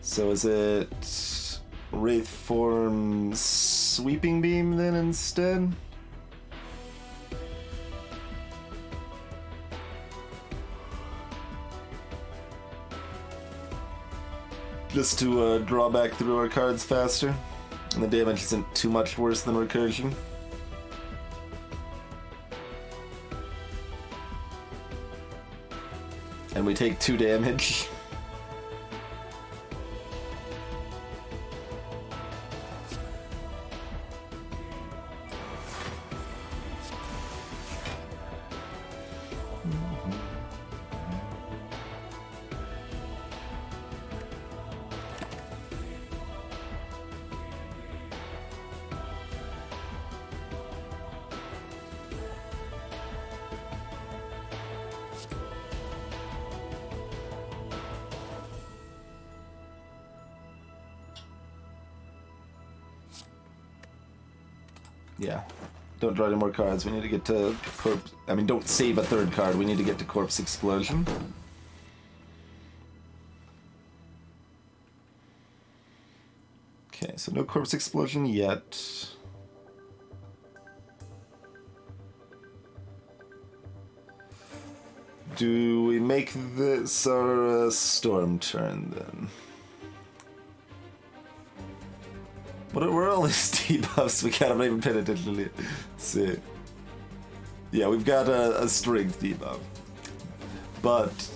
So is it Wraith Form Sweeping Beam then instead? Just to draw back through our cards faster, and the damage isn't too much worse than Recursion. And we take 2 damage. Yeah. Don't draw any more cards. We need to get to Corpse... I mean, don't save a 3rd card. We need to get to Corpse Explosion. Okay, so no Corpse Explosion yet. Do we make this our Storm turn, then? What are all these debuffs we got? I'm not even paying attention to it. Let's see. Yeah, we've got a strength debuff. But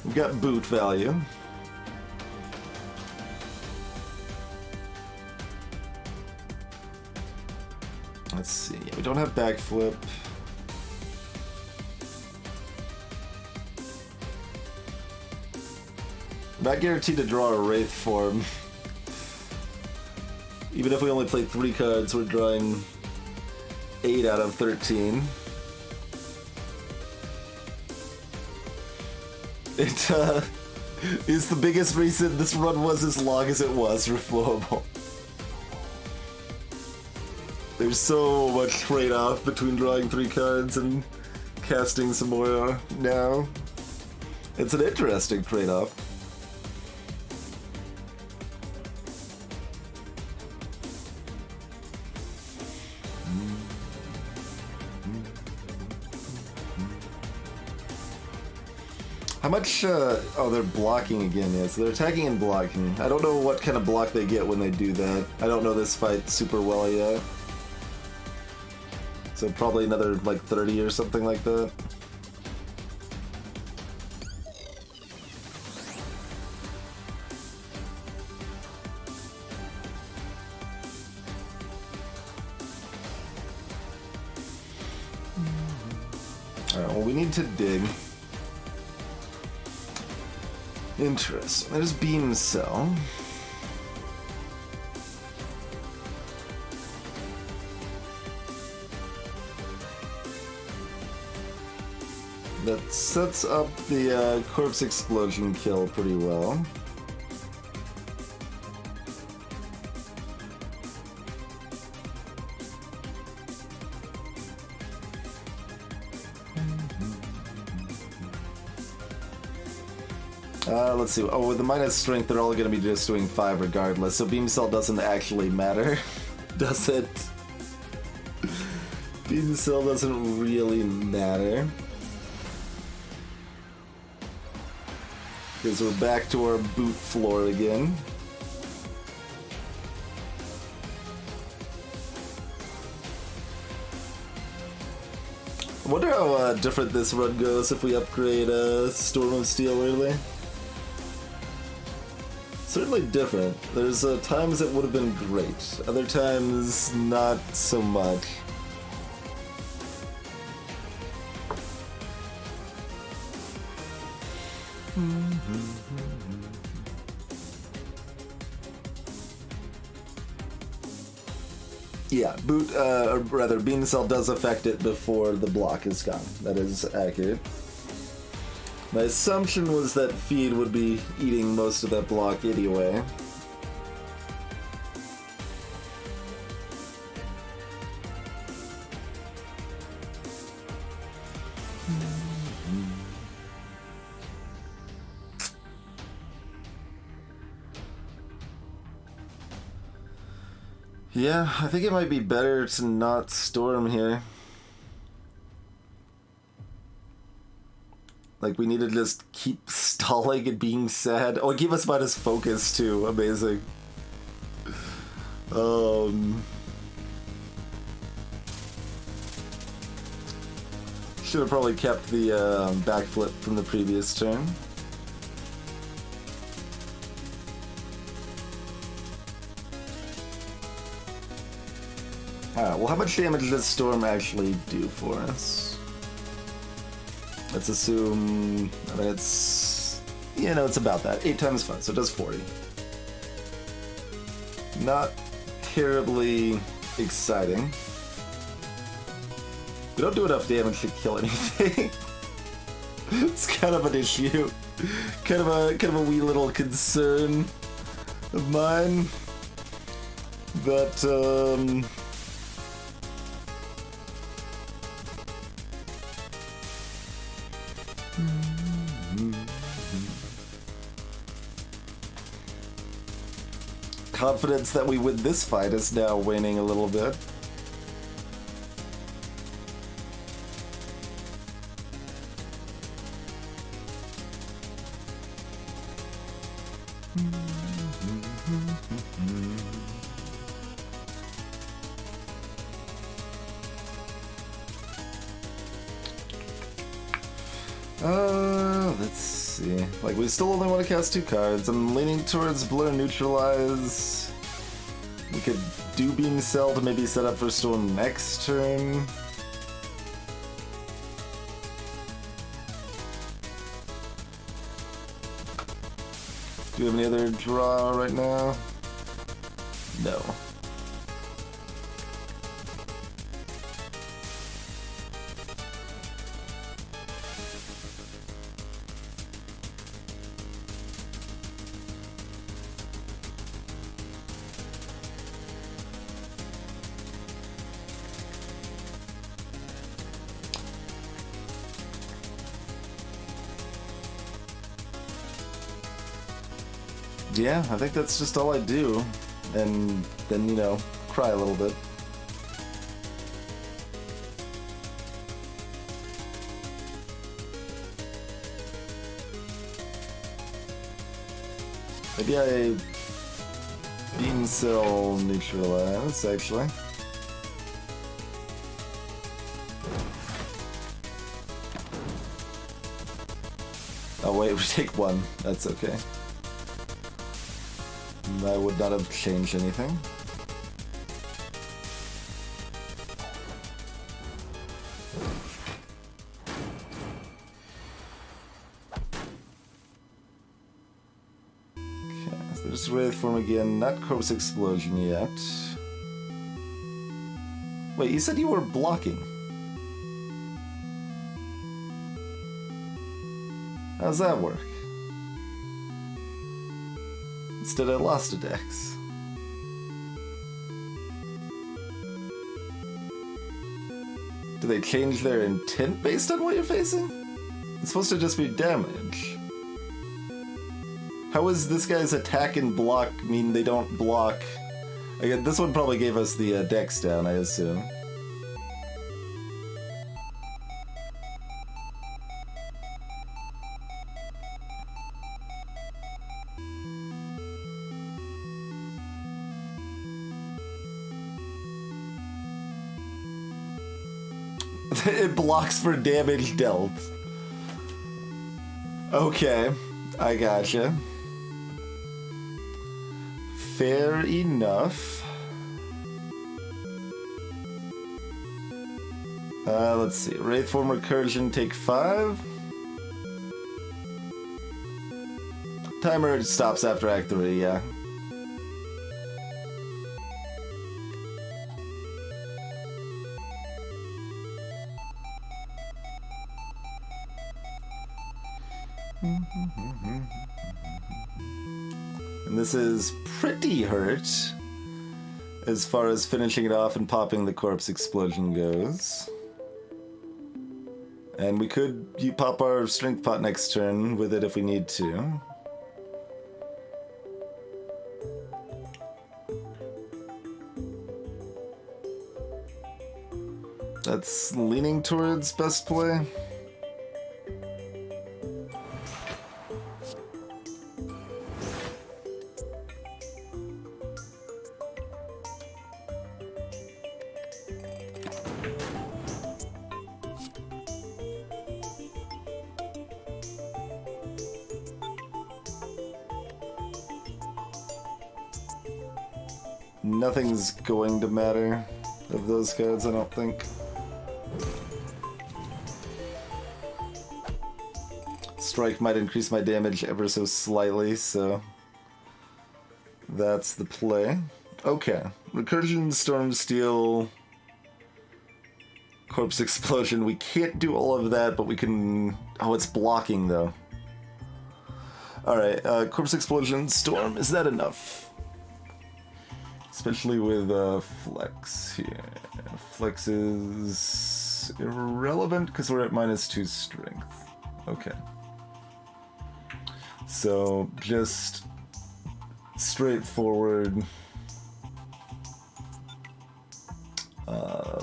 we've got boot value. Let's see. Yeah, we don't have backflip. Not guaranteed to draw a Wraith form. Even if we only play 3 cards, we're drawing 8 out of 13. It is the biggest reason this run was as long as it was reflowable. There's so much trade-off between drawing 3 cards and casting some more now. It's an interesting trade-off. How much, oh, they're blocking again, yeah, so they're attacking and blocking. I don't know what kind of block they get when they do that. I don't know this fight super well yet. So probably another, like, 30 or something like that. Alright, well, we need to dig. Interesting. There's Beam Cell. That sets up the Corpse Explosion kill pretty well. Let's see. Oh, with the minus strength, they're all going to be just doing 5 regardless, so Beam Cell doesn't actually matter, does it? Beam Cell doesn't really matter. Because we're back to our boot floor again. I wonder how different this run goes if we upgrade Storm of Steel early. Certainly different. There's times it would have been great, other times not so much. Yeah, boot, or rather, Beam Cell does affect it before the block is gone. That is accurate. My assumption was that Feed would be eating most of that block anyway. Yeah, I think it might be better to not storm here. Like, we need to just keep stalling and being sad. Oh, it gave us minus focus, too. Amazing. Should have probably kept the backflip from the previous turn. Alright, well, how much damage does Storm actually do for us? Let's assume, I mean, it's, you know, it's about that. 8 times 5, so it does 40. Not terribly exciting. We don't do enough damage to kill anything. It's kind of an issue. Kind of a wee little concern of mine. But, confidence that we win this fight is now waning a little bit. Let's see. Like, we still only want to cast 2 cards. I'm leaning towards Blur Neutralize. We could do Beam Cell to maybe set up for Storm next turn. Do we have any other draw right now? No. Yeah, I think that's just all I do. And then, you know, cry a little bit. Maybe I Beam Cell Neutralize, actually. Oh wait, we take 1. That's okay. I would not have changed anything. Okay, so there's Wraith form again, not Corpse Explosion yet. Wait, you said you were blocking. How's that work? Instead I lost a dex. Do they change their intent based on what you're facing? It's supposed to just be damage. How is this guy's attack and block mean they don't block? Again, this one probably gave us the dex down, I assume. It blocks for damage dealt. Okay, I gotcha. Fair enough. Let's see. Wraith form recursion, take 5. Timer stops after Act 3, yeah. And this is pretty hurt as far as finishing it off and popping the Corpse Explosion goes. And we could pop our Strength Pot next turn with it if we need to. That's leaning towards best play. Nothing's going to matter of those cards, I don't think. Strike might increase my damage ever so slightly, so that's the play. Okay. Recursion, Storm Steel, Corpse Explosion. We can't do all of that, but we can... Oh, it's blocking, though. Alright, Corpse Explosion, Storm, is that enough? Especially with Flex here. Flex is irrelevant because we're at -2 strength. Okay. So just straightforward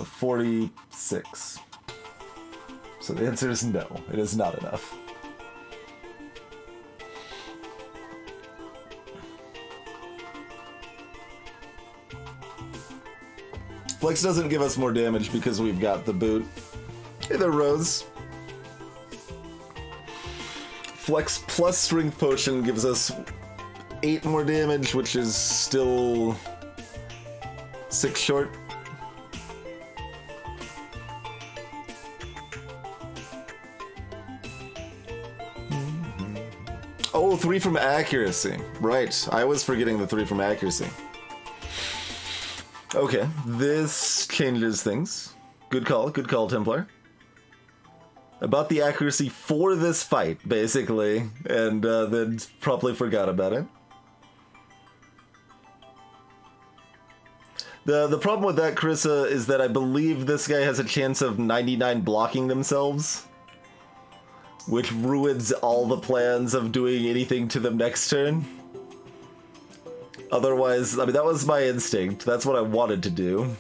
46. So the answer is no, it is not enough. Flex doesn't give us more damage because we've got the boot. Hey there, Rose. Flex plus Strength Potion gives us 8 more damage, which is still 6 short. Oh, 3 from accuracy. Right, I was forgetting the 3 from accuracy. Okay, this changes things. Good call, Templar. About the accuracy for this fight, basically, and then probably forgot about it. The problem with that, Carissa, is that I believe this guy has a chance of 99 blocking themselves, which ruins all the plans of doing anything to them next turn. Otherwise, I mean, that was my instinct. That's what I wanted to do.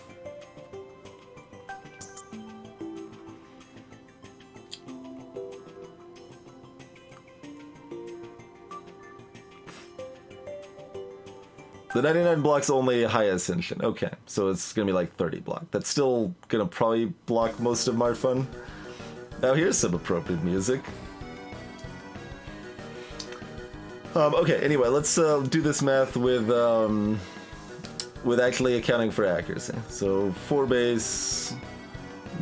The 99 block's only high ascension. Okay, so it's gonna be like 30 block. That's still gonna probably block most of my fun. Now here's some appropriate music. Okay, anyway, let's do this math with actually accounting for accuracy. So 4 base,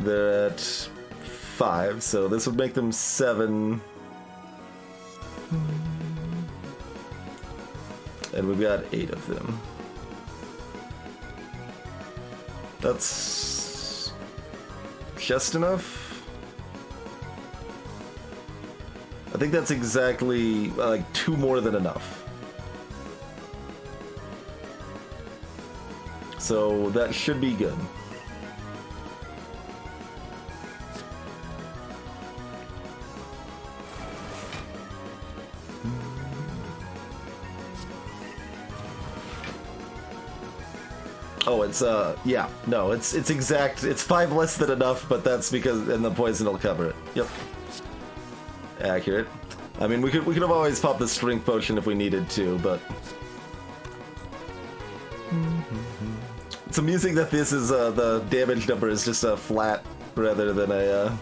they're at 5, so this would make them 7. And we've got 8 of them. That's just enough. I think that's exactly like 2 more than enough. So that should be good. Oh, it's yeah, no, it's exact. It's 5 less than enough, but that's because, and the poison will cover it. Yep. Accurate. I mean, we could have always popped the Strength Potion if we needed to, but it's amusing that this is the damage number is just a flat rather than a.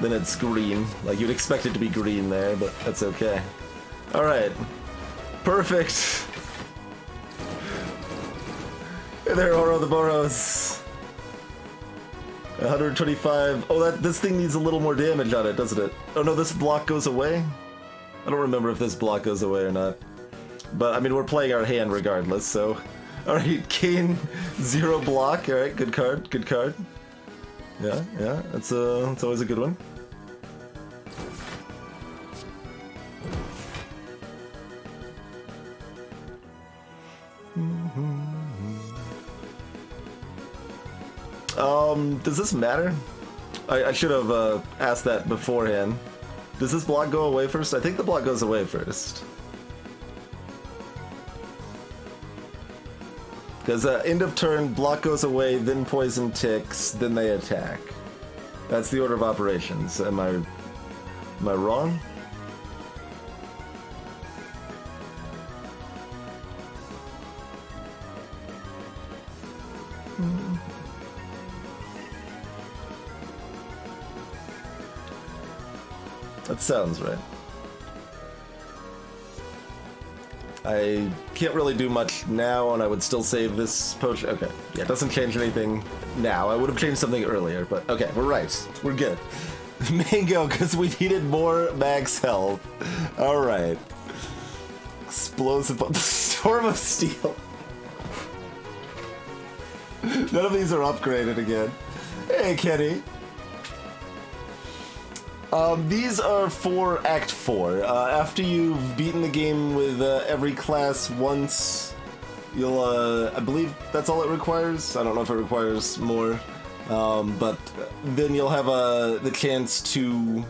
Then it's green. Like you'd expect it to be green there, but that's okay. All right, perfect. Hey there, Ouroboros. 125. Oh, this thing needs a little more damage on it, doesn't it? Oh no, this block goes away? I don't remember if this block goes away or not. But, I mean, we're playing our hand regardless, so... Alright, Kane, 0 block. Alright, good card, good card. Yeah, that's always a good one. Does this matter? I should have asked that beforehand. Does this block go away first? I think the block goes away first. Because end of turn, block goes away, then poison ticks, then they attack. That's the order of operations. Am I wrong? That sounds right. I can't really do much now, and I would still save this potion. Okay, yeah, it doesn't change anything now. I would have changed something earlier, but okay, we're right. We're good. Mango, because we needed more max health. All right. Explosive Storm of Steel. None of these are upgraded again. Hey, Kenny. These are for Act 4. After you've beaten the game with every class once, you'll, I believe that's all it requires. I don't know if it requires more, but then you'll have the chance to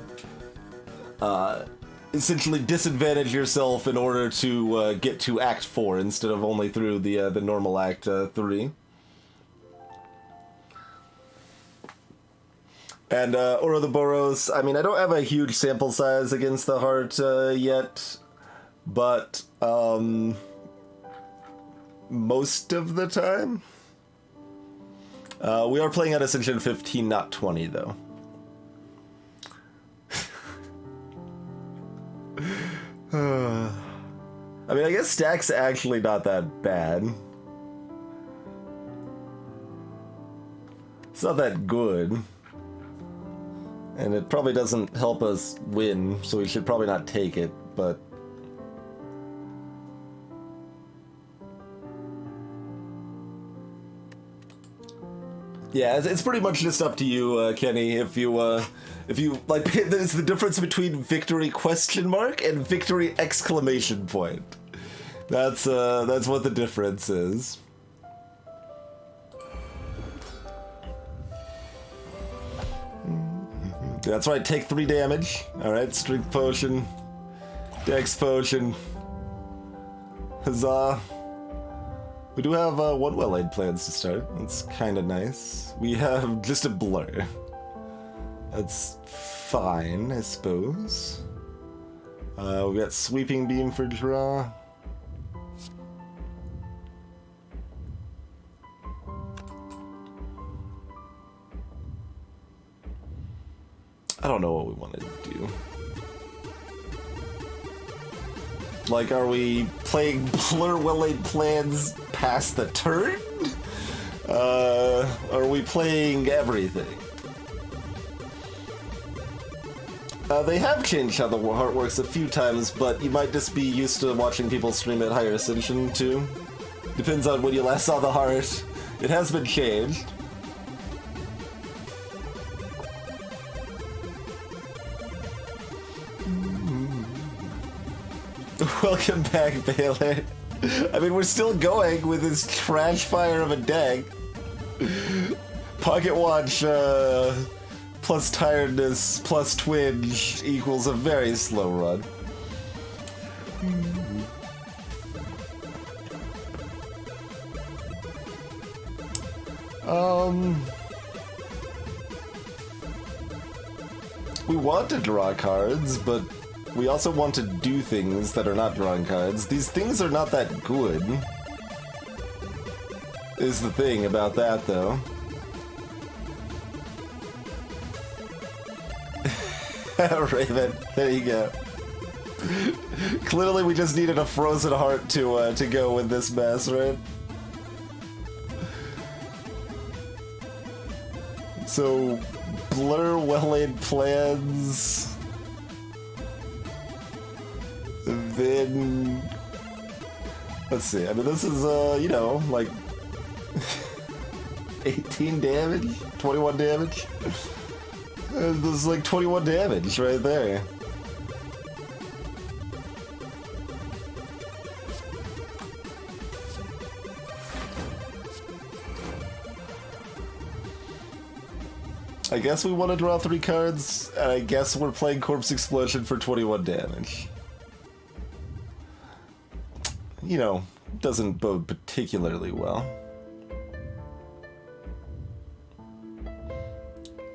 essentially disadvantage yourself in order to get to Act 4 instead of only through the normal Act 3. And Ouroboros, I mean, I don't have a huge sample size against the heart yet, but most of the time, We are playing at Ascension 15, not 20, though. I mean, I guess stack's actually not that bad. It's not that good. And it probably doesn't help us win, so we should probably not take it, but... Yeah, it's pretty much just up to you, Kenny, if you, like, it's the difference between victory question mark and victory exclamation point. That's what the difference is. That's right, take 3 damage. Alright, strength potion, dex potion. Huzzah. We do have 1 well-laid plans to start. That's kind of nice. We have just a blur. That's fine, I suppose. We got sweeping beam for draw. I don't know what we want to do. Like, are we playing blur well-laid plans past the turn? Are we playing everything? They have changed how the heart works a few times, but you might just be used to watching people stream at higher Ascension, too. Depends on when you last saw the heart. It has been changed. Welcome back, Baylor. I mean, we're still going with this trash fire of a deck. Pocket Watch, plus tiredness, plus twinge equals a very slow run. We want to draw cards, but we also want to do things that are not drawing cards. These things are not that good, is the thing about that, though. Raven, there you go. Clearly we just needed a frozen heart to go with this mess, right? So, blur well-laid plans... Then, let's see, I mean, this is, you know, like, 18 damage? 21 damage? This is like 21 damage right there. I guess we want to draw 3 cards, and I guess we're playing Corpse Explosion for 21 damage. You know, doesn't bode particularly well.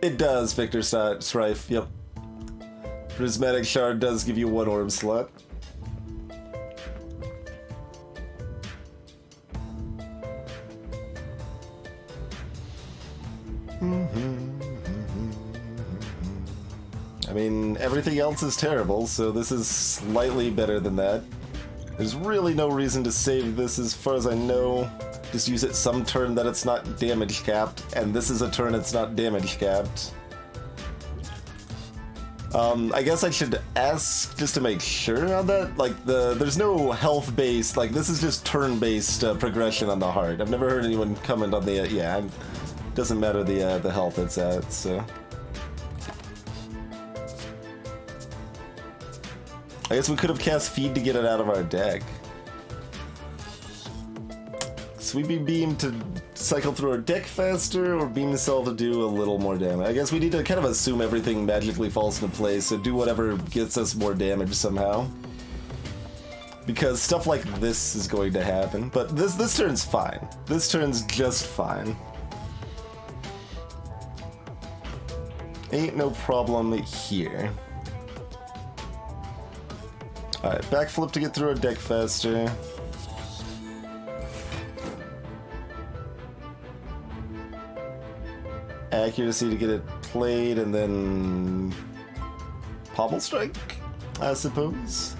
It does, Victor Strife, yep. Prismatic Shard does give you 1 orb slot. I mean, everything else is terrible, so this is slightly better than that. There's really no reason to save this as far as I know. Just use it some turn that it's not damage capped, and this is a turn it's not damage capped. I guess I should ask just to make sure on that. Like, there's no health based, like this is just turn based progression on the heart. I've never heard anyone comment on the, yeah, it doesn't matter the health it's at, so. I guess we could have cast Feed to get it out of our deck. Sweeping Beam to cycle through our deck faster, or Beam Cell to do a little more damage. I guess we need to kind of assume everything magically falls into place, so do whatever gets us more damage somehow. Because stuff like this is going to happen, but this turn's fine. This turn's just fine. Ain't no problem here. Alright, backflip to get through our deck faster. accuracy to get it played, and then pommel strike, I suppose.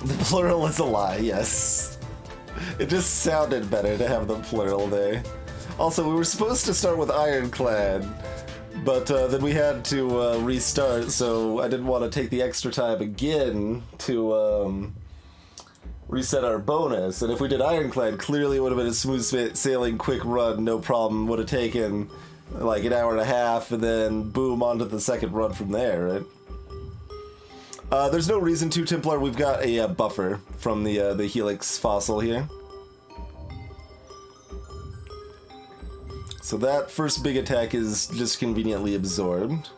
The plural is a lie, yes. It just sounded better to have the plural there. Also, we were supposed to start with Ironclad, but then we had to restart, so I didn't want to take the extra time again to reset our bonus. And if we did Ironclad, clearly it would have been a smooth sailing, quick run, no problem. Would have taken like an hour and a half, and then boom, onto the second run from there, right? There's no reason to, Templar. We've got a buffer from the Helix fossil here. So that first big attack is just conveniently absorbed.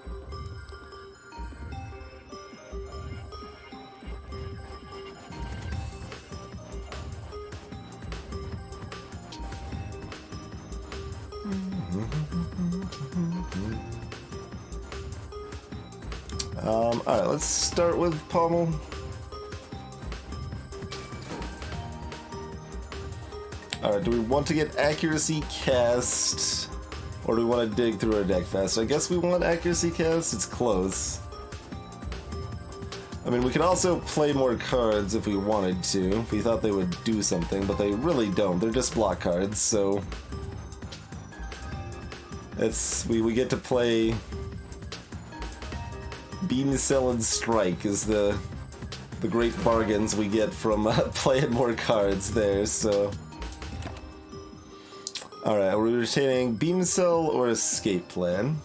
Alright, let's start with pommel. Alright, do we want to get accuracy cast, or do we want to dig through our deck fast? I guess we want accuracy cast, it's close. I mean, we could also play more cards if we wanted to, if we thought they would do something, but they really don't. They're just block cards, so we get to play Beam, Cell, and Strike is the great bargains we get from playing more cards there, so. Alright, are we retaining Beam Cell or Escape Plan?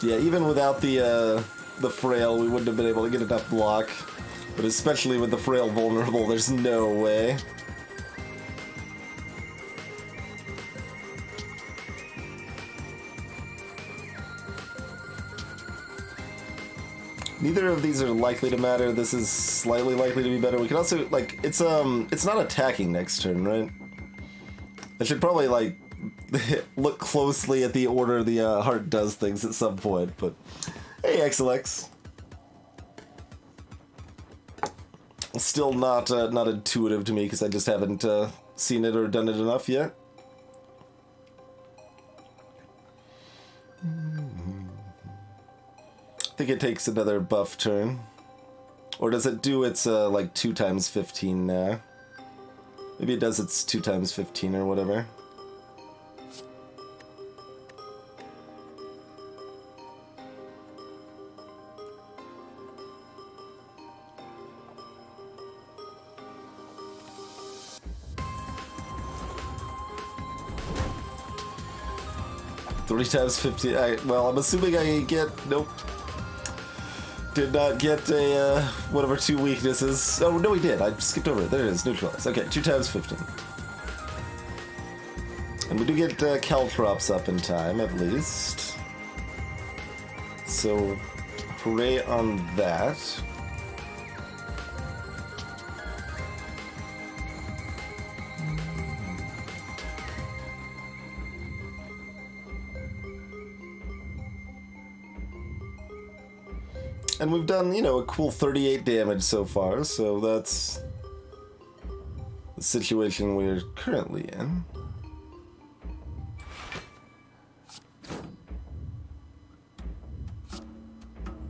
Yeah, even without the Frail, we wouldn't have been able to get enough block. But especially with the Frail vulnerable, there's no way. Neither of these are likely to matter. This is slightly likely to be better. We can also, like, it's not attacking next turn, right? I should probably, like, look closely at the order the heart does things at some point, but hey, XLX. Still not intuitive to me because I just haven't seen it or done it enough yet. I think it takes another buff turn. Or does it do its like 2 times 15 now? Maybe it does its 2 times 15 or whatever. Three times 15. Well, I'm assuming I get. Nope. Did not get a one of our 2 weaknesses. Oh no, we did. I skipped over it. There it is. Neutralize. Okay, 2 times 15. And we do get Caltrops up in time, at least. So, hooray on that. And we've done, you know, a cool 38 damage so far, so that's the situation we're currently in.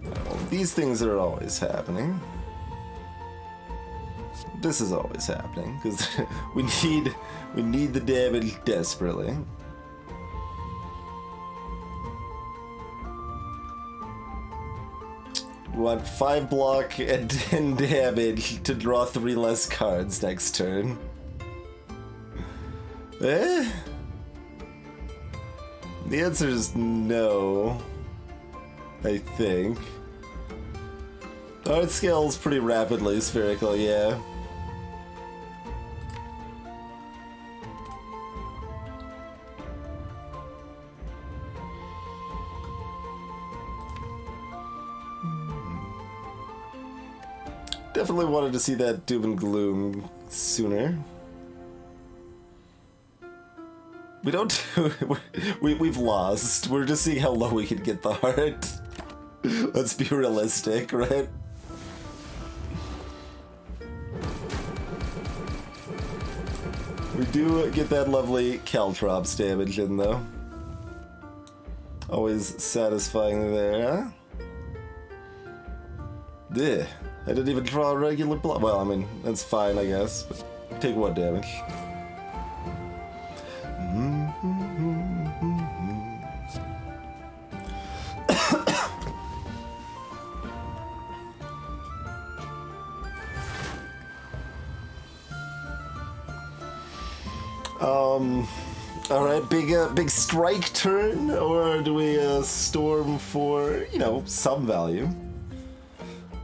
Well, these things are always happening. This is always happening, because we need the damage desperately. We want 5 block and 10 damage to draw 3 less cards next turn. Eh? The answer is no, I think. Art scales pretty rapidly, spherical, yeah. Definitely wanted to see that doom and gloom sooner. We don't we've lost. We're just seeing how low we can get the heart. Let's be realistic, right? We do get that lovely Caltrops damage in though. Always satisfying there. Ugh. I didn't even draw a regular blood. Well, I mean, that's fine, I guess. But take 1 damage. Alright, big strike turn, or do we storm for, you know, some value?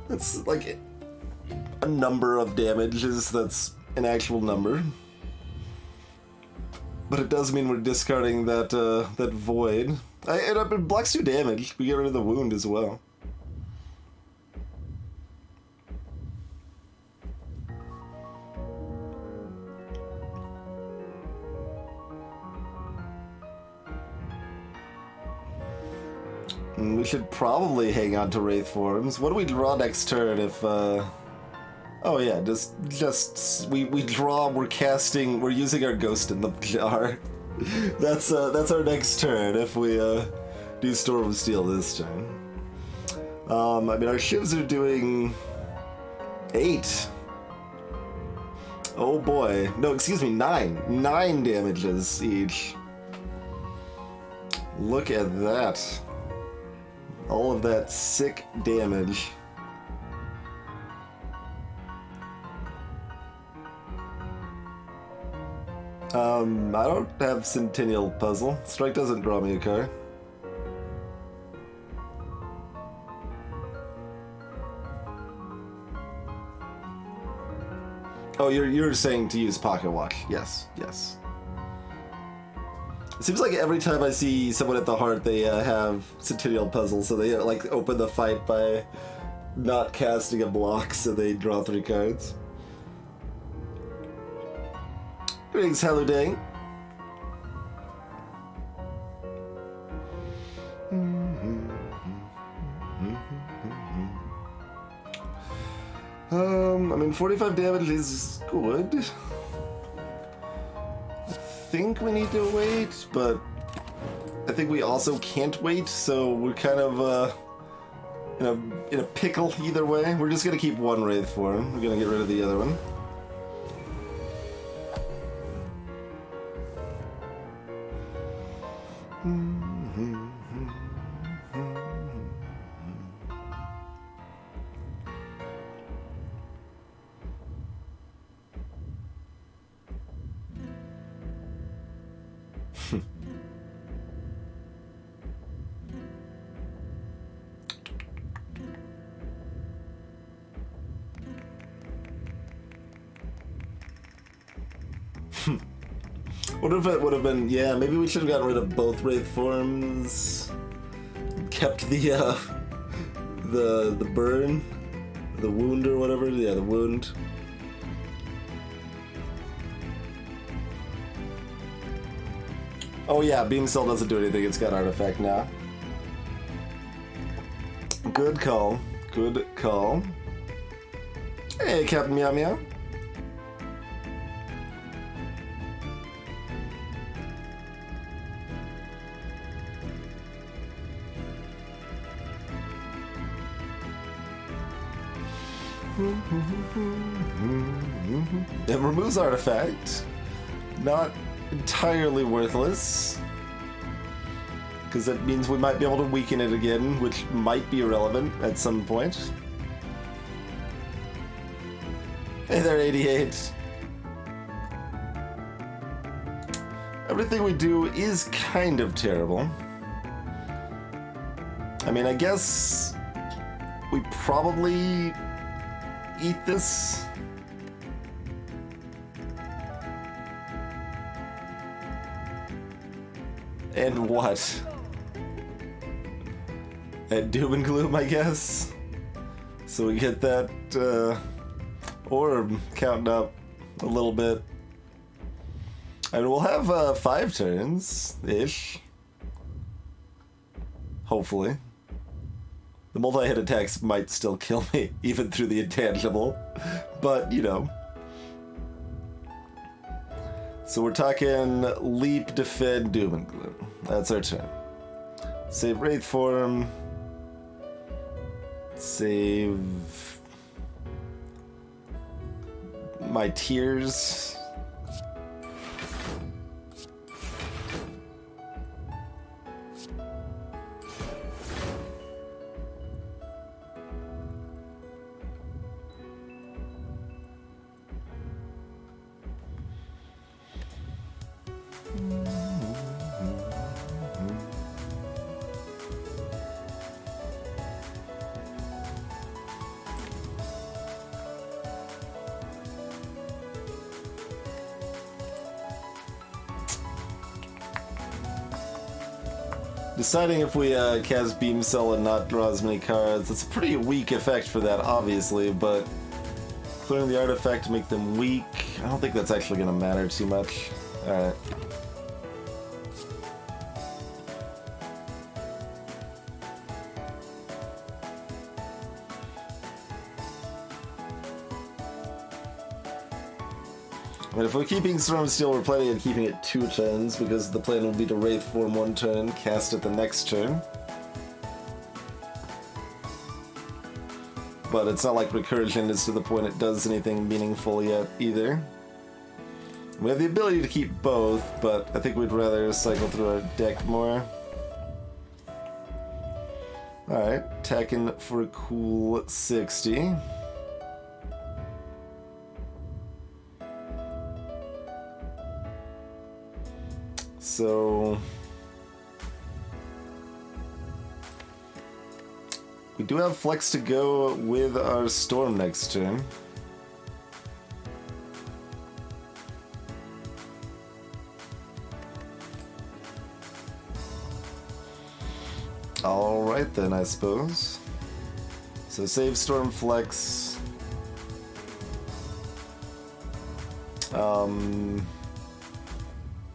That's like a number of damages that's an actual number. But it does mean we're discarding that that void. It blocks 2 damage. We get rid of the wound as well. We should probably hang on to Wraith Forms. What do we draw next turn if, Oh yeah, just we draw, we're casting, we're using our Ghost in the Jar. That's our next turn if we, do Storm of Steel this turn. I mean, our shivs are doing 8. Oh boy. No, excuse me, 9. 9 damages each. Look at that. All of that sick damage. I don't have Centennial Puzzle. Strike doesn't draw me a card. Oh, you're saying to use Pocket Watch. Yes, yes. It seems like every time I see someone at the heart, they have Centennial Puzzle, so they like open the fight by not casting a block, so they draw 3 cards. Greetings, Haludang. I mean, 45 damage is good. I think we need to wait, but I think we also can't wait, so we're kind of in a pickle either way. We're just gonna keep 1 Wraith Form. We're gonna get rid of the other one. What if it would have been, yeah, maybe we should have gotten rid of both Wraith Forms. Kept the burn, the wound or whatever, yeah, the wound. Oh yeah, Beam Cell doesn't do anything, it's got Artifact now. Good call, good call. Hey, Captain Meow Meow. It removes Artifact. Not entirely worthless. Because that means we might be able to weaken it again, which might be irrelevant at some point. Hey there, 88. Everything we do is kind of terrible. I mean, I guess we probably eat this. And what? And doom and gloom, I guess? So we get that, Or counting up a little bit. And we'll have 5 turns-ish. Hopefully. The multi-hit attacks might still kill me, even through the intangible. But, you know. So we're talking Leap, Defend, Doom and Gloom. That's our turn. Save Wraith Form. Save my tears. Deciding if we cast Beam Cell and not draw as many cards, it's a pretty weak effect for that, obviously, but clearing the artifact to make them weak, I don't think that's actually going to matter too much. Alright. I mean, if we're keeping Storm Steel, we're planning on keeping it 2 turns, because the plan will be to Wraith Form 1 turn, cast it the next turn. But it's not like Recursion is to the point it does anything meaningful yet, either. We have the ability to keep both, but I think we'd rather cycle through our deck more. Alright, attacking for a cool 60. So we do have flex to go with our Storm next turn. Alright then, I suppose. So save Storm Flex.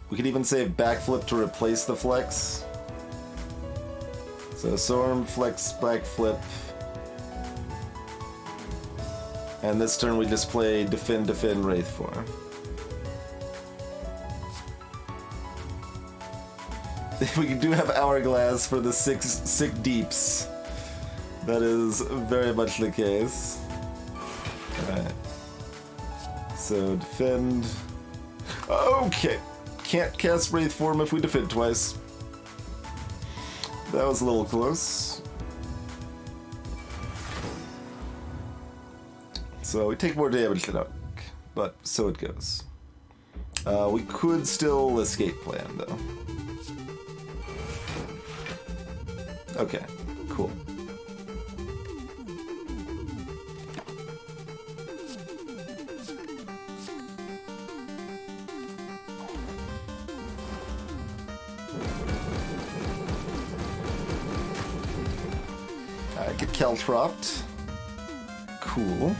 We could even save Backflip to replace the Flex. So Storm, Flex, Backflip. And this turn we just play Defend, Defend, Wraith Form. We do have Hourglass for the sick deeps. That is very much the case. Alright. So defend. Okay. Can't cast Wraith Form if we defend twice. That was a little close. So we take more damage than Arc, but so it goes. We could still escape plan though. Okay, cool. Get Caltropped. Cool.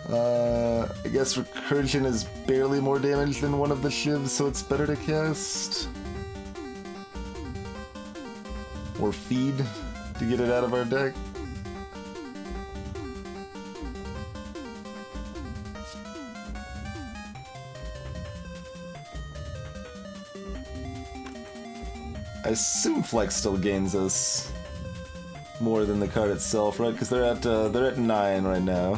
I guess Recursion is barely more damage than one of the shivs, so it's better to cast. Or feed to get it out of our deck. I assume Flex still gains us more than the card itself, right? Because they're at 9 right now.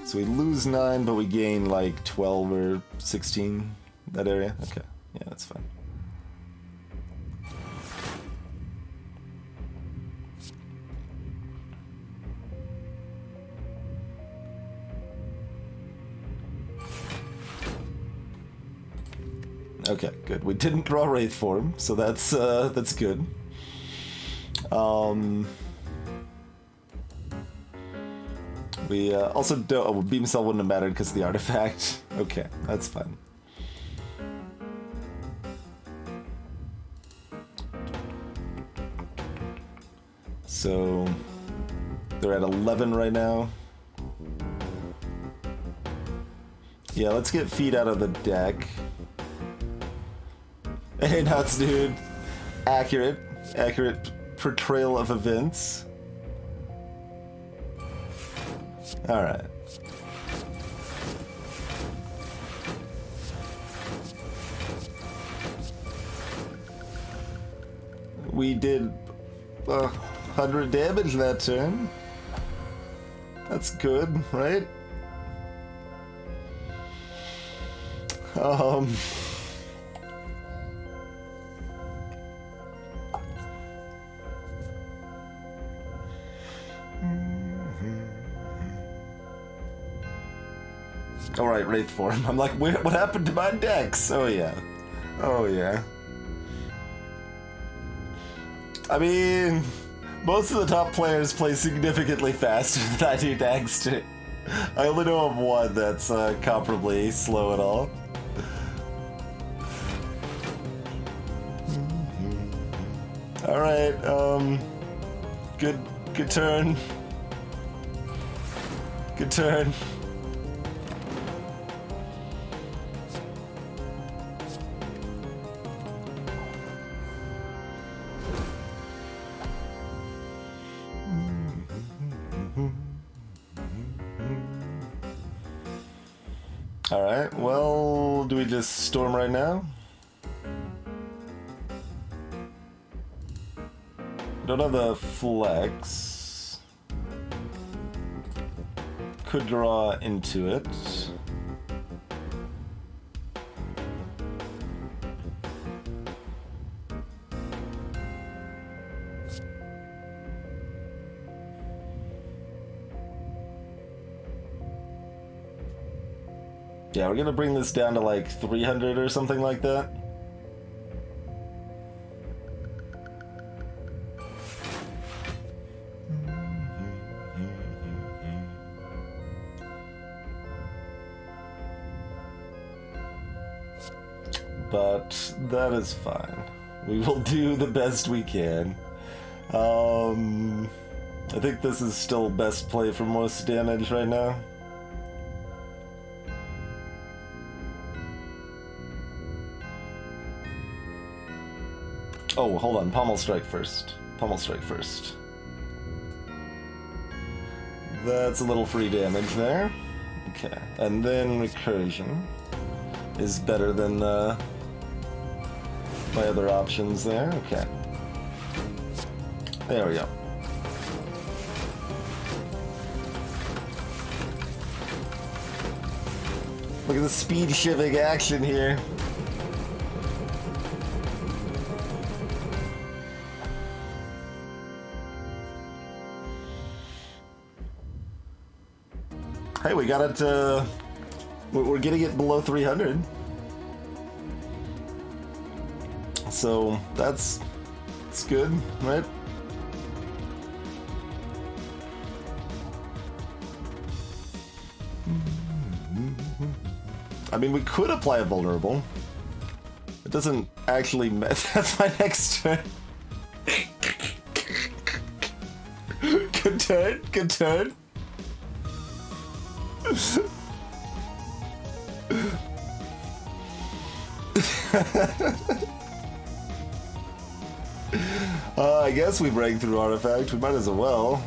So we lose 9, but we gain like 12 or 16, that area. Okay, yeah, that's fine. Okay, good. We didn't draw Wraith Form, so that's good. We also don't. Oh, Beam Cell wouldn't have mattered because of the artifact. Okay, that's fine. So they're at 11 right now. Yeah, let's get feet out of the deck. Hey, nuts, dude. Accurate portrayal of events. All right. We did 100 damage that turn. That's good, right? All right, Wraith form. I'm like, what happened to my decks? Oh yeah, oh yeah. I mean, most of the top players play significantly faster than I do Dagster. I only know of one that's comparably slow at all. All right, good turn. Good turn. Alright, well, do we just storm right now? Don't have the flex. Could draw into it. Yeah, we're gonna bring this down to like 300 or something like that. But that is fine. We will do the best we can. I think this is still best play for most damage right now. Oh, hold on. Pommel strike first. Pommel strike first. That's a little free damage there. Okay. And then recursion is better than my other options there. Okay. There we go. Look at the speed shivving action here. Hey, we got it, we're getting it below 300. So, that's good, right? I mean, we could apply a vulnerable. It doesn't actually that's my next turn. Good turn, good turn. I guess we break through artifact. We might as well.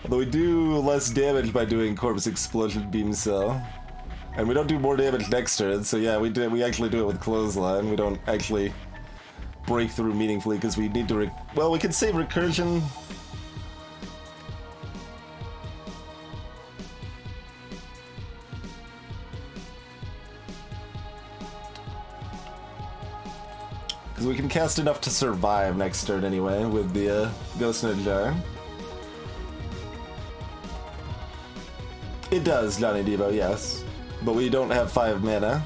Although we do less damage by doing Corpse Explosion Beam Cell. And we don't do more damage next turn, so yeah, we actually do it with Clothesline. We don't actually break through meaningfully because we need to well, we can save recursion. Because we can cast enough to survive next turn anyway with the Ghost in a Jar. It does, Johnny Devo, yes. But we don't have 5 mana.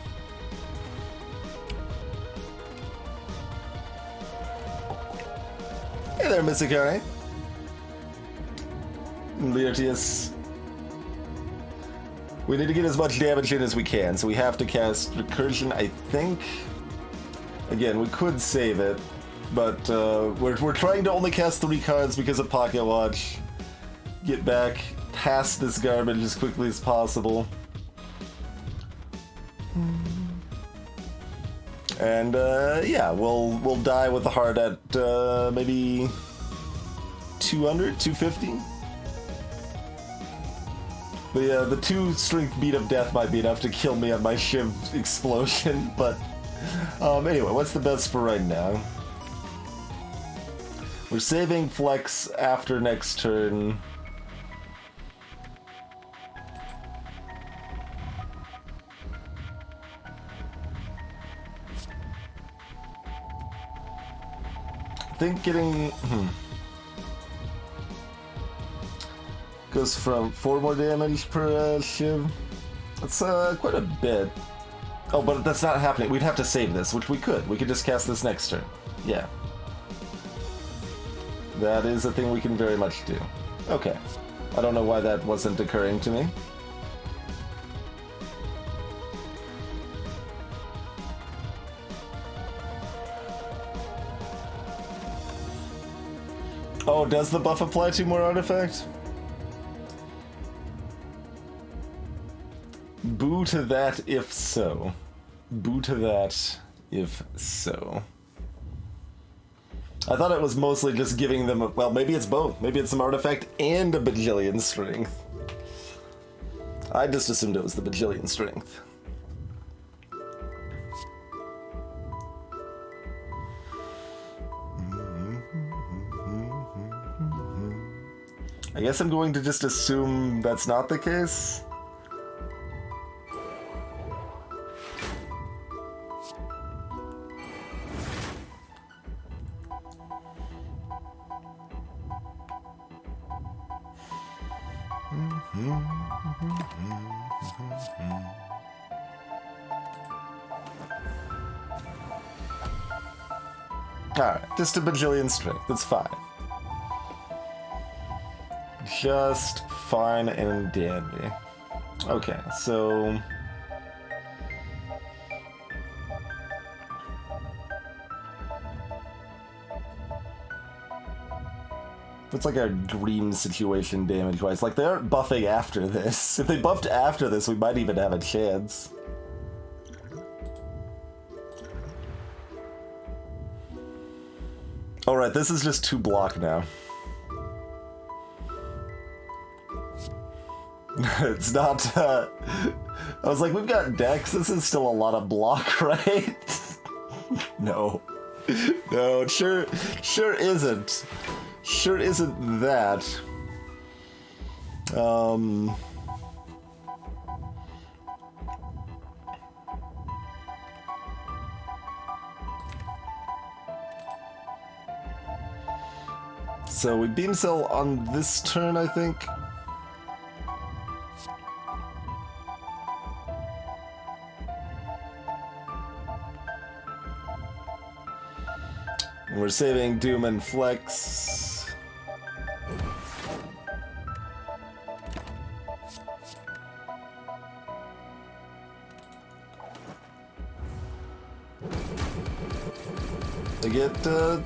Hey there, Misakari. Leotius. We need to get as much damage in as we can, so we have to cast Recursion, I think. Again, we could save it. But we're trying to only cast 3 cards because of Pocket Watch. Get back past this garbage as quickly as possible. And yeah, we'll die with the heart at maybe 200, 250. The 2 strength beat of death might be enough to kill me on my Shiv explosion, but anyway, what's the best for right now? We're saving Flex after next turn. I think getting... Goes from 4 more damage per Shiv. That's quite a bit. Oh, but that's not happening. We'd have to save this, which we could. We could just cast this next turn. Yeah. That is a thing we can very much do. Okay. I don't know why that wasn't occurring to me. Oh, does the buff apply to more artifact? Boo to that if so. Boo to that if so. I thought it was mostly just giving them a, well, maybe it's both. Maybe it's some artifact and a bajillion strength. I just assumed it was the bajillion strength. I guess I'm going to just assume that's not the case. Alright, just a bajillion strength, that's fine. Just fine and dandy. Okay, so... It's like a dream situation damage-wise. Like, they aren't buffing after this. If they buffed after this, we might even have a chance. Alright, this is just 2 block now. It's not, I was like, we've got decks, this is still a lot of block, right? No. No, it sure isn't. Sure isn't that. So we beam cell on this turn, I think. And we're saving Doom and Flex. They get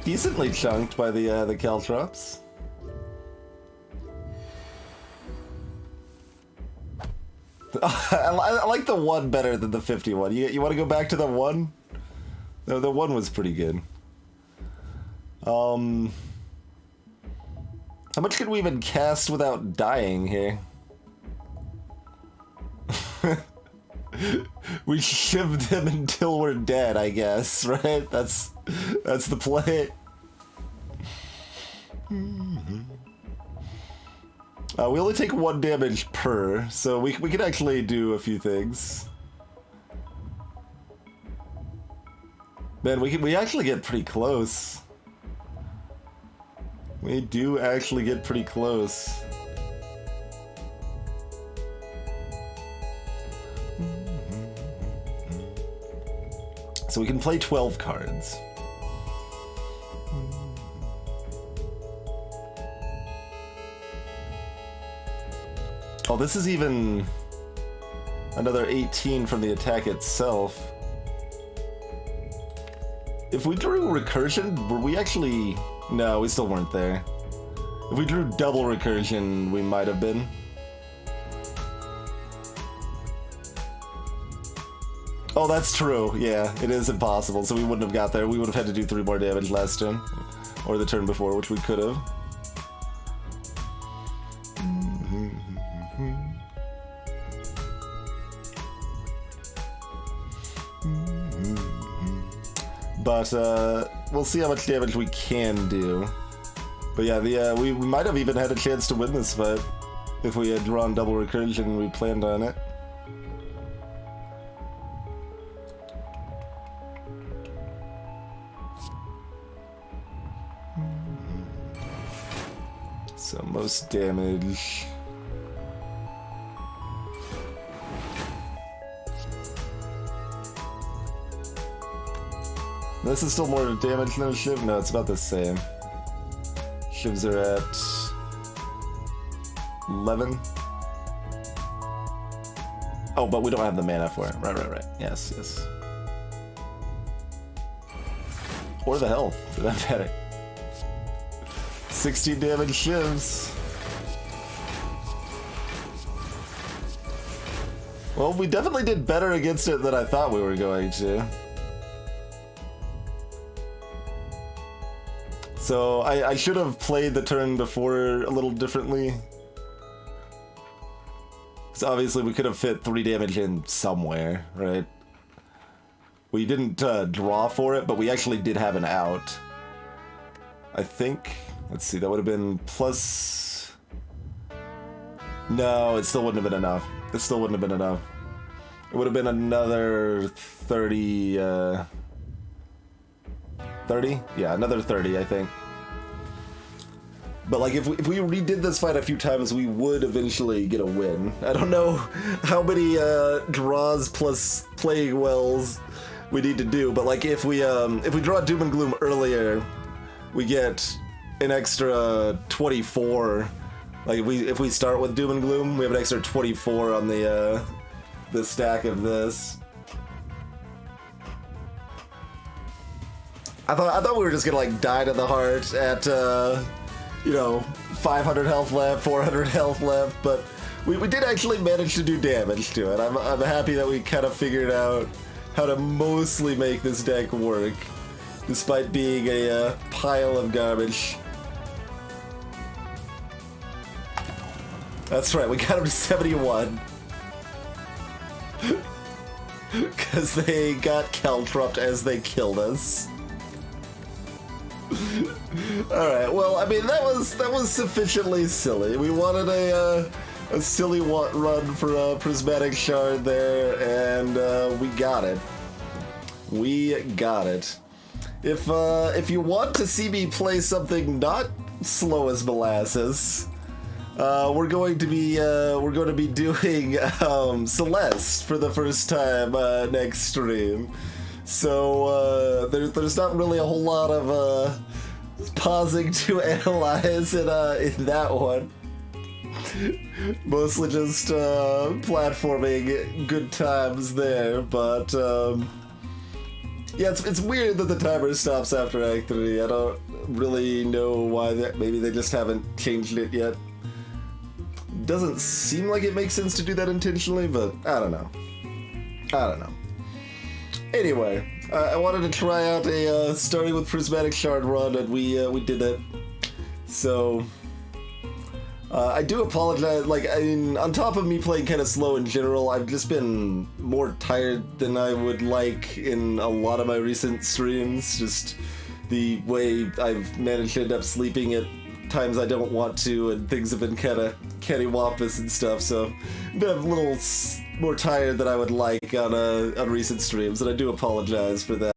decently chunked by the Caltrops. I like the 1 better than the 51. You want to go back to the 1? No, the 1 was pretty good. How much can we even cast without dying here? We shivved him until we're dead, I guess, right? That's the play. We only take 1 damage per, so we can actually do a few things. Man, we actually get pretty close. We do actually get pretty close. So we can play 12 cards. Oh, this is even another 18 from the attack itself. If we drew recursion, were we actually... No, we still weren't there. If we drew double recursion, we might have been. Oh, that's true. Yeah, it is impossible, so we wouldn't have got there. We would have had to do 3 more damage last turn. Or the turn before, which we could have. But we'll see how much damage we can do. But yeah, we might have even had a chance to win this fight if we had drawn double recursion and we planned on it. So most damage. This is still more damage than a Shiv? No, it's about the same. Shivs are at 11. Oh, but we don't have the mana for it. Right. Yes. Or the health, for that matter. 16 damage Shivs. Well, we definitely did better against it than I thought we were going to. So I should have played the turn before a little differently. Because obviously we could have fit 3 damage in somewhere, right? We didn't draw for it, but we actually did have an out. I think, let's see, that would have been plus... No, it still wouldn't have been enough. It still wouldn't have been enough. It would have been another 30... 30? Yeah, another 30, I think. But like, if we redid this fight a few times, we would eventually get a win. I don't know how many draws plus Plague Wells we need to do, but like, if we draw Doom and Gloom earlier, we get an extra 24. Like, if we start with Doom and Gloom, we have an extra 24 on the stack of this. I thought we were just gonna like die to the heart at you know, 500 health left, 400 health left, but we did actually manage to do damage to it. I'm happy that we kind of figured out how to mostly make this deck work, despite being a pile of garbage. That's right, we got him to 71. Because they got Caltropped as they killed us. Alright, well, I mean, that was sufficiently silly. We wanted a silly run for a Prismatic Shard there, and we got it. We got it. If you want to see me play something not slow as molasses, we're going to be doing Celeste for the first time next stream. So there's not really a whole lot of pausing to analyze in that one. Mostly just platforming good times there, but yeah, it's weird that the timer stops after Act 3. I don't really know why. Maybe they just haven't changed it yet. Doesn't seem like it makes sense to do that intentionally, but I don't know. Anyway, I wanted to try out a starting with Prismatic Shard run, and we did it. So I do apologize. Like, I mean, on top of me playing kind of slow in general, I've just been more tired than I would like in a lot of my recent streams. Just the way I've managed to end up sleeping at times I don't want to, and things have been kind of cattywampus and stuff. So I've been a little more tired than I would like on recent streams, and I do apologize for that.